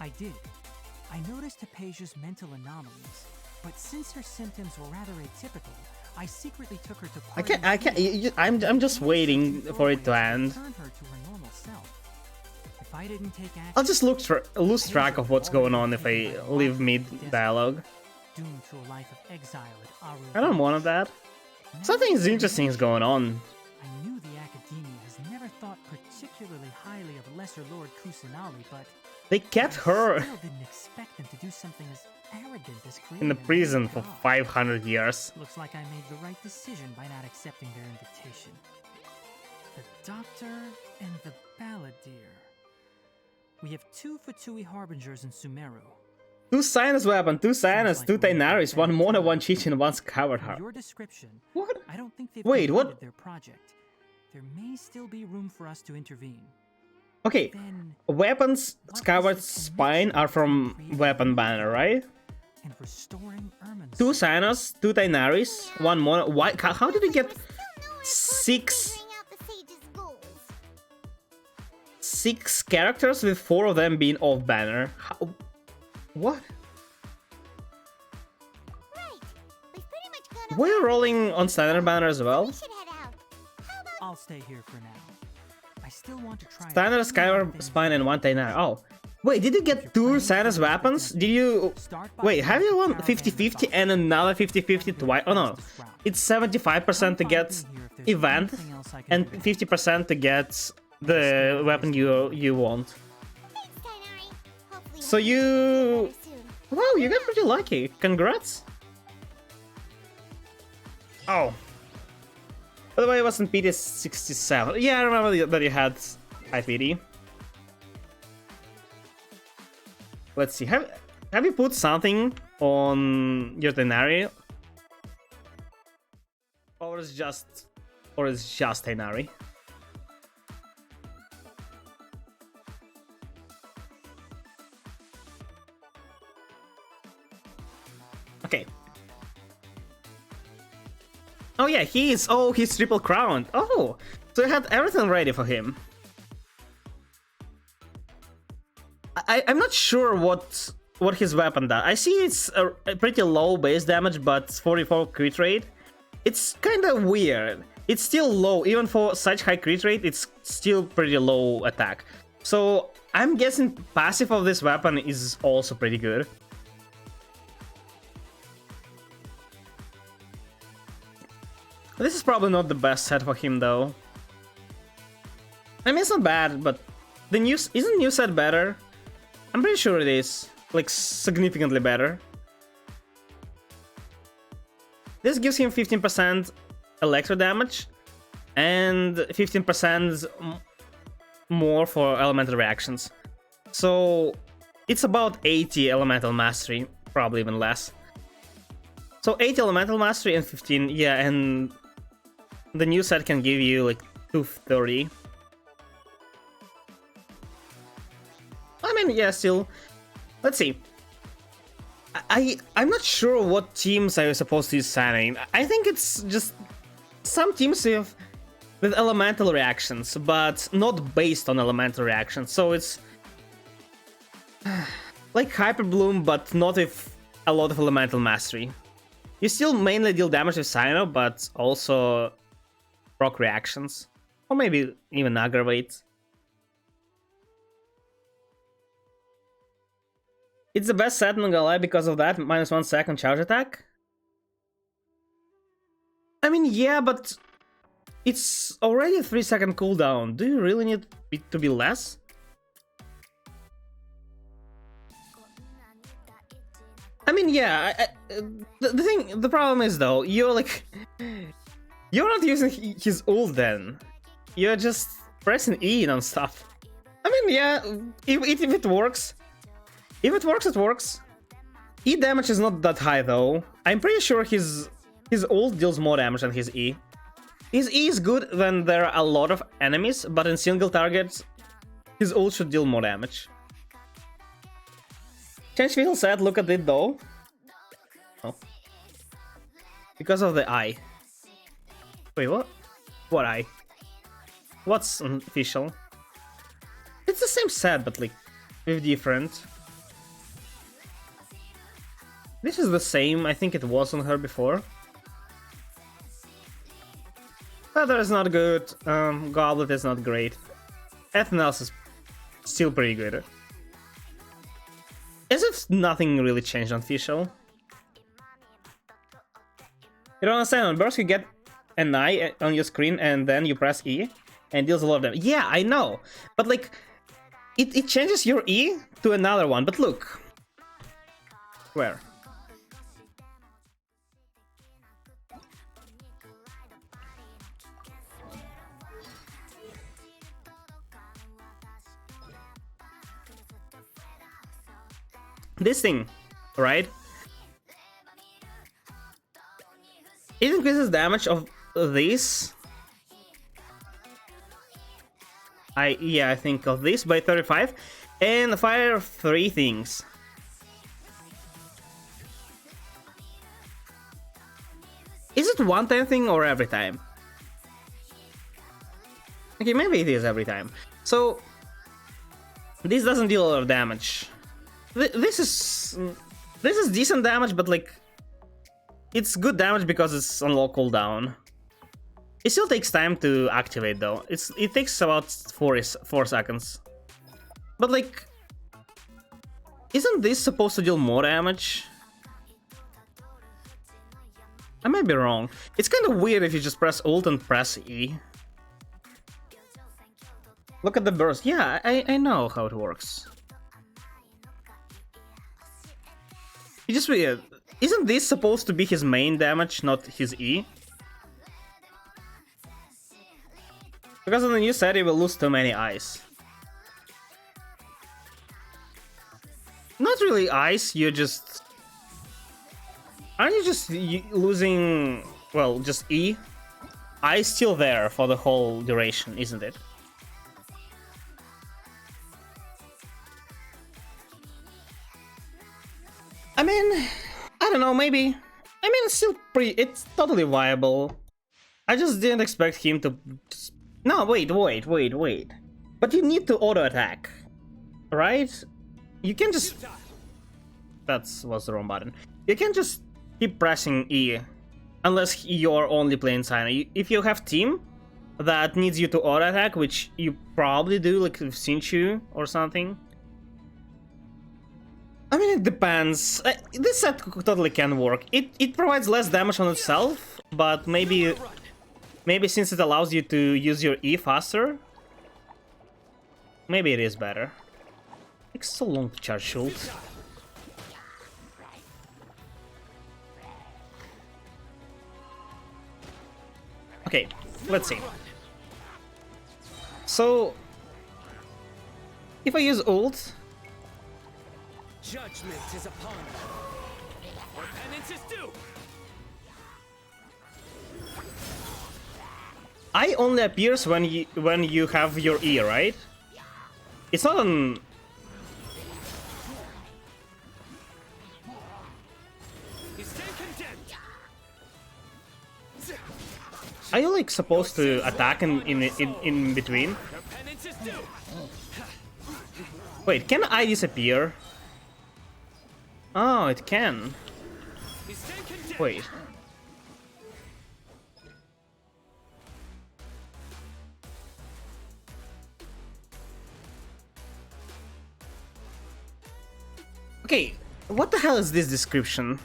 I did. I noticed Hypatia's mental anomalies, but since her symptoms were rather atypical, I secretly took her to I can't. I'm just waiting for it to end. Return her to her normal self. If I didn't take action, I'll just lose track of what's going on if I leave mid dialogue. doomed to a life of exile at Aru. I don't want that. Something interesting is going on. I knew the Academia has never thought particularly highly of Lesser Lord Kusanali, but They kept her I still didn't expect them to do something as arrogant as in the creating a prison new for god. 500 years. Looks like I made the right decision by not accepting their invitation. The Doctor and the Balladeer. We have 2 Fatui Harbingers in Sumeru. 2 Sinus weapon, 2 Sinus, 2 Tainaris, 1 Mona, 1 Cheech, and 1 Scoured Heart. Your description. What? I don't think they've Wait, completed what? their project. There may still be room for us to intervene. Okay, weapons, Skyward Spine are from Weapon Banner, right? And restoring Ermin's 2 Sinus, 2 Tainaris, 1 Mona. Why? How did you get 6 characters with 4 of them being off banner? How? What? Were you rolling on standard banner as well? I'll stay here for now. I still want to try. Standard, Skyward Spine, and 1 Tainari. Oh. Wait, did you get 2 Sinus weapons? Did you... Wait, have you won 50-50 and another 50-50 twice? Oh no. It's 75% to get event and 50% to get the weapon you want. So you... Wow, you got pretty lucky. Congrats. Oh. By the way, it wasn't PD 67. Yeah, I remember that you had high PD. Let's see. Have you put something on your Tainari? Or is just Tainari? Okay. Oh yeah, he's triple crowned. Oh, so you had everything ready for him. I'm not sure what his weapon does. I see it's a pretty low base damage, but 44 crit rate. It's kind of weird. It's still low, even for such high crit rate. It's still pretty low attack. So I'm guessing passive of this weapon is also pretty good. This is probably not the best set for him though. I mean, it's not bad, but isn't new set better? I'm pretty sure it is, like significantly better. This gives him 15% electro damage and 15% more for elemental reactions. So it's about 80 elemental mastery, probably even less. So 80 elemental mastery and 15, yeah, and the new set can give you like 230. I mean, yeah, still. Let's see. I'm not sure what teams are supposed to use Signing. I think it's just some teams with elemental reactions, but not based on elemental reactions. So it's like Hyper Bloom, but not with a lot of elemental mastery. You still mainly deal damage with Sino, but also proc reactions, or maybe even aggravate. It's the best set, not gonna lie, because of that -1 second charge attack. I mean, yeah, but it's already a 3-second cooldown. Do you really need it to be less? I mean, yeah. The problem is though, you're not using his ult then. You're just pressing E on stuff. I mean, yeah, if it works. If it works, it works. E damage is not that high though. I'm pretty sure his ult deals more damage than his E. His E is good when there are a lot of enemies, but in single targets, his ult should deal more damage. Change Fiddle said, look at it though. Oh. Because of the eye. Wait, what? What eye? What's official? It's the same set, but like, with different. This is the same, I think it was on her before. Feather is not good, Goblet is not great. Everything else is still pretty good. As if nothing really changed on Official. You don't understand, on Burst you get an eye on your screen and then you press E and deals a lot of damage. Yeah, I know, but like, it changes your E to another one, but look. Where? This thing, right? It increases damage of this. I think of this by 35 and fire 3 things. Is it one time thing or every time? Okay, maybe it is every time. So this doesn't deal a lot of damage. This is decent damage, but like it's good damage because it's on low cooldown. It still takes time to activate though. It takes about 4 seconds. But like, isn't this supposed to deal more damage? I might be wrong. It's kind of weird if you just press Alt and press E. Look at the burst. Yeah, I know how it works. It's just weird. Isn't this supposed to be his main damage, not his E? Because in the new set, he will lose too many eyes. Not really eyes, you just... Aren't you just losing... well, just E? Eye's still there for the whole duration, isn't it? I mean, I don't know, maybe. I mean, it's still it's totally viable. I just didn't expect him to... No, wait. But you need to auto-attack, right? You can just... That was the wrong button. You can just keep pressing E, unless you're only playing Sino. If you have team that needs you to auto-attack, which you probably do, like with Sinchu or something. I mean, it depends. This set totally can work. It provides less damage on itself, but maybe since it allows you to use your E faster, maybe it is better. It takes so long to charge shield. Okay, let's see. So, if I use ult, judgment is upon you. Repentance is due. I only appears when you have your E, right? It's not an... Are you like supposed to attack in between? Wait, can I disappear? Oh, it can. Wait. Okay, what the hell is this description?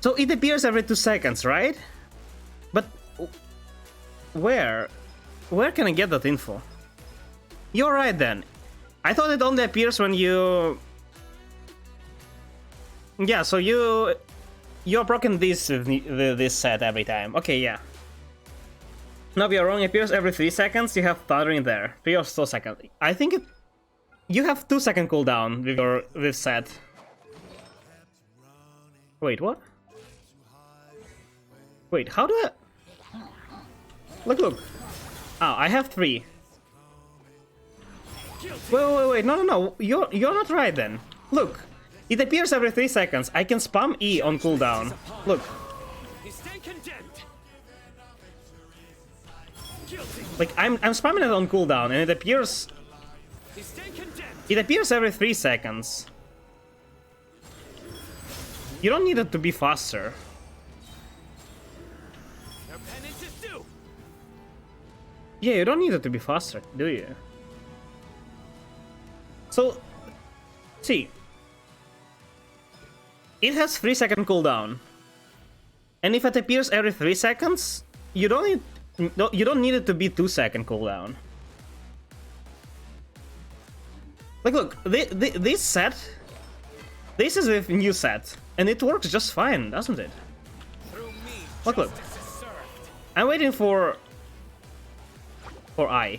So it appears every 2 seconds, right? But where? Where can I get that info? You're right then. I thought it only appears when you... Yeah, so you're broken this set every time. Okay, yeah. No, you're wrong. It appears every 3 seconds. You have Thunder in there. 3 or 4 seconds. I think it... You have 2 second cooldown with your set. Wait, what? Wait, how do I... Look. Oh, I have 3. Wait, no. You're not right then. Look, it appears every 3 seconds. I can spam E on cooldown. Look. Like, I'm spamming it on cooldown and it appears... It appears every 3 seconds. You don't need it to be faster. Your penance is due. Yeah, you don't need it to be faster, do you? So, see. It has 3-second cooldown. And if it appears every 3 seconds, you don't need it to be 2-second cooldown. Like, look, this set, this is with new set, and it works just fine, doesn't it? Look, I'm waiting for I.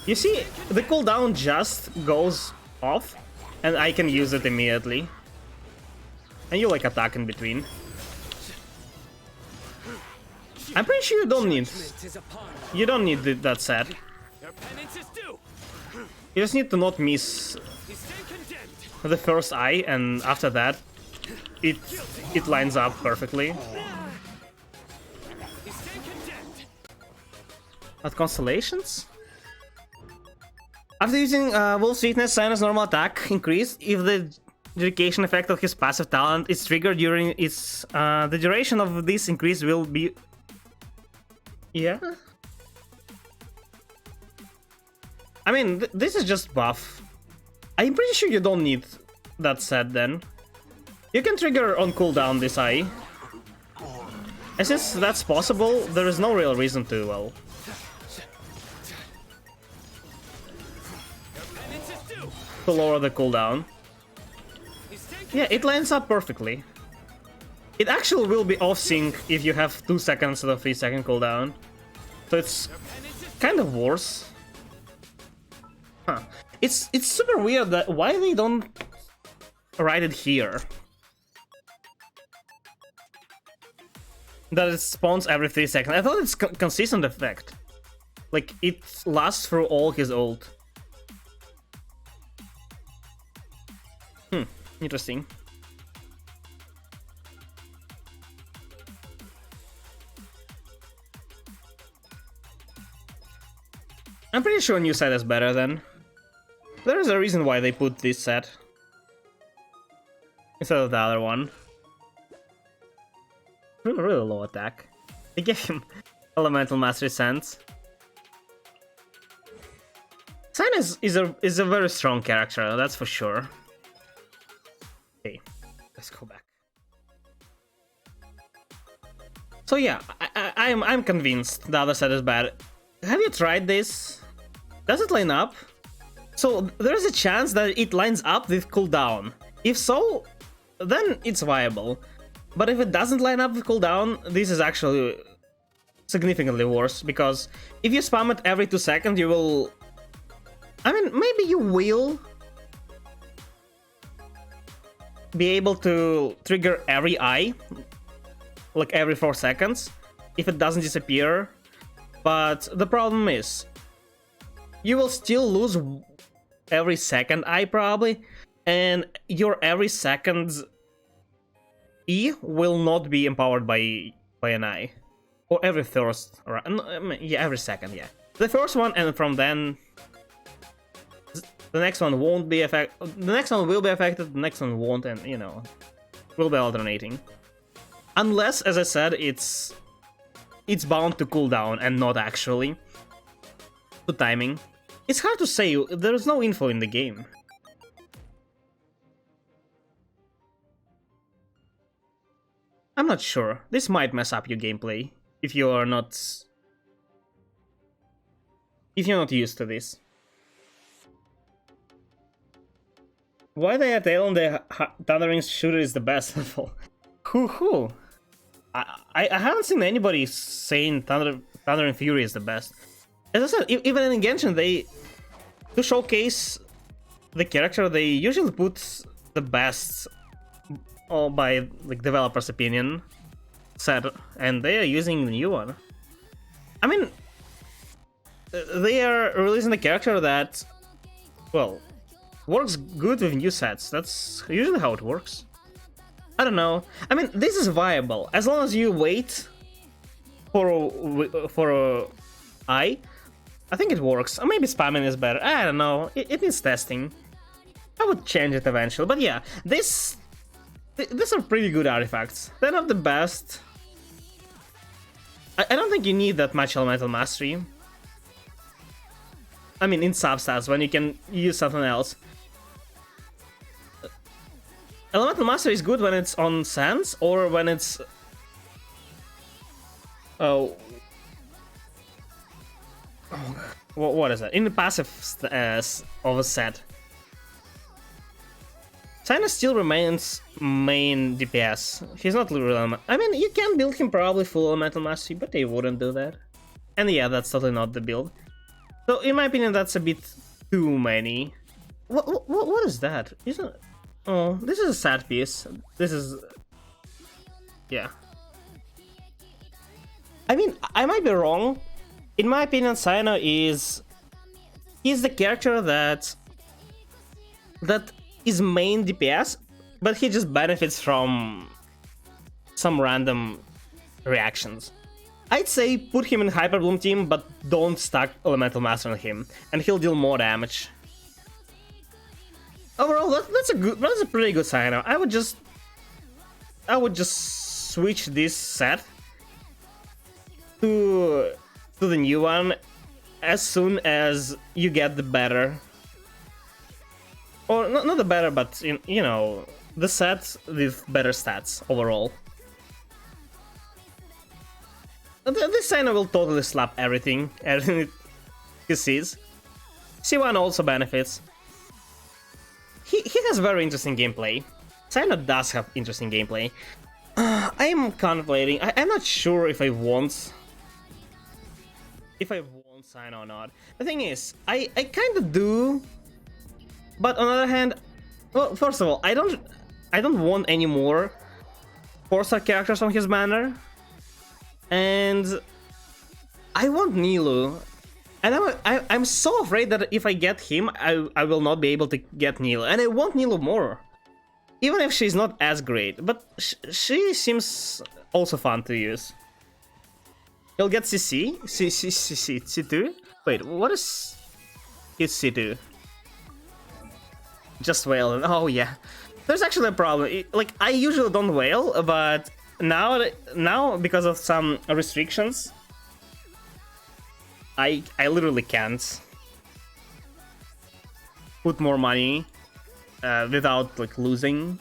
You see, the cooldown just goes off, and I can use it immediately. And you like attack in between. I'm pretty sure you don't need that set. You just need to not miss the first eye, and after that, it lines up perfectly. At Constellations? After using Wolf's Weakness, Sinus' normal attack increased if the dedication effect of his passive talent is triggered during its... the duration of this increase will be... Yeah? I mean, this is just buff. I'm pretty sure you don't need that set then. You can trigger on cooldown this eye. And since that's possible, there is no real reason to, well... to lower the cooldown. Yeah, it lines up perfectly. It actually will be off sync if you have 2 seconds instead of 3-second cooldown. So it's kind of worse. Huh. It's super weird that why they don't write it here. That it spawns every 3 seconds. I thought it's consistent effect. Like, it lasts through all his ult. Interesting. I'm pretty sure new set is better then. There is a reason why they put this set instead of the other one. Really low attack. They gave him Elemental Mastery Sense. Sinus is a very strong character, that's for sure. Okay, let's go back. So yeah, I'm convinced the other set is bad. Have you tried this? Does it line up? So there's a chance that it lines up with cooldown. If so, then it's viable. But if it doesn't line up with cooldown, this is actually significantly worse, because if you spam it every 2 seconds, you will... I mean, maybe you will be able to trigger every eye, like every 4 seconds, if it doesn't disappear. But the problem is, you will still lose every second eye probably, and your every second E will not be empowered by an eye. Or every first, or yeah, every second, yeah. The first one, and from then the next one won't be affected. The next one will be affected, the next one won't, and you know, will be alternating. Unless, as I said, it's bound to cooldown and not actually to timing. It's hard to say, there is no info in the game. I'm not sure. This might mess up your gameplay if you're not used to this. Why they tell on the Thundering shooter is the best? Who? I haven't seen anybody saying Thundering Fury is the best. As I said, even in Genshin, to showcase the character, they usually put the best, by like developer's opinion, set, and they are using the new one. I mean, they are releasing a character that, well, works good with new sets. That's usually how it works. I don't know. I mean, this is viable as long as you wait for a eye. I think it works. Or maybe spamming is better. I don't know. It needs testing. I would change it eventually, but yeah, these are pretty good artifacts. They're not the best. I don't think you need that much elemental mastery. I mean, in substats, when you can use something else. Elemental mastery is good when it's on Sands, or when it's... what is that? In the passive of a set. China still remains main DPS. He's not really... I mean, you can build him probably full elemental mastery, but they wouldn't do that. And yeah, that's totally not the build. So, in my opinion, that's a bit too many. What is that? Isn't... Oh, this is a sad piece. This is... Yeah. I mean, I might be wrong. In my opinion, Cyno is... He's the character that is main DPS, but he just benefits from some random reactions. I'd say put him in Hyper Bloom team, but don't stack Elemental Master on him, and he'll deal more damage. Overall, that's a pretty good Cyno. I would just switch this set to the new one as soon as you get the better. Or not the better, but you know, the set with better stats overall. This Cyno will totally slap everything he sees. C1 also benefits. He has very interesting gameplay. Cyno does have interesting gameplay. I'm contemplating. I'm not sure if I want Cyno or not. The thing is, I kind of do. But on the other hand, well, first of all, I don't want any more 4-star characters on his banner, and I want Nilu, and I'm so afraid that if I get him, I will not be able to get Nilu, and I want Nilu more, even if she's not as great. But she seems also fun to use. He'll get CC, C2. Wait, what is his C2? Just wail. Oh yeah, there's actually a problem. Like, I usually don't wail, but now because of some restrictions, I literally can't put more money without like losing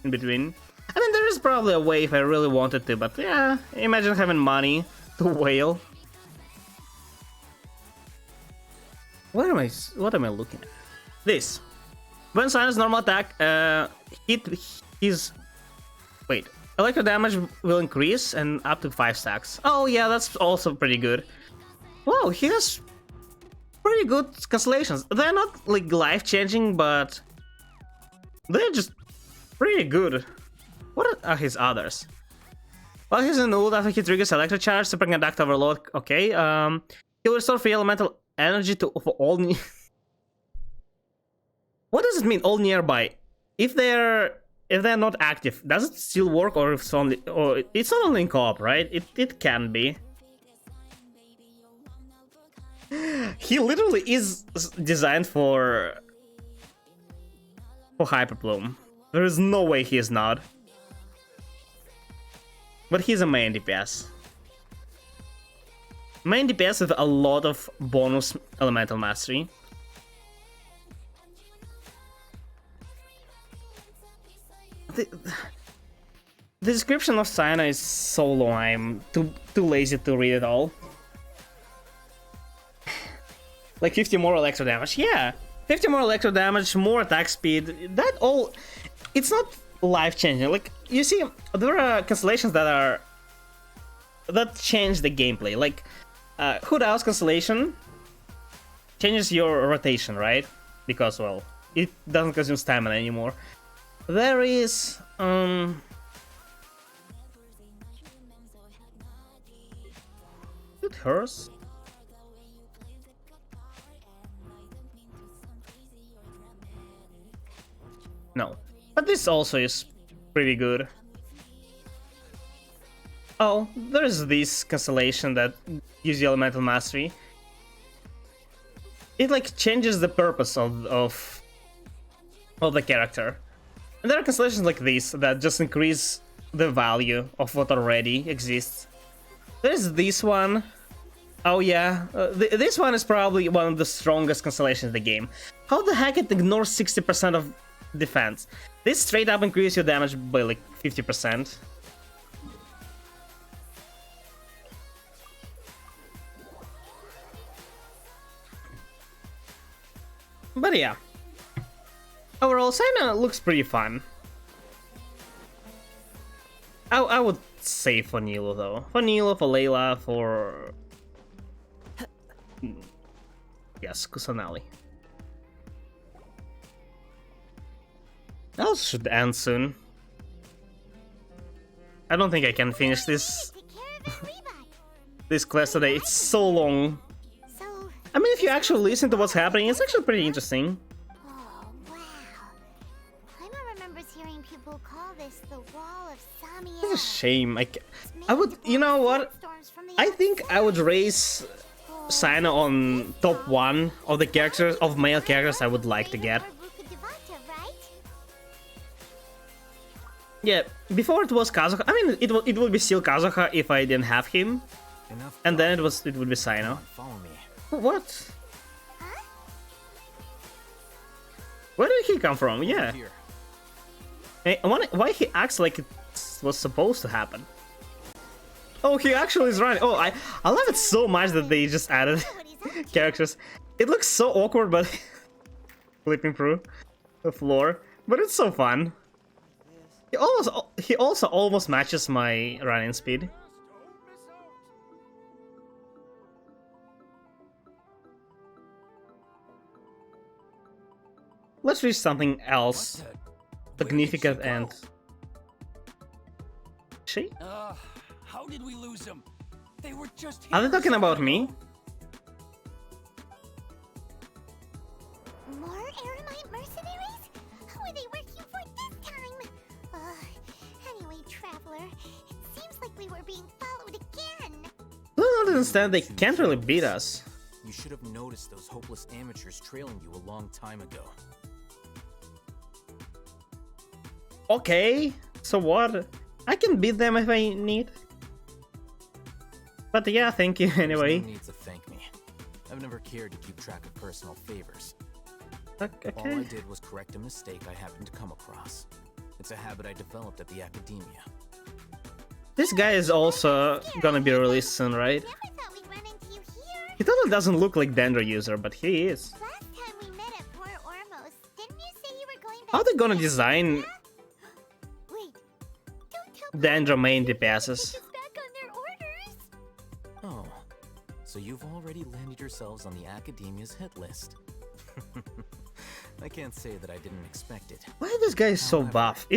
in between. I mean, there is probably a way if I really wanted to, but yeah, imagine having money to wail. What am I looking at? This. When Cyno's normal attack electro damage will increase and up to 5 stacks. Oh yeah, that's also pretty good. Wow, he has pretty good cancellations. They're not like life-changing, but they're just pretty good. What are his others? Well, he's an ult after he triggers electro charge, superconductor overload. Okay, he'll restore free elemental energy for all. What does it mean, all nearby? If they're not active, does it still work, or if it's only, or it's not only in co-op, right? It can be. He literally is designed for Hyper Bloom. There is no way he is not. But he's a main DPS. Main DPS with a lot of bonus elemental mastery. The description of Cyno is so long, I'm too lazy to read it all. Like 50 more electro damage, yeah. 50 more electro damage, more attack speed, that all... It's not life-changing. Like, you see, there are constellations that change the gameplay. Like, Hood House Constellation changes your rotation, right? Because, well, it doesn't consume stamina anymore. There is... It hers? No. But this also is pretty good. Oh, there's this constellation that gives you elemental mastery. It like changes the purpose of of the character. And there are constellations like this that just increase the value of what already exists. There's this one. Oh yeah, this one is probably one of the strongest constellations in the game. How the heck it ignores 60% of defense? This straight up increases your damage by like 50%. But yeah, overall, Sina looks pretty fun. I would say for Nilo though. For Nilo, for Layla, for... yes, Kusanali. Else should end soon. I don't think I can finish this this quest today. It's so long. I mean, if you actually listen to what's happening, it's actually pretty interesting. Oh, wow. Paimon remembers hearing people call this the Wall of Samia. It's a shame. I would, you know what? I think I would raise Sina on top 1 of the characters, of male characters I would like to get. Yeah, before it was Kazuha. I mean, it would be still Kazuha if I didn't have him, and then it would be Sina. What? Where did he come from? Yeah. Hey, why he acts like it was supposed to happen? Oh, he actually is running. Oh, I love it so much that they just added characters. It looks so awkward, but flipping through the floor. But it's so fun. He also almost matches my running speed. Let's reach something else significant and... She? How did we lose them? They were just Are they talking about me? More Aramite mercenaries? Who are they working for this time? Anyway, Traveler, it seems like we were being followed again. I don't understand, they can't really beat us. You should have noticed those hopeless amateurs trailing you a long time ago. Okay, so what? I can beat them if I need. But yeah, thank you anyway. There's no need to thank me. I've never cared to keep track of personal favors. Okay. All I did was correct a mistake I happened to come across. It's a habit I developed at the academia. This guy is also gonna be released soon, right? He totally doesn't look like Dendro user, but he is. How are they gonna design Dendro main DPSs? Oh, so you've already landed yourselves on the academia's hit list. I can't say that I didn't expect it. Why is this guy so buff?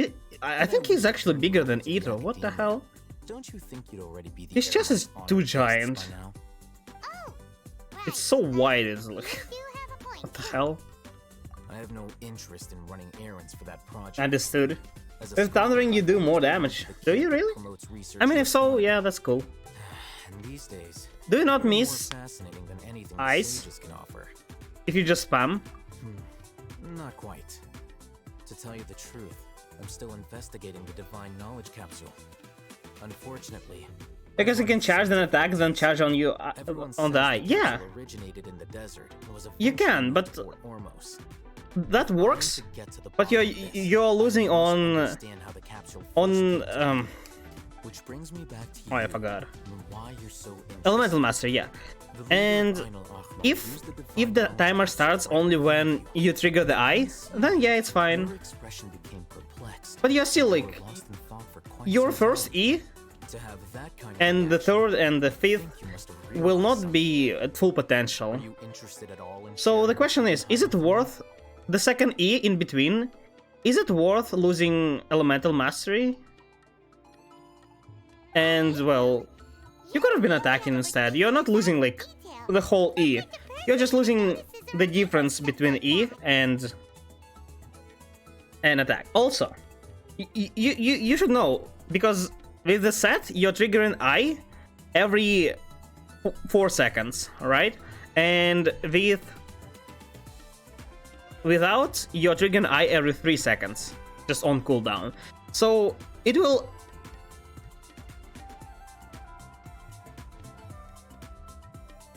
I think he's actually bigger than Ito. What the hell? Don't you think you'd already be the His chest is too giant. It's so wide. It's like, what the hell? I have no interest in running errands for that project. Understood. With Thundering, you do more damage. Do you really? I mean, if so, yeah, that's cool. And these days, do you not miss fascinating than anything ice can offer. if you just spam? Not quite. To tell you the truth, I'm still investigating the Divine Knowledge Capsule. Unfortunately, Because you can charge an attack, then charge on you on the eye. Yeah, originated in the desert. you can, but that works. But you're losing on which brings me back to oh, I forgot. Why you're so Elemental Master, yeah. And if the timer starts only when you trigger the eye, then yeah, it's fine. But you're still like your first E and the third and the fifth will not be at full potential. So the question is it worth the second E in between? Is it worth losing Elemental Mastery? And well, you could have been attacking instead. You're not losing like the whole E. You're just losing the difference between E and attack. Also, you should know, because with the set you're triggering I every 4 seconds, right? And with without, you're triggering eye every 3 seconds, just on cooldown. So it will...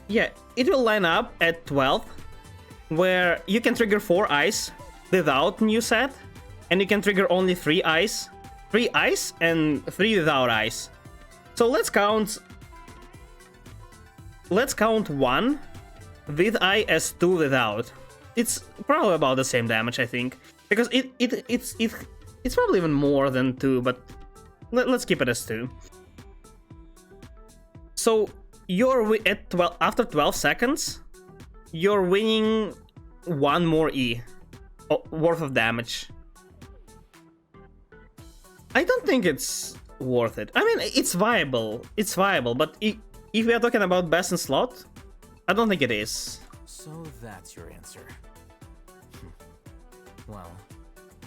Yeah, it will line up at 12, where you can trigger 4 eyes without new set, and you can trigger only 3 eyes. 3 eyes and 3 without eyes. So let's count 1 with eye as 2 without. It's probably about the same damage, I think, because it's probably even more than 2, but let's keep it as 2. So you're at 12 after 12 seconds, you're winning 1 more E worth of damage. I don't think it's worth it. I mean, it's viable, but if we are talking about best in slot, I don't think it is. So that's your answer. Well,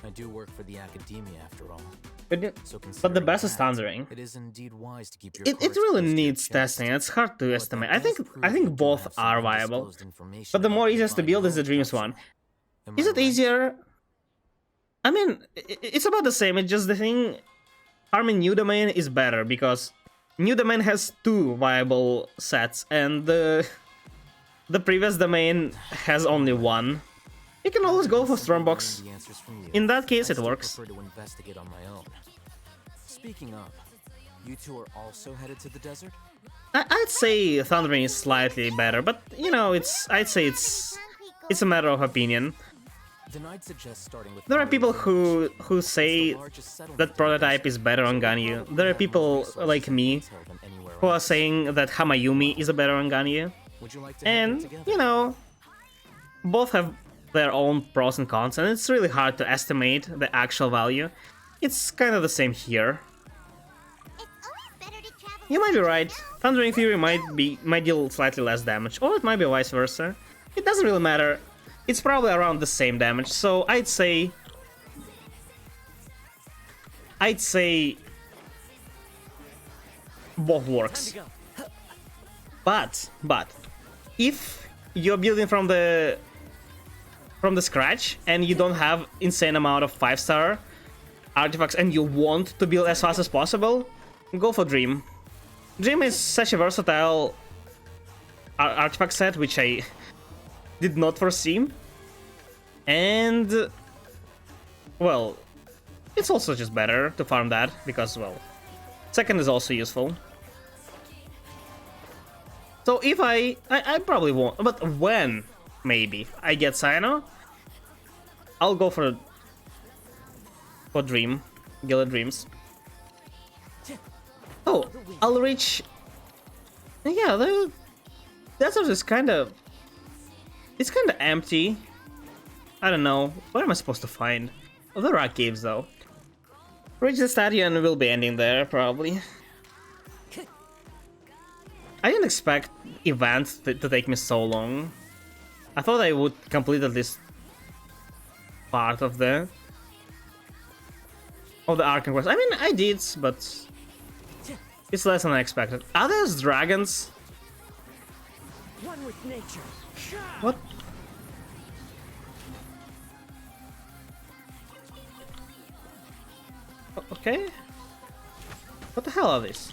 I do work for the academia after all. But the best is Thundering. It is indeed wise to keep your It really needs testing. It's hard to estimate. I think both are viable, but the more easiest to build is the Dreams one. Is it easier? I mean, it's about the same. It's just the thing. Farming New Domain is better because New Domain has 2 viable sets, and the previous domain has only 1. You can always go for Stormbox. In that case, it works. To investigate on my own. Speaking of, you two are also headed to the desert? I'd say Thundering is slightly better, but you know, I'd say it's a matter of opinion. Then I'd suggest starting with There are people who say that Prototype is better on Ganyu. There are people like me who are saying that Hamayumi is a better on Ganyu. And, you know, both have their own pros and cons, and it's really hard to estimate the actual value. It's kind of the same here. You might be right. Thundering Fury might deal slightly less damage, or it might be vice versa. It doesn't really matter. It's probably around the same damage, so I'd say both works. But if you're building from the scratch and you don't have insane amount of 5-star artifacts and you want to build as fast as possible, go for Dream. Dream is such a versatile artifact set, which I did not foresee, and well, it's also just better to farm that because, well, second is also useful. So if I probably won't, but when maybe I get Cyano, I'll go for Dream, Gilded Dreams. Oh, I'll reach. Yeah, the desert is it's kind of empty. I don't know. What am I supposed to find? Oh, there are caves though. Reach the statue and we'll be ending there probably. I didn't expect events to take me so long. I thought I would complete at least part of the Arkham quest. I mean, I did, but it's less than I expected. Are there dragons? One with nature. What? Okay. What the hell are these?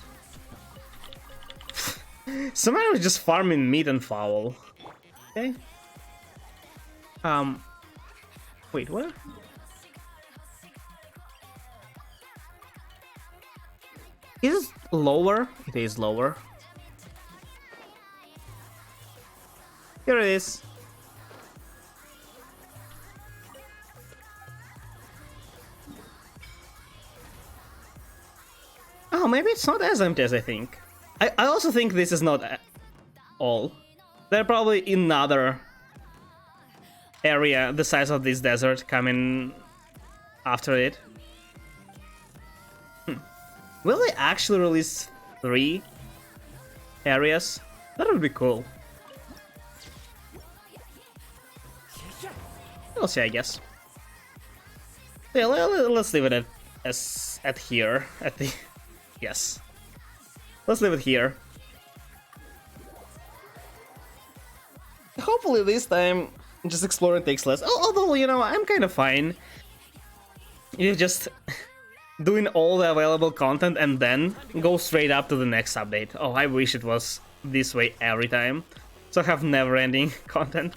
Somebody was just farming meat and fowl. Okay. Wait, what? Is it lower? It is lower. Here it is. Oh, maybe it's not as empty as I think. I also think this is not all. They're probably in another area the size of this desert coming after it. Will they actually release 3 areas? That would be cool. We'll see, I guess. Yeah, let's leave it at here. At the yes. Let's leave it here. Hopefully this time just exploring takes less. Although, you know, I'm kind of fine. You just doing all the available content and then go straight up to the next update. Oh, I wish it was this way every time, so I have never-ending content.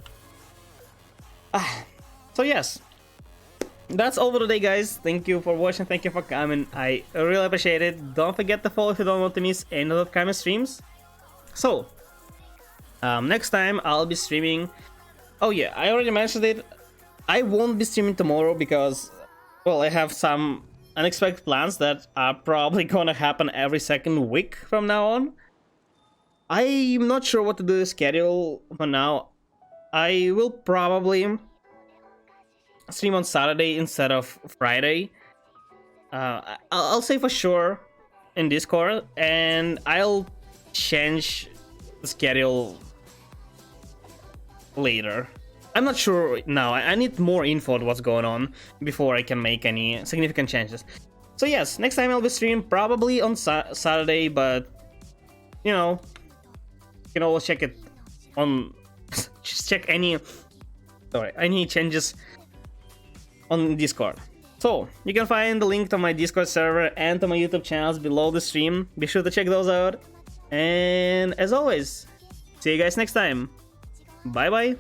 So yes, that's all for today, guys. Thank you for watching, thank you for coming, I really appreciate it. Don't forget to follow if you don't want to miss any of the upcoming streams. So, next time I'll be streaming... Oh yeah, I already mentioned it. I won't be streaming tomorrow because, well, I have some unexpected plans that are probably gonna happen every second week from now on. I'm not sure what to do the schedule for now. I will probably stream on Saturday instead of Friday. I'll say for sure in Discord, and I'll change the schedule later. I'm not sure now. I need more info on what's going on before I can make any significant changes. So yes, next time I'll be streaming probably on Saturday, but you know, you can always check it on just check any changes on Discord. So you can find the link to my Discord server and to my YouTube channels below the stream. Be sure to check those out. And as always, see you guys next time. Bye bye.